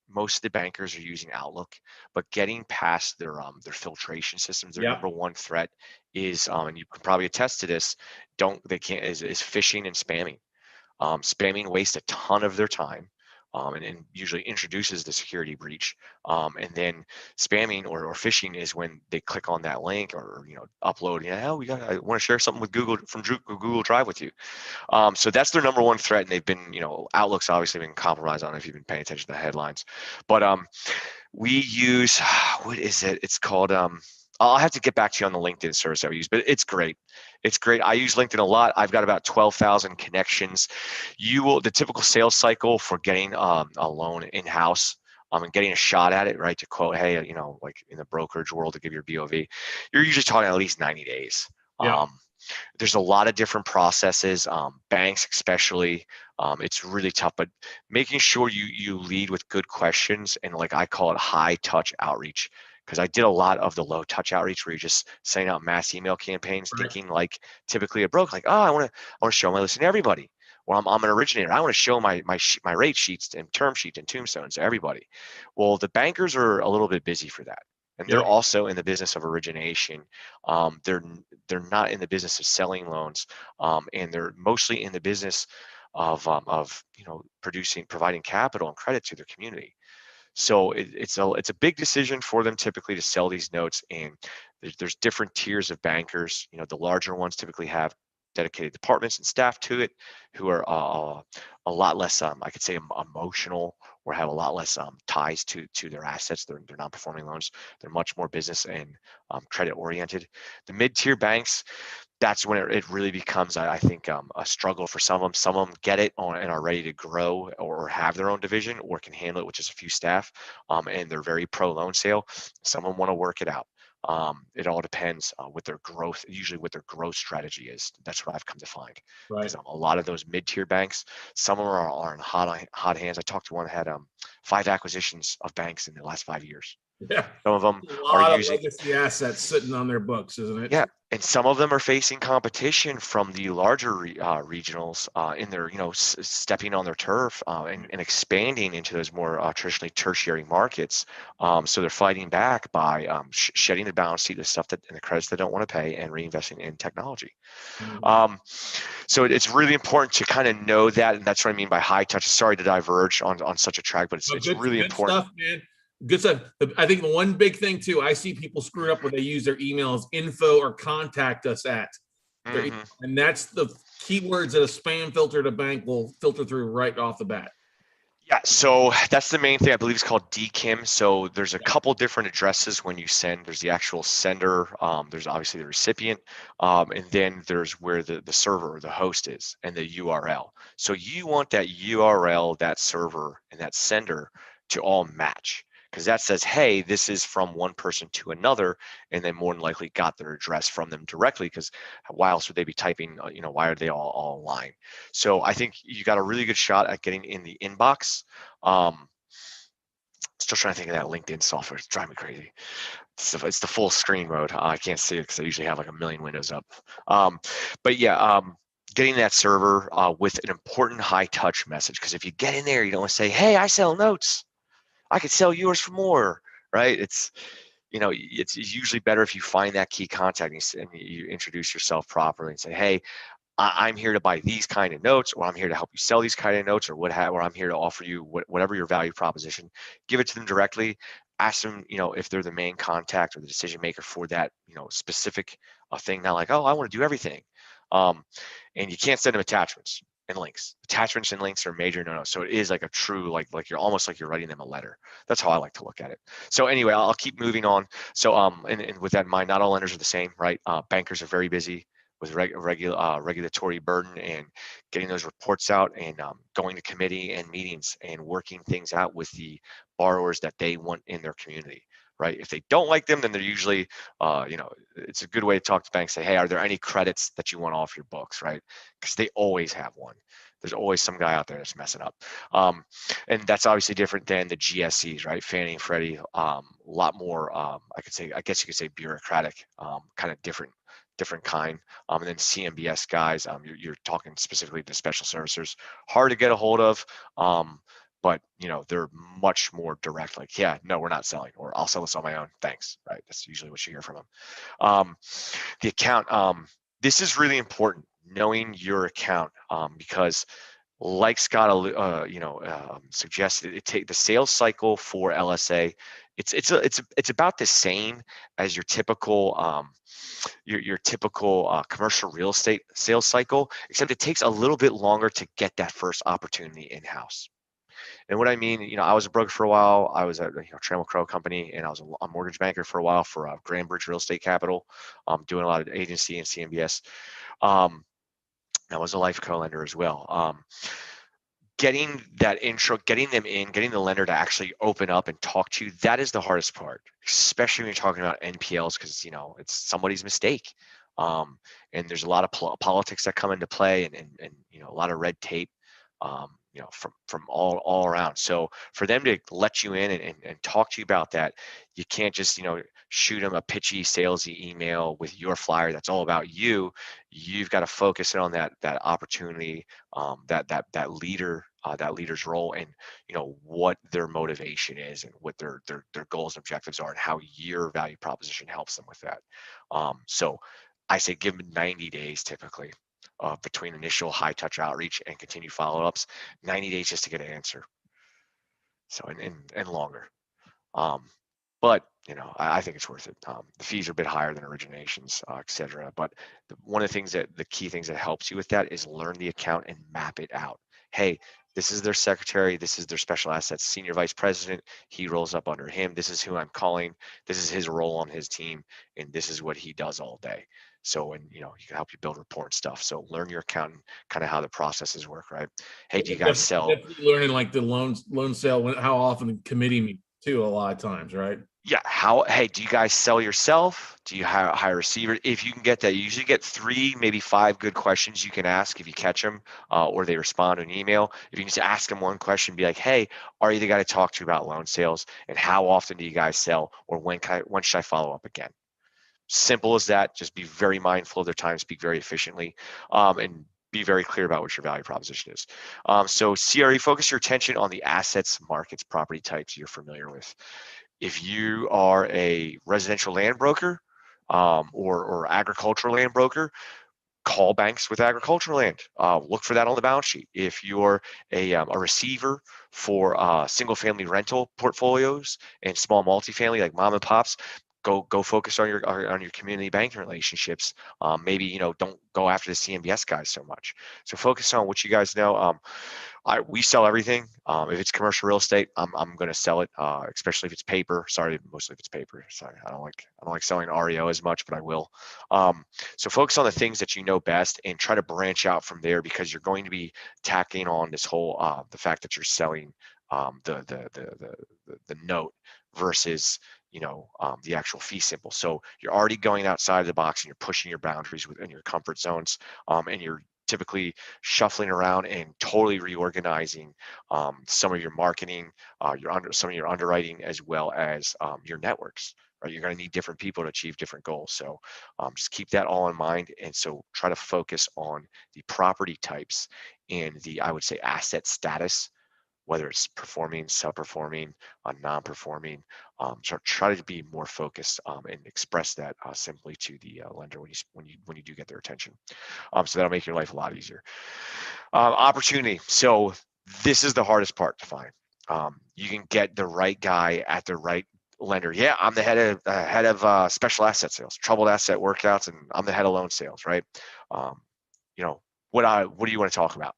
most of the bankers are using Outlook, but getting past their filtration systems, their number one threat is, and you can probably attest to this, is phishing and spamming. Spamming wastes a ton of their time, and usually introduces the security breach. And then spamming or phishing is when they click on that link or upload. I want to share something with Google Drive with you. So that's their number one threat, and they've been Outlook's obviously been compromised on if you've been paying attention to the headlines. But We use, what is it? It's called, I'll have to get back to you on the LinkedIn service that we use, but it's great. It's great. I use LinkedIn a lot. I've got about 12,000 connections. The typical sales cycle for getting a loan in-house, and getting a shot at it, right? To quote, hey, like in the brokerage world, to give your BOV, you're usually talking at least 90 days. Yeah. There's a lot of different processes, banks especially. It's really tough, but making sure you lead with good questions, and like I call it high touch outreach, because I did a lot of the low touch outreach where you're just sending out mass email campaigns, Right. thinking like typically a broker, like, oh, I want to show my listing to everybody. Well, I'm an originator. I want to show my rate sheets and term sheets and tombstones to everybody. Well, the bankers are a little bit busy for that. And they're also in the business of origination. They're not in the business of selling loans, and they're mostly in the business of providing capital and credit to their community. So it's a big decision for them typically to sell these notes, and there's different tiers of bankers. The larger ones typically have dedicated departments and staff to it, who are a lot less, I could say, emotional, or have a lot less ties to their assets, their non-performing loans. They're much more business and credit oriented. The mid-tier banks, that's when it really becomes, I think, a struggle for some of them. Some of them get it and are ready to grow or have their own division, or can handle it with just a few staff, and they're very pro loan sale. Some of them want to work it out. It all depends what their growth strategy is. That's what I've come to find. Because Right. a lot of those mid-tier banks, some of them are in hot hands. I talked to one that had 5 acquisitions of banks in the last 5 years. Yeah. Some of them A lot of legacy assets sitting on their books, isn't it? Yeah, and some of them are facing competition from the larger regionals in their, stepping on their turf, and expanding into those more traditionally tertiary markets. So they're fighting back by shedding the balance sheet of stuff and the credits they don't want to pay, and reinvesting in technology. So it's really important to kind of know that, and that's what I mean by high touch. Sorry to diverge on such a track, but it's really important. Stuff, man. Good stuff. I think the one big thing too, I see people screw up when they use their emails, info or contact us at. And that's the keywords that a spam filter to bank will filter through right off the bat. Yeah, so that's the main thing. I believe it's called DKIM. So there's a couple different addresses when you send. There's the actual sender, there's obviously the recipient, and then there's where the server or the host is, and the URL. So you want that URL, that server, and that sender to all match, because that says, hey, this is from one person to another, and they more than likely got their address from them directly, because why else would they be typing, why are they all aligned? So I think you got a really good shot at getting in the inbox. Still trying to think of that LinkedIn software. It's driving me crazy. It's the full screen mode. I can't see it because I usually have like a million windows up. But yeah, getting that server with an important high touch message, because if you get in there, you don't want to say, hey, I sell notes, I could sell yours for more, right? It's usually better if you find that key contact and you introduce yourself properly and say, hey, I'm here to buy these kind of notes, or I'm here to help you sell these kind of notes, or I'm here to offer you whatever your value proposition. Give it to them directly. Ask them, if they're the main contact or the decision maker for that, specific thing. Not like, oh, I want to do everything. And you can't send them attachments and links. Attachments and links are major no-no. So it is like a true, like you're almost like you're writing them a letter. That's how I like to look at it. So anyway, I'll keep moving on. So and with that in mind, not all lenders are the same, right? Bankers are very busy with regulatory burden and getting those reports out, and going to committee and meetings and working things out with the borrowers that they want in their community. Right. If they don't like them, then they're usually, it's a good way to talk to banks. Say, hey, are there any credits that you want off your books? Right. Because they always have one. There's always some guy out there that's messing up. And that's obviously different than the GSEs, right? Fannie and Freddie, a lot more, I guess you could say bureaucratic, kind of different kind. And then CMBS guys, you're talking specifically to special servicers, hard to get a hold of. But they're much more direct, like, yeah, no, we're not selling, or I'll sell this on my own, thanks, right? That's usually what you hear from them. The account, this is really important, knowing your account, because like Scott suggested, the sales cycle for LSA, it's about the same as your typical your typical commercial real estate sales cycle, except it takes a little bit longer to get that first opportunity in-house. And what I mean, I was a broker for a while. I was at Trammell Crow Company, and I was a mortgage banker for a while for Grand Bridge Real Estate Capital, doing a lot of agency and CMBS. I was a life co-lender as well. Getting that intro, getting them in, getting the lender to actually open up and talk to you, that is the hardest part, especially when you're talking about NPLs, because it's somebody's mistake. And there's a lot of politics that come into play, and a lot of red tape, from all around. So for them to let you in and talk to you about that, you can't just shoot them a pitchy, salesy email with your flyer that's all about you. You've got to focus in on that opportunity, that leader, that leader's role, and what their motivation is, and what their goals and objectives are, and how your value proposition helps them with that. So I say give them 90 days typically, between initial high touch outreach and continued follow-ups. 90 days just to get an answer. So and longer. But I think it's worth it. The fees are a bit higher than originations, et cetera. But one of the key things that helps you with that is learn the account and map it out. Hey, this is their secretary. This is their special assets senior vice president. He rolls up under him. This is who I'm calling. This is his role on his team, and this is what he does all day. So, and he can help you build rapport and stuff. So learn your account and kind of how the processes work, right? Hey, do you guys sell? Definitely learning like the loan sale, how often the committee meets too, a lot of times, right? Yeah. Hey, do you guys sell yourself? Do you hire a receiver? If you can get that, you usually get 3, maybe 5 good questions you can ask if you catch them, or they respond to an email. If you can just ask them one question, be like, hey, are you the guy to talk to about loan sales? And how often do you guys sell? Or when should I follow up again? Simple as that. Just be very mindful of their time, speak very efficiently, and be very clear about what your value proposition is. So CRE, focus your attention on the assets, markets, property types you're familiar with. If you are a residential land broker, or agricultural land broker, call banks with agricultural land. Look for that on the balance sheet. If you're a receiver for single family rental portfolios and small multifamily like mom and pops, go focus on your community banking relationships. Maybe don't go after the CMBS guys so much. So focus on what you guys know. We sell everything. If it's commercial real estate, I'm going to sell it, especially if it's paper. Sorry, mostly if it's paper. Sorry, I don't like selling REO as much, but I will. So focus on the things that you know best and try to branch out from there, because you're going to be tacking on this whole the fact that you're selling the note versus the actual fee simple. So you're already going outside of the box and you're pushing your boundaries within your comfort zones, and you're typically shuffling around and totally reorganizing some of your marketing, some of your underwriting, as well as your networks. Right, you're going to need different people to achieve different goals. So just keep that all in mind, and so try to focus on the property types and I would say asset status, whether it's performing, subperforming, non-performing. Try to be more focused, and express that simply to the lender when you do get their attention. So that'll make your life a lot easier. Opportunity. So this is the hardest part to find. You can get the right guy at the right lender. Yeah, I'm the head of special asset sales, troubled asset workouts, and I'm the head of loan sales, right? What do you want to talk about?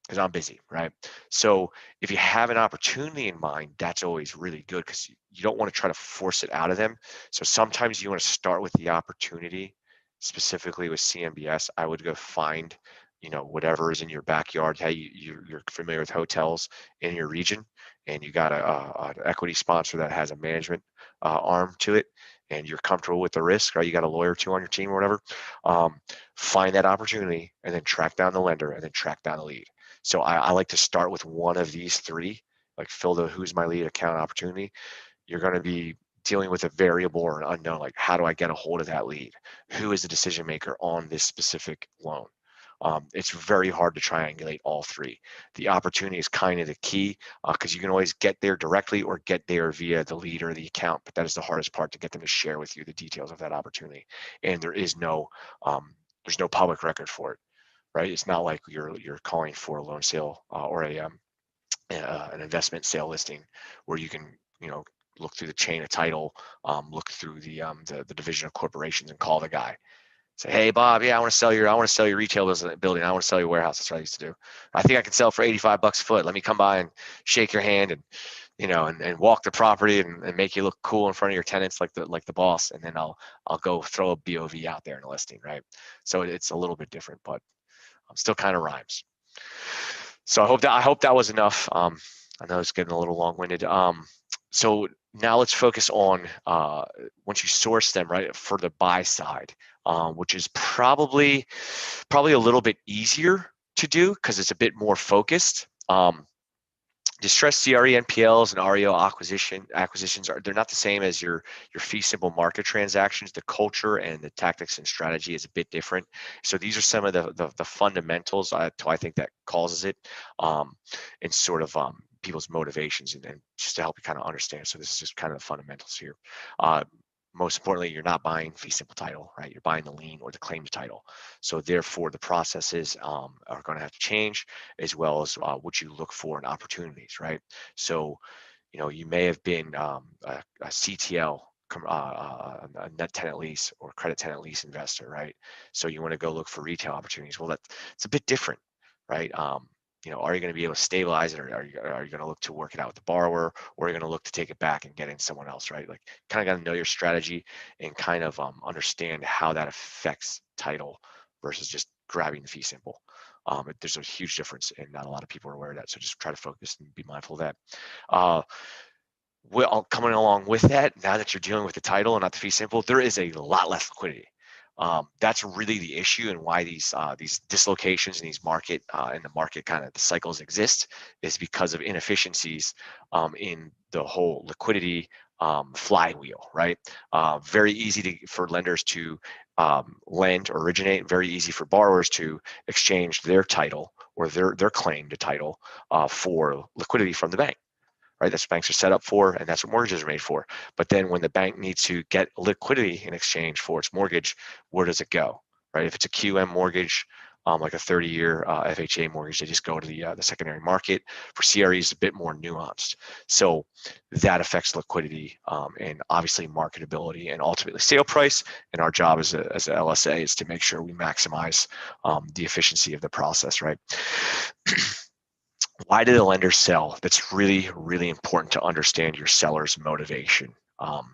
Because I'm busy, right? So if you have an opportunity in mind, that's always really good, because you don't want to try to force it out of them. So sometimes you want to start with the opportunity. Specifically with CMBS, I would go find, whatever is in your backyard. Hey, you're familiar with hotels in your region, and you got an equity sponsor that has a management arm to it, and you're comfortable with the risk, right? You got a lawyer or 2 on your team or whatever. Find that opportunity, and then track down the lender, and then track down the lead. So I like to start with one of these 3, like fill the who's my lead account opportunity. You're going to be dealing with a variable or an unknown, like how do I get a hold of that lead? Who is the decision maker on this specific loan? It's very hard to triangulate all 3. The opportunity is kind of the key, because you can always get there directly or get there via the lead or the account, but that is the hardest part, to get them to share with you the details of that opportunity. And there's no public record for it. Right? It's not like you're calling for a loan sale or an investment sale listing, where you can look through the chain of title, look through the division of corporations and call the guy. Say, hey, Bob, yeah, I want to sell your retail building. I want to sell your warehouse. That's what I used to do. I think I can sell for $85 a foot. Let me come by and shake your hand and, and walk the property and make you look cool in front of your tenants like the boss. And then I'll go throw a BOV out there in a listing, right? So it's a little bit different, but still kind of rhymes. So I hope that was enough. I know it's getting a little long-winded. So now let's focus on once you source them, right, for the buy side, which is probably a little bit easier to do because it's a bit more focused. Distressed CRE NPLs and REO acquisitions they're not the same as your fee simple market transactions. The culture and the tactics and strategy is a bit different. So these are some of the fundamentals I think that causes it, and sort of people's motivations and just to help you kind of understand. So this is just kind of the fundamentals here. Most importantly, you're not buying fee simple title, right? You're buying the lien or the claimed title. So therefore, the processes are going to have to change, as well as what you look for in opportunities, right? So, you may have been a CTL, a net tenant lease or credit tenant lease investor, right? So you want to go look for retail opportunities. Well, it's a bit different, right? Are you going to be able to stabilize it, or are you going to look to work it out with the borrower, or are you going to look to take it back and get in someone else, right? Like, kind of got to know your strategy and kind of understand how that affects title versus just grabbing the fee simple. There's a huge difference, and not a lot of people are aware of that. So just try to focus and be mindful of that. Well, coming along with that, now that you're dealing with the title and not the fee simple, there is a lot less liquidity. That's really the issue, and why these dislocations in the market kind of the cycles exist, is because of inefficiencies in the whole liquidity flywheel, right? Very easy for lenders to lend or originate, very easy for borrowers to exchange their title or their claim to title for liquidity from the bank. Right, that's what banks are set up for, and that's what mortgages are made for. But then when the bank needs to get liquidity in exchange for its mortgage, where does it go? Right, if it's a QM mortgage, like a 30-year FHA mortgage, they just go to the secondary market. For CRE, it's a bit more nuanced. So that affects liquidity and obviously marketability and ultimately sale price. And our job as a LSA is to make sure we maximize the efficiency of the process, right? Why did the lender sell? That's really, really important to understand your seller's motivation.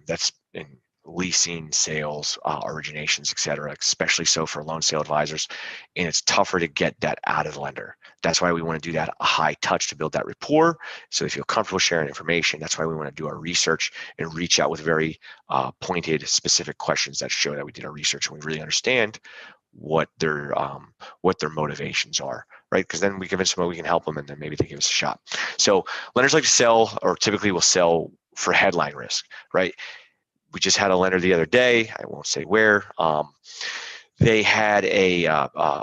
That's in leasing, sales, originations, et cetera, especially so for loan sale advisors. And it's tougher to get that out of the lender. That's why we want to do that a high touch to build that rapport, so they feel comfortable sharing information. That's why we want to do our research and reach out with very pointed, specific questions that show that we did our research and we really understand what their motivations are, right? Because then we convince them we can help them, and then maybe they give us a shot. So lenders like to sell, or typically will sell for headline risk, right? We just had a lender the other day, I won't say where, they had a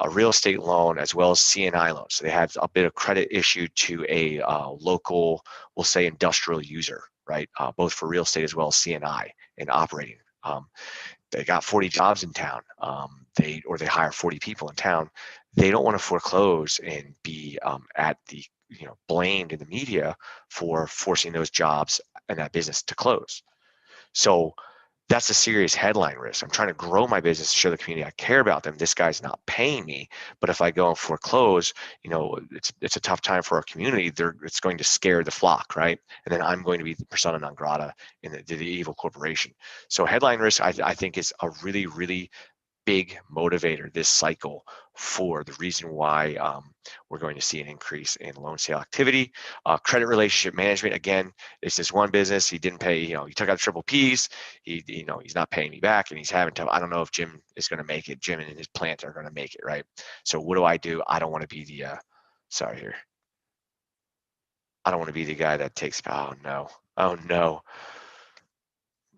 real estate loan as well as C&I loans. So they had a bit of credit issued to a local, we'll say, industrial user, right? Both for real estate as well as C&I and operating. They got 40 jobs in town. They hire 40 people in town. They don't want to foreclose and be blamed in the media for forcing those jobs and that business to close. So that's a serious headline risk. I'm trying to grow my business to show the community I care about them. This guy's not paying me, but if I go and foreclose, it's a tough time for our community. It's going to scare the flock, right? And then I'm going to be the persona non grata in the evil corporation. So headline risk, I think, is a really, really big motivator this cycle for the reason why we're going to see an increase in loan sale activity. Credit relationship management, again, it's this one business. He didn't pay, he took out triple Ps. He's not paying me back, and he's having to, I don't know if Jim is going to make it. Jim and his plant are going to make it, right? So what do? I don't want to be the, I don't want to be the guy that takes, oh no.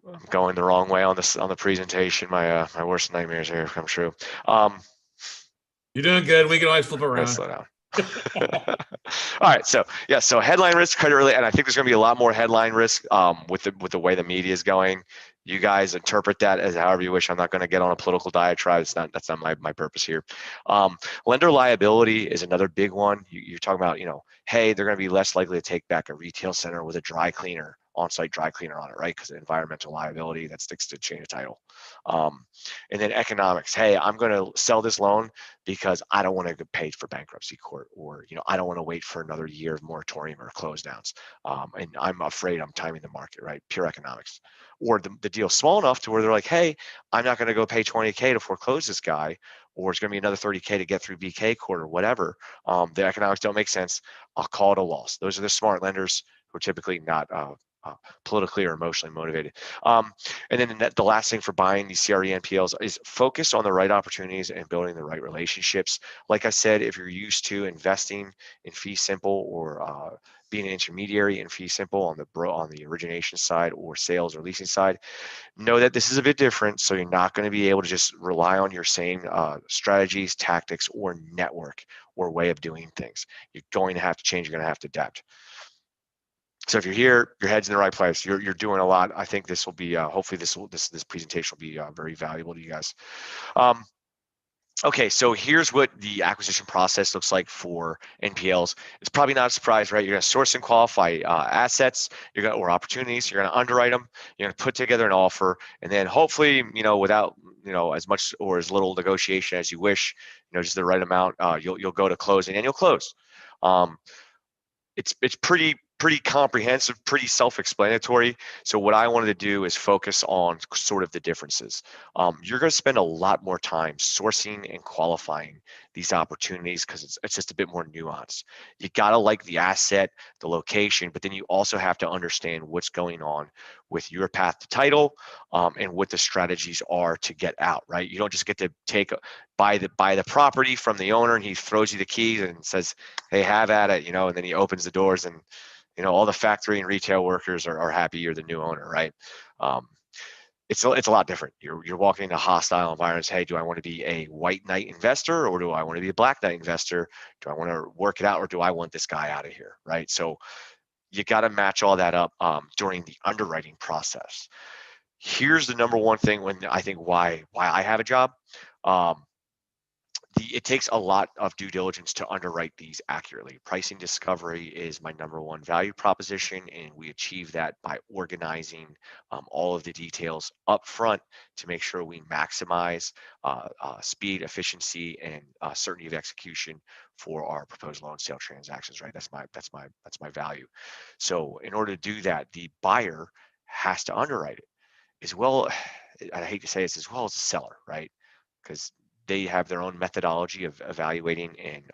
I'm going the wrong way on the presentation. My worst nightmares here come true. You're doing good. We can always flip around. Slow down. All right. So headline risk, credit related, and I think there's going to be a lot more headline risk with the way the media is going. You guys interpret that as however you wish. I'm not going to get on a political diatribe. That's not my purpose here. Lender liability is another big one. You're talking about, hey, they're going to be less likely to take back a retail center with a dry cleaner on-site dry cleaner on it, right? Because of environmental liability that sticks to chain of title. And then economics. Hey, I'm going to sell this loan because I don't want to get paid for bankruptcy court, or I don't want to wait for another year of moratorium or close downs. And I'm afraid I'm timing the market, right? Pure economics. Or the deal's small enough to where they're like, hey, I'm not going to go pay $20K to foreclose this guy, or it's going to be another $30K to get through BK court or whatever. The economics don't make sense. I'll call it a loss. Those are the smart lenders who are typically not politically or emotionally motivated. And then the last thing for buying these CRE NPLs is focus on the right opportunities and building the right relationships. Like I said, if you're used to investing in fee simple or being an intermediary in fee simple on the origination side or sales or leasing side, know that this is a bit different. So you're not going to be able to just rely on your same strategies, tactics, or network or way of doing things. You're going to have to change. You're going to have to adapt. So if you're here, your head's in the right place. You're doing a lot. I think this will be hopefully this presentation will be very valuable to you guys. Okay, so here's what the acquisition process looks like for NPLs. It's probably not a surprise, right? You're going to source and qualify assets, or opportunities. You're going to underwrite them. You're going to put together an offer, and then hopefully, without as much or as little negotiation as you wish, just the right amount, you'll go to closing and you'll close. It's pretty comprehensive, pretty self-explanatory. So what I wanted to do is focus on sort of the differences. You're going to spend a lot more time sourcing and qualifying these opportunities because it's just a bit more nuanced. You got to like the asset, the location, but then you also have to understand what's going on with your path to title and what the strategies are to get out, right? You don't just get to buy the property from the owner and he throws you the keys and says, hey, have at it, and then he opens the doors and all the factory and retail workers are happy you're the new owner, right? It's a lot different. You're walking into hostile environments. Hey, do I want to be a white knight investor or do I want to be a black knight investor? Do I want to work it out or do I want this guy out of here, right? So you got to match all that up during the underwriting process. Here's the number one thing when I think why I have a job. It takes a lot of due diligence to underwrite these accurately. Pricing discovery is my number one value proposition, and we achieve that by organizing all of the details up front to make sure we maximize speed, efficiency, and certainty of execution for our proposed loan sale transactions. Right, that's my value. So in order to do that, the buyer has to underwrite it as well. I hate to say this, as well as the seller, right? Because they have their own methodology of evaluating and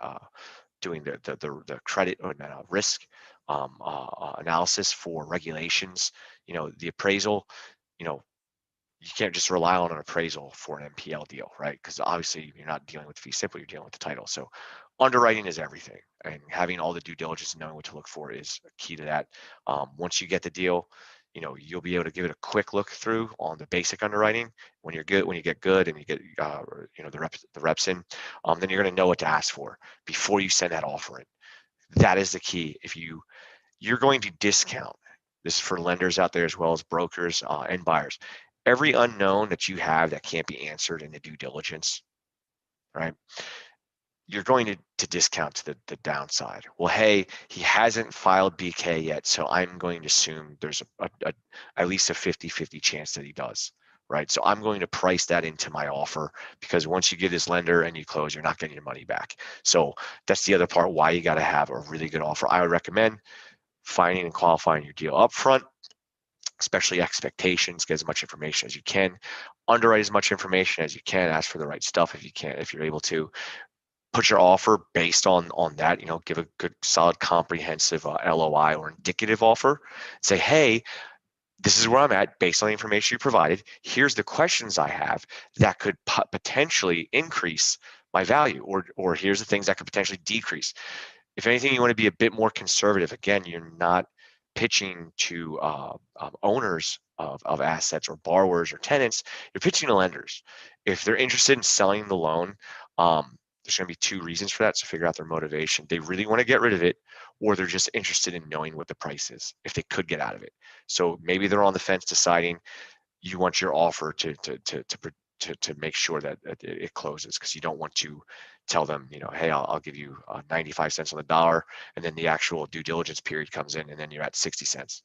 doing the credit or risk analysis for regulations. The appraisal. You can't just rely on an appraisal for an NPL deal, right? Because obviously you're not dealing with fee simple, you're dealing with the title. So underwriting is everything, and having all the due diligence and knowing what to look for is key to that. Once you get the deal, you'll be able to give it a quick look through on the basic underwriting. When you get good and you get the reps in, then you're going to know what to ask for before you send that offer in. That is the key. If you're going to discount, this is for lenders out there as well as brokers and buyers, every unknown that you have that can't be answered in the due diligence, right? You're going to discount to the downside. Well, hey, he hasn't filed BK yet, so I'm going to assume there's at least a 50-50 chance that he does, right? So I'm going to price that into my offer because once you give this lender and you close, you're not getting your money back. So that's the other part why you got to have a really good offer. I would recommend finding and qualifying your deal up front, especially expectations, get as much information as you can, underwrite as much information as you can, ask for the right stuff if you're able to. Put your offer based on that, give a good, solid, comprehensive LOI or indicative offer. Say, hey, this is where I'm at based on the information you provided. Here's the questions I have that could potentially increase my value, or here's the things that could potentially decrease. If anything, you want to be a bit more conservative. Again, you're not pitching to owners of assets or borrowers or tenants. You're pitching to lenders. If they're interested in selling the loan, there's going to be two reasons for that. So figure out their motivation. They really want to get rid of it, or they're just interested in knowing what the price is, if they could get out of it. So maybe they're on the fence deciding you want your offer to make sure that it closes, because you don't want to tell them, hey, I'll give you 95 cents on the dollar, and then the actual due diligence period comes in and then you're at 60 cents.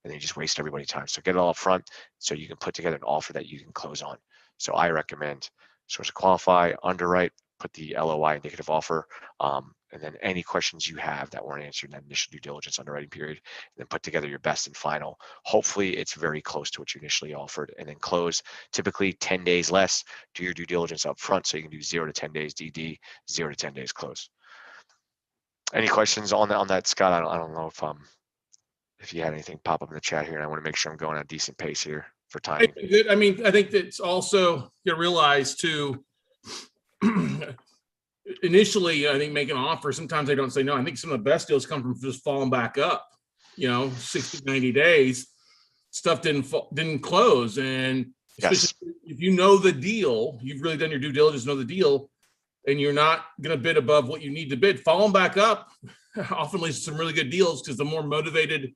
and then you just waste everybody's time. So get it all up front so you can put together an offer that you can close on. So I recommend source to qualify, underwrite, put the LOI, indicative offer, and then any questions you have that weren't answered in that initial due diligence underwriting period, and then put together your best and final. Hopefully it's very close to what you initially offered, and then close typically 10 days less. Do your due diligence up front so you can do 0 to 10 days DD, 0 to 10 days close. Any questions on that, Scott? I don't know if you had anything pop up in the chat here, and I want to make sure I'm going at a decent pace here for timing. I mean, I think that's also you realize too. Initially, I think making an offer, sometimes they don't say no. I think some of the best deals come from just falling back up, 60, 90 days, stuff didn't close. And yes. If you know the deal, you've really done your due diligence, know the deal, and you're not going to bid above what you need to bid, falling back up often leads to some really good deals, because the more motivated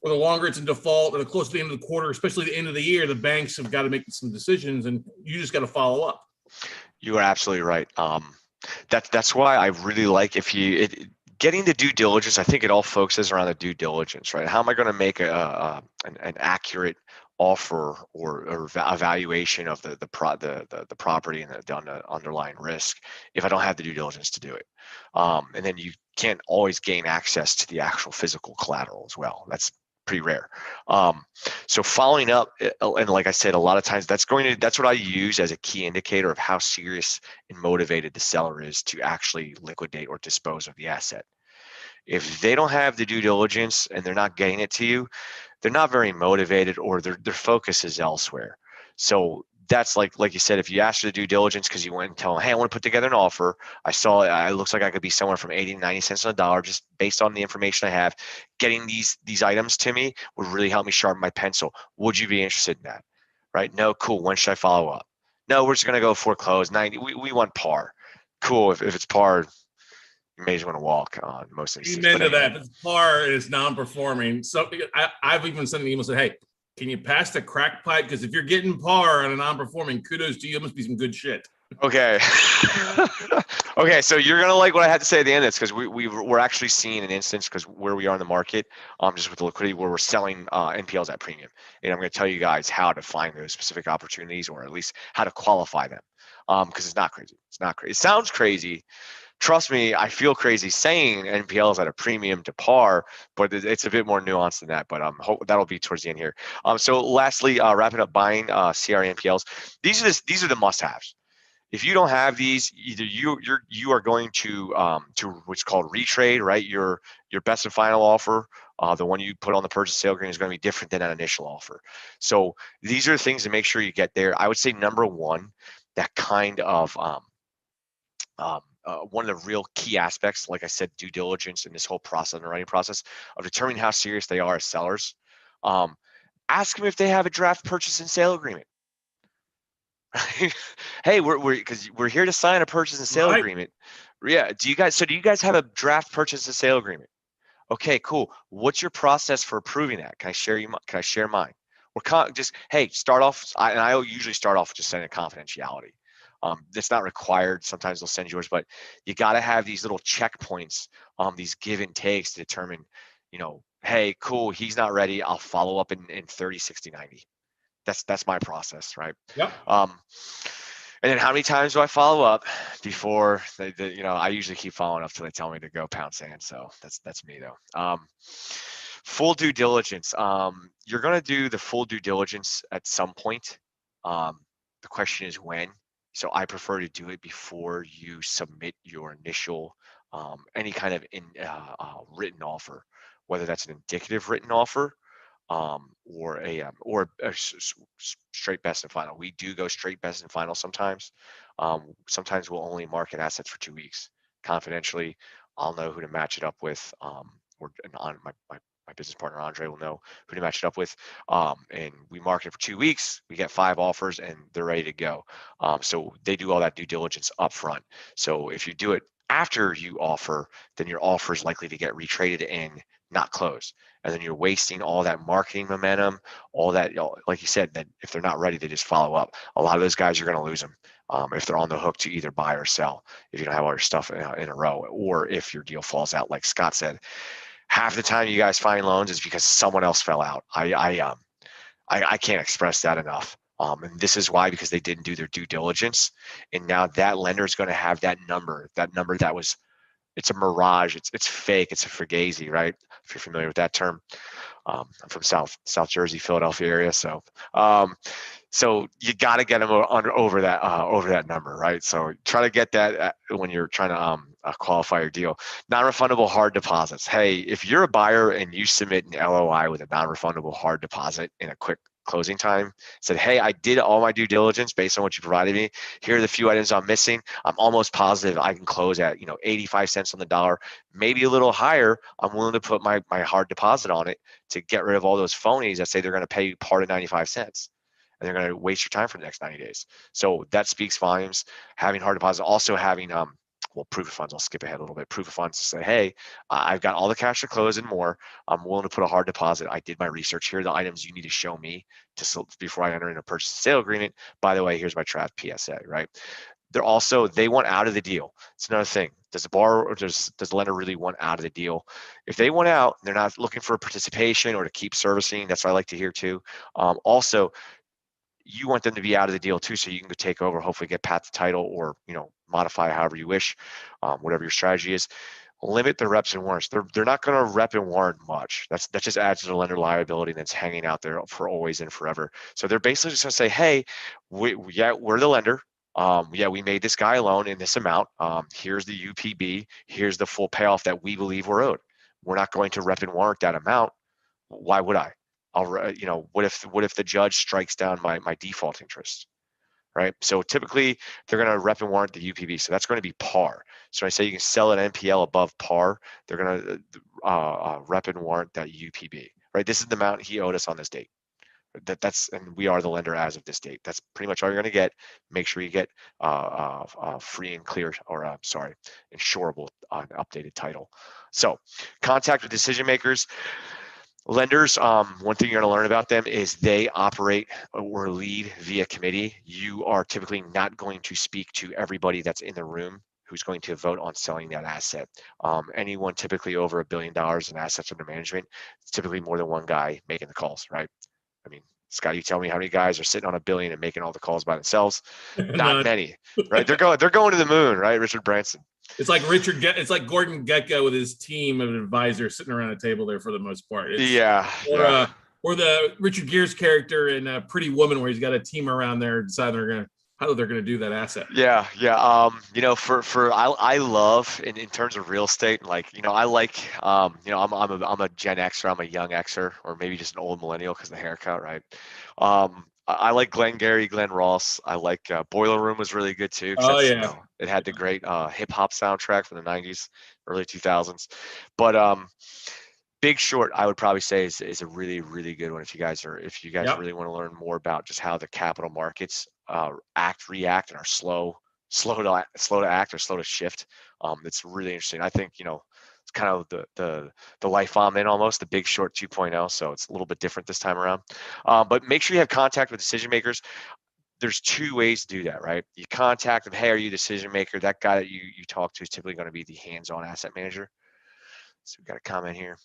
or the longer it's in default or the closer to the end of the quarter, especially the end of the year, the banks have got to make some decisions, and you just got to follow up. You are absolutely right. That's why I really like getting the due diligence. I think it all focuses around the due diligence, right? How am I going to make an accurate offer or evaluation of the property and the underlying risk if I don't have the due diligence to do it? And then you can't always gain access to the actual physical collateral as well. That's pretty rare. So following up, and like I said, a lot of times that's what I use as a key indicator of how serious and motivated the seller is to actually liquidate or dispose of the asset. If they don't have the due diligence and they're not getting it to you, they're not very motivated, or their focus is elsewhere. So that's like you said, if you ask for the due diligence because you went and tell them, hey, I want to put together an offer. I saw it looks like I could be somewhere from 80 to 90 cents on the dollar just based on the information I have. Getting these items to me would really help me sharpen my pencil. Would you be interested in that? Right? No, cool. When should I follow up? No, we're just going to go foreclose 90. We want par. Cool. If it's par, you may just want to walk on most instances. Amen to that. If it's par, it's non-performing. So I've even sent an email saying, hey, can you pass the crack pipe? Because if you're getting par on a non-performing, kudos to you. It must be some good shit. Okay. Okay, so you're gonna like what I had to say at the end of this, because we're actually seeing an instance, because where we are in the market, just with the liquidity, where we're selling NPLs at premium, and I'm gonna tell you guys how to find those specific opportunities, or at least how to qualify them, because it's not crazy. It's not crazy. It sounds crazy. Trust me, I feel crazy saying NPLs at a premium to par, but it's a bit more nuanced than that. But that'll be towards the end here. So lastly, wrapping up buying CRE NPLs. These are the must-haves. If you don't have these, either you are going to what's called retrade, right? Your best and final offer, the one you put on the purchase sale agreement, is going to be different than an initial offer. So these are the things to make sure you get there. I would say number one, that kind of one of the real key aspects, like I said, due diligence in this whole process, underwriting process, of determining how serious they are as sellers. Ask them if they have a draft purchase and sale agreement. Hey, we're here to sign a purchase and sale agreement. Yeah. Do you guys have a draft purchase and sale agreement? Okay, cool. What's your process for approving that? Can I share mine? Or just, hey, start off. I usually start off with just sending confidentiality. It's not required. Sometimes they'll send yours, but you got to have these little checkpoints, these give and takes to determine, hey, cool, he's not ready. I'll follow up in 30, 60, 90. That's my process, right? Yep. And then how many times do I follow up before I usually keep following up till they tell me to go pound sand. So that's me though. Full due diligence. You're going to do the full due diligence at some point. The question is when. So I prefer to do it before you submit your initial any kind of written offer, whether that's an indicative written offer or a straight best and final. We do go straight best and final sometimes. Sometimes we'll only market assets for 2 weeks confidentially. I'll know who to match it up with, my business partner Andre will know who to match it up with, and we market it for 2 weeks. We get 5 offers and they're ready to go. So they do all that due diligence up front. So if you do it after you offer, then your offer is likely to get retraded and not close, and then you're wasting all that marketing momentum, all that, like you said, that if they're not ready, they just follow up. A lot of those guys, you're going to lose them if they're on the hook to either buy or sell, if you don't have all your stuff in a row, or if your deal falls out, like Scott said. Half the time you guys find loans is because someone else fell out. I can't express that enough. And this is why, because they didn't do their due diligence. And now that lender is going to have that number that was, it's a mirage. It's fake. It's a fugazi, right? If you're familiar with that term. I'm from South Jersey, Philadelphia area. So you got to get them over that number, right? So try to get that when you're trying to qualify your deal. Non-refundable hard deposits. Hey, if you're a buyer and you submit an LOI with a non-refundable hard deposit in a quick closing time, said, hey, I did all my due diligence based on what you provided me. Here are the few items I'm missing. I'm almost positive I can close at 85 cents on the dollar, maybe a little higher. I'm willing to put my hard deposit on it to get rid of all those phonies that say they're going to pay you part of 95 cents. And they're going to waste your time for the next 90 days. So that speaks volumes. Having hard deposit, also having proof of funds. I'll skip ahead a little bit. Proof of funds to say, hey, I've got all the cash to close and more. I'm willing to put a hard deposit. I did my research. Here are the items you need to show me before I enter in a purchase and sale agreement. By the way, here's my draft PSA, right? They want out of the deal. It's another thing. Does the borrower or does the lender really want out of the deal? If they want out, they're not looking for participation or to keep servicing. That's what I like to hear too. Also, you want them to be out of the deal too, so you can go take over, hopefully get pat the title or modify however you wish, whatever your strategy is. Limit the reps and warrants. They're not going to rep and warrant much. That just adds to the lender liability that's hanging out there for always and forever. So they're basically just going to say, hey, we're the lender. We made this guy a loan in this amount. Here's the UPB. Here's the full payoff that we believe we're owed. We're not going to rep and warrant that amount. Why would I? What if the judge strikes down my default interest, right? So typically they're going to rep and warrant the UPB. So that's going to be par. So I say you can sell an NPL above par. They're going to rep and warrant that UPB, right? This is the amount he owed us on this date. And we are the lender as of this date. That's pretty much all you're going to get. Make sure you get free and clear, or insurable updated title. So contact with decision makers. Lenders, one thing you're going to learn about them is they operate or lead via committee. You are typically not going to speak to everybody that's in the room who's going to vote on selling that asset. Anyone typically over $1 billion in assets under management, it's typically more than one guy making the calls, right? I mean, Scott, you tell me how many guys are sitting on $1 billion and making all the calls by themselves? Not many, right? They're going to the moon, right? Richard Branson. It's like Gordon Gekko with his team of advisors sitting around a table there for the most part. Or the Richard Gere's character in Pretty Woman, where he's got a team around there deciding how they're gonna do that asset. Yeah. I love in terms of real estate, I like I'm a Gen Xer, I'm a young Xer, or maybe just an old millennial because of the haircut, right? I like Glenn Ross. I like Boiler Room was really good too. Oh yeah. It had the great hip hop soundtrack from the 90s, early 2000s. But Big Short, I would probably say is a really, really good one if you guys really want to learn more about just how the capital markets react, and are slow to act or slow to shift. It's really interesting. I think it's kind of the life I'm in, almost the Big Short 2.0. So it's a little bit different this time around. But make sure you have contact with decision makers. There's two ways to do that, right? You contact them. Hey, are you a decision maker? That guy that you talk to is typically going to be the hands-on asset manager. So we've got a comment here.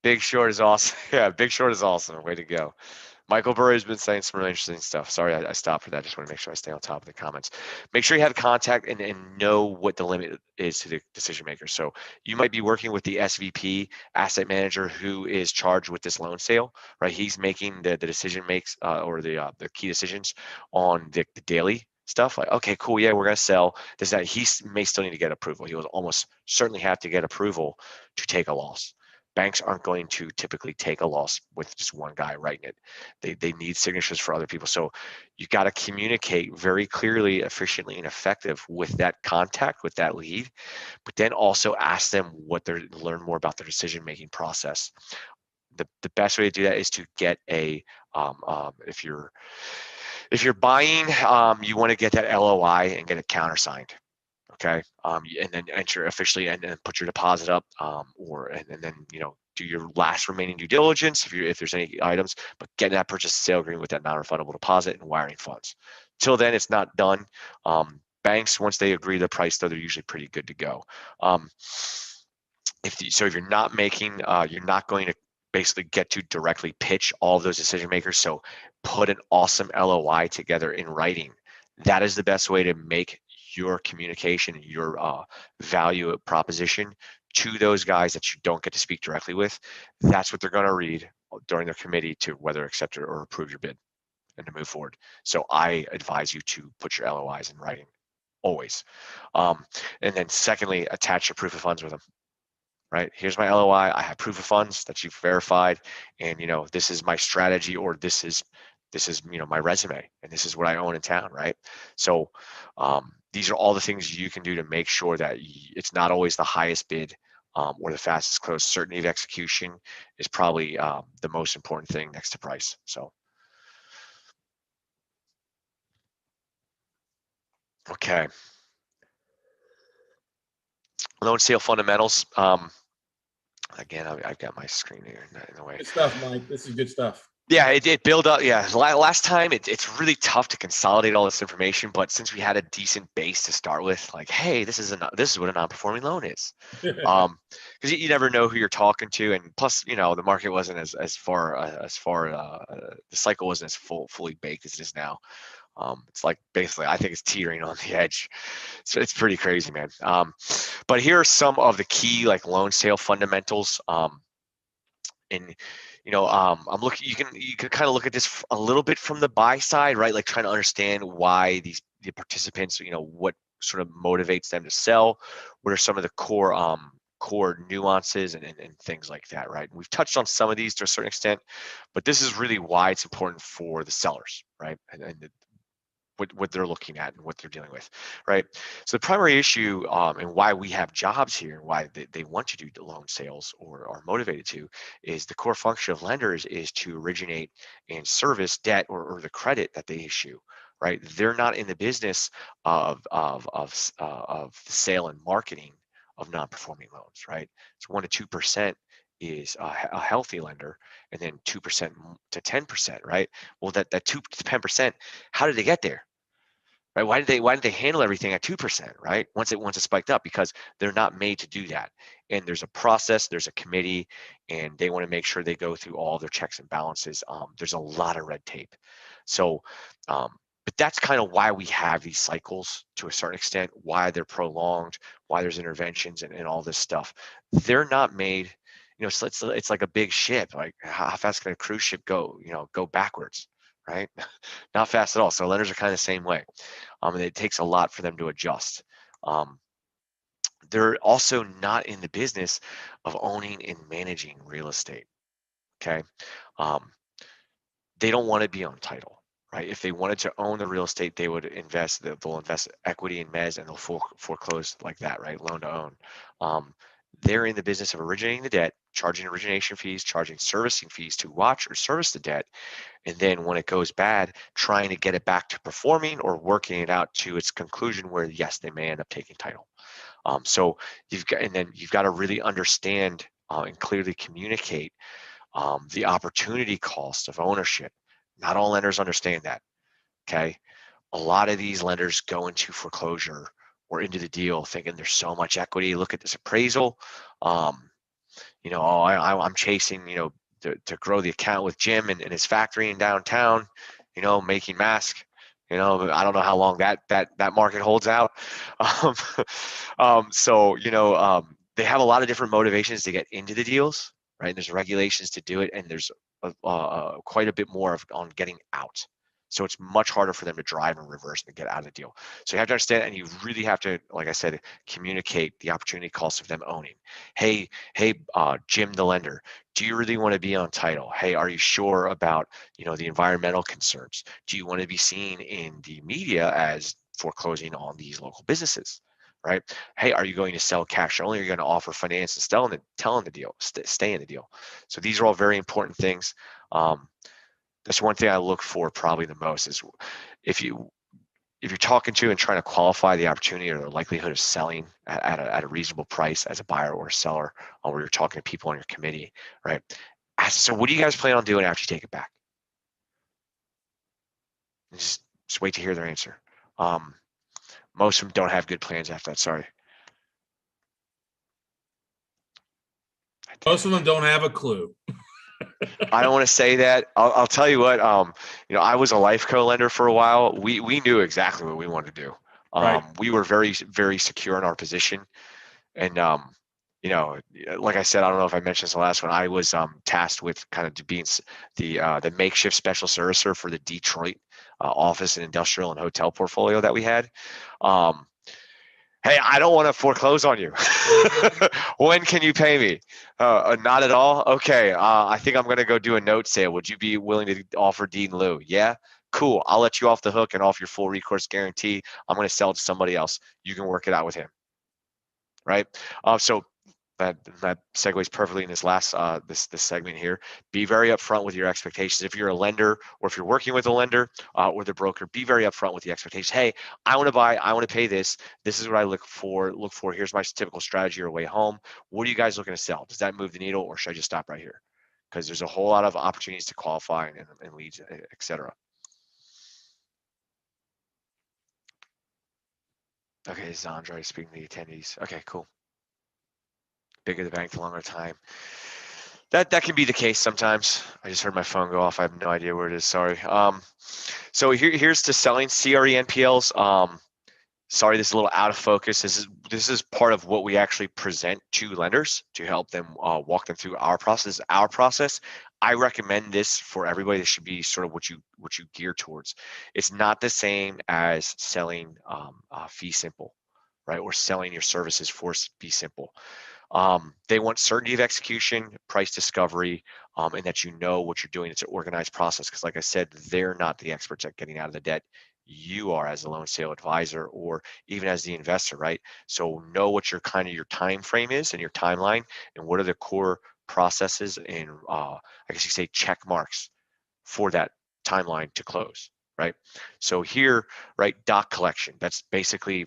Big Short is awesome. Yeah, Big Short is awesome. Way to go. Michael Burry has been saying some really interesting stuff. Sorry, I stopped for that. Just want to make sure I stay on top of the comments. Make sure you have contact and know what the limit is to the decision maker. So you might be working with the SVP, asset manager, who is charged with this loan sale, right? He's making the decision or the key decisions on the daily stuff. Like, okay, cool, yeah, we're going to sell this. That he may still need to get approval. He will almost certainly have to get approval to take a loss. Banks aren't going to typically take a loss with just one guy writing it. They need signatures for other people. So you got to communicate very clearly, efficiently, and effective with that contact, with that lead, but then also ask them learn more about their decision-making process. The best way to do that is to get if you're buying, you want to get that LOI and get it countersigned. Okay, and then enter officially and then put your deposit up, and then do your last remaining due diligence if there's any items, but getting that purchase and sale agreement with that non-refundable deposit and wiring funds. Till then, it's not done. Banks, once they agree the price, though, they're usually pretty good to go. If you're not making, you're not going to basically get to directly pitch all of those decision makers. So put an awesome LOI together in writing. That is the best way to make your communication, your value proposition to those guys that you don't get to speak directly with. That's what they're going to read during their committee to whether accept it or approve your bid and to move forward. So I advise you to put your LOIs in writing always. And then secondly, attach your proof of funds with them. Right? Here's my LOI. I have proof of funds that you've verified, and this is my strategy, or this is my resume, and this is what I own in town. Right? So these are all the things you can do to make sure that it's not always the highest bid or the fastest close. Certainty of execution is probably the most important thing next to price. So. Okay. Loan sale fundamentals. Again, I've got my screen here in the way. Good stuff, Mike. This is good stuff. Yeah, it built up. Yeah, last time it's really tough to consolidate all this information, but since we had a decent base to start with, like, hey, this is what a non-performing loan is, because you never know who you're talking to, and plus, the market wasn't as far the cycle wasn't as fully baked as it is now. It's like basically, I think it's teetering on the edge. So it's pretty crazy, man. But here are some of the key loan sale fundamentals. And I'm looking. You can kind of look at this a little bit from the buy side, right? Like trying to understand why the participants, what sort of motivates them to sell. What are some of the core nuances and things like that, right? We've touched on some of these to a certain extent, but this is really why it's important for the sellers, right? And what they're looking at and what they're dealing with, right? So the primary issue and why we have jobs here, why they want to do the loan sales or are motivated to, is the core function of lenders is to originate and service debt or the credit that they issue, right? They're not in the business of the sale and marketing of non-performing loans, right? So 1 to 2% is a healthy lender, and then 2% to 10%, right? Well, that 2 to 10%, how did they get there? Right? Why did they handle everything at 2%, right? Once it spiked up, because they're not made to do that. And there's a process, there's a committee, and they want to make sure they go through all their checks and balances. There's a lot of red tape. So, but that's kind of why we have these cycles to a certain extent, why they're prolonged, why there's interventions and all this stuff. They're not made, it's like a big ship. Like how fast can a cruise ship go, go backwards? Right? Not fast at all. So lenders are kind of the same way. And it takes a lot for them to adjust. They're also not in the business of owning and managing real estate. Okay. They don't want to be on title, right? If they wanted to own the real estate, they would invest, they'll invest equity in mezz and they'll foreclose like that, right? Loan to own. They're in the business of originating the debt, charging origination fees, charging servicing fees to watch or service the debt. And then when it goes bad, trying to get it back to performing or working it out to its conclusion where, yes, they may end up taking title. So you've got to really understand and clearly communicate the opportunity cost of ownership. Not all lenders understand that, okay? A lot of these lenders go into foreclosure or into the deal thinking there's so much equity. Look at this appraisal. I'm chasing, to grow the account with Jim and his factory in downtown, making masks. I don't know how long that market holds out. They have a lot of different motivations to get into the deals, right? And there's regulations to do it, and there's quite a bit more on getting out. So it's much harder for them to drive and reverse and get out of the deal. So you have to understand, and you really have to, like I said, communicate the opportunity cost of them owning. Hey, Jim, the lender, do you really want to be on title? Hey, are you sure about, the environmental concerns? Do you want to be seen in the media as foreclosing on these local businesses? Right? Hey, are you going to sell cash only? Or are you going to offer finance and tell in the deal, stay in the deal? So these are all very important things. That's one thing I look for probably the most is if you're talking to and trying to qualify the opportunity or the likelihood of selling at a reasonable price as a buyer or a seller, or you're talking to people on your committee, right? So what do you guys plan on doing after you take it back? Just wait to hear their answer. Most of them don't have good plans after that. Sorry. Most of them don't have a clue. I don't want to say that. I'll tell you what. I was a life co-lender for a while. We knew exactly what we wanted to do. Right. We were very, very secure in our position, and like I said, I don't know if I mentioned this in the last one. I was tasked with kind of being the makeshift special servicer for the Detroit office and industrial and hotel portfolio that we had. Hey, I don't want to foreclose on you. When can you pay me? Not at all. Okay. I think I'm going to go do a note sale. Would you be willing to offer deed in lieu? Yeah. Cool. I'll let you off the hook and off your full recourse guarantee. I'm going to sell it to somebody else. You can work it out with him. Right. So that segues perfectly in this last this segment here. Be very upfront with your expectations. If you're a lender or if you're working with a lender or the broker, be very upfront with the expectations. Hey, I want to buy, I want to pay this. This is what I look for. Here's my typical strategy or way home. What are you guys looking to sell? Does that move the needle, or should I just stop right here? Because there's a whole lot of opportunities to qualify and leads, etc. Okay, this is Andre speaking to the attendees. Okay, cool. Bigger the bank, the longer time. That can be the case sometimes. I just heard my phone go off. I have no idea where it is. Sorry. So here's to selling CRE NPLs. Sorry, this is a little out of focus. This is part of what we actually present to lenders to help them walk them through our process. Our process. I recommend this for everybody. This should be sort of what you gear towards. It's not the same as selling fee simple, right? Or selling your services for fee simple. They want certainty of execution, price discovery, and that you know what you're doing. It's an organized process because, like I said, they're not the experts at getting out of the debt. You are as a loan sale advisor or even as the investor, right? So know what your time frame is and your timeline, and what are the core processes and I guess you say check marks for that timeline to close, right? So here, right, doc collection. That's basically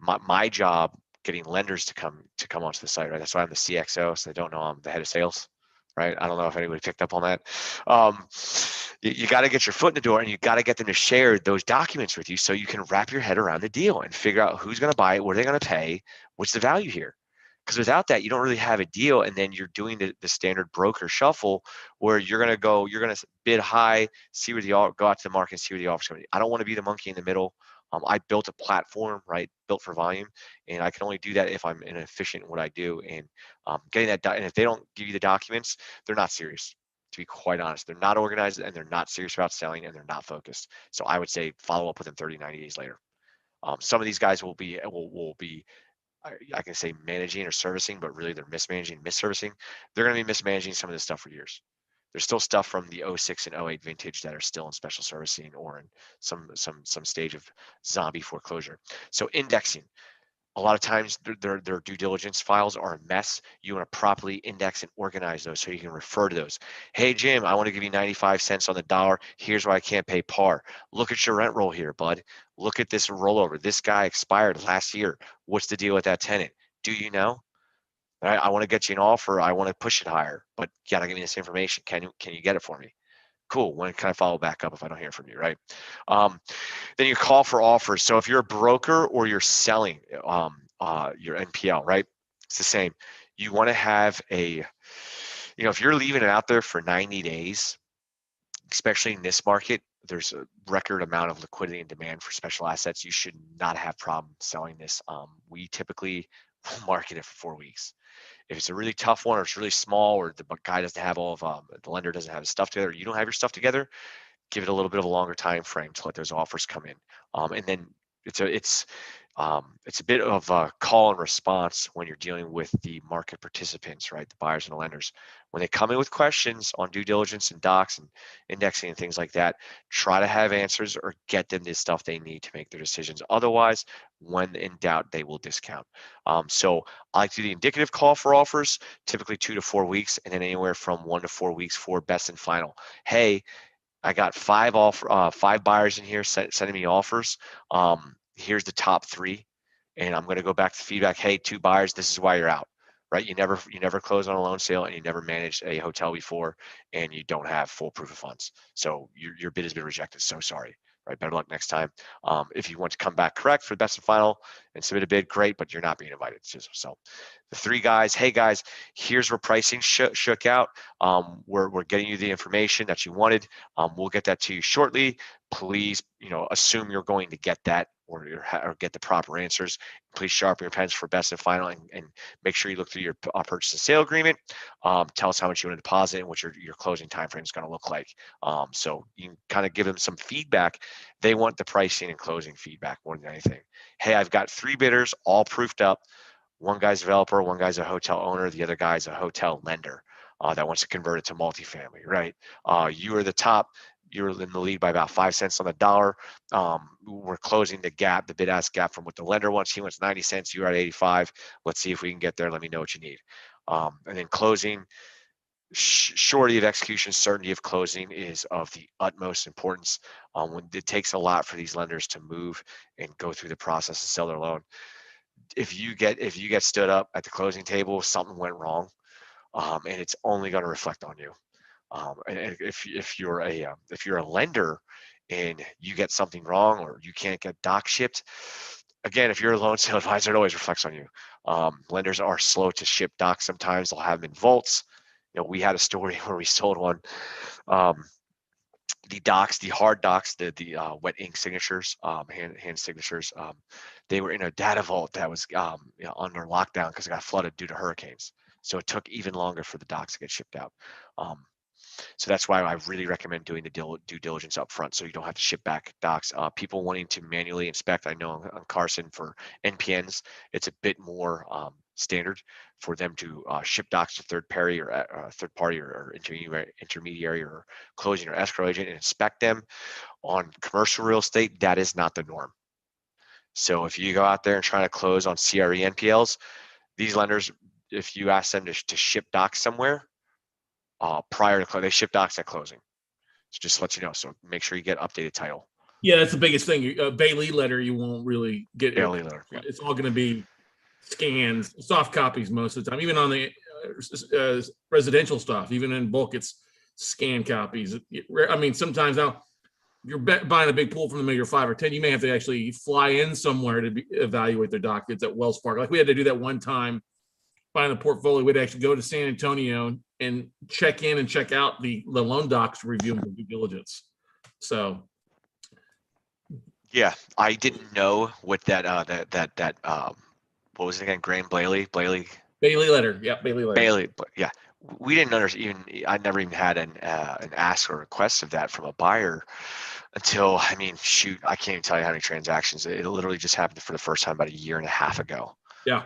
my job, getting lenders to come onto the site, right? That's why I'm the CXO. So they don't know I'm the head of sales, right? I don't know if anybody picked up on that. You got to get your foot in the door, and you got to get them to share those documents with you so you can wrap your head around the deal and figure out who's going to buy it, what are they going to pay, what's the value here. Because without that, you don't really have a deal, and then you're doing the standard broker shuffle where you're going to bid high, see where go out to the market and see where the offer's coming. I don't want to be the monkey in the middle. I built a platform, right, built for volume, and I can only do that if I'm efficient in what I do. And getting that, and if they don't give you the documents, they're not serious. To be quite honest, they're not organized, and they're not serious about selling, and they're not focused. So I would say follow up with them 30, 90 days later. Some of these guys will be I can say managing or servicing, but really they're mismanaging, misservicing. They're going to be mismanaging some of this stuff for years. There's still stuff from the 06 and 08 vintage that are still in special servicing or in some stage of zombie foreclosure. So indexing. A lot of times their due diligence files are a mess. You want to properly index and organize those so you can refer to those. Hey, Jim, I want to give you 95 cents on the dollar. Here's why I can't pay par. Look at your rent roll here, bud. Look at this rollover. This guy expired last year. What's the deal with that tenant? Do you know? I want to get you an offer. I want to push it higher, but you gotta give me this information. Can you get it for me? Cool. When can I follow back up if I don't hear from you, right? Then you call for offers. So if you're a broker or you're selling your NPL, right? It's the same. You want to have if you're leaving it out there for 90 days, especially in this market, there's a record amount of liquidity and demand for special assets. You should not have problem selling this. We typically market it for 4 weeks. If it's a really tough one, or it's really small, or the guy doesn't have all of the lender doesn't have his stuff together, you don't have your stuff together, give it a little bit of a longer time frame to let those offers come in. And then it's a bit of a call and response when you're dealing with the market participants, right? The buyers and the lenders. When they come in with questions on due diligence and docs and indexing and things like that, try to have answers or get them the stuff they need to make their decisions. Otherwise, when in doubt, they will discount. So I like to do the indicative call for offers, typically 2 to 4 weeks, and then anywhere from 1 to 4 weeks for best and final. Hey, I got 5 buyers in here sending me offers. Here's the top 3, and I'm going to go back to feedback. Hey, 2 buyers, this is why you're out, right? You never closed on a loan sale, and you never managed a hotel before, and you don't have full proof of funds. So your bid has been rejected. So sorry. right? Better luck next time. If you want to come back correct for the best and final and submit a bid, great, but you're not being invited. So the three guys, hey guys, here's where pricing shook out. We're getting you the information that you wanted. We'll get that to you shortly. Please, assume you're going to get that or get the proper answers. Please sharpen your pens for best and final, and make sure you look through your purchase and sale agreement. Tell us how much you want to deposit and what your closing time frame is going to look like. So you can kind of give them some feedback. They want the pricing and closing feedback more than anything. Hey, I've got 3 bidders all proofed up. One guy's a developer, one guy's a hotel owner, the other guy's a hotel lender that wants to convert it to multifamily, right? You are the top. You're in the lead by about 5 cents on the dollar. We're closing the gap, the bid-ask gap from what the lender wants. He wants 90 cents. You're at 85. Let's see if we can get there. Let me know what you need. And then closing, surety of execution, certainty of closing is of the utmost importance. When it takes a lot for these lenders to move and go through the process and sell their loan. If you get stood up at the closing table, something went wrong, and it's only going to reflect on you. And if you're a lender and you get something wrong or you can't get doc shipped, again, if you're a loan sale advisor, it always reflects on you. Lenders are slow to ship docs. Sometimes they'll have them in vaults. We had a story where we sold one. The docs, the hard docs, the wet ink signatures, hand signatures, they were in a data vault that was under lockdown because it got flooded due to hurricanes. So it took even longer for the docs to get shipped out. So that's why I really recommend doing the due diligence up front so you don't have to ship back docs. People wanting to manually inspect, I know on Carson for NPNs, it's a bit more standard for them to ship docs to third party or intermediary or closing or escrow agent and inspect them. On commercial real estate, that is not the norm. So if you go out there and try to close on CRE NPLs, these lenders, if you ask them to ship docs somewhere, prior to they ship docs at closing. So just to let you know. So make sure you get updated title. Yeah, that's the biggest thing. Bailey letter, you won't really get. Bailey letter. Yeah. It's all going to be scans, soft copies most of the time. Even on the residential stuff, even in bulk, it's scan copies. I mean, sometimes now you're buying a big pool from them, maybe you're 5 or 10. You may have to actually fly in somewhere to evaluate their documents at Wells Fargo. Like we had to do that one time. Buying the portfolio, we'd actually go to San Antonio and check in and check out the loan docs, review them for due diligence. So, yeah, I didn't know what that what was it again? Graham Bailey letter, yeah, Bailey letter. Bailey, yeah, we didn't understand. I never even had an ask or request of that from a buyer until, I mean, shoot, I can't even tell you how many transactions. It literally just happened for the first time about 1.5 years ago. Yeah.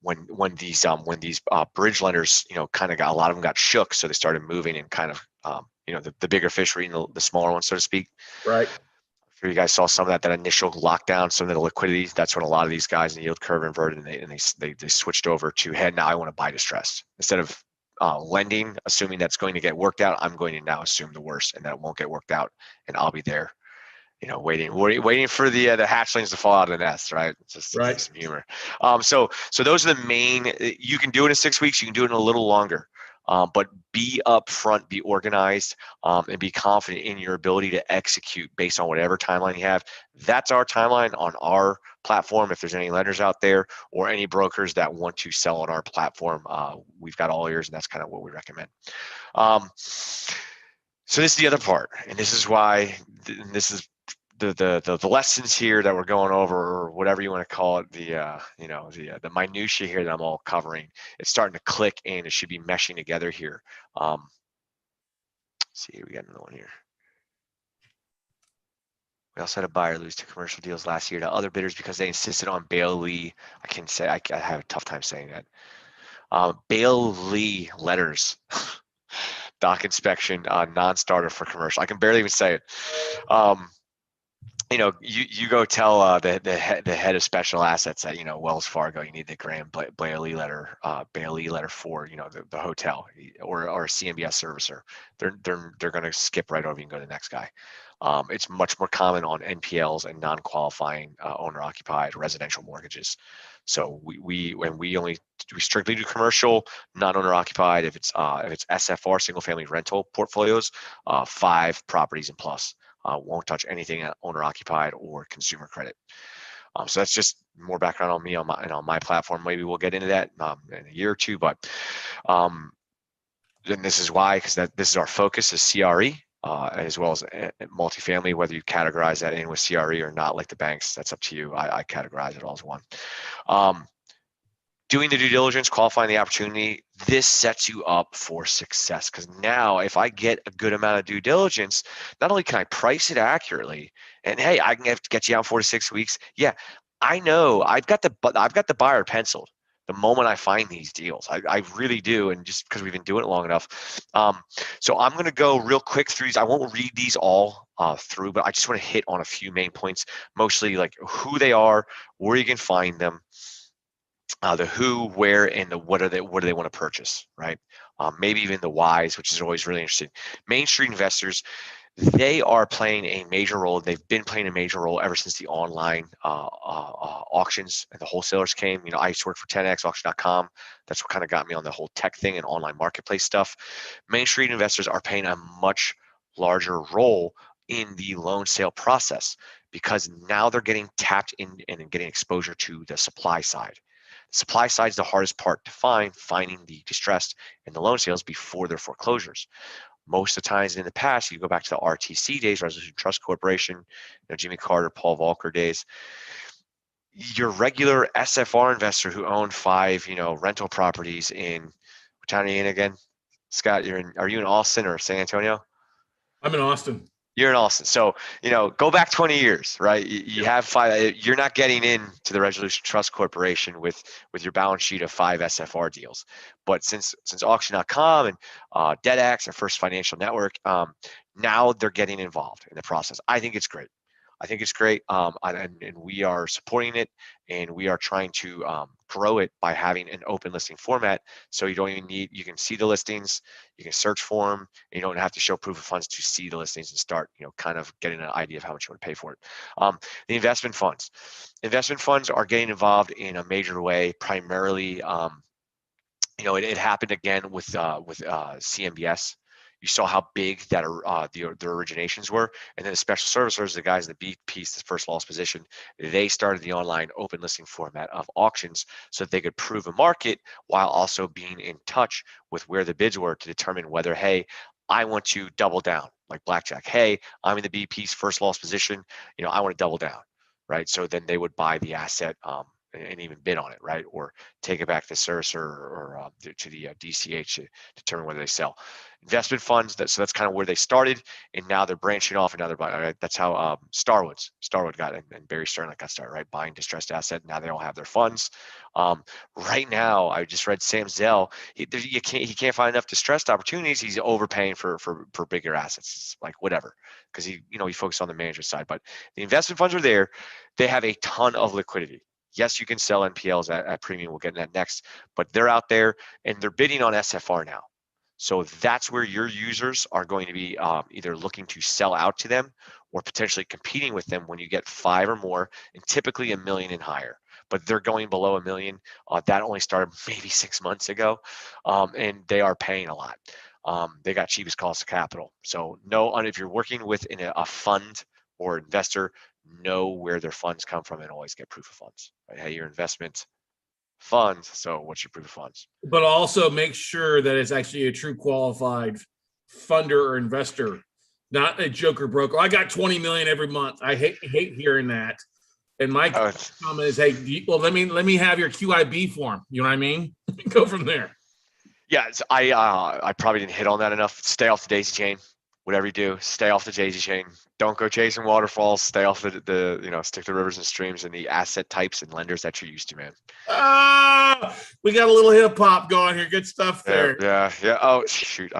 When these bridge lenders, kind of got, a lot of them got shook, so they started moving and kind of, the bigger fish were eating the smaller ones, so to speak. Right. I'm sure you guys saw some of that initial lockdown, some of the liquidity. That's when a lot of these guys in the yield curve inverted, and they switched over to, hey, now I want to buy distressed instead of lending, assuming that's going to get worked out. I'm going to now assume the worst and that it won't get worked out, and I'll be there. Waiting for the hatchlings to fall out of the nest, right? Just right. Some humor. So those are the main. You can do it in 6 weeks. You can do it in a little longer, but be upfront, be organized, and be confident in your ability to execute based on whatever timeline you have. That's our timeline on our platform. If there's any lenders out there or any brokers that want to sell on our platform, we've got all ears, and that's kind of what we recommend. So this is the other part, and this is why this is the lessons here that we're going over, or whatever you want to call it, the minutia here that I'm all covering. It's starting to click and it should be meshing together here. Let's see, we got another one here. We also had a buyer lose 2 commercial deals last year to other bidders because they insisted on Bailey. I have a tough time saying that. Bailey letters, doc inspection, non-starter for commercial. I can barely even say it. You go tell the head of special assets at Wells Fargo, you need the Graham Bailey letter for the hotel or a CMBS servicer. They're going to skip right over you and go to the next guy. It's much more common on NPLs and non-qualifying owner-occupied residential mortgages. So we strictly do commercial, non-owner occupied. If it's SFR, single family rental portfolios, 5 properties and plus. Won't touch anything owner occupied or consumer credit. So that's just more background on me on my platform. Maybe we'll get into that in a year or two, but then this is why, because this is our focus is CRE. As well as multifamily, whether you categorize that in with CRE or not, like the banks, that's up to you. I categorize it all as one. Doing the due diligence, qualifying the opportunity, this sets you up for success. Because now if I get a good amount of due diligence, not only can I price it accurately, and hey, I can get you out 4 to 6 weeks. Yeah, I know I've got the buyer penciled the moment I find these deals. I really do, and just because we've been doing it long enough. So I'm going to go real quick through these. I won't read these all through, but I just want to hit on a few main points, mostly like who they are, where you can find them, the who, where, and the what do they want to purchase, right? Maybe even the whys, which is always really interesting. Main Street investors, they are playing a major role. They've been playing a major role ever since the online auctions and the wholesalers came. You know, I used to work for 10x, auction.com. That's what kind of got me on the whole tech thing and online marketplace stuff. Main Street investors are playing a much larger role in the loan sale process because now they're getting tapped in and getting exposure to the supply side. Supply side is the hardest part to find, finding the distressed in the loan sales before their foreclosures. Most of the times in the past, you go back to the RTC days, Resolution Trust Corporation, Jimmy Carter, Paul Volcker days. Your regular SFR investor who owned 5, rental properties in, what town are you in again? Scott, are you in Austin or San Antonio? I'm in Austin. You're in Austin. So, go back 20 years, right? You have 5, you're not getting into the Resolution Trust Corporation with your balance sheet of 5 SFR deals. But since auction.com and DebtX and First Financial Network, now they're getting involved in the process. I think it's great. And we are supporting it, and we are trying to grow it by having an open listing format. So you don't even you can see the listings, you can search for them, and you don't have to show proof of funds to see the listings and start, kind of getting an idea of how much you want to pay for it. The investment funds are getting involved in a major way, primarily. It happened again with CMBS. You saw how big that their originations were, and then the special servicers, the guys in the B piece, the first loss position, they started the online open listing format of auctions so that they could prove a market while also being in touch with where the bids were to determine whether, hey, I want to double down like blackjack. Hey, I'm in the B piece, first loss position. I want to double down, right? So then they would buy the asset. And even bid on it, right? Or take it back to the servicer or to the DCH to determine whether they sell. Investment funds, so that's kind of where they started, and now they're branching off another. Right? That's how Starwood got and Barry Sternlicht got started, right? Buying distressed asset. Now they all have their funds. Right now, I just read Sam Zell. He can't find enough distressed opportunities. He's overpaying for bigger assets. It's like whatever, because he focused on the manager side. But the investment funds are there. They have a ton of liquidity. Yes, you can sell NPLs at premium. We'll get into that next, but they're out there and they're bidding on SFR now. So that's where your users are going to be either looking to sell out to them or potentially competing with them when you get 5 or more, and typically $1 million and higher. But they're going below $1 million. That only started maybe 6 months ago, and they are paying a lot. They got cheapest cost of capital. So if you're working with a fund or investor, know where their funds come from and always get proof of funds. Right? Hey, your investment funds. So what's your proof of funds? But also make sure that it's actually a true qualified funder or investor, not a joker broker. I got 20 million every month. I hate hearing that. And my comment is, hey, let me have your QIB form. You know what I mean? Go from there. Yeah, I probably didn't hit on that enough. Stay off the daisy chain. Whatever you do, stay off the daisy chain. Don't go chasing waterfalls. Stay off stick to rivers and streams and the asset types and lenders that you're used to, man. We got a little hip hop going here. Good stuff there. Yeah. Oh shoot,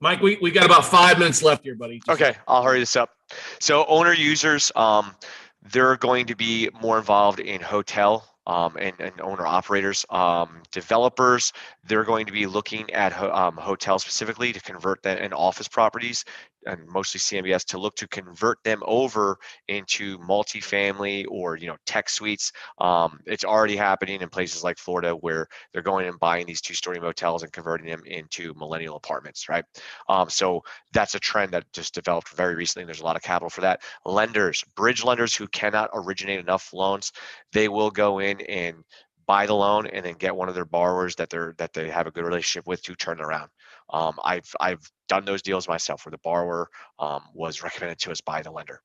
Mike, we got about 5 minutes left here, buddy. Okay, I'll hurry this up. So owner users, they're going to be more involved in hotel and owner operators. Developers, they're going to be looking at hotels specifically to convert that in office properties and mostly CMBS to look to convert them over into multifamily or, tech suites. It's already happening in places like Florida where they're going and buying these 2-story motels and converting them into millennial apartments, right? So that's a trend that just developed very recently. There's a lot of capital for that. Lenders, bridge lenders who cannot originate enough loans, they will go in and buy the loan and then get one of their borrowers that they have a good relationship with to turn it around. I've done those deals myself where the borrower was recommended to us by the lender.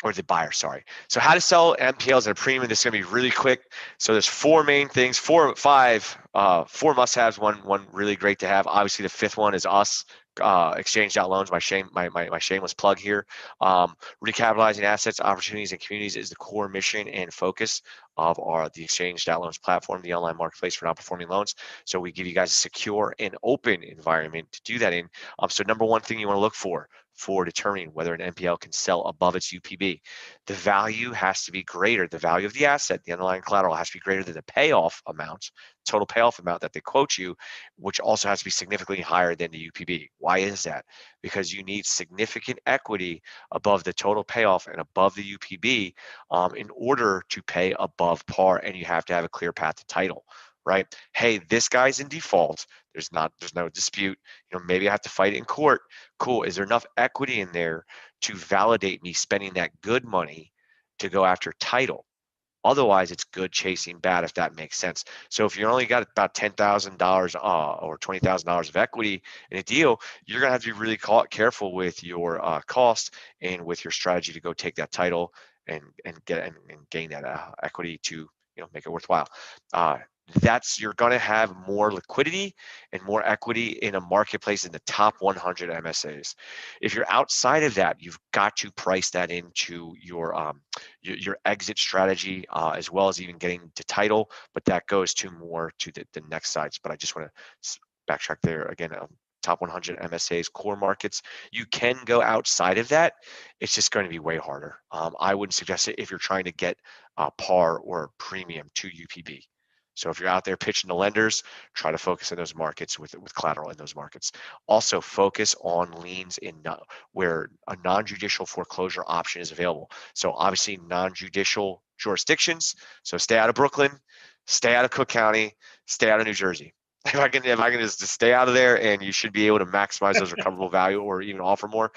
Or the buyer, sorry. So how to sell NPLs at a premium. This is gonna be really quick. So there's 4 main things, 4 must-haves, one really great to have. Obviously the 5th one is us, xhange.loans, my shameless plug here. Recapitalizing assets, opportunities, and communities is the core mission and focus of the xhange.loans platform, the online marketplace for non-performing loans. So we give you guys a secure and open environment to do that in. So number one thing you want to look for determining whether an NPL can sell above its UPB. The value has to be greater. The value of the asset, the underlying collateral, has to be greater than the payoff amount, total payoff amount that they quote you, which also has to be significantly higher than the UPB. Why is that? Because you need significant equity above the total payoff and above the UPB in order to pay above par, and you have to have a clear path to title. Right? Hey, this guy's in default. There's no dispute. Maybe I have to fight it in court. Cool. Is there enough equity in there to validate me spending that good money to go after title? Otherwise, it's good chasing bad, if that makes sense. So if you only got about $10,000 or $20,000 of equity in a deal, you're gonna have to be really careful with your cost and with your strategy to go take that title and gain that equity to make it worthwhile. You're going to have more liquidity and more equity in a marketplace in the top 100 MSAs. If you're outside of that, you've got to price that into your exit strategy, as well as even getting to title, but that goes to the next sides. But I just want to backtrack there again. Top 100 MSAs, core markets. You can go outside of that. It's just going to be way harder. I wouldn't suggest it if you're trying to get par or premium to UPB. So if you're out there pitching to lenders, try to focus in those markets with collateral in those markets. Also focus on liens where a non-judicial foreclosure option is available. So obviously non-judicial jurisdictions. So stay out of Brooklyn, stay out of Cook County, stay out of New Jersey. If I can just stay out of there, and you should be able to maximize those recoverable value or even offer more.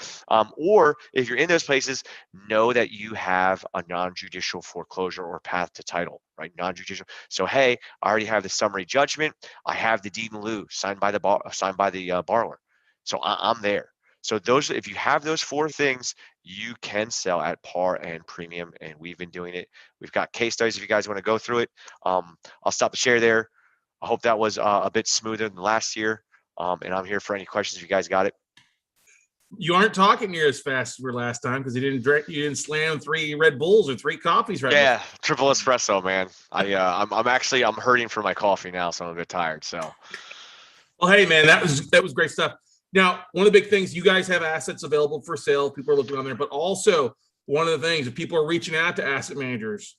Or if you're in those places, know that you have a non-judicial foreclosure or path to title, right? Non-judicial. So hey, I already have the summary judgment. I have the deed in lieu signed by the borrower. So I'm there. So if you have those 4 things, you can sell at par and premium, and we've been doing it. We've got case studies if you guys want to go through it. I'll stop the share there. I hope that was a bit smoother than last year. And I'm here for any questions if you guys got it. You aren't talking near as fast as we were last time because you didn't slam 3 Red Bulls or 3 coffees right Yeah, triple espresso, man. I'm hurting for my coffee now, so I'm a bit tired. So well, hey man, that was great stuff. Now, one of the big things, you guys have assets available for sale. People are looking on there, but also one of the things, if people are reaching out to asset managers,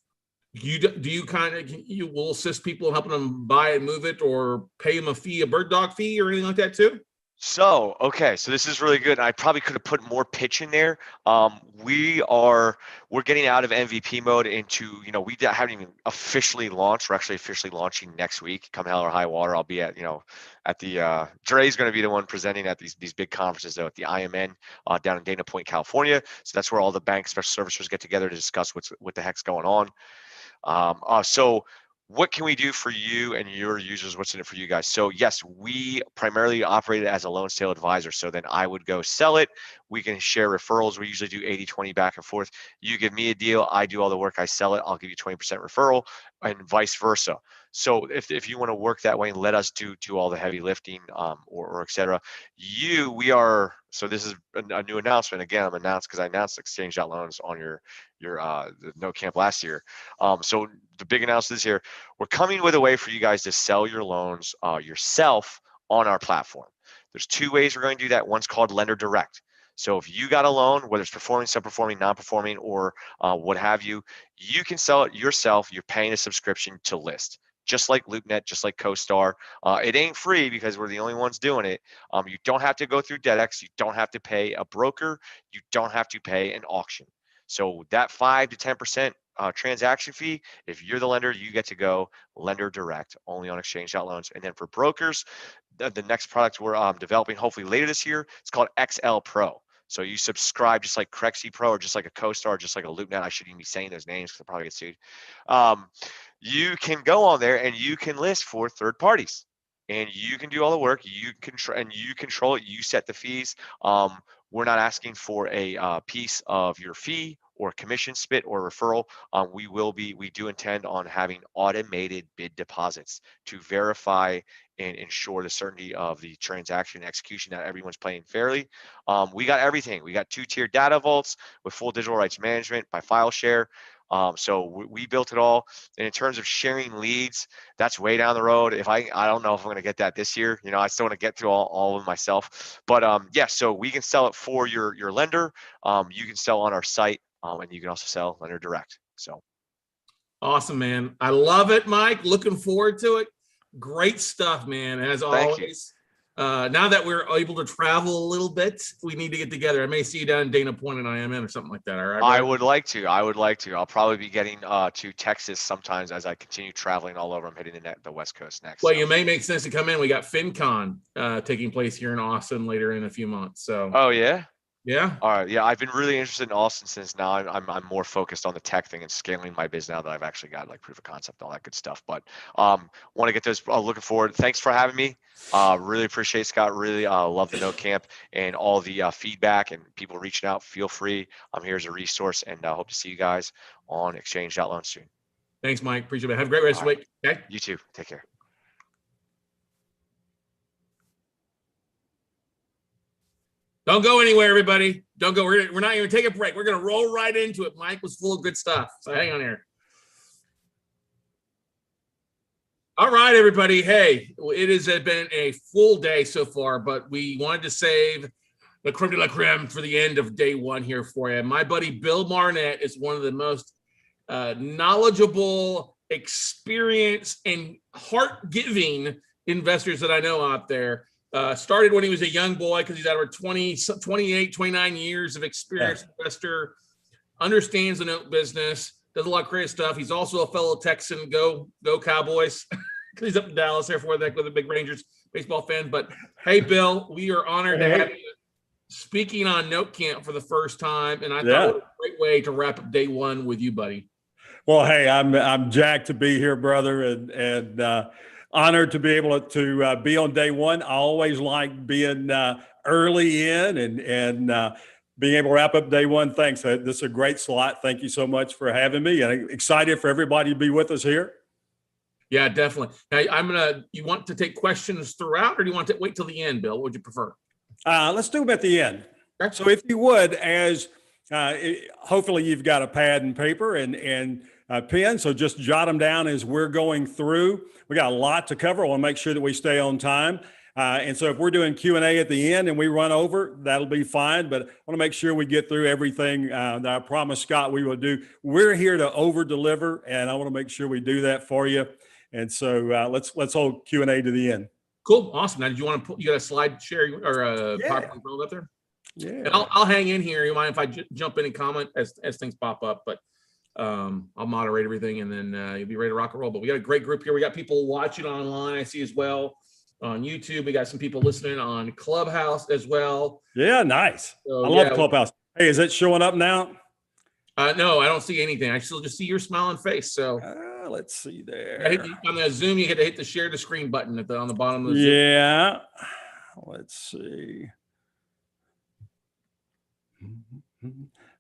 you will assist people in helping them buy it, move it, or pay them a bird dog fee or anything like that too? So this is really good. I probably could have put more pitch in there. We're getting out of MVP mode into, we haven't even officially launched. We're actually officially launching next week. Come hell or high water, I'll be at the Dre's going to be the one presenting at these big conferences though, at the IMN down in Dana Point, California. So that's where all the bank special servicers get together to discuss what the heck's going on. So what can we do for you and your users? What's in it for you guys? So yes, we primarily operated as a loan sale advisor. So then I would go sell it. We can share referrals. We usually do 80-20 back and forth. You give me a deal, I do all the work, I sell it, I'll give you 20% referral, and vice versa. So if you want to work that way and let us do all the heavy lifting or et cetera, so this is a new announcement. Again, I'm announced because I announced xhange.loans on your the Note C.A.M.P last year. So the big announcement this year, we're coming with a way for you guys to sell your loans yourself on our platform. There's 2 ways we're going to do that. One's called Lender Direct. So if you got a loan, whether it's performing, subperforming, non-performing, or what have you, you can sell it yourself. You're paying a subscription to list. just like LoopNet, just like CoStar. It ain't free because we're the only ones doing it. You don't have to go through DebtX. You don't have to pay a broker. You don't have to pay an auction. So that 5 to 10% transaction fee, if you're the lender, you get to go lender direct only on xhange.loans. And then for brokers, the next product we're developing hopefully later this year, it's called XL Pro. So you subscribe just like Crexy Pro or just like a CoStar, just like a LoopNet. I shouldn't even be saying those names because I'll probably get sued. You can go on there and you can list for third parties. And you can do all the work. You control it. You set the fees. We're not asking for a piece of your fee or commission split or referral. We do intend on having automated bid deposits to verify and ensure the certainty of the transaction execution, that everyone's playing fairly. We got everything. We got 2-tier data vaults with full digital rights management by file share. So we built it all. And in terms of sharing leads, that's way down the road. I don't know if I'm going to get that this year. I still want to get through all of them myself. But yeah, so we can sell it for your lender. You can sell on our site, and you can also sell lender direct. So awesome, man. I love it, Mike. Looking forward to it. Great stuff, man. As always. Now that we're able to travel a little bit, we need to get together. I may see you down in Dana Point and IMN or something like that. All right. I would like to. I'll probably be getting to Texas sometimes as I continue traveling all over. I'm heading to the West Coast next. Well, it may make sense to come in. We got FinCon taking place here in Austin later in a few months. So. Oh yeah. Yeah. All right. Yeah, I've been really interested in Austin since now I'm more focused on the tech thing and scaling my business now that I've actually got like proof of concept and all that good stuff. But want to get those. Looking forward. Thanks for having me. Really appreciate it, Scott. Really love the Note Camp and all the feedback and people reaching out. Feel free. I'm here as a resource, and I hope to see you guys on xhange.loans soon. Thanks, Mike. Appreciate it. Have a great rest of the week. Okay. You too. Take care. Don't go anywhere, everybody. Don't go. We're not even taking a break. We're going to roll right into it. Mike was full of good stuff. So hang on here. All right, everybody. Hey, it has been a full day so far, but we wanted to save the creme de la creme for the end of day one here for you. My buddy Bill Barnett is one of the most knowledgeable, experienced, and heart-giving investors that I know out there. Started when he was a young boy because he's over 28, 29 years of experience investor, understands the note business, does a lot of creative stuff. He's also a fellow Texan. Go Cowboys. He's up in Dallas there for that with a big Rangers baseball fan. But hey, Bill, we are honored to have you speaking on Note Camp for the first time. And I thought it was a great way to wrap up day one with you, buddy. Well, hey, I'm jacked to be here, brother, and honored to be able to be on day one. I always like being early in and being able to wrap up day one. Thanks. This is a great slot. Thank you so much for having me, and excited for everybody to be with us here. Yeah, definitely. Now, you want to take questions throughout, or do you want to wait till the end, Bill? What would you prefer? Let's do them at the end. So if you would, hopefully you've got a pad and paper and pen, so just jot them down as we're going through. We got a lot to cover. I want to make sure that we stay on time. And so if we're doing Q&A at the end and we run over, that'll be fine. But I want to make sure we get through everything that I promised Scott we will do. We're here to over deliver, and I want to make sure we do that for you. And so let's hold Q&A to the end. Cool. Awesome. Now, did you want to you got a slide share or a PowerPoint roll up there? Yeah. And I'll hang in here. You mind if I jump in and comment as things pop up? But I'll moderate everything, and then you'll be ready to rock and roll. But we got a great group here. We got people watching online, I see, as well on YouTube. We got some people listening on Clubhouse as well. Yeah, nice. So, I love Clubhouse. Hey, is it showing up now? No, I don't see anything. I still just see your smiling face. So let's see there. On the Zoom, you had to hit the share the screen button on the bottom of the Zoom. Yeah. Let's see.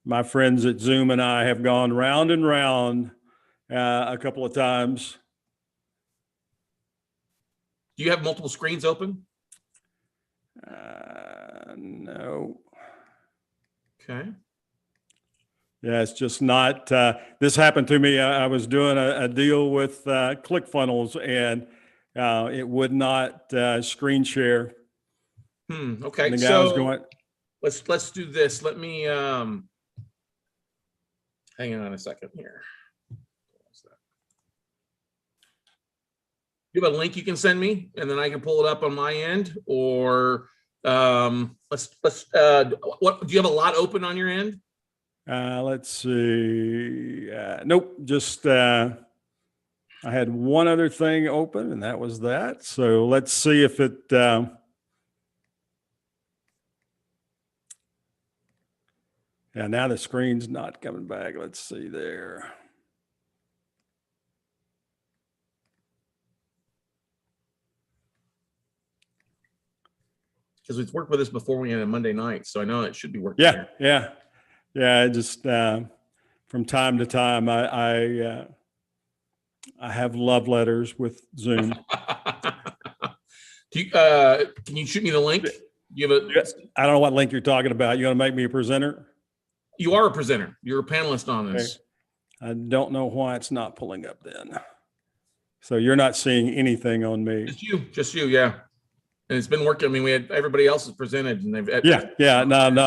My friends at Zoom and I have gone round and round a couple of times. Do you have multiple screens open? No. Okay. Yeah, it's just not. This happened to me. I was doing a deal with ClickFunnels, and it would not screen share. Okay. And the guy was going. Let's do this. Let me hang on a second here. you have a link you can send me, and then I can pull it up on my end? Or let's what do you have a lot open on your end? Let's see. Nope. Just I had one other thing open, and that was that. So let's see if it. Yeah, now the screen's not coming back. Let's see there. Because we've worked with this before we had a Monday night, so I know it should be working. Yeah, here. yeah. I just from time to time, I have love letters with Zoom. Do you, can you shoot me the link? You have a. I don't know what link you're talking about. You want to make me a presenter? You are a presenter. You're a panelist on this. Okay. I don't know why it's not pulling up then. So you're not seeing anything on me. Just you, yeah. And it's been working. I mean, we had everybody else has presented, and they've. Yeah. No.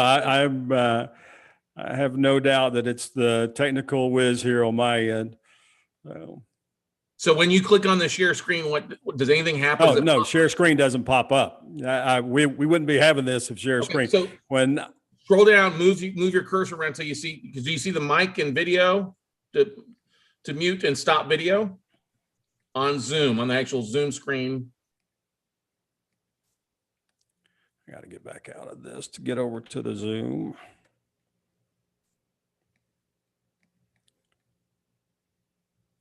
I have no doubt that it's the technical whiz here on my end. So when you click on the share screen, what does anything happen? Oh no, share screen doesn't pop up. We wouldn't be having this if share screen. So when scroll down, move your cursor around until you see. Because do you see the mic and video to mute and stop video on Zoom, on the actual Zoom screen? I got to get back out of this to get over to the Zoom.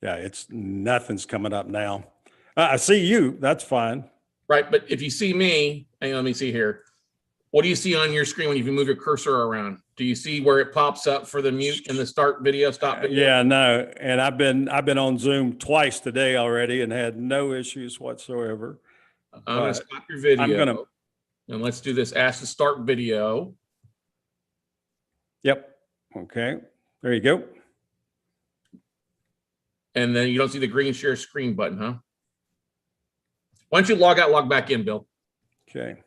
Yeah, nothing's coming up now. I see you. That's fine. Right, but if you see me, hang on, let me see here. What do you see on your screen when you move your cursor around? Do you see where it pops up for the mute and the start video, stop video? Yeah, no. And I've been on Zoom twice today already and had no issues whatsoever. I'm going to stop your video. And let's do this. Ask to start video. Yep. Okay. There you go. And then you don't see the green share screen button, huh? Why don't you log out, log back in, Bill? Okay.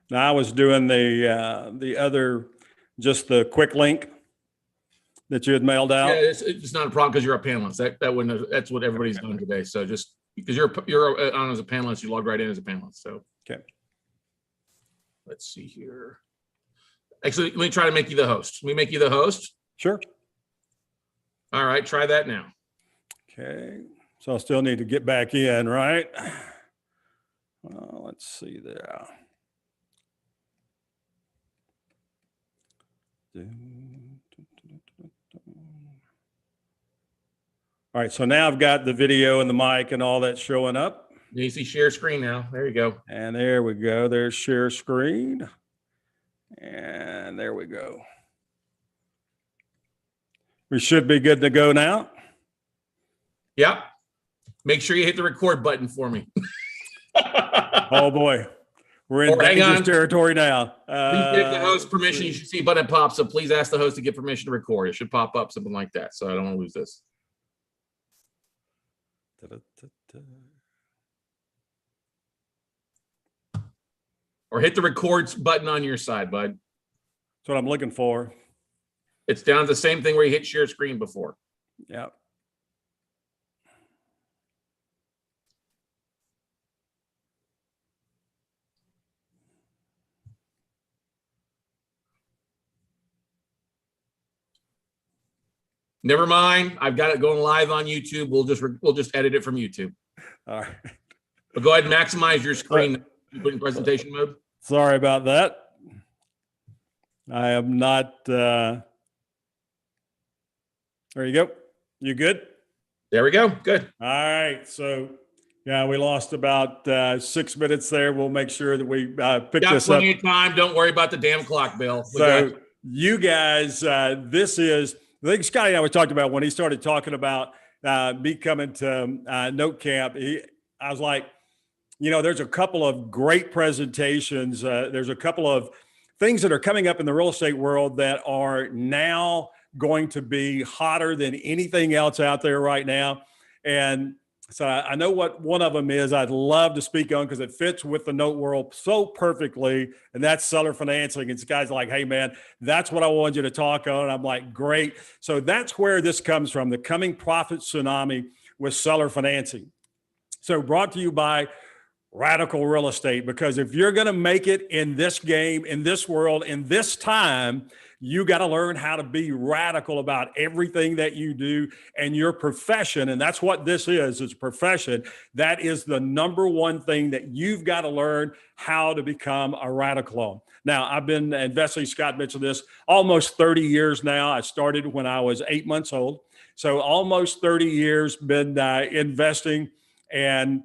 Now I was doing the other, just the quick link that you had mailed out. Yeah, it's not a problem because you're a panelist. That wouldn't. That's what everybody's done today. So just because you're on as a panelist, you log right in as a panelist. So okay. Let's see here. Actually, let me try to make you the host. Let me make you the host. Sure. All right, try that now. Okay. So I still need to get back in, right? Let's see there. All right. So now I've got the video and the mic and all that showing up. You see share screen now. There you go. And there we go. There's share screen. And there we go. We should be good to go now. Yep. Make sure you hit the record button for me. Oh boy. We're in dangerous territory now. Please give the host permission. You should see a button pops up. Please ask the host to get permission to record. It should pop up, something like that. So I don't want to lose this. Or hit the records button on your side, bud. That's what I'm looking for. It's down to the same thing where you hit share screen before. Yeah. Never mind. I've got it going live on YouTube. We'll just edit it from YouTube. All right. But go ahead and maximize your screen. You put in presentation mode. Sorry about that. I am not. There you go. You good? There we go. Good. All right. So, yeah, we lost about 6 minutes there. We'll make sure that we pick this up. Plenty of time. Don't worry about the damn clock, Bill. So, you guys, this is, I think Scotty and I were talking about when he started talking about me coming to Note Camp. I was like, there's a couple of great presentations. There's a couple of things that are coming up in the real estate world that are now going to be hotter than anything else out there right now. And so I know what one of them is I'd love to speak on because it fits with the note world so perfectly. And that's seller financing. And this guy's like, hey, man, that's what I wanted you to talk on. And I'm like, great. So that's where this comes from, the coming profit tsunami with seller financing. So brought to you by Radical Real Estate, because if you're going to make it in this game, in this world, in this time, you got to learn how to be radical about everything that you do and your profession. And that's what this is a profession. That is the number one thing that you've got to learn how to become a radical on. Now, I've been investing, Scott mentioned this, almost 30 years now. I started when I was 8 months old. So almost 30 years been investing, and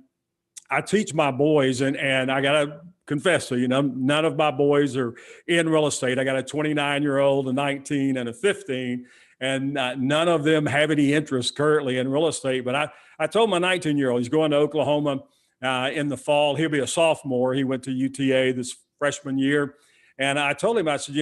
I teach my boys, and I got to confess to you, none of my boys are in real estate. I got a 29-year-old, a 19, and a 15, and none of them have any interest currently in real estate. But I told my 19-year-old, he's going to Oklahoma in the fall. He'll be a sophomore. He went to UTA this freshman year. And I told him, I said,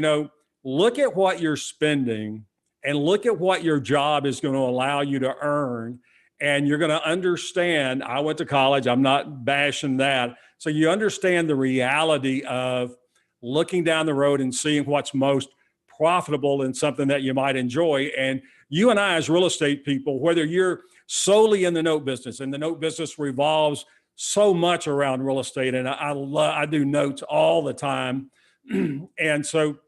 look at what you're spending and look at what your job is going to allow you to earn. And you're going to understand, I went to college, I'm not bashing that. So you understand the reality of looking down the road and seeing what's most profitable and something that you might enjoy. And you and I, as real estate people, whether you're solely in the note business, and the note business revolves so much around real estate, and I do notes all the time. And so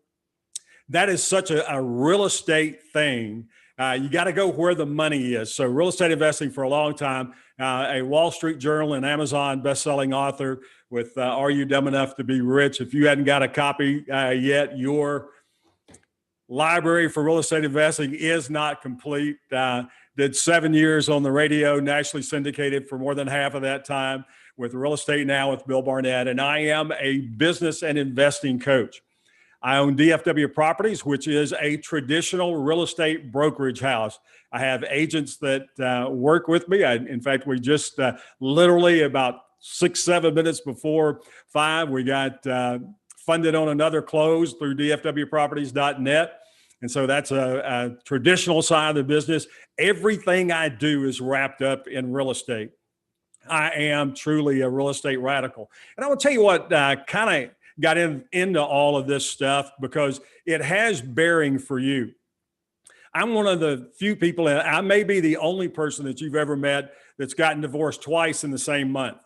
that is such a real estate thing. You got to go where the money is. So real estate investing for a long time, a Wall Street Journal and Amazon best-selling author with Are You Dumb Enough to Be Rich? If you hadn't got a copy yet, your library for real estate investing is not complete. Did 7 years on the radio, nationally syndicated for more than half of that time with Real Estate Now with Bill Barnett. And I am a business and investing coach. I own DFW Properties, which is a traditional real estate brokerage house. I have agents that work with me. In fact, we just literally about 6-7 minutes before 5, we got funded on another close through dfwproperties.net. And so that's a traditional side of the business. Everything I do is wrapped up in real estate. I am truly a real estate radical. And I will tell you what kind of got into all of this stuff, because it has bearing for you. I'm one of the few people, and I may be the only person that you've ever met that's gotten divorced twice in the same month.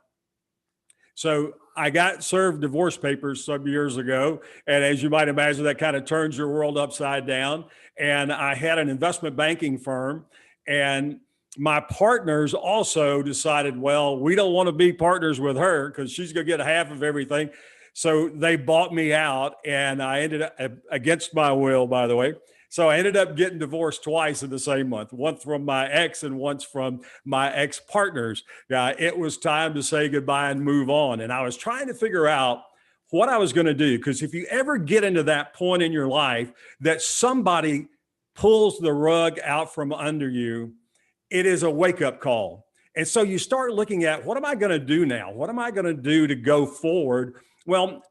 So I got served divorce papers some years ago. And as you might imagine, that kind of turns your world upside down. And I had an investment banking firm, and my partners also decided, well, we don't want to be partners with her because she's going to get half of everything. So they bought me out, and I ended up, against my will, by the way. So I ended up getting divorced twice in the same month, once from my ex and once from my ex-partners. It was time to say goodbye and move on. And I was trying to figure out what I was going to do, because if you ever get into that point in your life that somebody pulls the rug out from under you, it is a wake-up call. And so you start looking at, what am I going to do now? What am I going to do to go forward? Well,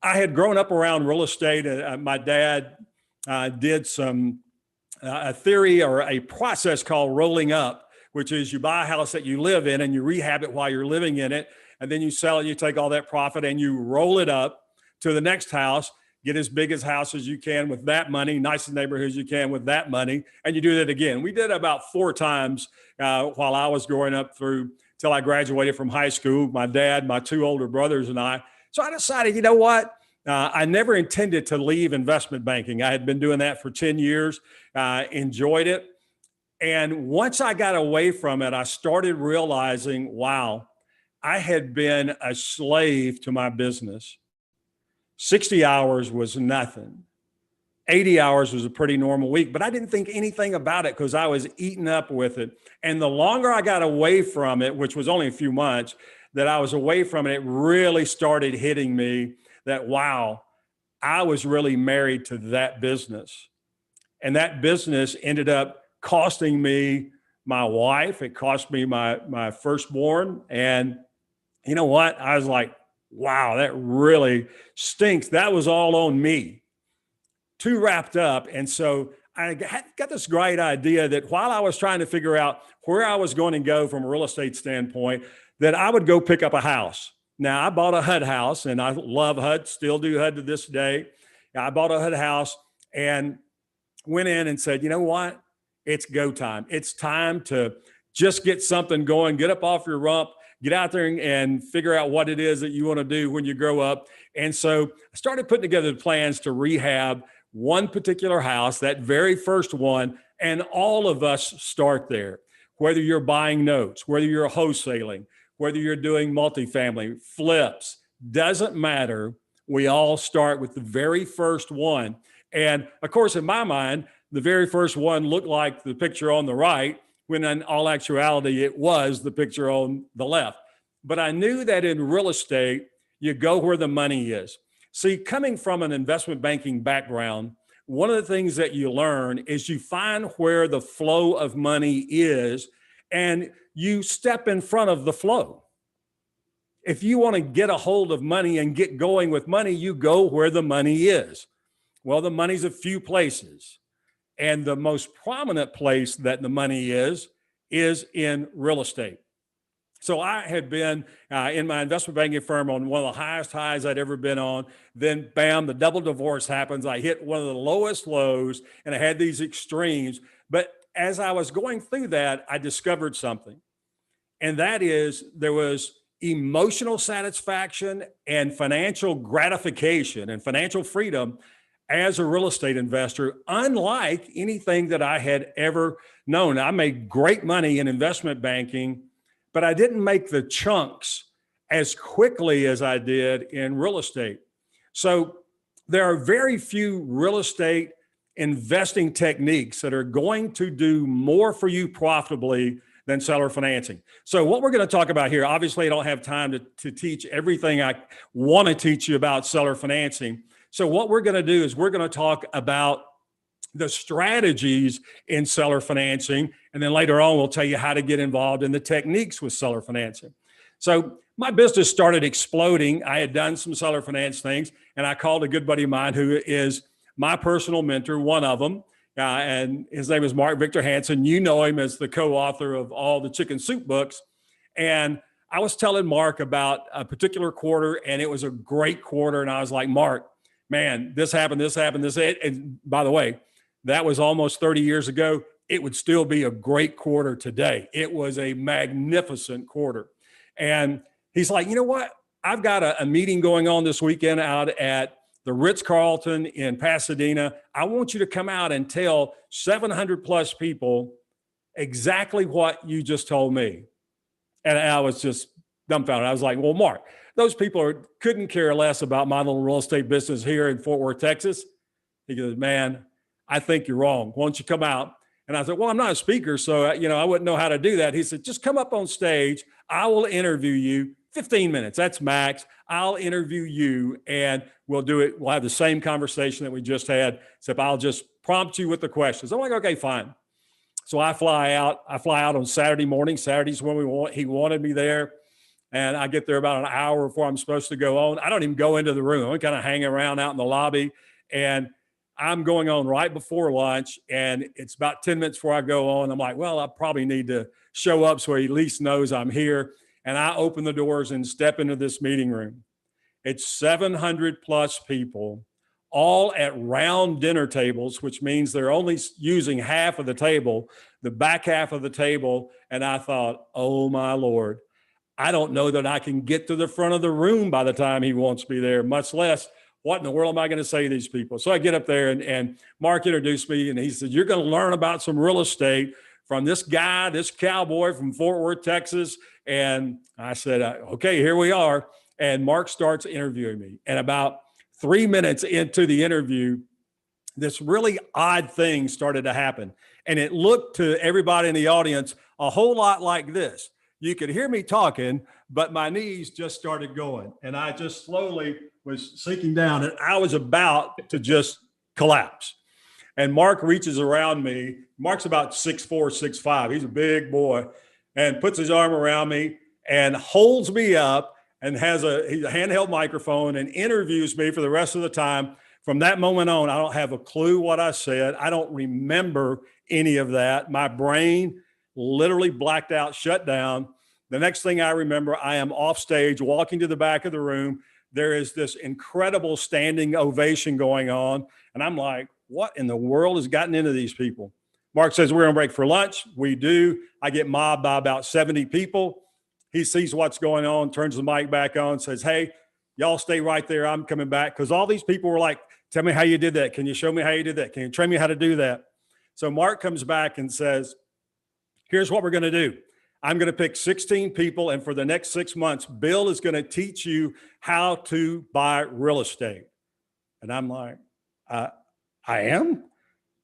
I had grown up around real estate. My dad did a theory or a process called rolling up, which is you buy a house that you live in and you rehab it while you're living in it. And then you sell it, you take all that profit and you roll it up to the next house, get as big as house as you can with that money, nice neighborhood as you can with that money. And you do that again. We did about 4 times while I was growing up through till I graduated from high school. My dad, my 2 older brothers, and I. So I decided, you know what? I never intended to leave investment banking. I had been doing that for 10 years, enjoyed it. And once I got away from it, I started realizing, wow, I had been a slave to my business. 60 hours was nothing. 80 hours was a pretty normal week, but I didn't think anything about it because I was eaten up with it. And the longer I got away from it, which was only a few months, that I was away from it, it really started hitting me that, wow, I was really married to that business. And that business ended up costing me my wife. It cost me my firstborn. And you know what? I was like, wow, that really stinks. That was all on me. Too wrapped up. And so I got this great idea that while I was trying to figure out where I was going to go from a real estate standpoint, that I would go pick up a house. Now, I bought a HUD house, and I love HUD, still do HUD to this day. I bought a HUD house and went in and said, you know what? It's go time. It's time to just get something going, get up off your rump get out there and figure out what it is that you want to do when you grow up. And so I started putting together plans to rehab one particular house, that very first one. And all of us start there, whether you're buying notes, whether you're wholesaling, whether you're doing multifamily, flips, doesn't matter. We all start with the very first one. And of course, in my mind, the very first one looked like the picture on the right, when in all actuality, it was the picture on the left. But I knew that in real estate, you go where the money is. See, coming from an investment banking background, one of the things that you learn is you find where the flow of money is and you step in front of the flow. If you want to get a hold of money and get going with money, you go where the money is. Well, the money's a few places. And the most prominent place that the money is in real estate. So I had been in my investment banking firm on one of the highest highs I'd ever been on. Then bam, the double divorce happens. I hit one of the lowest lows and I had these extremes. But as I was going through that, I discovered something. And that is there was emotional satisfaction and financial gratification and financial freedom as a real estate investor, unlike anything that I had ever known. I made great money in investment banking, but I didn't make the chunks as quickly as I did in real estate. So there are very few real estate investing techniques that are going to do more for you profitably than seller financing. So what we're going to talk about here, obviously I don't have time to teach everything I want to teach you about seller financing. So what we're going to do is we're going to talk about the strategies in seller financing. And then later on, we'll tell you how to get involved in the techniques with seller financing. So my business started exploding. I had done some seller finance things, and I called a good buddy of mine who is my personal mentor, one of them. And his name is Mark Victor Hansen. You know him as the co-author of all the chicken soup books. And I was telling Mark about a particular quarter, and it was a great quarter. And I was like, Mark, man, this happened, and by the way, that was almost 30 years ago. It would still be a great quarter today. It was a magnificent quarter. And he's like, you know what? I've got a meeting going on this weekend out at the Ritz-Carlton in Pasadena. I want you to come out and tell 700 plus people exactly what you just told me. And I was just dumbfounded. I was like, well, Mark, those people couldn't care less about my little real estate business here in Fort Worth, Texas. He goes, man, I think you're wrong. Why don't you come out? And I said, well, I'm not a speaker, so I wouldn't know how to do that. He said, just come up on stage. I will interview you. 15 minutes, that's max. I'll interview you and we'll do it. We'll have the same conversation that we just had, except I'll just prompt you with the questions. I'm like, okay, fine. So I fly out on Saturday morning. Saturday's when he wanted me there. And I get there about an hour before I'm supposed to go on. I don't even go into the room. I kind of hang around out in the lobby. And I'm going on right before lunch. And it's about 10 minutes before I go on. I'm like, well, I probably need to show up so he at least knows I'm here. And I open the doors and step into this meeting room. It's 700 plus people, all at round dinner tables, which means they're only using half of the table, the back half of the table. And I thought, oh my Lord, I don't know that I can get to the front of the room by the time he wants me there, much less what in the world am I going to say to these people? So I get up there and Mark introduced me and he said, you're going to learn about some real estate from this guy, this cowboy from Fort Worth, Texas. And I said, okay, here we are. And Mark starts interviewing me. And about 3 minutes into the interview, this really odd thing started to happen. And it looked to everybody in the audience a whole lot like this. You could hear me talking, but my knees just started going. And I just slowly was sinking down and I was about to just collapse. And Mark reaches around me. Mark's about 6'4", 6'5". He's a big boy and puts his arm around me and holds me up and has a handheld microphone and interviews me for the rest of the time. From that moment on, I don't have a clue what I said. I don't remember any of that. My brain literally blacked out, shut down. The next thing I remember, I am off stage, walking to the back of the room. There is this incredible standing ovation going on. And I'm like, what in the world has gotten into these people? Mark says, we're going to break for lunch. We do. I get mobbed by about 70 people. he sees what's going on, turns the mic back on, says, hey, y'all stay right there. I'm coming back. Because all these people were like, tell me how you did that. Can you show me how you did that? Can you train me how to do that? So Mark comes back and says, here's what we're going to do. I'm going to pick 16 people. And for the next 6 months, Bill is going to teach you how to buy real estate. And I'm like, I am?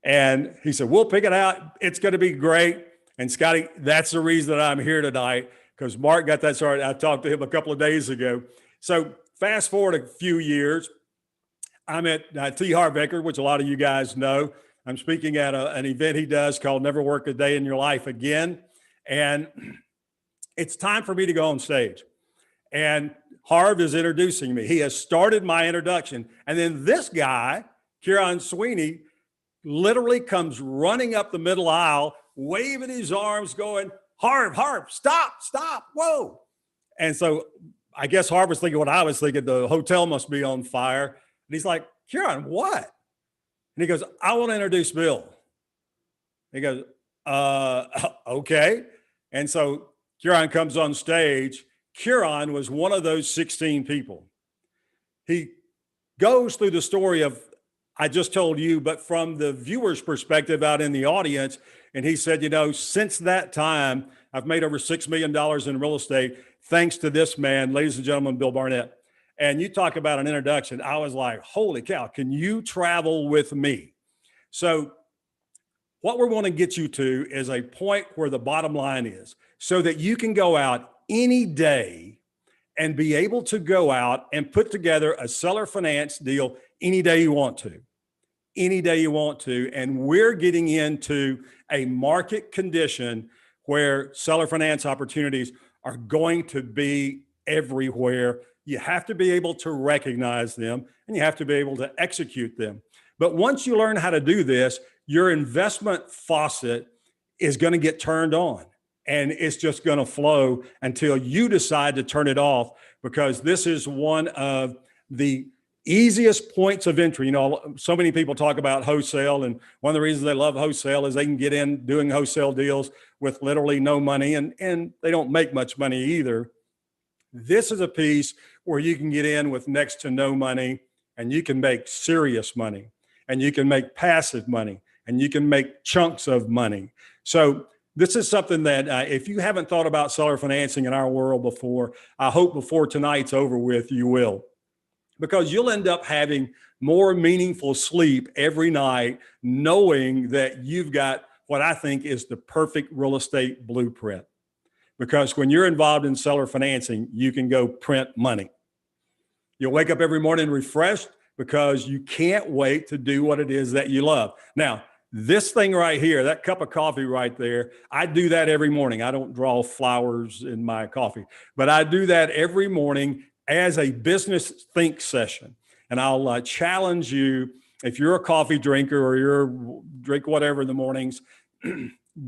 And he said, we'll pick it out. It's going to be great. And Scotty, that's the reason that I'm here tonight, because Mark got that started. I talked to him a couple of days ago. So fast forward a few years, I'm at T. Harv Eker, which a lot of you guys know. I'm speaking at an event he does called Never Work a Day in Your Life Again. And it's time for me to go on stage. And Harv is introducing me. He has started my introduction. And then this guy, Kieran Sweeney, literally comes running up the middle aisle, waving his arms, going, Harv, stop, whoa. And so I guess Harv was thinking what I was thinking, the hotel must be on fire. And he's like, Kieran, what? And he goes, I want to introduce Bill. He goes, okay. And so Kieran comes on stage. Kieran was one of those 16 people. He goes through the story of, I just told you, but from the viewer's perspective out in the audience. And he said, since that time, I've made over $6 million in real estate, thanks to this man, ladies and gentlemen, Bill Barnett. And you talk about an introduction. I was like, holy cow, can you travel with me? So what we're going to get you to is a point where the bottom line is, so that you can go out any day and be able to go out and put together a seller finance deal any day you want to. And we're getting into a market condition where seller finance opportunities are going to be everywhere. You have to be able to recognize them, and you have to be able to execute them. But once you learn how to do this, your investment faucet is going to get turned on, and it's just going to flow until you decide to turn it off, because this is one of the easiest points of entry. So many people talk about wholesale, and one of the reasons they love wholesale is they can get in doing wholesale deals with literally no money, and they don't make much money either. This is a piece where you can get in with next to no money, and you can make serious money, and you can make passive money, and you can make chunks of money. So this is something that if you haven't thought about seller financing in our world before, I hope before tonight's over with, you will. Because you'll end up having more meaningful sleep every night, knowing that you've got what I think is the perfect real estate blueprint. Because when you're involved in seller financing, you can go print money. You'll wake up every morning refreshed because you can't wait to do what it is that you love. Now, this thing right here, that cup of coffee right there, I do that every morning. I don't draw flowers in my coffee, but I do that every morning as a business think session. And I'll challenge you, if you're a coffee drinker or you're drink whatever in the mornings,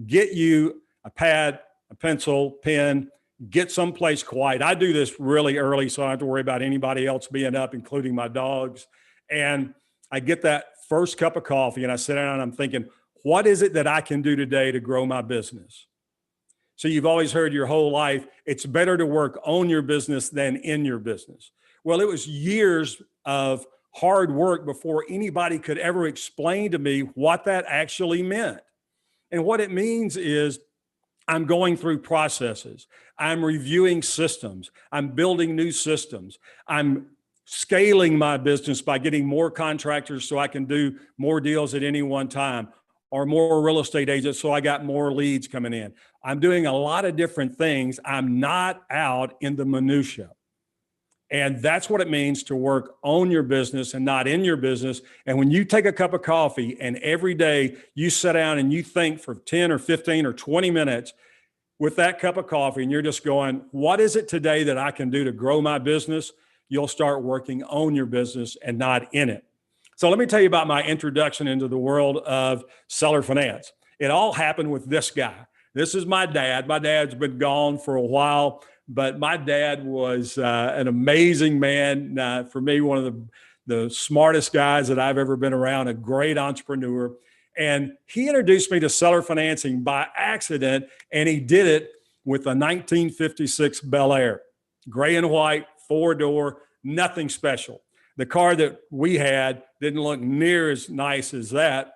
get you a pad, a pencil, pen, get someplace quiet. I do this really early, so I don't have to worry about anybody else being up, including my dogs. And I get that first cup of coffee and I sit down and I'm thinking, what is it that I can do today to grow my business? So you've always heard your whole life, it's better to work on your business than in your business. Well, it was years of hard work before anybody could ever explain to me what that actually meant. And what it means is I'm going through processes. I'm reviewing systems. I'm building new systems. I'm scaling my business by getting more contractors so I can do more deals at any one time, or more real estate agents so I got more leads coming in. I'm doing a lot of different things. I'm not out in the minutia. And that's what it means to work on your business and not in your business. And when you take a cup of coffee and every day you sit down and you think for 10 or 15 or 20 minutes with that cup of coffee, and you're just going, what is it today that I can do to grow my business? You'll start working on your business and not in it. So let me tell you about my introduction into the world of seller finance. It all happened with this guy. This is my dad. My dad's been gone for a while, but my dad was an amazing man. For me, one of the smartest guys that I've ever been around, a great entrepreneur. And he introduced me to seller financing by accident, and he did it with a 1956 Bel Air, gray and white, 4-door, nothing special. The car that we had didn't look near as nice as that.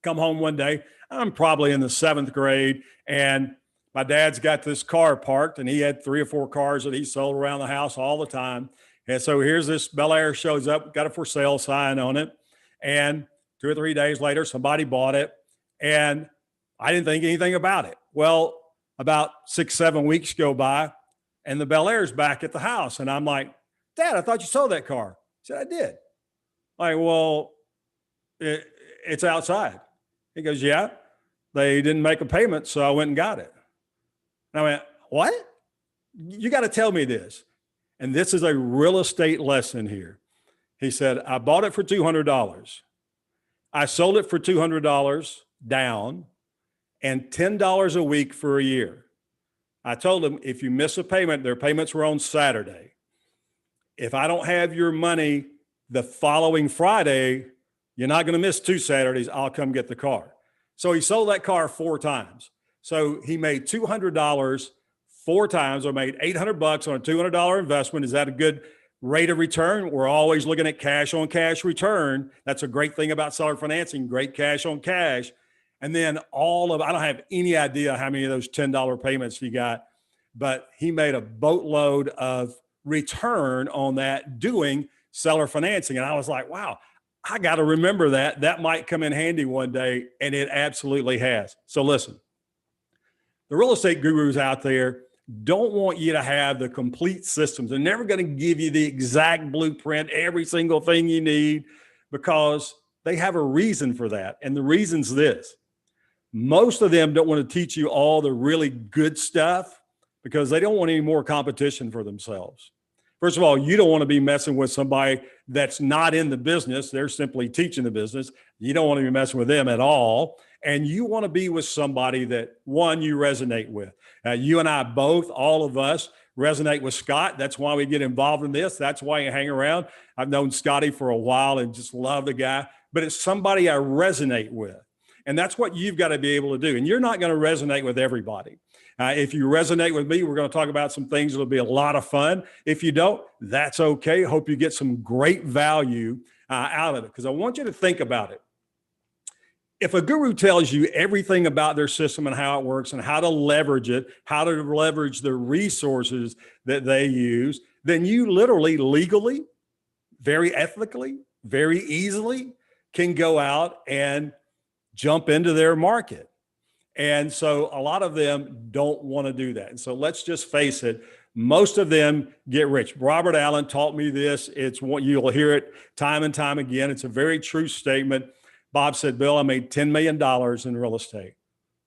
Come home one day, I'm probably in the 7th grade, and my dad's got this car parked, and he had 3 or 4 cars that he sold around the house all the time. And so here's this Bel Air shows up, got a for sale sign on it. And 2 or 3 days later, somebody bought it, and I didn't think anything about it. Well, about 6, 7 weeks go by, and the Bel Air's back at the house. And I'm like, Dad, I thought you sold that car. He said, I did. Like, well, it's outside. He goes, yeah, they didn't make a payment, so I went and got it. And I went, what? You got to tell me this. And this is a real estate lesson here. He said, I bought it for $200. I sold it for $200 down and $10 a week for a year. I told him, if you miss a payment, their payments were on Saturday. If I don't have your money the following Friday, you're not going to miss 2 Saturdays. I'll come get the car. So he sold that car 4 times. So he made $200 4 times, or made $800 on a $200 investment. Is that a good rate of return? We're always looking at cash on cash return. That's a great thing about seller financing, great cash on cash. And then I don't have any idea how many of those $10 payments he got, but he made a boatload of return on that doing seller financing. And I was like, wow, I got to remember that. That might come in handy one day. And it absolutely has. So listen, the real estate gurus out there don't want you to have the complete systems. They're never going to give you the exact blueprint, every single thing you need, because they have a reason for that. And the reason's this: most of them don't want to teach you all the really good stuff because they don't want any more competition for themselves. First of all, you don't want to be messing with somebody that's not in the business. They're simply teaching the business. You don't want to be messing with them at all. And you want to be with somebody that, one, you resonate with. You and I both, all of us, resonate with Scott. That's why we get involved in this. That's why you hang around. I've known Scotty for a while and just love the guy, but it's somebody I resonate with. And that's what you've got to be able to do. And you're not going to resonate with everybody. If you resonate with me, we're going to talk about some things that'll be a lot of fun. If you don't, that's okay. Hope you get some great value out of it, because I want you to think about it. If a guru tells you everything about their system and how it works and how to leverage it, how to leverage the resources that they use, then you literally, legally, very ethically, very easily can go out and jump into their market. And so a lot of them don't want to do that. And so let's just face it, most of them get rich. Robert Allen taught me this. It's what you'll hear it time and time again. It's a very true statement. Bob said, Bill, I made $10 million in real estate.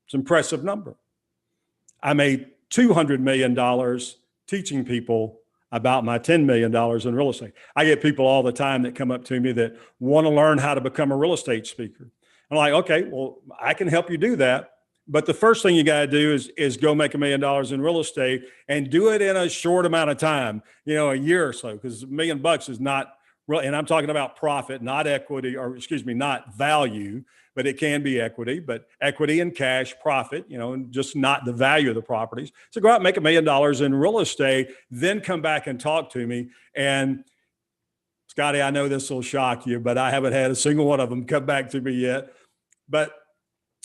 It's an impressive number. I made $200 million teaching people about my $10 million in real estate. I get people all the time that come up to me that want to learn how to become a real estate speaker. I'm like, okay, well, I can help you do that. But the first thing you got to do is go make $1 million in real estate and do it in a short amount of time, a year or so, because $1 million is not real. And I'm talking about profit, not equity, or not value, but it can be equity, but equity and cash profit, and just not the value of the properties. So go out and make $1 million in real estate, then come back and talk to me. And Scotty, I know this will shock you, but I haven't had a single one of them come back to me yet. But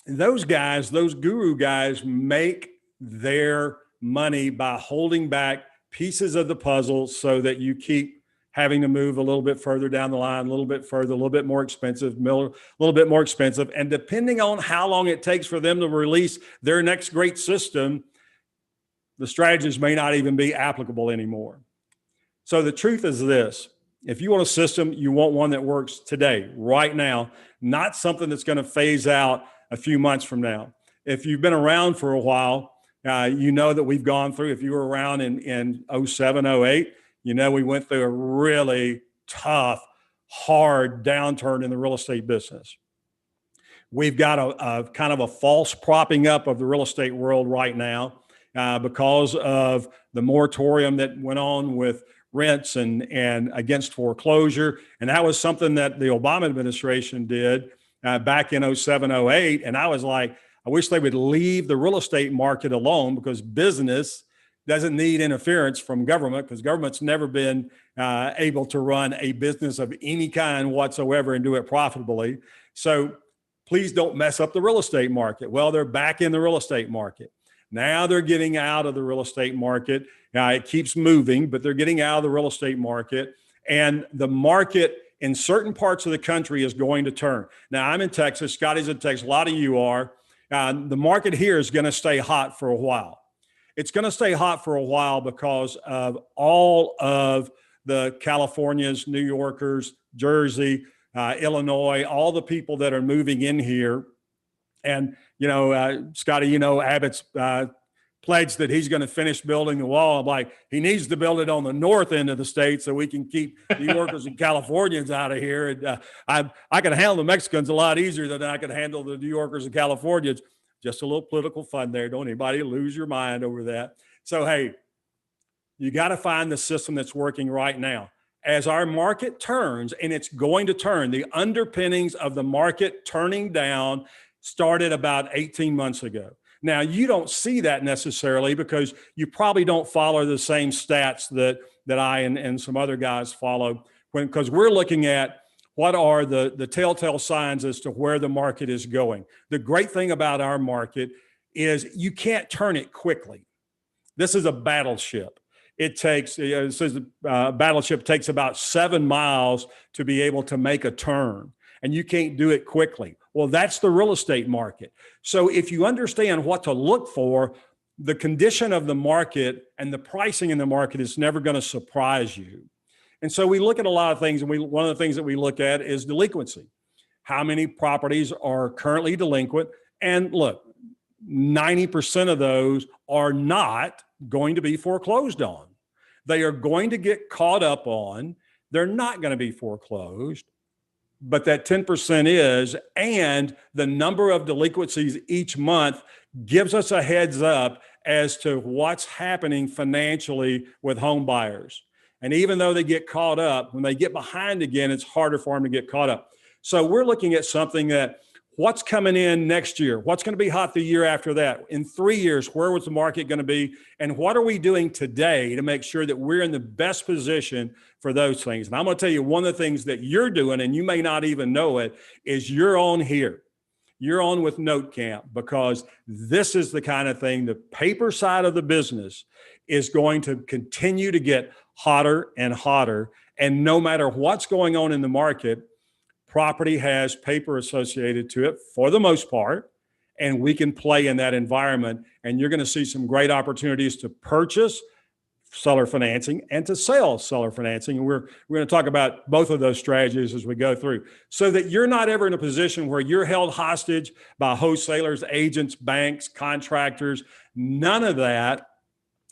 those guys, those guru guys, make their money by holding back pieces of the puzzle so that you keep having to move a little bit further down the line, a little bit further, a little bit more expensive, a little bit more expensive. And depending on how long it takes for them to release their next great system, the strategies may not even be applicable anymore. So the truth is this: if you want a system, you want one that works today, right now, not something that's going to phase out a few months from now. If you've been around for a while, you know that we've gone through, if you were around in 07, 08, we went through a really tough, hard downturn in the real estate business. We've got a kind of a false propping up of the real estate world right now because of the moratorium that went on with rents and against foreclosure. And that was something that the Obama administration did back in 07, 08. And I was like, I wish they would leave the real estate market alone, because business doesn't need interference from government, because government's never been able to run a business of any kind whatsoever and do it profitably. So please don't mess up the real estate market. Well, they're back in the real estate market. Now they're getting out of the real estate market. Now it keeps moving, but they're getting out of the real estate market. And the market in certain parts of the country is going to turn. Now I'm in Texas, Scotty's in Texas, a lot of you are. The market here is going to stay hot for a while. It's going to stay hot for a while because of all of the Californias, New Yorkers, Jersey, Illinois, all the people that are moving in here. And, Scotty, Abbott's pledged that he's going to finish building the wall. I'm like, he needs to build it on the north end of the state so we can keep New Yorkers and Californians out of here. And I can handle the Mexicans a lot easier than I can handle the New Yorkers and Californians. Just a little political fun there. Don't anybody lose your mind over that. So, hey, you got to find the system that's working right now. As our market turns, and it's going to turn, the underpinnings of the market turning down started about 18 months ago. Now, you don't see that necessarily because you probably don't follow the same stats that I and some other guys follow, because we're looking at what are the telltale signs as to where the market is going. The great thing about our market is you can't turn it quickly. This is a battleship. It says a battleship takes about 7 miles to be able to make a turn, and you can't do it quickly. Well, that's the real estate market. So if you understand what to look for, the condition of the market and the pricing in the market is never going to surprise you. And so we look at a lot of things, and one of the things that we look at is delinquency. How many properties are currently delinquent? And look, 90% of those are not going to be foreclosed on. They are going to get caught up on. They're not going to be foreclosed, but that 10% is, and the number of delinquencies each month gives us a heads up as to what's happening financially with home buyers. And even though they get caught up, when they get behind again, it's harder for them to get caught up. So we're looking at something that what's coming in next year? What's going to be hot the year after that? In 3 years, where was the market going to be? And what are we doing today to make sure that we're in the best position for those things? And I'm going to tell you, one of the things that you're doing, and you may not even know it, is you're on here. You're on with Note C.A.M.P, because this is the kind of thing, the paper side of the business is going to continue to get hotter and hotter. And no matter what's going on in the market, property has paper associated to it for the most part, and we can play in that environment. And you're going to see some great opportunities to purchase seller financing and to sell seller financing. And we're going to talk about both of those strategies as we go through, so that you're not ever in a position where you're held hostage by wholesalers, agents, banks, contractors, none of that,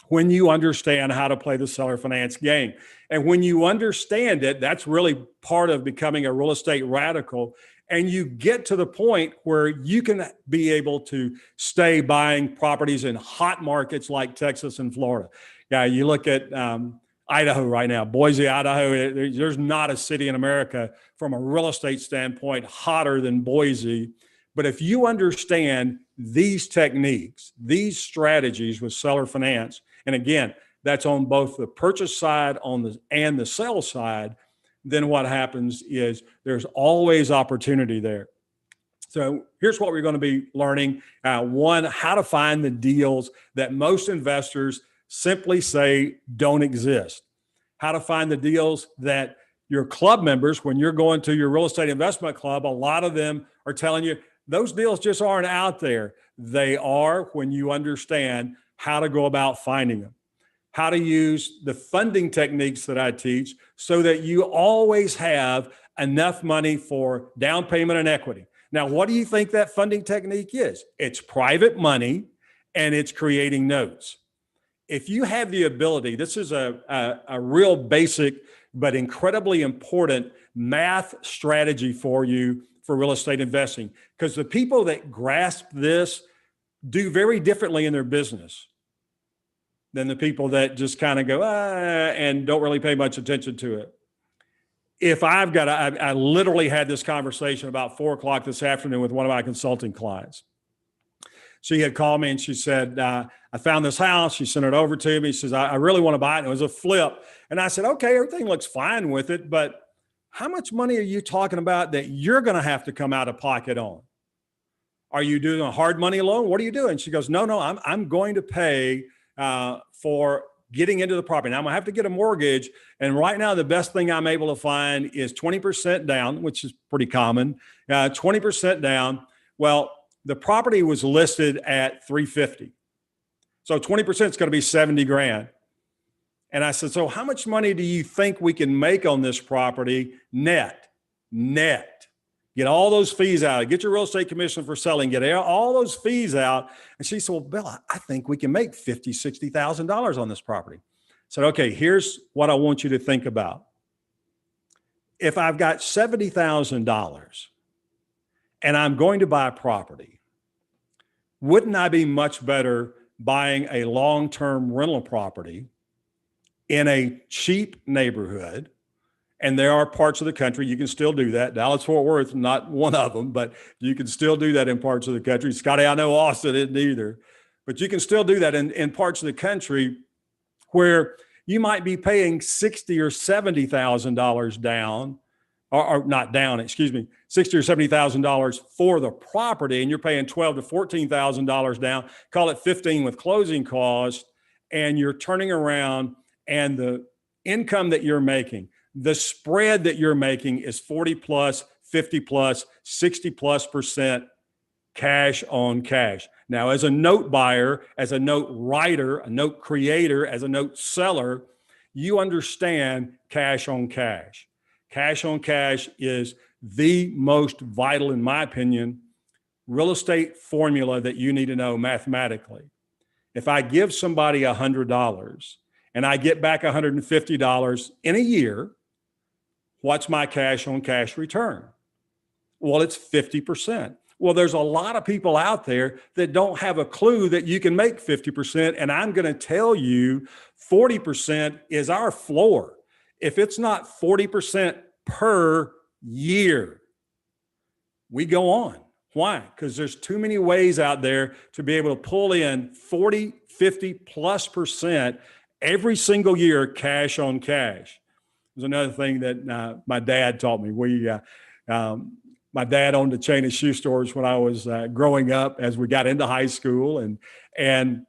when you understand how to play the seller finance game. And when you understand it, that's really part of becoming a real estate radical. And you get to the point where you can be able to stay buying properties in hot markets like Texas and Florida. Yeah, you look at Idaho right now, Boise, Idaho. There's not a city in America from a real estate standpoint hotter than Boise. But if you understand these techniques, these strategies with seller finance, and again, that's on both the purchase side and the sell side, then what happens is there's always opportunity there. So here's what we're going to be learning. One, how to find the deals that most investors simply say don't exist. How to find the deals that your club members, when you're going to your real estate investment club, a lot of them are telling you those deals just aren't out there. They are, when you understand how to go about finding them, how to use the funding techniques that I teach so that you always have enough money for down payment and equity. Now, what do you think that funding technique is? It's private money, and it's creating notes. If you have the ability, this is a real basic but incredibly important math strategy for you for real estate investing, because the people that grasp this do very differently in their business than the people that just kind of go, and don't really pay much attention to it. If I literally had this conversation about 4 o'clock this afternoon with one of my consulting clients. she had called me and she said, I found this house. She sent it over to me. She says, I really want to buy it. And it was a flip. And I said, okay, everything looks fine with it, but how much money are you talking about that you're going to have to come out of pocket on? Are you doing a hard money loan? What are you doing? She goes, no, I'm going to pay for getting into the property. Now I'm gonna have to get a mortgage. And right now, the best thing I'm able to find is 20% down, which is pretty common, 20% down. Well, the property was listed at 350. So 20% is going to be 70 grand. And I said, so how much money do you think we can make on this property net? Get all those fees out. Get your real estate commission for selling. Get all those fees out. And she said, well, Bill, I think we can make $50,000, $60,000 on this property. I said, okay, here's what I want you to think about. If I've got $70,000 and I'm going to buy a property, wouldn't I be much better buying a long-term rental property in a cheap neighborhood? And there are parts of the country you can still do that. Dallas-Fort Worth, not one of them, but you can still do that in parts of the country. Scotty, I know Austin isn't either, but you can still do that in parts of the country where you might be paying $60,000 or $70,000 down, or not down, excuse me, $60,000 or $70,000 for the property, and you're paying $12,000 to $14,000 down. Call it 15 with closing costs, and you're turning around, and the income that you're making, the spread that you're making is 40 plus, 50 plus, 60 plus % cash on cash. Now, as a note buyer, as a note writer, a note creator, as a note seller, you understand cash on cash. Cash on cash is the most vital, in my opinion, real estate formula that you need to know mathematically. If I give somebody $100 and I get back $150 in a year, what's my cash on cash return? Well, it's 50%. Well, there's a lot of people out there that don't have a clue that you can make 50%. And I'm going to tell you 40% is our floor. If it's not 40% per year, we go on. Why? Because there's too many ways out there to be able to pull in 40, 50 plus % every single year, cash on cash. There's another thing that my dad taught me. My dad owned a chain of shoe stores when I was growing up as we got into high school. And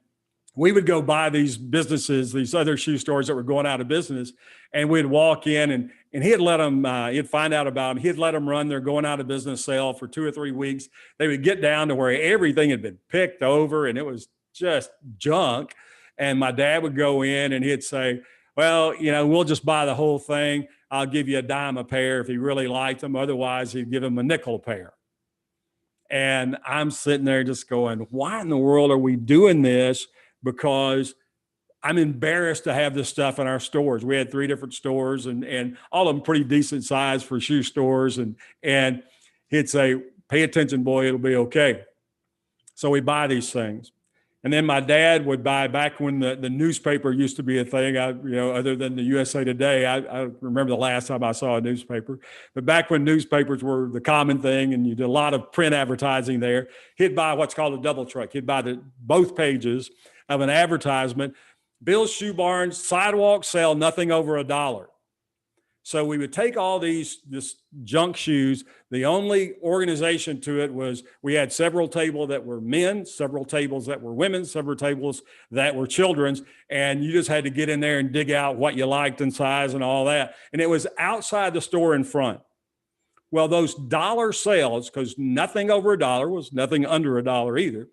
we would go buy these businesses, these other shoe stores that were going out of business. And we'd walk in and he'd let them, he'd find out about them. He'd let them run their going out of business sale for 2 or 3 weeks. They would get down to where everything had been picked over and it was just junk. And my dad would go in and he'd say, well, we'll just buy the whole thing. I'll give you a dime a pair if he really liked them. Otherwise, he'd give him a nickel a pair. And I'm sitting there just going, why in the world are we doing this? Because I'm embarrassed to have this stuff in our stores. We had 3 different stores and all of them pretty decent size for shoe stores. And he'd say, pay attention, boy, it'll be okay. So we buy these things. And then my dad would buy, back when the newspaper used to be a thing, other than the USA Today, I remember the last time I saw a newspaper. But back when newspapers were the common thing and you did a lot of print advertising there, he'd buy what's called a double truck. He'd buy both pages of an advertisement. Bill's Shoe Barn, sidewalk sale, nothing over $1. So we would take all this junk shoes. The only organization to it was we had several tables that were men, several tables that were women, several tables that were children's. And you just had to get in there and dig out what you liked in size and all that. And it was outside the store in front. Well, those dollar sales, because nothing over $1 was nothing under $1 either.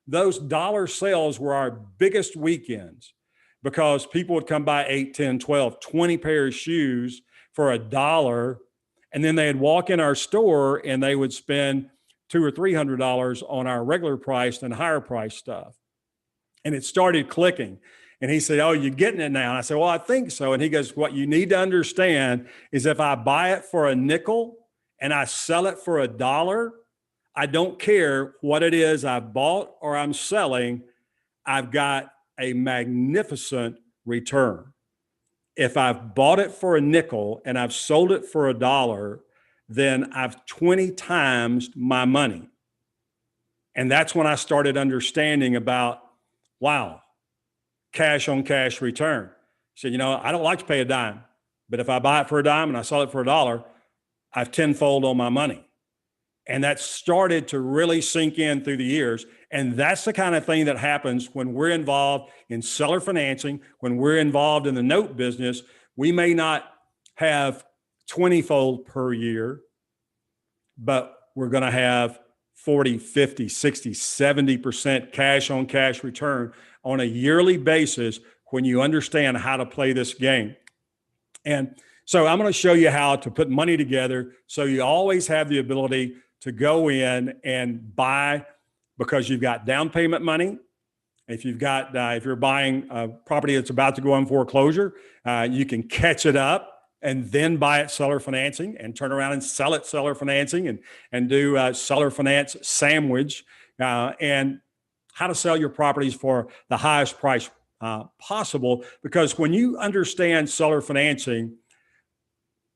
Those dollar sales were our biggest weekends because people would come buy 8, 10, 12, 20 pairs of shoes for $1, and then they'd walk in our store and they would spend $200 or $300 on our regular priced and higher priced stuff. And it started clicking. And he said, oh, you're getting it now. And I said, well, I think so. And he goes, what you need to understand is if I buy it for a nickel and I sell it for $1, I don't care what it is I've bought or I'm selling, I've got a magnificent return. If I've bought it for a nickel and I've sold it for $1, then I've 20 times my money. And that's when I started understanding about, wow, cash on cash return. He said, I don't like to pay a dime, but if I buy it for a dime and I sell it for $1, I've tenfold on my money. And that started to really sink in through the years. And that's the kind of thing that happens when we're involved in seller financing, when we're involved in the note business. We may not have 20-fold per year, but we're going to have 40, 50, 60, 70% cash on cash return on a yearly basis when you understand how to play this game. And so I'm going to show you how to put money together so you always have the ability to go in and buy, because you've got down payment money. If you're buying a property that's about to go on foreclosure, you can catch it up and then buy it seller financing and turn around and sell it seller financing and do seller finance sandwich, and how to sell your properties for the highest price possible. Because when you understand seller financing,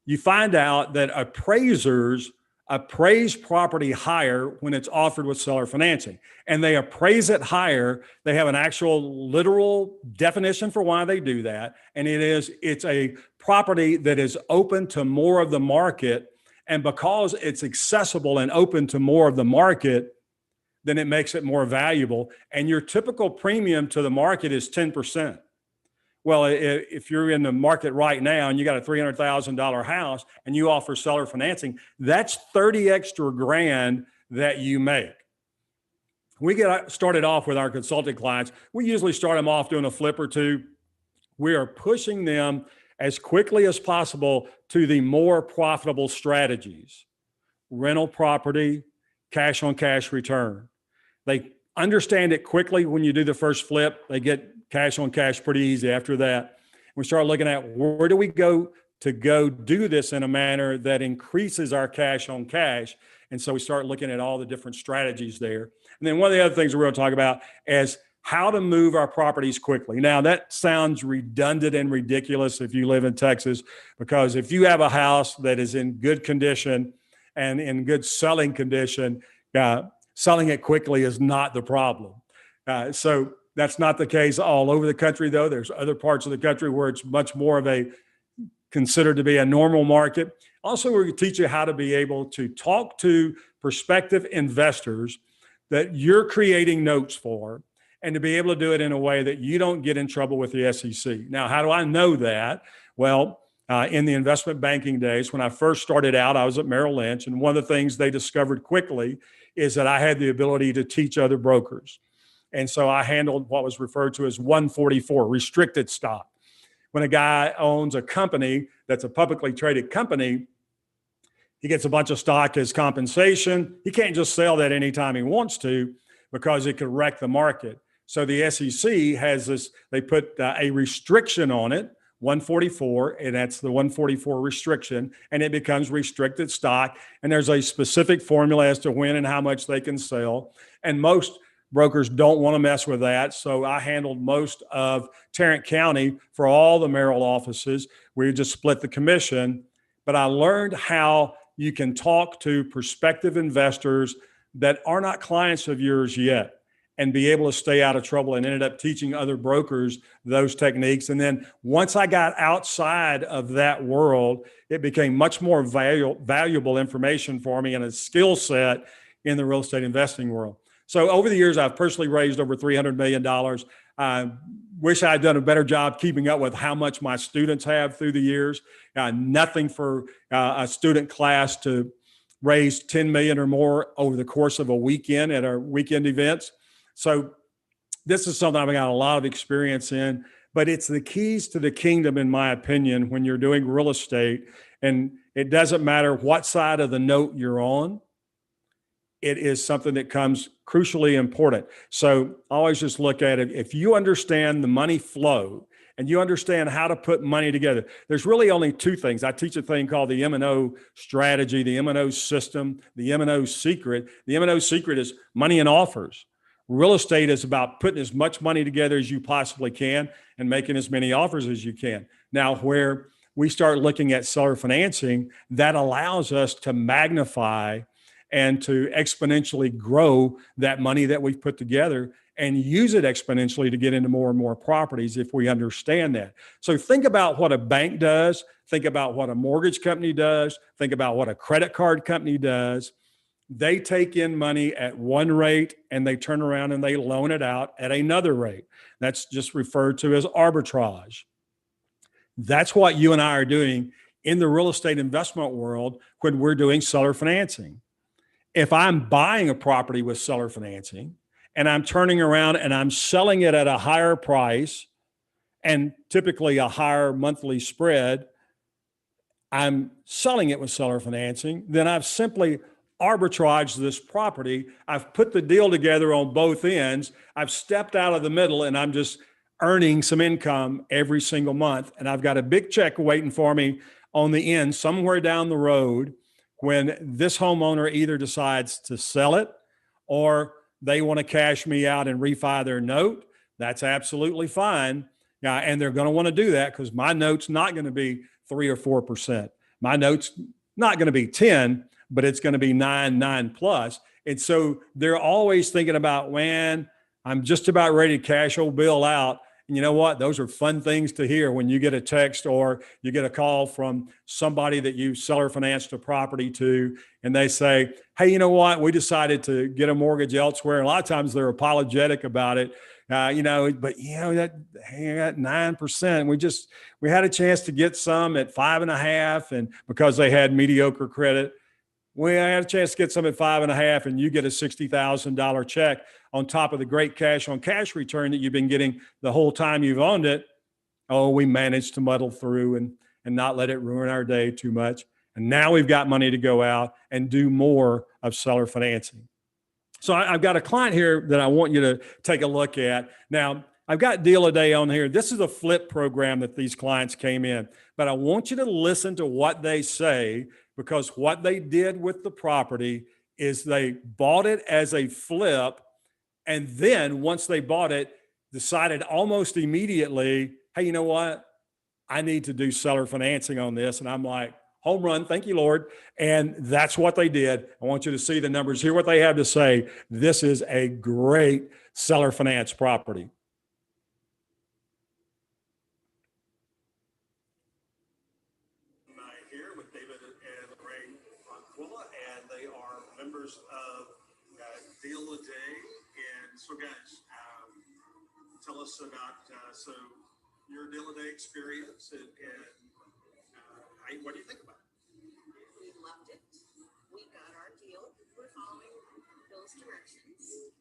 you find out that appraisers appraise property higher when it's offered with seller financing, and they appraise it higher. They have an actual literal definition for why they do that. And it's a property that is open to more of the market. And because it's accessible and open to more of the market, then it makes it more valuable. And your typical premium to the market is 10%. Well, if you're in the market right now and you got a $300,000 house and you offer seller financing, that's 30 extra grand that you make. We get started off with our consulting clients. We usually start them off doing a flip or two. We are pushing them as quickly as possible to the more profitable strategies: rental property, cash on cash return. They understand it quickly when you do the first flip. They get cash on cash pretty easy after that. We start looking at, where do we go to go do this in a manner that increases our cash on cash? And so we start looking at all the different strategies there. And then one of the other things we're going to talk about is how to move our properties quickly. Now, that sounds redundant and ridiculous if you live in Texas, because if you have a house that is in good condition and in good selling condition, selling it quickly is not the problem. So that's not the case all over the country, though. There's other parts of the country where it's much more of considered to be a normal market. Also, we're going to teach you how to be able to talk to prospective investors that you're creating notes for, and to be able to do it in a way that you don't get in trouble with the SEC. Now, how do I know that? Well, in the investment banking days, when I first started out, I was at Merrill Lynch, and one of the things they discovered quickly is that I had the ability to teach other brokers. And so I handled what was referred to as 144, restricted stock. When a guy owns a company that's a publicly traded company, he gets a bunch of stock as compensation. He can't just sell that anytime he wants to, because it could wreck the market. So the SEC has this, they put a restriction on it, 144, and that's the 144 restriction, and it becomes restricted stock. And there's a specific formula as to when and how much they can sell. And most brokers don't want to mess with that. So I handled most of Tarrant County for all the Merrill offices. We just split the commission. But I learned how you can talk to prospective investors that are not clients of yours yet and be able to stay out of trouble, and ended up teaching other brokers those techniques. And then once I got outside of that world, it became much more valuable information for me and a skill set in the real estate investing world. So over the years, I've personally raised over $300 million. I wish I had done a better job keeping up with how much my students have through the years. Nothing for a student class to raise 10 million or more over the course of a weekend at our weekend events. So this is something I've got a lot of experience in, but it's the keys to the kingdom, in my opinion, when you're doing real estate. And it doesn't matter what side of the note you're on. It is something that comes crucially important. So I always just look at it. If you understand the money flow and you understand how to put money together, there's really only two things. I teach a thing called the M&O strategy, the M&O system, the M&O secret. The M&O secret is money and offers. Real estate is about putting as much money together as you possibly can and making as many offers as you can. Now, where we start looking at seller financing, that allows us to magnify and to exponentially grow that money that we've put together and use it exponentially to get into more and more properties if we understand that. So think about what a bank does, think about what a mortgage company does, think about what a credit card company does. They take in money at one rate and they turn around and they loan it out at another rate. That's just referred to as arbitrage. That's what you and I are doing in the real estate investment world when we're doing seller financing. If I'm buying a property with seller financing and I'm turning around and I'm selling it at a higher price and typically a higher monthly spread, I'm selling it with seller financing, then I've simply arbitraged this property. I've put the deal together on both ends. I've stepped out of the middle and I'm just earning some income every single month. And I've got a big check waiting for me on the end somewhere down the road when this homeowner either decides to sell it or they want to cash me out and refi their note. That's absolutely fine. And they're going to want to do that because my note's not going to be 3 or 4%. My note's not going to be 10, but it's going to be 9 plus. And so they're always thinking about, man, I'm just about ready to cash old Bill out. And you know what? Those are fun things to hear when you get a text or you get a call from somebody that you seller financed a property to, and they say, hey, you know what? We decided to get a mortgage elsewhere. And a lot of times they're apologetic about it. But that 9%, we had a chance to get some at 5.5%. And because they had mediocre credit, we had a chance to get some at 5.5%, and you get a $60,000 check on top of the great cash on cash return that you've been getting the whole time you've owned it. Oh, we managed to muddle through and not let it ruin our day too much. And now we've got money to go out and do more of seller financing. So I've got a client here that I want you to take a look at. Now, I've got Deal a Day on here. This is a flip program that these clients came in, but I want you to listen to what they say, because what they did with the property is they bought it as a flip. And then once they bought it, decided almost immediately, hey, you know what? I need to do seller financing on this. And I'm like, home run. Thank you, Lord. And that's what they did. I want you to see the numbers, hear what they have to say. This is a great seller finance property. Here with David and Ray Aquila, and they are members of Deal a Day. And so, guys, tell us about your Deal a Day experience and what do you think about it? We loved it. We got our deal. We're following Bill's directions,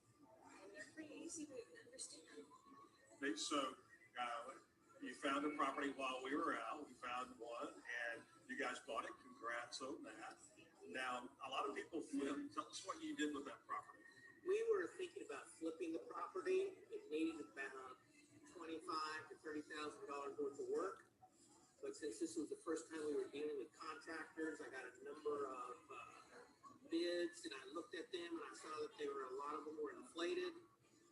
and they're pretty easy to understand. So you found a property while we were out. We found one, and you guys bought it. Congrats on that. Now, a lot of people flip. Tell us what you did with that property. We were thinking about flipping the property. It needed about $25,000 to $30,000 worth of work. But since this was the first time we were dealing with contractors, I got a number of bids, and I looked at them, and I saw that a lot of them were inflated.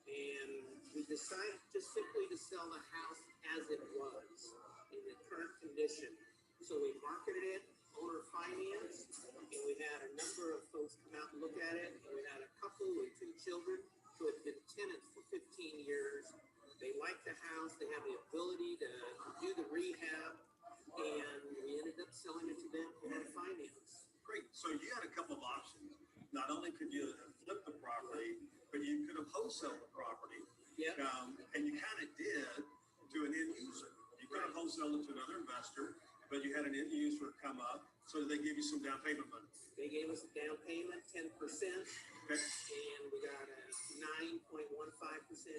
And we decided just simply to sell the house as it was in the current condition. So we marketed it, owner finance, and we had a number of folks come out and look at it. And we had a couple with 2 children who had been tenants for 15 years. They like the house. They have the ability to do the rehab. And we ended up selling it to them for finance. Great. So you had a couple of options. Not only could you flip the property, but you could have wholesaled the property. Yep. And you kind of did to an end user. You could have wholesaled it to another investor, but you had an end user come up, so they gave you some down payment money. They gave us a down payment, 10%, okay, and we got a 9.15%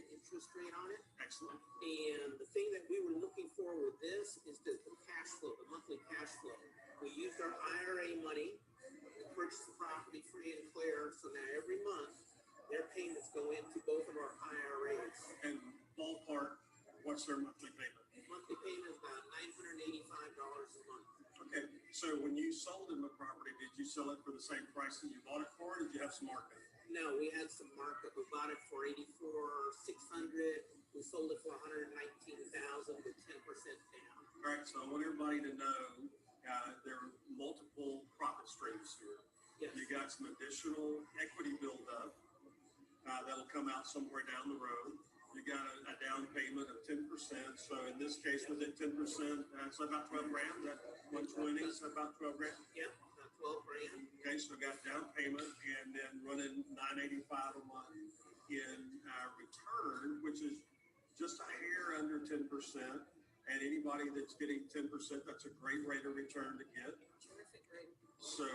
interest rate on it. Excellent. And the thing that we were looking for with this is the cash flow, the monthly cash flow. We used our IRA money to purchase the property free and clear, so now every month their payments go into both of our IRAs. And ballpark, what's their monthly payment? Monthly payment is about $985 a month. Okay, so when you sold them the property, did you sell it for the same price that you bought it for, or did you have some markup? No, we had some markup. We bought it for $84,600. We sold it for $119,000 with 10% down. All right, so I want everybody to know there are multiple profit streams here. Yes. You got got some additional equity buildup that'll come out somewhere down the road. You got a down payment of 10%. So in this case, was it 10%? So about 12 grand. That 120. So about 12 grand. Yep, about 12 grand. Okay, so got down payment and then running $985 a month in return, which is just a hair under 10%. And anybody that's getting 10%, that's a great rate of return to get. Terrific rate. So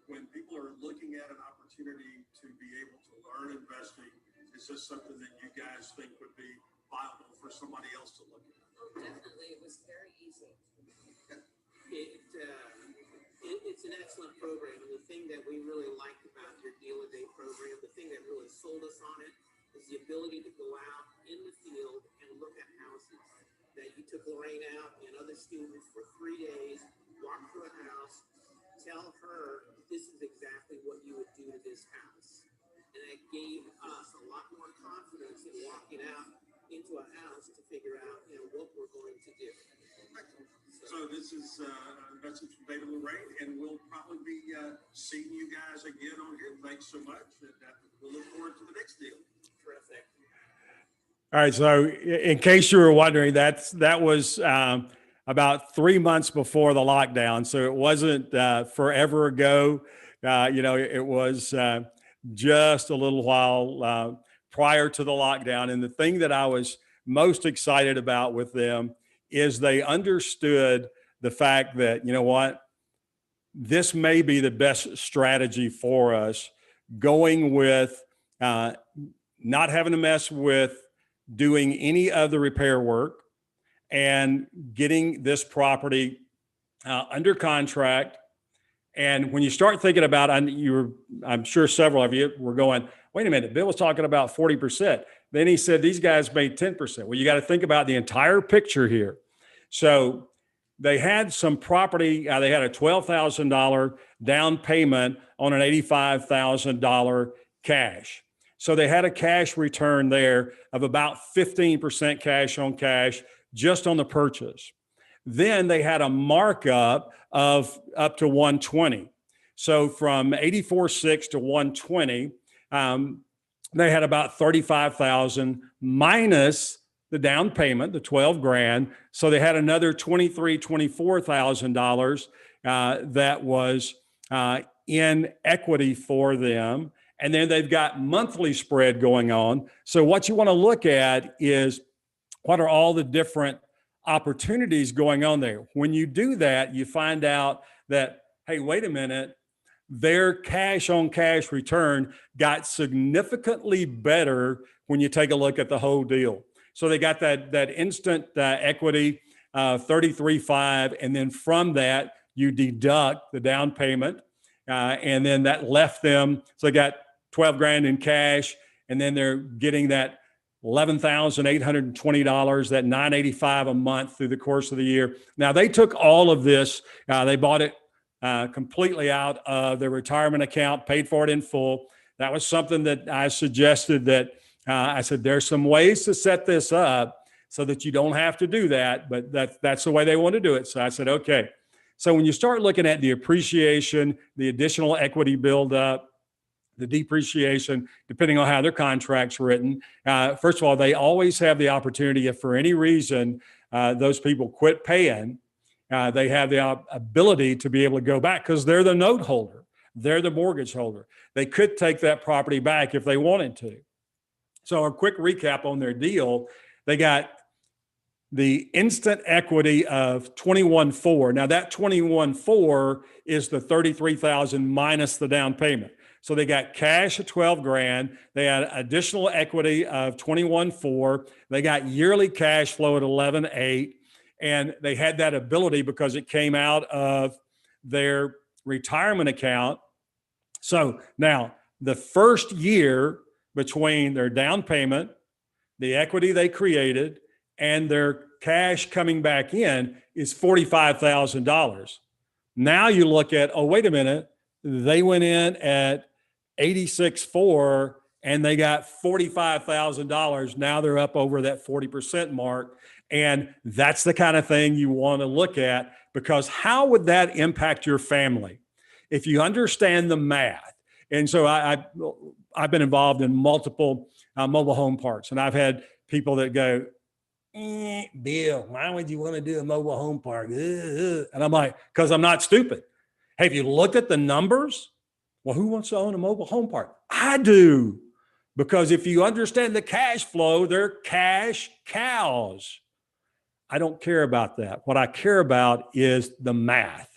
when people are looking at an opportunity to be able to learn investing, is this something that you guys think would be viable for somebody else to look at? Oh, definitely. It was very easy. It's an excellent program. And the thing that we really liked about your deal a day program, the thing that really sold us on it, is the ability to go out in the field and look at houses. That you took Lorraine out and other students for 3 days, walk through a house, tell her this is exactly what you would do to this house. And it gave us a lot more confidence in walking out into a house to figure out, what we're going to do. So this is a message from David Lorraine, and we'll probably be seeing you guys again on here. Thanks so much. And we'll look forward to the next deal. Terrific. All right. So in case you were wondering, that was about 3 months before the lockdown. So it wasn't forever ago. It was just a little while prior to the lockdown. And the thing that I was most excited about with them is they understood the fact that, this may be the best strategy for us, going with not having to mess with doing any other repair work and getting this property under contract. And when you start thinking about, I'm sure several of you were going, wait a minute, Bill was talking about 40%. Then he said, these guys made 10%. Well, you got to think about the entire picture here. So they had some property, they had a $12,000 down payment on an $85,000 cash. So they had a cash return there of about 15% cash on cash just on the purchase. Then they had a markup of up to 120. So from 84.6 to 120, they had about 35,000 minus the down payment, the 12 grand. So they had another $24,000 that was in equity for them. And then they've got monthly spread going on. So what you want to look at is what are all the different opportunities going on there. When you do that, you find out that, hey, wait a minute, their cash on cash return got significantly better when you take a look at the whole deal. So they got that instant equity, 33.5, and then from that you deduct the down payment, and then that left them. So they got 12 grand in cash, and then they're getting that $11,820, that $985 a month through the course of the year. Now they took all of this, they bought it completely out of their retirement account, paid for it in full. That was something that I suggested that I said, there's some ways to set this up so that you don't have to do that, but that's the way they want to do it. So I said, okay. So when you start looking at the appreciation, the additional equity buildup, the depreciation, depending on how their contract's written, first of all, they always have the opportunity, if for any reason those people quit paying, they have the ability to be able to go back because they're the note holder. They're the mortgage holder. They could take that property back if they wanted to. So a quick recap on their deal, they got the instant equity of 21.4. Now that 21.4 is the 33,000 minus the down payment. So they got cash of 12 grand. They had additional equity of 21.4. They got yearly cash flow at 11.8. And they had that ability because it came out of their retirement account. So now the first year between their down payment, the equity they created, and their cash coming back in is $45,000. Now you look at, oh, wait a minute, they went in at 86.4 and they got $45,000. Now they're up over that 40% mark. And that's the kind of thing you want to look at, because how would that impact your family? if you understand the math. And so I've been involved in multiple mobile home parks, and I've had people that go, Bill, why would you want to do a mobile home park? And I'm like, because I'm not stupid. Have you looked at the numbers? Well, who wants to own a mobile home park? I do. Because if you understand the cash flow, they're cash cows. I don't care about that. What I care about is the math.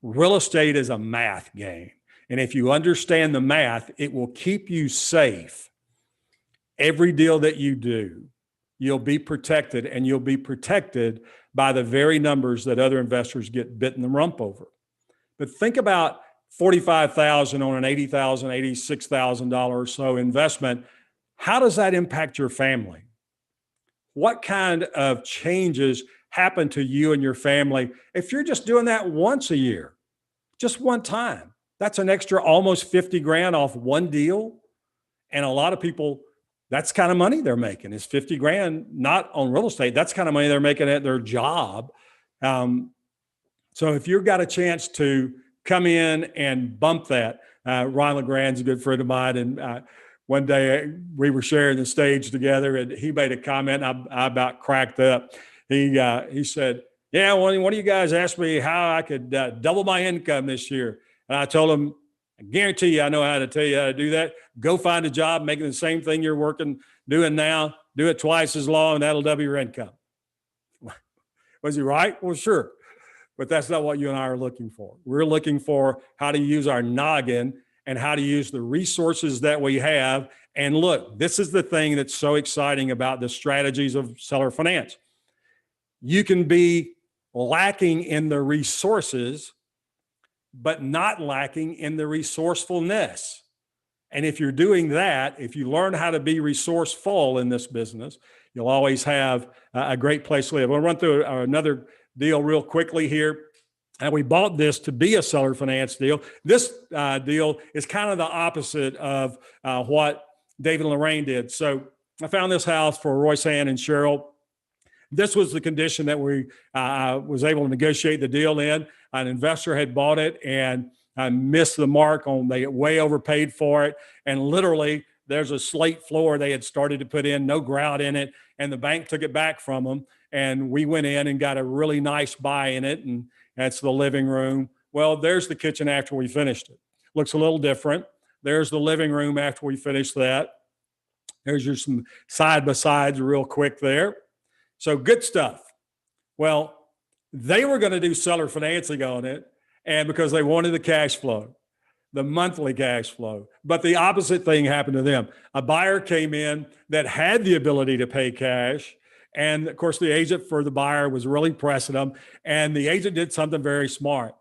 Real estate is a math game. And if you understand the math, it will keep you safe. Every deal that you do, you'll be protected, and you'll be protected by the very numbers that other investors get bitten the rump over. But think about $45,000 on an $80,000, $86,000 or so investment. How does that impact your family? What kind of changes happen to you and your family if you're just doing that once a year, just one time? That's an extra almost 50 grand off one deal. And a lot of people, that's kind of money they're making is 50 grand, not on real estate. That's kind of money they're making at their job. So if you've got a chance to come in and bump that, Ron LeGrand's a good friend of mine. And one day we were sharing the stage together, and he made a comment. I about cracked up. He said, yeah, one of you guys asked me how I could double my income this year. And I told him, I guarantee you, I know how to tell you how to do that. Go find a job making the same thing you're doing now. Do it twice as long. That'll double your income. Was he right? Well, sure. But that's not what you and I are looking for. We're looking for how to use our noggin and how to use the resources that we have. And look, this is the thing that's so exciting about the strategies of seller finance. You can be lacking in the resources, but not lacking in the resourcefulness. And if you're doing that, if you learn how to be resourceful in this business, you'll always have a great place to live. We'll run through another deal real quickly here. And we bought this to be a seller finance deal. This deal is kind of the opposite of what David and Lorraine did. So I found this house for Royce Ann and Cheryl. This was the condition that we was able to negotiate the deal in. An investor had bought it and missed the mark on, they way overpaid for it. And literally there's a slate floor they had started to put in, no grout in it. And the bank took it back from them. And we went in and got a really nice buy in it. And that's the living room. Well, there's the kitchen after we finished it. Looks a little different. There's the living room after we finished that. There's your some side by sides real quick there. So good stuff. Well, they were going to do seller financing on it, and because they wanted the cash flow, the monthly cash flow. But the opposite thing happened to them. A buyer came in that had the ability to pay cash. And of course, the agent for the buyer was really pressing them. And the agent did something very smart.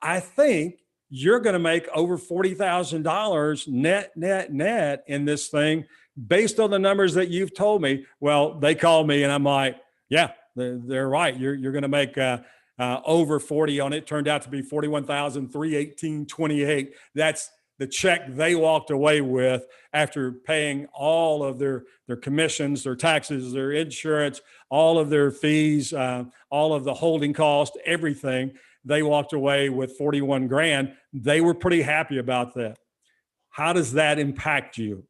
I think you're going to make over $40,000 net in this thing based on the numbers that you've told me. Well, they called me and I'm like, yeah, they're right. You're going to make over 40 on it. Turned out to be $41,318.28. That's the check they walked away with after paying all of their commissions, their taxes, their insurance, all of their fees, all of the holding cost, everything. They walked away with 41 grand. They were pretty happy about that. How does that impact you?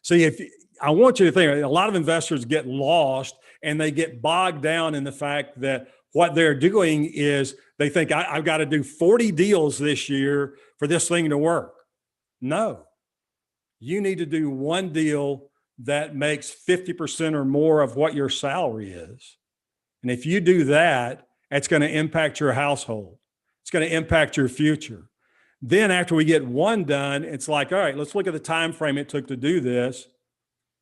See, I want you to think, a lot of investors get lost and they get bogged down in the fact that what they're doing is they think I've got to do 40 deals this year for this thing to work. No, you need to do one deal that makes 50% or more of what your salary is. And if you do that, it's going to impact your household. It's going to impact your future. Then after we get one done, it's like, all right, let's look at the time frame it took to do this.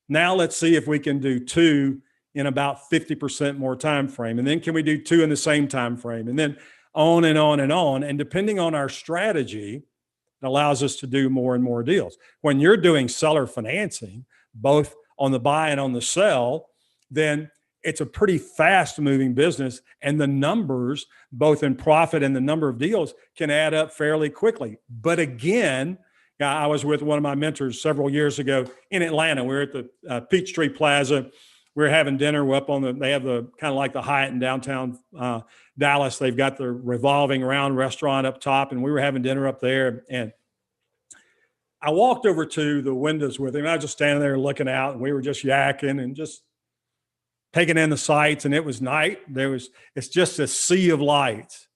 Now let's see if we can do two in about 50% more time frame. And then can we do two in the same time frame? And then on and on and on. And depending on our strategy, it allows us to do more and more deals. When you're doing seller financing, both on the buy and on the sell, then it's a pretty fast moving business. And the numbers, both in profit and the number of deals, can add up fairly quickly. But again, I was with one of my mentors several years ago in Atlanta. We were at the Peachtree Plaza. We were having dinner. We're up on they have the kind of like the Hyatt in downtown Dallas. They've got the revolving round restaurant up top, and we were having dinner up there. And I walked over to the windows with him. I was just standing there looking out, and we were just yakking and just taking in the sights. And it was night. It's just a sea of lights.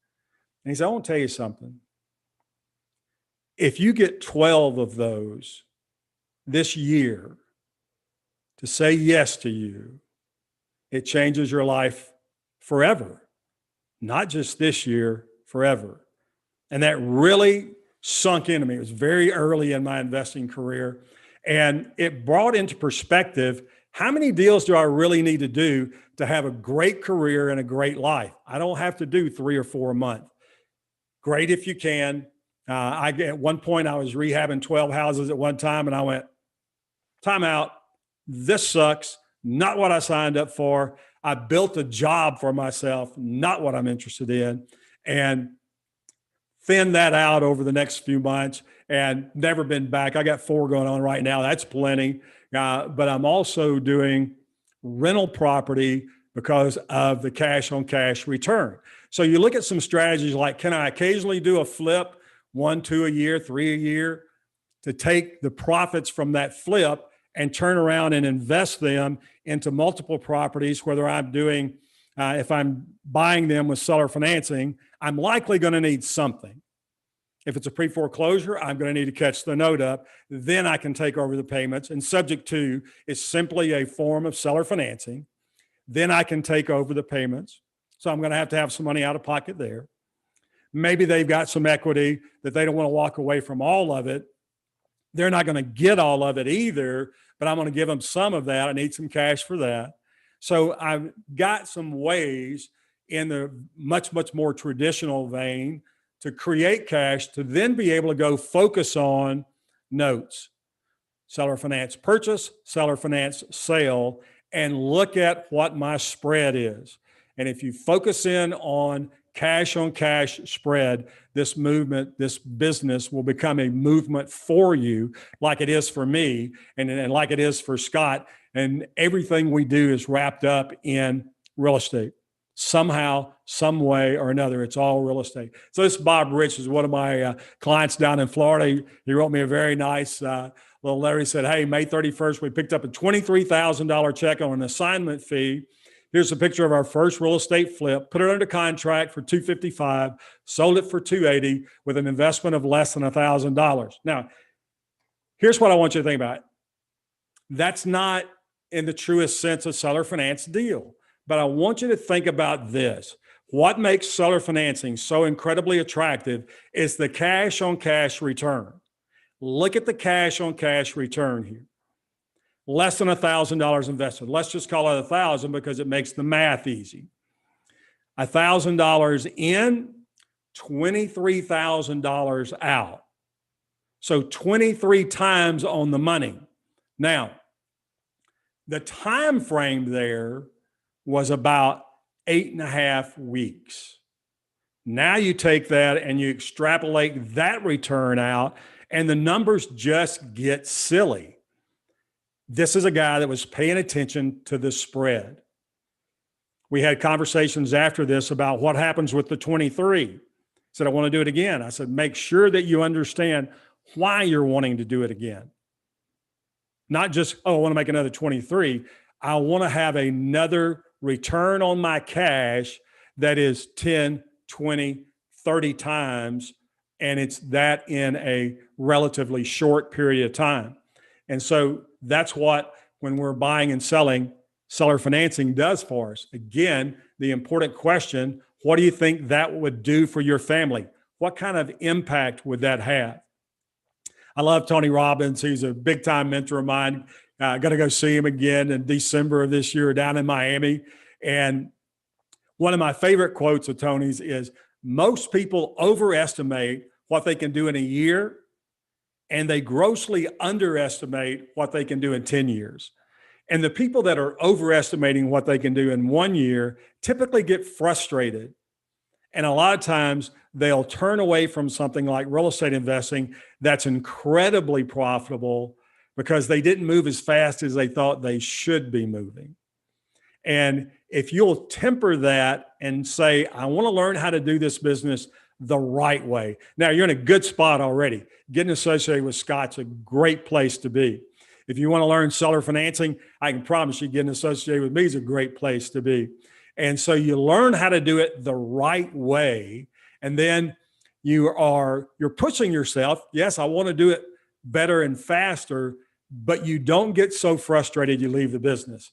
And he said, I want to tell you something. If you get 12 of those this year to say yes to you, it changes your life forever. Not just this year, forever. And that really sunk into me. It was very early in my investing career. And it brought into perspective, how many deals do I really need to do to have a great career and a great life? I don't have to do 3 or 4 a month. Great if you can. At one point, I was rehabbing 12 houses at one time, and I went, time out. This sucks. Not what I signed up for. I built a job for myself, not what I'm interested in, and thinned that out over the next few months and never been back. I got 4 going on right now. That's plenty. But I'm also doing rental property because of the cash on cash return. So you look at some strategies like, can I occasionally do a flip, 1, 2 a year, 3 a year, to take the profits from that flip and turn around and invest them into multiple properties, whether I'm doing, if I'm buying them with seller financing, I'm likely going to need something. If it's a pre-foreclosure, I'm going to need to catch the note up. Then I can take over the payments. And subject to is simply a form of seller financing. Then I can take over the payments. So I'm going to have some money out of pocket there. Maybe they've got some equity that they don't want to walk away from all of it. They're not going to get all of it either, but I'm going to give them some of that. I need some cash for that. So I've got some ways in the much, much more traditional vein to create cash to then be able to go focus on notes, seller finance purchase, seller finance sale, and look at what my spread is. And if you focus in on cash on cash spread, this movement, this business will become a movement for you, like it is for me and like it is for Scott. And everything we do is wrapped up in real estate. Somehow, some way or another, it's all real estate. So this is Bob Rich, is one of my clients down in Florida. He wrote me a very nice little letter. He said, hey, May 31st, we picked up a $23,000 check on an assignment fee. Here's a picture of our first real estate flip, put it under contract for $255, sold it for $280 with an investment of less than $1,000. Now, here's what I want you to think about. That's not in the truest sense a seller finance deal, but I want you to think about this. What makes seller financing so incredibly attractive is the cash on cash return. Look at the cash on cash return here. Less than $1,000 invested. Let's just call it 1,000 because it makes the math easy. $1,000 in, $23,000 out. So 23 times on the money. Now, the time frame there was about 8.5 weeks. Now you take that and you extrapolate that return out, and the numbers just get silly. This is a guy that was paying attention to the spread. We had conversations after this about what happens with the 23. He said, I want to do it again. I said, make sure that you understand why you're wanting to do it again. Not just, oh, I want to make another 23. I want to have another return on my cash that is 10, 20, 30 times, and it's that in a relatively short period of time. And so that's what, when we're buying and selling, seller financing does for us. Again, the important question, what do you think that would do for your family? What kind of impact would that have? I love Tony Robbins. He's a big time mentor of mine. Got to go see him again in December of this year down in Miami. And one of my favorite quotes of Tony's is, most people overestimate what they can do in a year, and they grossly underestimate what they can do in 10 years. And the people that are overestimating what they can do in 1 year typically get frustrated. And a lot of times they'll turn away from something like real estate investing that's incredibly profitable because they didn't move as fast as they thought they should be moving. And if you'll temper that and say, I want to learn how to do this business the right way. Now, you're in a good spot already. Getting associated with Scott's a great place to be. If you want to learn seller financing, I can promise you getting associated with me is a great place to be. And so you learn how to do it the right way. And then you're pushing yourself. Yes, I want to do it better and faster, but you don't get so frustrated you leave the business.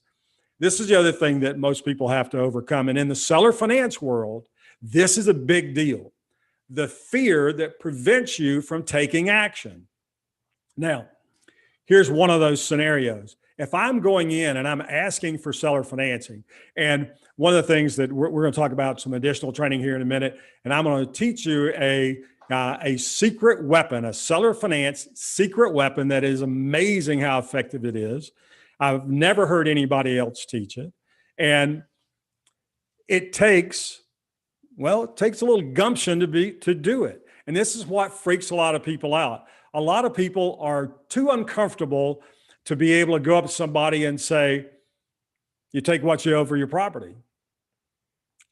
This is the other thing that most people have to overcome. And in the seller finance world, this is a big deal. The fear that prevents you from taking action. Now, here's one of those scenarios. If I'm going in and I'm asking for seller financing, and one of the things that we're going to talk about some additional training here in a minute, and I'm going to teach you a secret weapon, a seller finance secret weapon that is amazing how effective it is. I've never heard anybody else teach it. And it takes a little gumption to do it. And this is what freaks a lot of people out. A lot of people are too uncomfortable to be able to go up to somebody and say, you take what you owe for your property.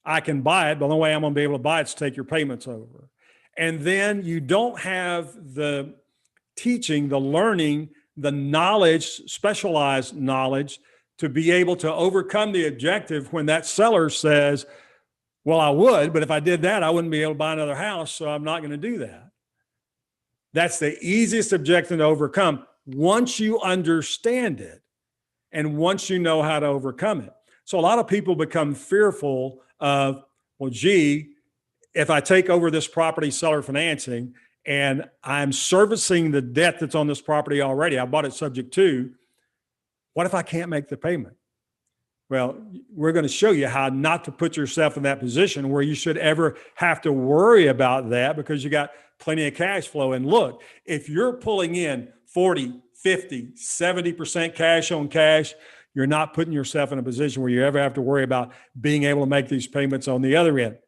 I can buy it, but the only way I'm going to be able to buy it is to take your payments over. And then you don't have the teaching, the learning, the knowledge, specialized knowledge to be able to overcome the objective when that seller says, well, I would, but if I did that, I wouldn't be able to buy another house, so I'm not going to do that. That's the easiest objection to overcome once you understand it and once you know how to overcome it. So a lot of people become fearful of, well, gee, if I take over this property seller financing and I'm servicing the debt that's on this property already, I bought it subject to, what if I can't make the payment? Well, we're going to show you how not to put yourself in that position where you should ever have to worry about that because you got plenty of cash flow. And look, if you're pulling in 40, 50, 70% cash on cash, you're not putting yourself in a position where you ever have to worry about being able to make these payments on the other end.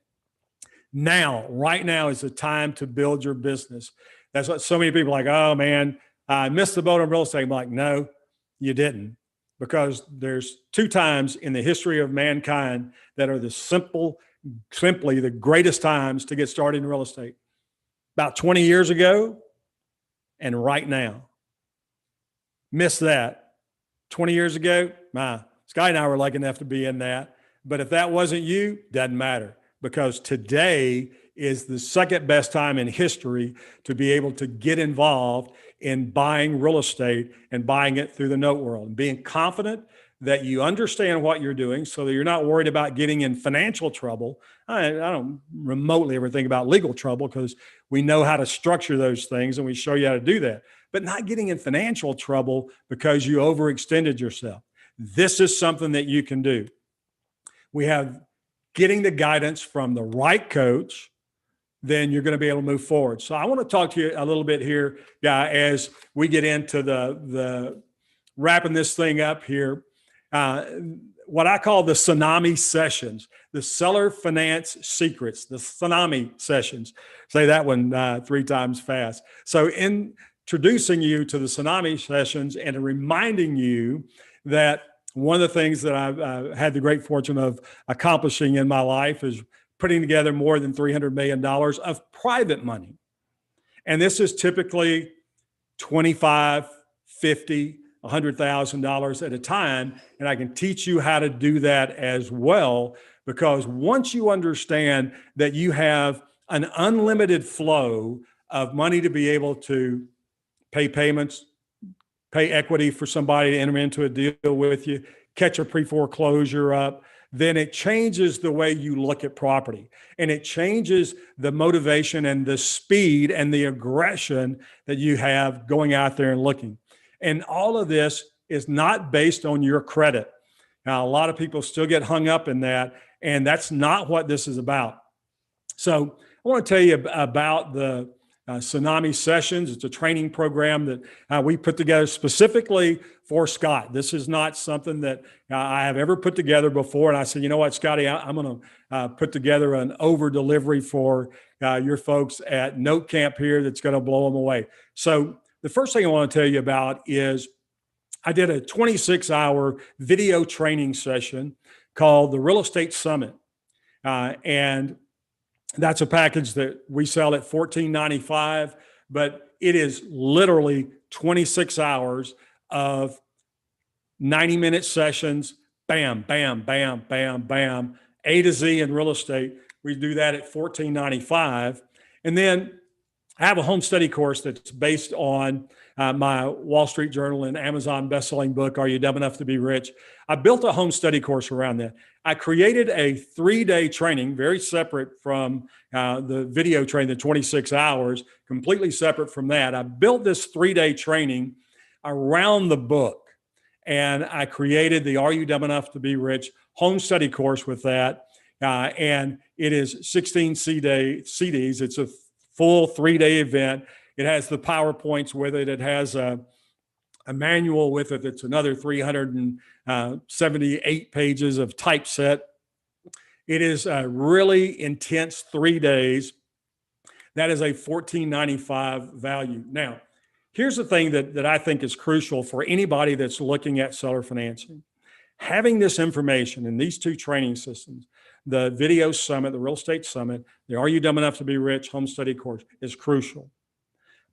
Now, right now is the time to build your business. That's what so many people are like, oh man, I missed the boat on real estate. I'm like, no, you didn't. Because there's 2 times in the history of mankind that are simply the greatest times to get started in real estate. About 20 years ago and right now. Miss that. 20 years ago, Sky and I were lucky enough to be in that. But if that wasn't you, doesn't matter. Because today is the second best time in history to be able to get involved in buying real estate and buying it through the note world and being confident that you understand what you're doing so that you're not worried about getting in financial trouble. I don't remotely ever think about legal trouble because we know how to structure those things and we show you how to do that, but not getting in financial trouble because you overextended yourself. This is something that you can do. We have getting the guidance from the right coach, then you're going to be able to move forward. So I want to talk to you a little bit here, as we get into the wrapping this thing up here. What I call the tsunami sessions, the seller finance secrets, the tsunami sessions. Say that one 3 times fast. So introducing you to the tsunami sessions and reminding you that one of the things that I've had the great fortune of accomplishing in my life is putting together more than $300 million of private money. And this is typically $25, $50, $100,000 at a time. And I can teach you how to do that as well, because once you understand that you have an unlimited flow of money to be able to pay payments, pay equity for somebody to enter into a deal with you, catch a pre-foreclosure up, then it changes the way you look at property. And it changes the motivation and the speed and the aggression that you have going out there and looking. And all of this is not based on your credit. Now, a lot of people still get hung up in that, and that's not what this is about. So I want to tell you about the Tsunami Sessions. It's a training program that we put together specifically for Scott. This is not something that I have ever put together before. And I said, you know what, Scotty, I'm going to put together an over delivery for your folks at Note C.A.M.P here that's going to blow them away. So the first thing I want to tell you about is I did a 26-hour video training session called the Real Estate Summit. And that's a package that we sell at $14.95, but it is literally 26 hours of 90-minute sessions, bam, bam, bam, bam, bam, A to Z in real estate. We do that at $14.95. And then I have a home study course that's based on my Wall Street Journal and Amazon bestselling book, Are You Dumb Enough to Be Rich? I built a home study course around that. I created a 3-day training, very separate from the video training, the 26 hours, completely separate from that. I built this 3-day training around the book. And I created the Are You Dumb Enough to Be Rich home study course with that. And it is 16 CDs. It's a full 3-day event. It has the PowerPoints with it. It has a manual with it. It's another 378 pages of typeset. It is a really intense 3 days. That is a $14.95 value. Now, here's the thing that I think is crucial for anybody that's looking at seller financing. Having this information in these 2 training systems, the video summit, the real estate summit, the Are You Dumb Enough to Be Rich home study course is crucial.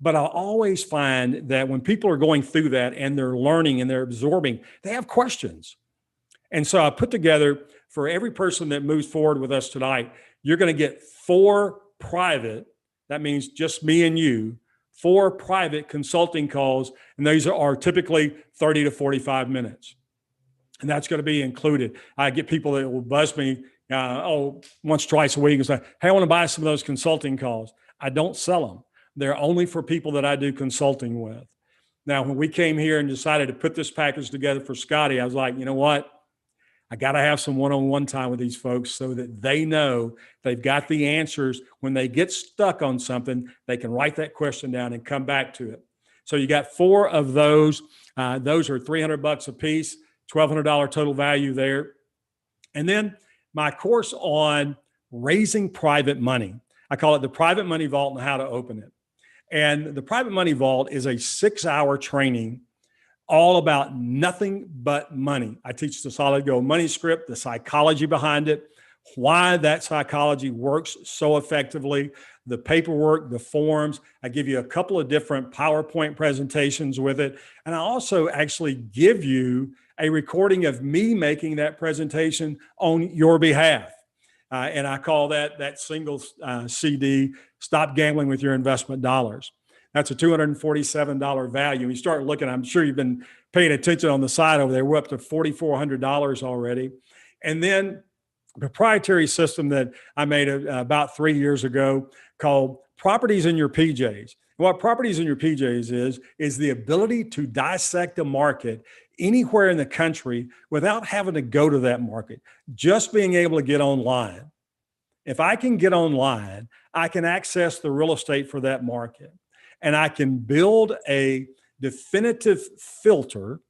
But I always find that when people are going through that and they're learning and they're absorbing, they have questions. And so I put together, for every person that moves forward with us tonight, you're going to get 4 private, that means just me and you, 4 private consulting calls, and these are typically 30 to 45 minutes. And that's going to be included. I get people that will buzz me once, twice a week and say, hey, I want to buy some of those consulting calls. I don't sell them. They're only for people that I do consulting with. Now, when we came here and decided to put this package together for Scotty, I was like, you know what? I got to have some one-on-one time with these folks so that they know they've got the answers. When they get stuck on something, they can write that question down and come back to it. So you got 4 of those. Those are $300 a piece, $1,200 total value there. And then my course on raising private money. I call it the Private Money Vault and how to open it. And the Private Money Vault is a 6-hour training all about nothing but money. I teach the Solid Gold Money Script, the psychology behind it, why that psychology works so effectively, the paperwork, the forms. I give you a couple of different PowerPoint presentations with it. And I also actually give you a recording of me making that presentation on your behalf. And I call that single CD, Stop Gambling with Your Investment Dollars. That's a $247 value. You start looking, I'm sure you've been paying attention on the side over there. We're up to $4,400 already. And then a proprietary system that I made about 3 years ago called Properties in Your PJs. What Properties in Your PJs is the ability to dissect a market anywhere in the country without having to go to that market, just being able to get online. If I can get online, I can access the real estate for that market. And I can build a definitive filter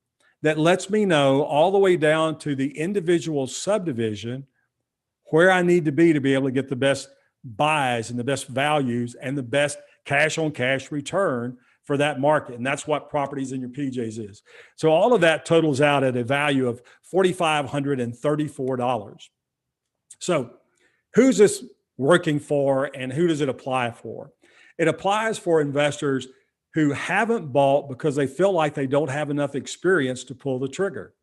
that lets me know all the way down to the individual subdivision where I need to be able to get the best buys and the best values and the best cash on cash return for that market. And that's what Properties in Your PJs is. So all of that totals out at a value of $4,534. So who's this working for and who does it apply for? It applies for investors who haven't bought because they feel like they don't have enough experience to pull the trigger.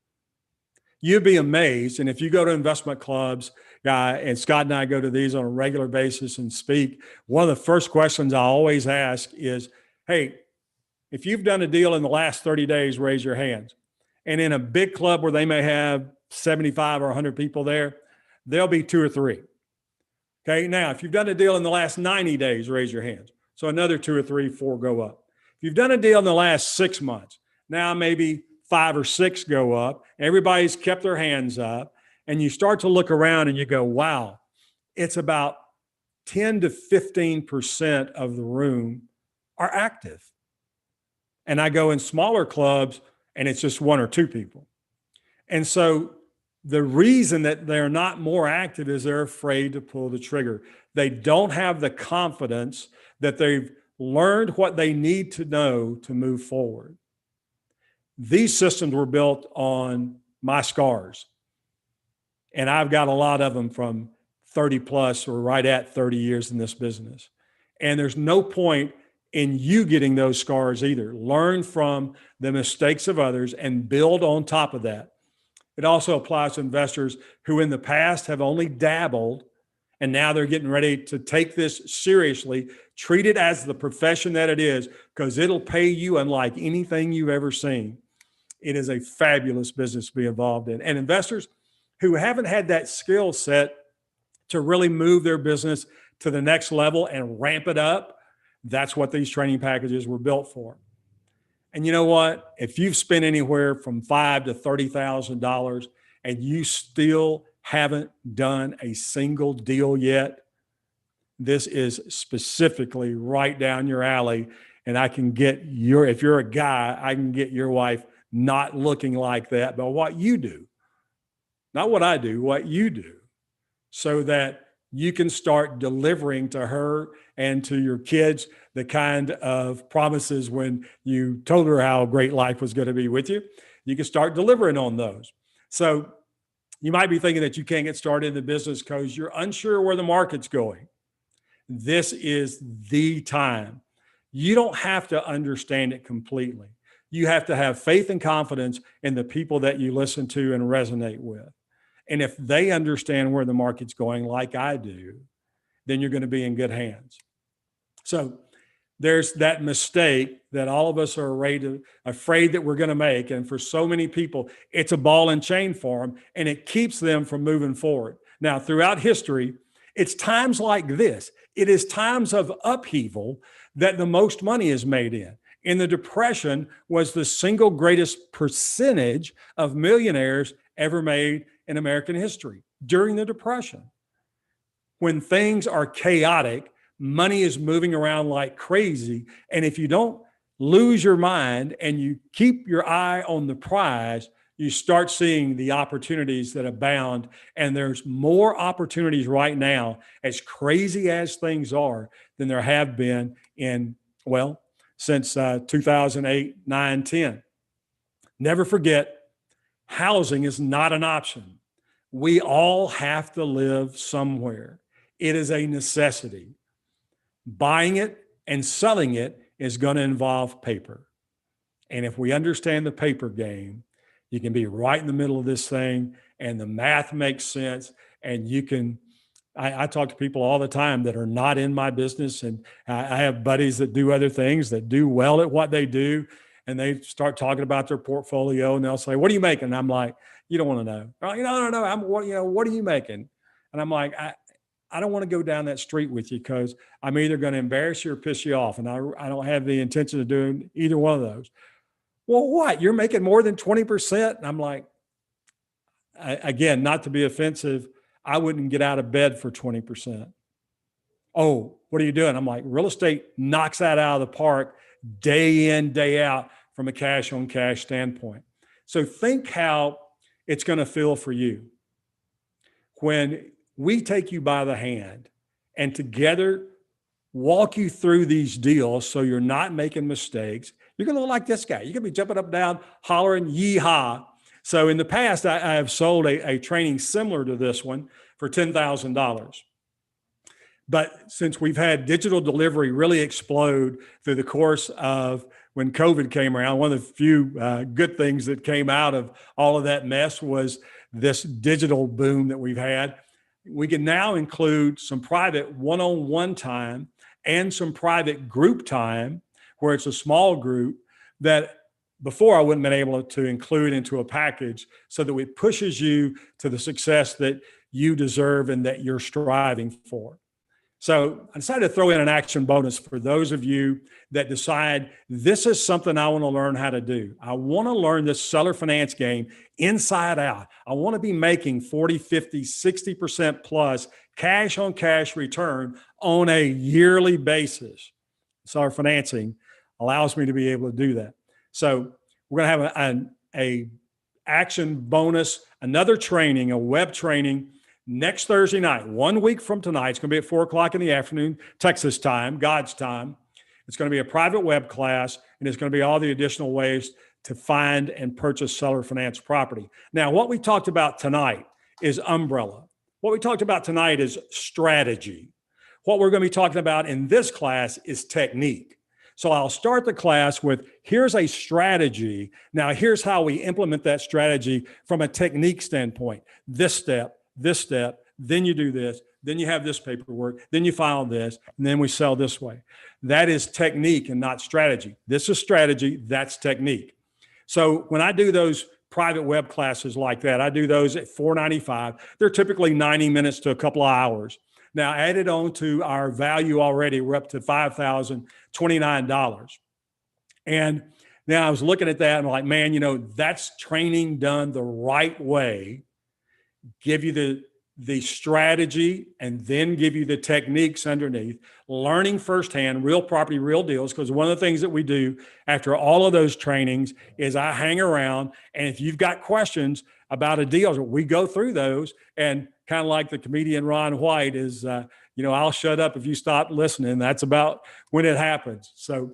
You'd be amazed. And if you go to investment clubs, and Scott and I go to these on a regular basis and speak, one of the first questions I always ask is, hey, if you've done a deal in the last 30 days, raise your hands. And in a big club where they may have 75 or 100 people there, there'll be 2 or 3. Okay, now, if you've done a deal in the last 90 days, raise your hands. So another 2 or 3, 4 go up. If you've done a deal in the last 6 months, now maybe 5 or 6 go up. Everybody's kept their hands up. And you start to look around and you go, wow, it's about 10 to 15% of the room are active. And I go in smaller clubs and it's just 1 or 2 people. And so the reason that they're not more active is they're afraid to pull the trigger. They don't have the confidence that they've learned what they need to know to move forward. These systems were built on my scars. And I've got a lot of them from 30 plus or right at 30 years in this business. And there's no point in you getting those scars either. Learn from the mistakes of others and build on top of that. It also applies to investors who in the past have only dabbled, and now they're getting ready to take this seriously, treat it as the profession that it is, because it'll pay you unlike anything you've ever seen. It is a fabulous business to be involved in. And investors who haven't had that skill set to really move their business to the next level and ramp it up, that's what these training packages were built for. And you know what? If you've spent anywhere from $5,000 to $30,000 and you still haven't done a single deal yet, this is specifically right down your alley. And I can get if you're a guy, I can get your wife not looking like that, but what you do, not what I do, what you do, so that you can start delivering to her and to your kids the kind of promises when you told her how great life was going to be with you. You can start delivering on those. So you might be thinking that you can't get started in the business because you're unsure where the market's going. This is the time. You don't have to understand it completely. You have to have faith and confidence in the people that you listen to and resonate with. And if they understand where the market's going, like I do, then you're going to be in good hands. So there's that mistake that all of us are afraid that we're going to make. And for so many people, it's a ball and chain for them, and it keeps them from moving forward. Now, throughout history, it's times like this. It is times of upheaval that the most money is made in. In the Depression was the single greatest percentage of millionaires ever made in American history during the Depression. When things are chaotic, money is moving around like crazy. And if you don't lose your mind and you keep your eye on the prize, you start seeing the opportunities that abound. And there's more opportunities right now, as crazy as things are, than there have been since 2008, 9, 10. Never forget, housing is not an option. We all have to live somewhere. It is a necessity. Buying it and selling it is going to involve paper. And if we understand the paper game, you can be right in the middle of this thing and the math makes sense. And you can, I talk to people all the time that are not in my business. And I have buddies that do other things that do well at what they do. And they start talking about their portfolio and they'll say, "What are you making?" And I'm like, "You don't want to know." No. What are you making? And I'm like, I don't want to go down that street with you because I'm either going to embarrass you or piss you off. And I don't have the intention of doing either one of those. "Well, what? You're making more than 20%? And I'm like, again, not to be offensive, I wouldn't get out of bed for 20%. "Oh, what are you doing?" I'm like, real estate knocks that out of the park day in, day out from a cash on cash standpoint. So think how it's going to feel for you when we take you by the hand and together walk you through these deals so you're not making mistakes. You're going to look like this guy. You're going to be jumping up and down, hollering, "Yee-haw." So in the past, I have sold a training similar to this one for $10,000. But since we've had digital delivery really explode through the course of when COVID came around, one of the few good things that came out of all of that mess was this digital boom that we've had. We can now include some private one-on-one time and some private group time where it's a small group that before I wouldn't have been able to include into a package so that it pushes you to the success that you deserve and that you're striving for. So I decided to throw in an action bonus for those of you that decide this is something I want to learn how to do. I want to learn this seller finance game inside out. I want to be making 40, 50, 60% plus cash on cash return on a yearly basis. Seller financing allows me to be able to do that. So we're going to have an action bonus, another training, a web training next Thursday night, 1 week from tonight. It's going to be at 4:00 in the afternoon, Texas time, God's time. It's going to be a private web class, and it's going to be all the additional ways to find and purchase seller finance property. Now, what we talked about tonight is umbrella. What we talked about tonight is strategy. What we're going to be talking about in this class is technique. So I'll start the class with, here's a strategy. Now here's how we implement that strategy from a technique standpoint. This step, then you do this, then you have this paperwork, then you file this, and then we sell this way. That is technique and not strategy. This is strategy, that's technique. So when I do those private web classes like that, I do those at $4.95. They're typically 90 minutes to a couple of hours. Now added on to our value already, we're up to $5,029. And now I was looking at that and I'm like, man, you know, that's training done the right way. Give you the strategy and then give you the techniques underneath, learning firsthand, real property, real deals. Because one of the things that we do after all of those trainings is I hang around, and if you've got questions about a deal, we go through those. And kind of like the comedian Ron White is, you know, I'll shut up if you stop listening. That's about when it happens. So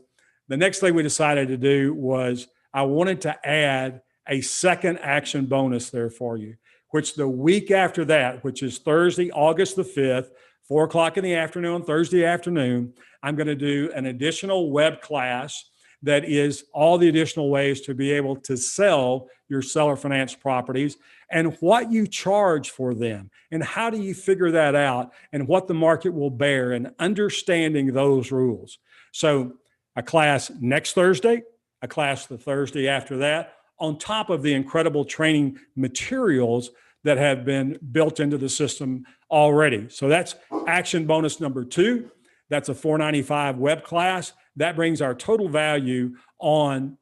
the next thing we decided to do was I wanted to add a second action bonus there for you, which the week after that, which is Thursday, August the 5th, 4 o'clock in the afternoon, Thursday afternoon, I'm going to do an additional web class that is all the additional ways to be able to sell your seller finance properties and what you charge for them and how do you figure that out and what the market will bear and understanding those rules. So a class next Thursday, a class the Thursday after that, on top of the incredible training materials that have been built into the system already. So that's action bonus number 2. That's a $4.95 web class. That brings our total value on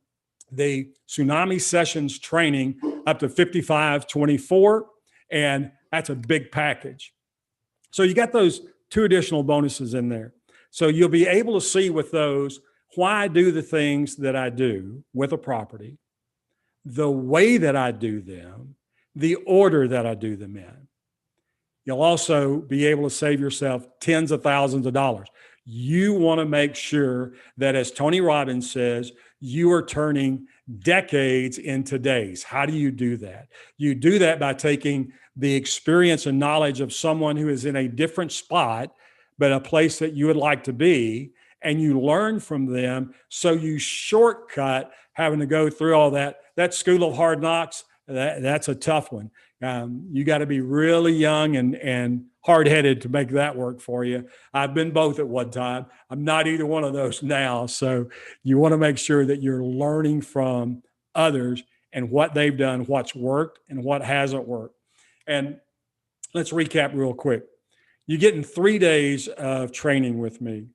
the Tsunami Sessions training up to $55.24. And that's a big package. So you got those 2 additional bonuses in there. So you'll be able to see with those why I do the things that I do with a property, the way that I do them, the order that I do them in. You'll also be able to save yourself tens of thousands of dollars. You want to make sure that, as Tony Robbins says, you are turning decades into days. How do you do that? You do that by taking the experience and knowledge of someone who is in a different spot, but a place that you would like to be, and you learn from them. So you shortcut having to go through all that school of hard knocks. That's a tough one. You got to be really young and hard-headed to make that work for you. I've been both at one time. I'm not either one of those now. So you want to make sure that you're learning from others and what they've done, what's worked and what hasn't worked. And let's recap real quick. You're getting 3 days of training with me.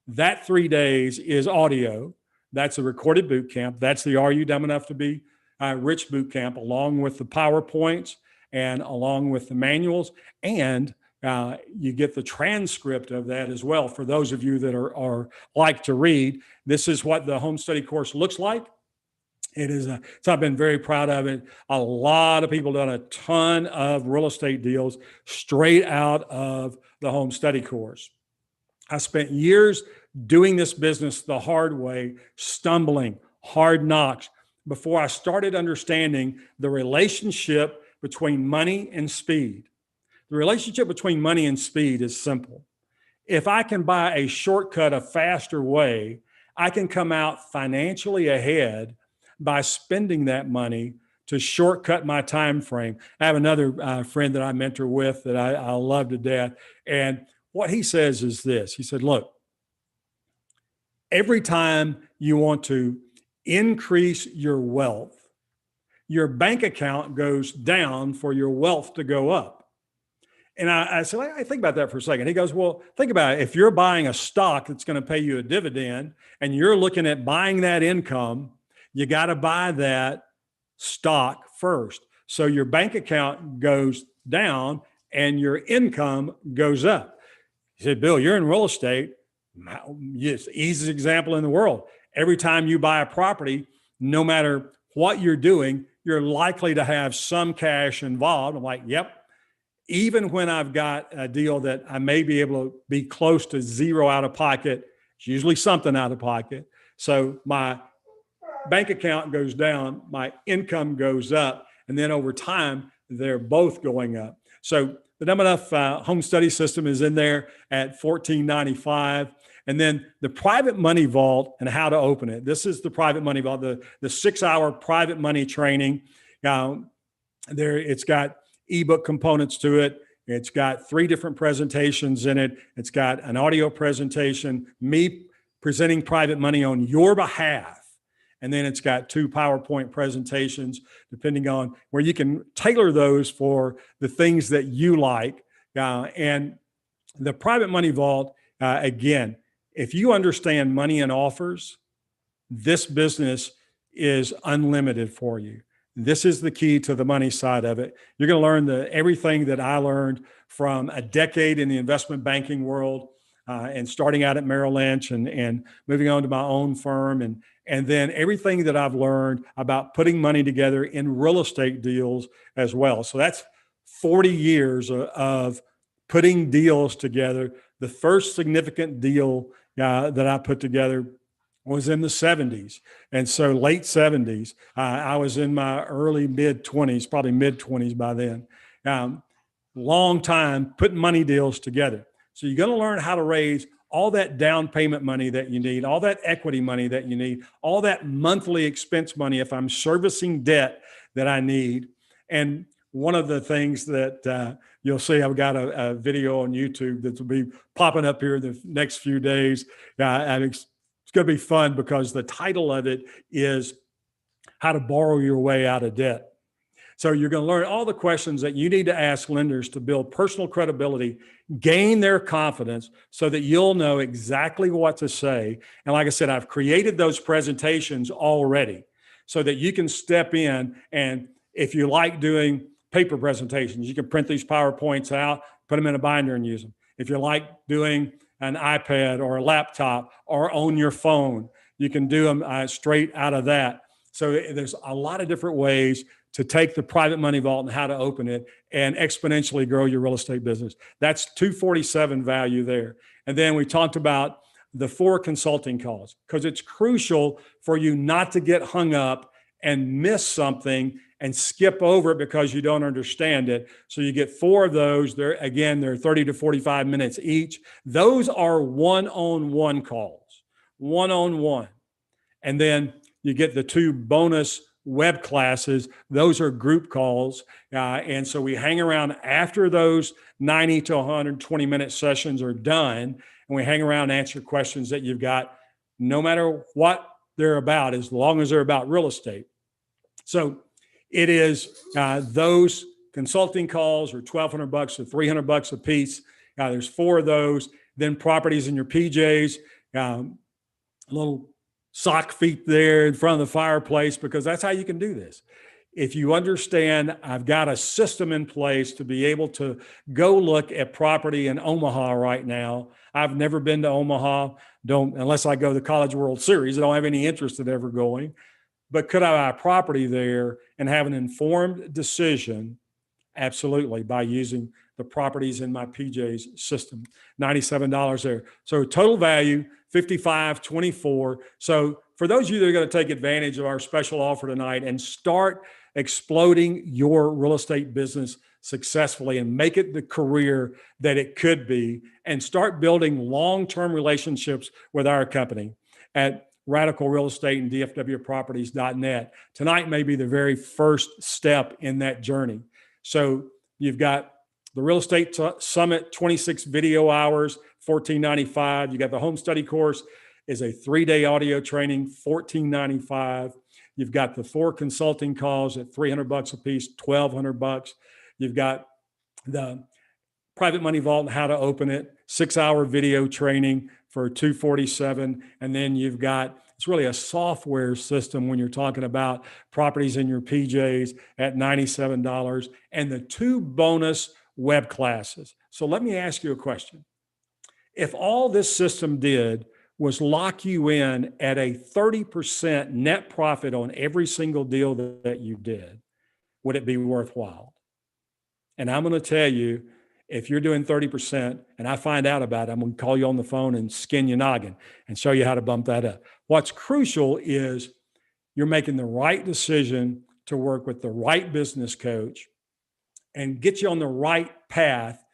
That 3 days is audio. That's a recorded boot camp. That's the Are You Dumb Enough to Be Rich boot camp, along with the PowerPoints and along with the manuals. And you get the transcript of that as well. For those of you that are like to read, this is what the home study course looks like. It is, so I've been very proud of it. A lot of people done a ton of real estate deals straight out of the home study course. I spent years doing this business the hard way, stumbling, hard knocks, before I started understanding the relationship between money and speed. The relationship between money and speed is simple. If I can buy a shortcut, a faster way, I can come out financially ahead by spending that money to shortcut my time frame. I have another friend that I mentor with that I love to death. And what he says is this. He said, look, every time you want to increase your wealth, your bank account goes down for your wealth to go up. And I said, I think about that for a second. He goes, well, think about it. If you're buying a stock that's going to pay you a dividend and you're looking at buying that income, you got to buy that stock first. So your bank account goes down and your income goes up. He said, Bill, you're in real estate. Yes, easiest example in the world. Every time you buy a property, no matter what you're doing, you're likely to have some cash involved. I'm like, yep. Even when I've got a deal that I may be able to be close to zero out of pocket, it's usually something out of pocket. So my bank account goes down, my income goes up. And then over time, they're both going up. So the Dumb Enough home study system is in there at $14.95. And then the private money vault and how to open it. This is the private money vault, the 6-hour private money training. It's got ebook components to it. It's got 3 different presentations in it. It's got an audio presentation, me presenting private money on your behalf. And then it's got 2 PowerPoint presentations, depending on where you can tailor those for the things that you like. And the private money vault, again, if you understand money and offers, this business is unlimited for you. This is the key to the money side of it. You're going to learn everything that I learned from a decade in the investment banking world, and starting out at Merrill Lynch and moving on to my own firm, and then everything that I've learned about putting money together in real estate deals as well. So that's 40 years of putting deals together. The first significant deal that I put together was in the 70s. And so late 70s, I was in my early mid-20s, probably mid-20s by then. Long time putting money deals together. So you're going to learn how to raise all that down payment money that you need, all that equity money that you need, all that monthly expense money if I'm servicing debt that I need. And one of the things that you'll see, I've got a video on YouTube that will be popping up here the next few days. It's going to be fun because the title of it is How to Borrow Your Way Out of Debt. So you're going to learn all the questions that you need to ask lenders to build personal credibility, gain their confidence so that you'll know exactly what to say. And like I said, I've created those presentations already so that you can step in, and if you like doing paper presentations, you can print these PowerPoints out, put them in a binder and use them. If you like doing an iPad or a laptop or on your phone, you can do them straight out of that. So there's a lot of different ways to take the private money vault and how to open it and exponentially grow your real estate business. That's 247 value there. And then we talked about the 4 consulting calls, because it's crucial for you not to get hung up and miss something and skip over it because you don't understand it. So you get 4 of those. They're 30 to 45 minutes each. Those are one-on-one calls, one-on-one. And then you get the 2 bonus web classes. Those are group calls. And so we hang around after those 90 to 120 minute sessions are done. And we hang around and answer questions that you've got, no matter what they're about, as long as they're about real estate. So it is those consulting calls are $1,200 to $300 a piece. There's 4 of those. Then properties in your PJs, little sock feet there in front of the fireplace, because that's how you can do this. If you understand, I've got a system in place to be able to go look at property in Omaha right now. I've never been to Omaha, unless I go to the College World Series. I don't have any interest in ever going. But could I buy a property there and have an informed decision? Absolutely, by using the properties in my PJ's system. $97 there. So total value, $55.24. So for those of you that are going to take advantage of our special offer tonight and start exploding your real estate business successfully and make it the career that it could be, and start building long-term relationships with our company at Radical Real Estate and DFWproperties.net. Tonight may be the very first step in that journey. So you've got the Real Estate Summit, 26 video hours, $14.95. You got the home study course, is a 3-day audio training, $14.95. You've got the 4 consulting calls at $300 a piece, $1,200. You've got the private money vault and how to open it, 6-hour video training for $247. And then you've got, it's really a software system when you're talking about properties in your PJs at $97, and the 2 bonus web classes. So let me ask you a question. If all this system did was lock you in at a 30% net profit on every single deal that you did, would it be worthwhile? And I'm going to tell you, if you're doing 30% and I find out about it, I'm going to call you on the phone and skin your noggin and show you how to bump that up. What's crucial is you're making the right decision to work with the right business coach and get you on the right path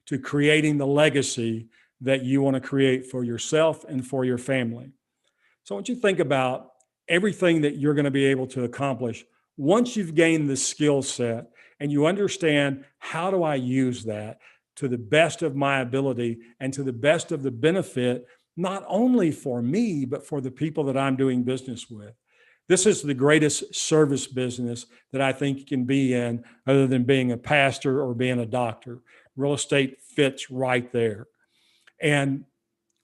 to creating the legacy that you want to create for yourself and for your family. So I want you to think about everything that you're going to be able to accomplish once you've gained the skill set and you understand, how do I use that to the best of my ability and to the best of the benefit, not only for me, but for the people that I'm doing business with. This is the greatest service business that I think you can be in, other than being a pastor or being a doctor. Real estate fits right there. And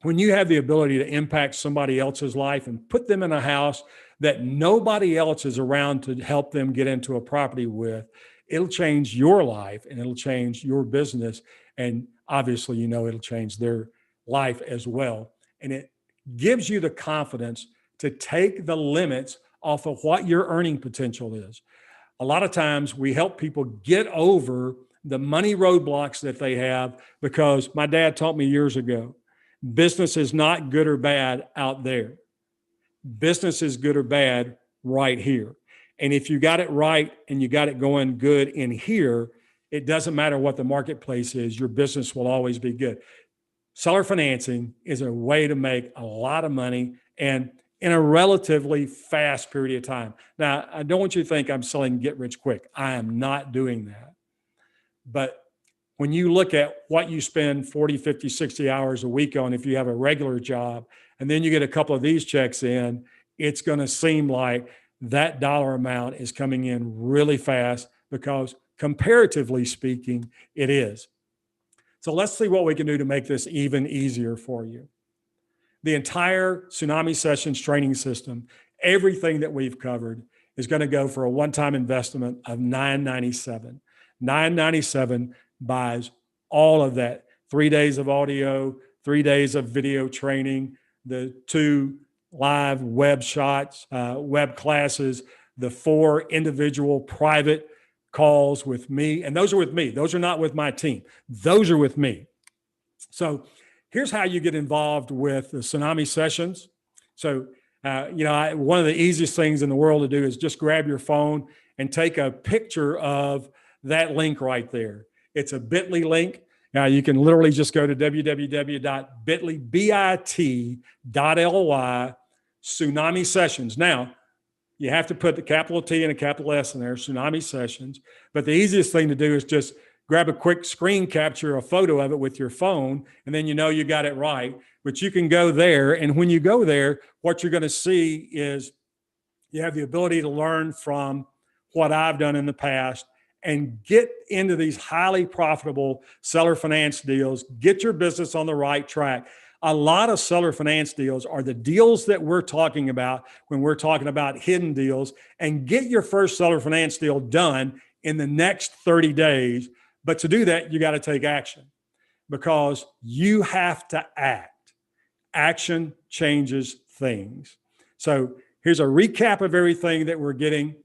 when you have the ability to impact somebody else's life and put them in a house that nobody else is around to help them get into a property with, it'll change your life and it'll change your business. And obviously, it'll change their life as well. And it gives you the confidence to take the limits off of what your earning potential is. A lot of times we help people get over the money roadblocks that they have, because my dad taught me years ago, business is not good or bad out there. Business is good or bad right here. And if you got it right and you got it going good in here, it doesn't matter what the marketplace is, your business will always be good. Seller financing is a way to make a lot of money, and in a relatively fast period of time. Now, I don't want you to think I'm selling get rich quick. I am not doing that. But when you look at what you spend 40, 50, 60 hours a week on, if you have a regular job, and then you get a couple of these checks in, it's going to seem like that dollar amount is coming in really fast, because comparatively speaking, it is. So let's see what we can do to make this even easier for you. The entire Tsunami Sessions training system, everything that we've covered, is going to go for a one-time investment of $997. $997 buys all of that. 3 days of audio, 3 days of video training, the 2 live web shots, web classes, the 4 individual private calls with me. And those are with me. Those are not with my team. Those are with me. So here's how you get involved with the Tsunami Sessions. So, one of the easiest things in the world to do is just grab your phone and take a picture of that link right there. It's a bit.ly link. Now you can literally just go to www.bit.ly Tsunami Sessions. Now, you have to put the capital T and a capital S in there, Tsunami Sessions. But the easiest thing to do is just grab a quick screen capture, a photo of it with your phone, and then you got it right. But you can go there, and when you go there, what you're going to see is you have the ability to learn from what I've done in the past and get into these highly profitable seller finance deals, get your business on the right track. A lot of seller finance deals are the deals that we're talking about when we're talking about hidden deals, and get your first seller finance deal done in the next 30 days. But to do that, you got to take action, because you have to act. Action changes things. So here's a recap of everything that we're getting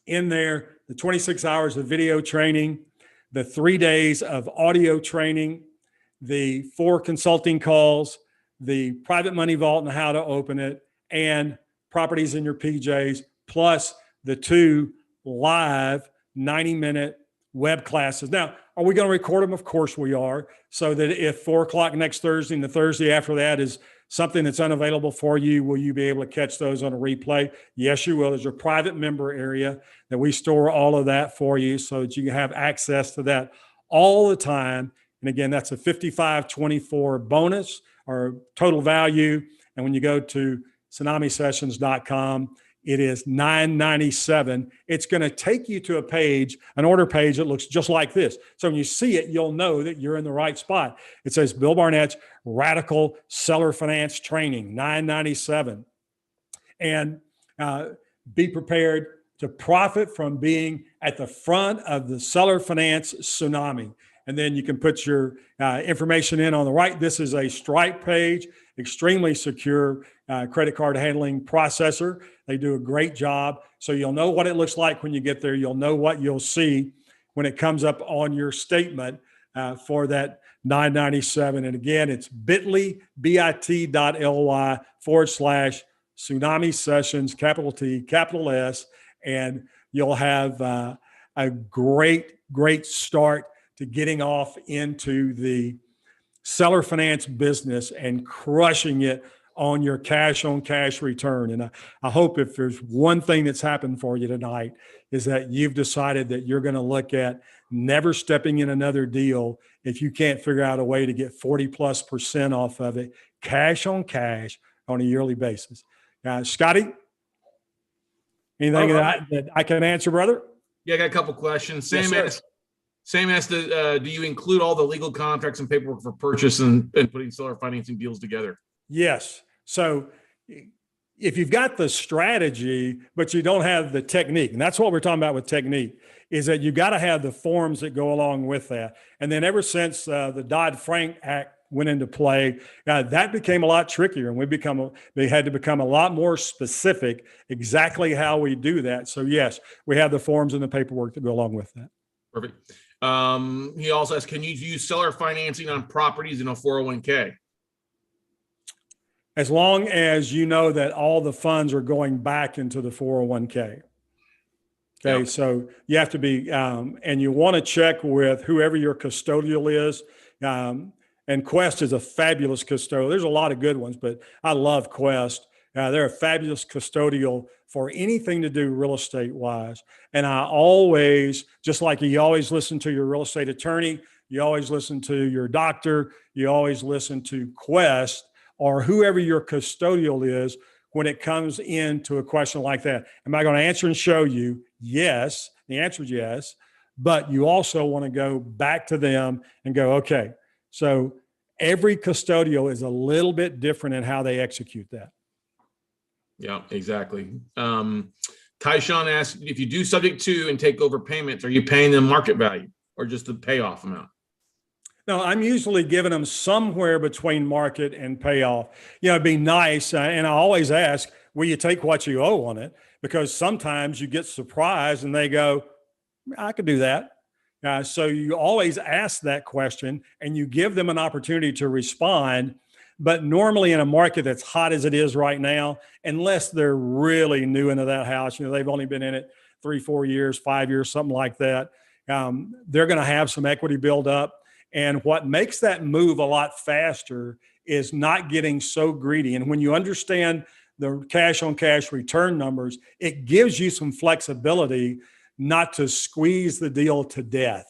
in there: the 26 hours of video training, the 3 days of audio training, the 4 consulting calls, the private money vault and how to open it, and properties in your PJs, plus the 2 live 90-minute web classes. Now, are we going to record them? Of course we are, so that if 4 o'clock next Thursday and the Thursday after that is something that's unavailable for you, will you be able to catch those on a replay? Yes, you will. There's a private member area that we store all of that for you, so that you have access to that all the time. And again, that's a 5524 bonus or total value. And when you go to tsunamisessions.com, it is $997. It's going to take you to a page, an order page that looks just like this. So when you see it, you'll know that you're in the right spot. It says Bill Barnett's Radical Seller Finance Training, $997. And be prepared to profit from being at the front of the seller finance tsunami. And then you can put your information in on the right. This is a Stripe page, extremely secure credit card handling processor. They do a great job. So you'll know what it looks like when you get there. You'll know what you'll see when it comes up on your statement for that $997. And again, it's bit.ly, bit.ly /Tsunami Sessions, capital T, capital S. And you'll have a great start to getting off into the seller finance business and crushing it on your cash on cash return. And I hope if there's one thing that's happened for you tonight is that you've decided that you're going to look at never stepping in another deal if you can't figure out a way to get 40+% off of it, cash on a yearly basis. Scotty, anything that I can answer, brother? Yeah, I got a couple questions. Same as do you include all the legal contracts and paperwork for purchase and putting seller financing deals together? Yes. So if you've got the strategy, but you don't have the technique, and that's what we're talking about with technique, is that you got to have the forms that go along with that. And then ever since the Dodd-Frank Act went into play, that became a lot trickier, and we had to become a lot more specific exactly how we do that. So yes, we have the forms and the paperwork that go along with that. Perfect. He also asks, can you use seller financing on properties in a 401k? As long as you know that all the funds are going back into the 401k. Okay, Yep. So you have to be, and you want to check with whoever your custodial is. And Quest is a fabulous custodial. There's a lot of good ones, but I love Quest. They're a fabulous custodial for anything to do real estate wise. And I always, just like you always listen to your real estate attorney, you always listen to your doctor, you always listen to Quest or whoever your custodial is when it comes into a question like that. Am I going to answer and show you? Yes. The answer is yes. But you also want to go back to them and go, okay, so every custodial is a little bit different in how they execute that. Yeah, exactly. Tyshawn asked, if you do subject to and take over payments, are you paying them market value or just the payoff amount? No, I'm usually giving them somewhere between market and payoff. It'd be nice. And I always ask, will you take what you owe on it? Because sometimes you get surprised and they go, I could do that. So you always ask that question and you give them an opportunity to respond. But normally in a market that's hot as it is right now, unless they're really new into that house, they've only been in it 3-4 years, 5 years, something like that. They're going to have some equity build up. And what makes that move a lot faster is not getting so greedy. And when you understand the cash on cash return numbers, it gives you some flexibility not to squeeze the deal to death.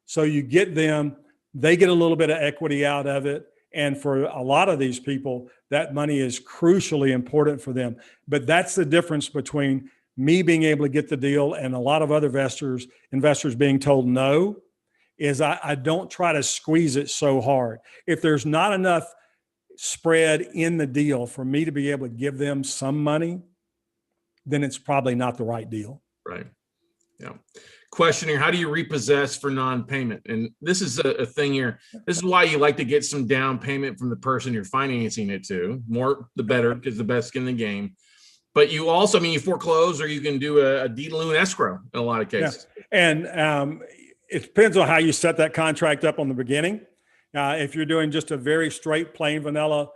So you get them, they get a little bit of equity out of it. And for a lot of these people, that money is crucially important for them. But that's the difference between me being able to get the deal and a lot of other investors being told no, is I don't try to squeeze it so hard. If there's not enough spread in the deal for me to be able to give them some money, then it's probably not the right deal. Right. Yeah. Question here, how do you repossess for non-payment? And this is a thing here. This is why you like to get some down payment from the person you're financing it to. More the better, because the best skin in the game. But you also, you foreclose, or you can do a deed in lieu and escrow in a lot of cases. Yeah. And it depends on how you set that contract up on the beginning. If you're doing just a very straight, plain vanilla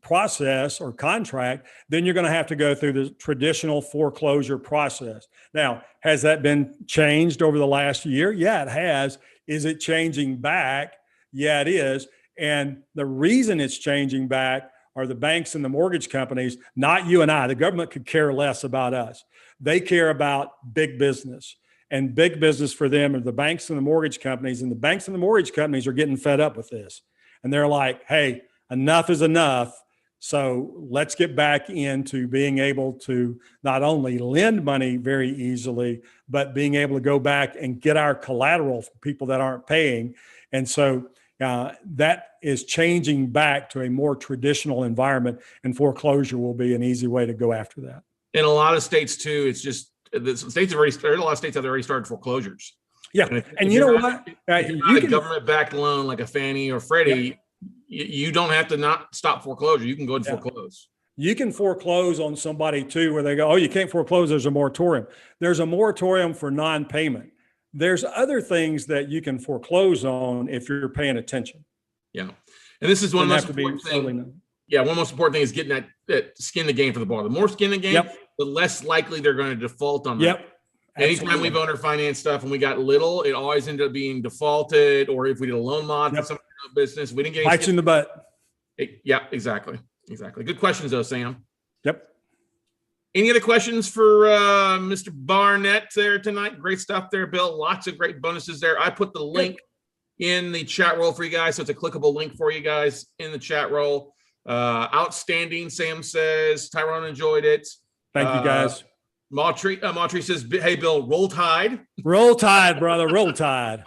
process or contract, then you're going to have to go through the traditional foreclosure process. Now, has that been changed over the last year? Yeah, it has. Is it changing back? Yeah, it is. And the reason it's changing back are the banks and the mortgage companies, not you and I. The government could care less about us. They care about big business. And big business for them are the banks and the mortgage companies. And the banks and the mortgage companies are getting fed up with this. And they're like, hey, enough is enough. So let's get back into being able to not only lend money very easily, but being able to go back and get our collateral for people that aren't paying. And so that is changing back to a more traditional environment, and foreclosure will be an easy way to go after that. In a lot of states too, it's just the states have already started. A lot of states have already started foreclosures. Yeah, and you know what? If you're not a government-backed loan like a Fannie or Freddie, you don't have to not stop foreclosure. You can go and foreclose. You can foreclose on somebody too, where they go, oh, you can't foreclose. There's a moratorium. There's a moratorium for non-payment. There's other things that you can foreclose on if you're paying attention. Yeah, and this is one of the most important things. Yeah, one most important thing is getting that skin in the game for the borrower. The more skin in the game, the less likely they're going to default on that. Yep, Anytime we've owner finance stuff and we got little, it always ended up being defaulted, or if we did a loan mod for some business, we didn't get bites in the butt. Yeah, exactly. Good questions though, Sam. Yep. Any other questions for Mr. Barnett there tonight? Great stuff there, Bill. Lots of great bonuses there. I put the link in the chat roll for you guys, so it's a clickable link for you guys in the chat roll. Outstanding, Sam says. Tyrone enjoyed it. Thank you, guys. Mautry says, hey, Bill, roll tide. Roll tide, brother. Roll tide.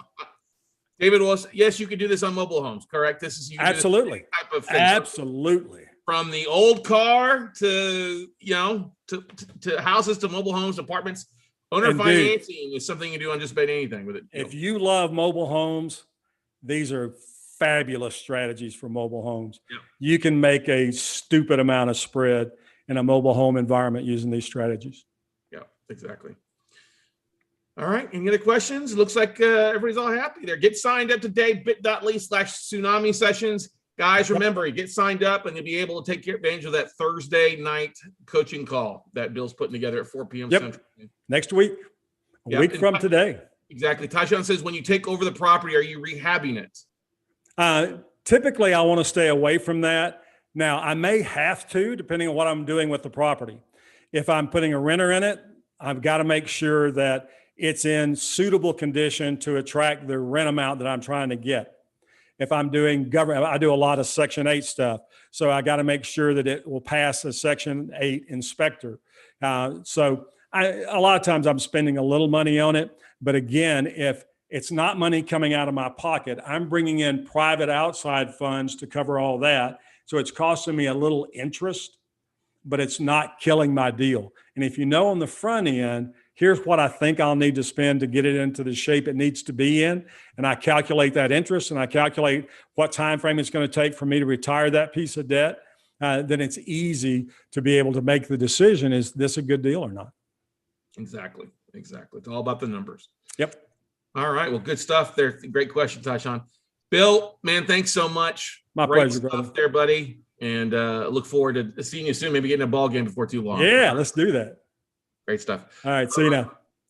David was, yes, you could do this on mobile homes, correct? This is absolutely type of thing. Absolutely. From the old car to, to houses, to mobile homes, apartments. Owner financing is something you do on just about anything with it. If you love mobile homes, these are fabulous strategies for mobile homes. Yeah. You can make a stupid amount of spread in a mobile home environment using these strategies. Yeah, exactly. All right. Any other questions? Looks like everybody's all happy there. Get signed up today, bit.ly/tsunami sessions. Guys, remember, you get signed up and you'll be able to take advantage of that Thursday night coaching call that Bill's putting together at 4 p.m. Central. Next week, a week from today. Exactly. Tashawn says, when you take over the property, are you rehabbing it? Typically, I want to stay away from that. Now, I may have to, depending on what I'm doing with the property. If I'm putting a renter in it, I've got to make sure that it's in suitable condition to attract the rent amount that I'm trying to get. If I'm doing government, I do a lot of Section 8 stuff. So I got to make sure that it will pass a Section 8 inspector. So a lot of times I'm spending a little money on it. But again, if it's not money coming out of my pocket, I'm bringing in private outside funds to cover all that. So it's costing me a little interest, but it's not killing my deal. And if you know on the front end, here's what I think I'll need to spend to get it into the shape it needs to be in. And I calculate that interest and I calculate what time frame it's going to take for me to retire that piece of debt. Then it's easy to be able to make the decision, is this a good deal or not? Exactly. It's all about the numbers. Yep. All right. Well, good stuff there. Great question, Tyshawn. Bill, man, thanks so much. My pleasure, brother. There, buddy. And look forward to seeing you soon, maybe getting a ball game before too long. Yeah, let's do that. Great stuff. All right. See you now.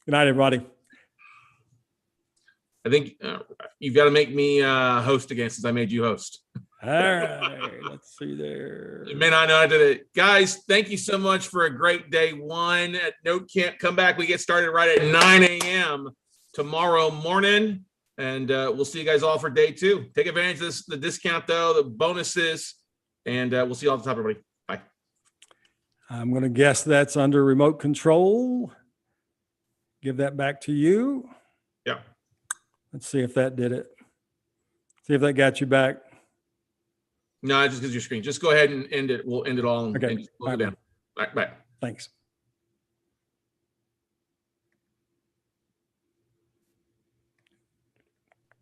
Good night, everybody. I think you've got to make me host again since I made you host. All right. Let's see there. You may not know I did it. Guys, thank you so much for a great day one at Note C.A.M.P. Come back. We get started right at 9 a.m. tomorrow morning. And we'll see you guys all for day two. Take advantage of the discount, though, the bonuses. And we'll see you all at the top, everybody. Bye. I'm going to guess that's under remote control. Give that back to you. Yeah. Let's see if that did it. See if that got you back. No, just because your screen. Just go ahead and end it. We'll end it all. Okay. And just close it down. Bye. Thanks.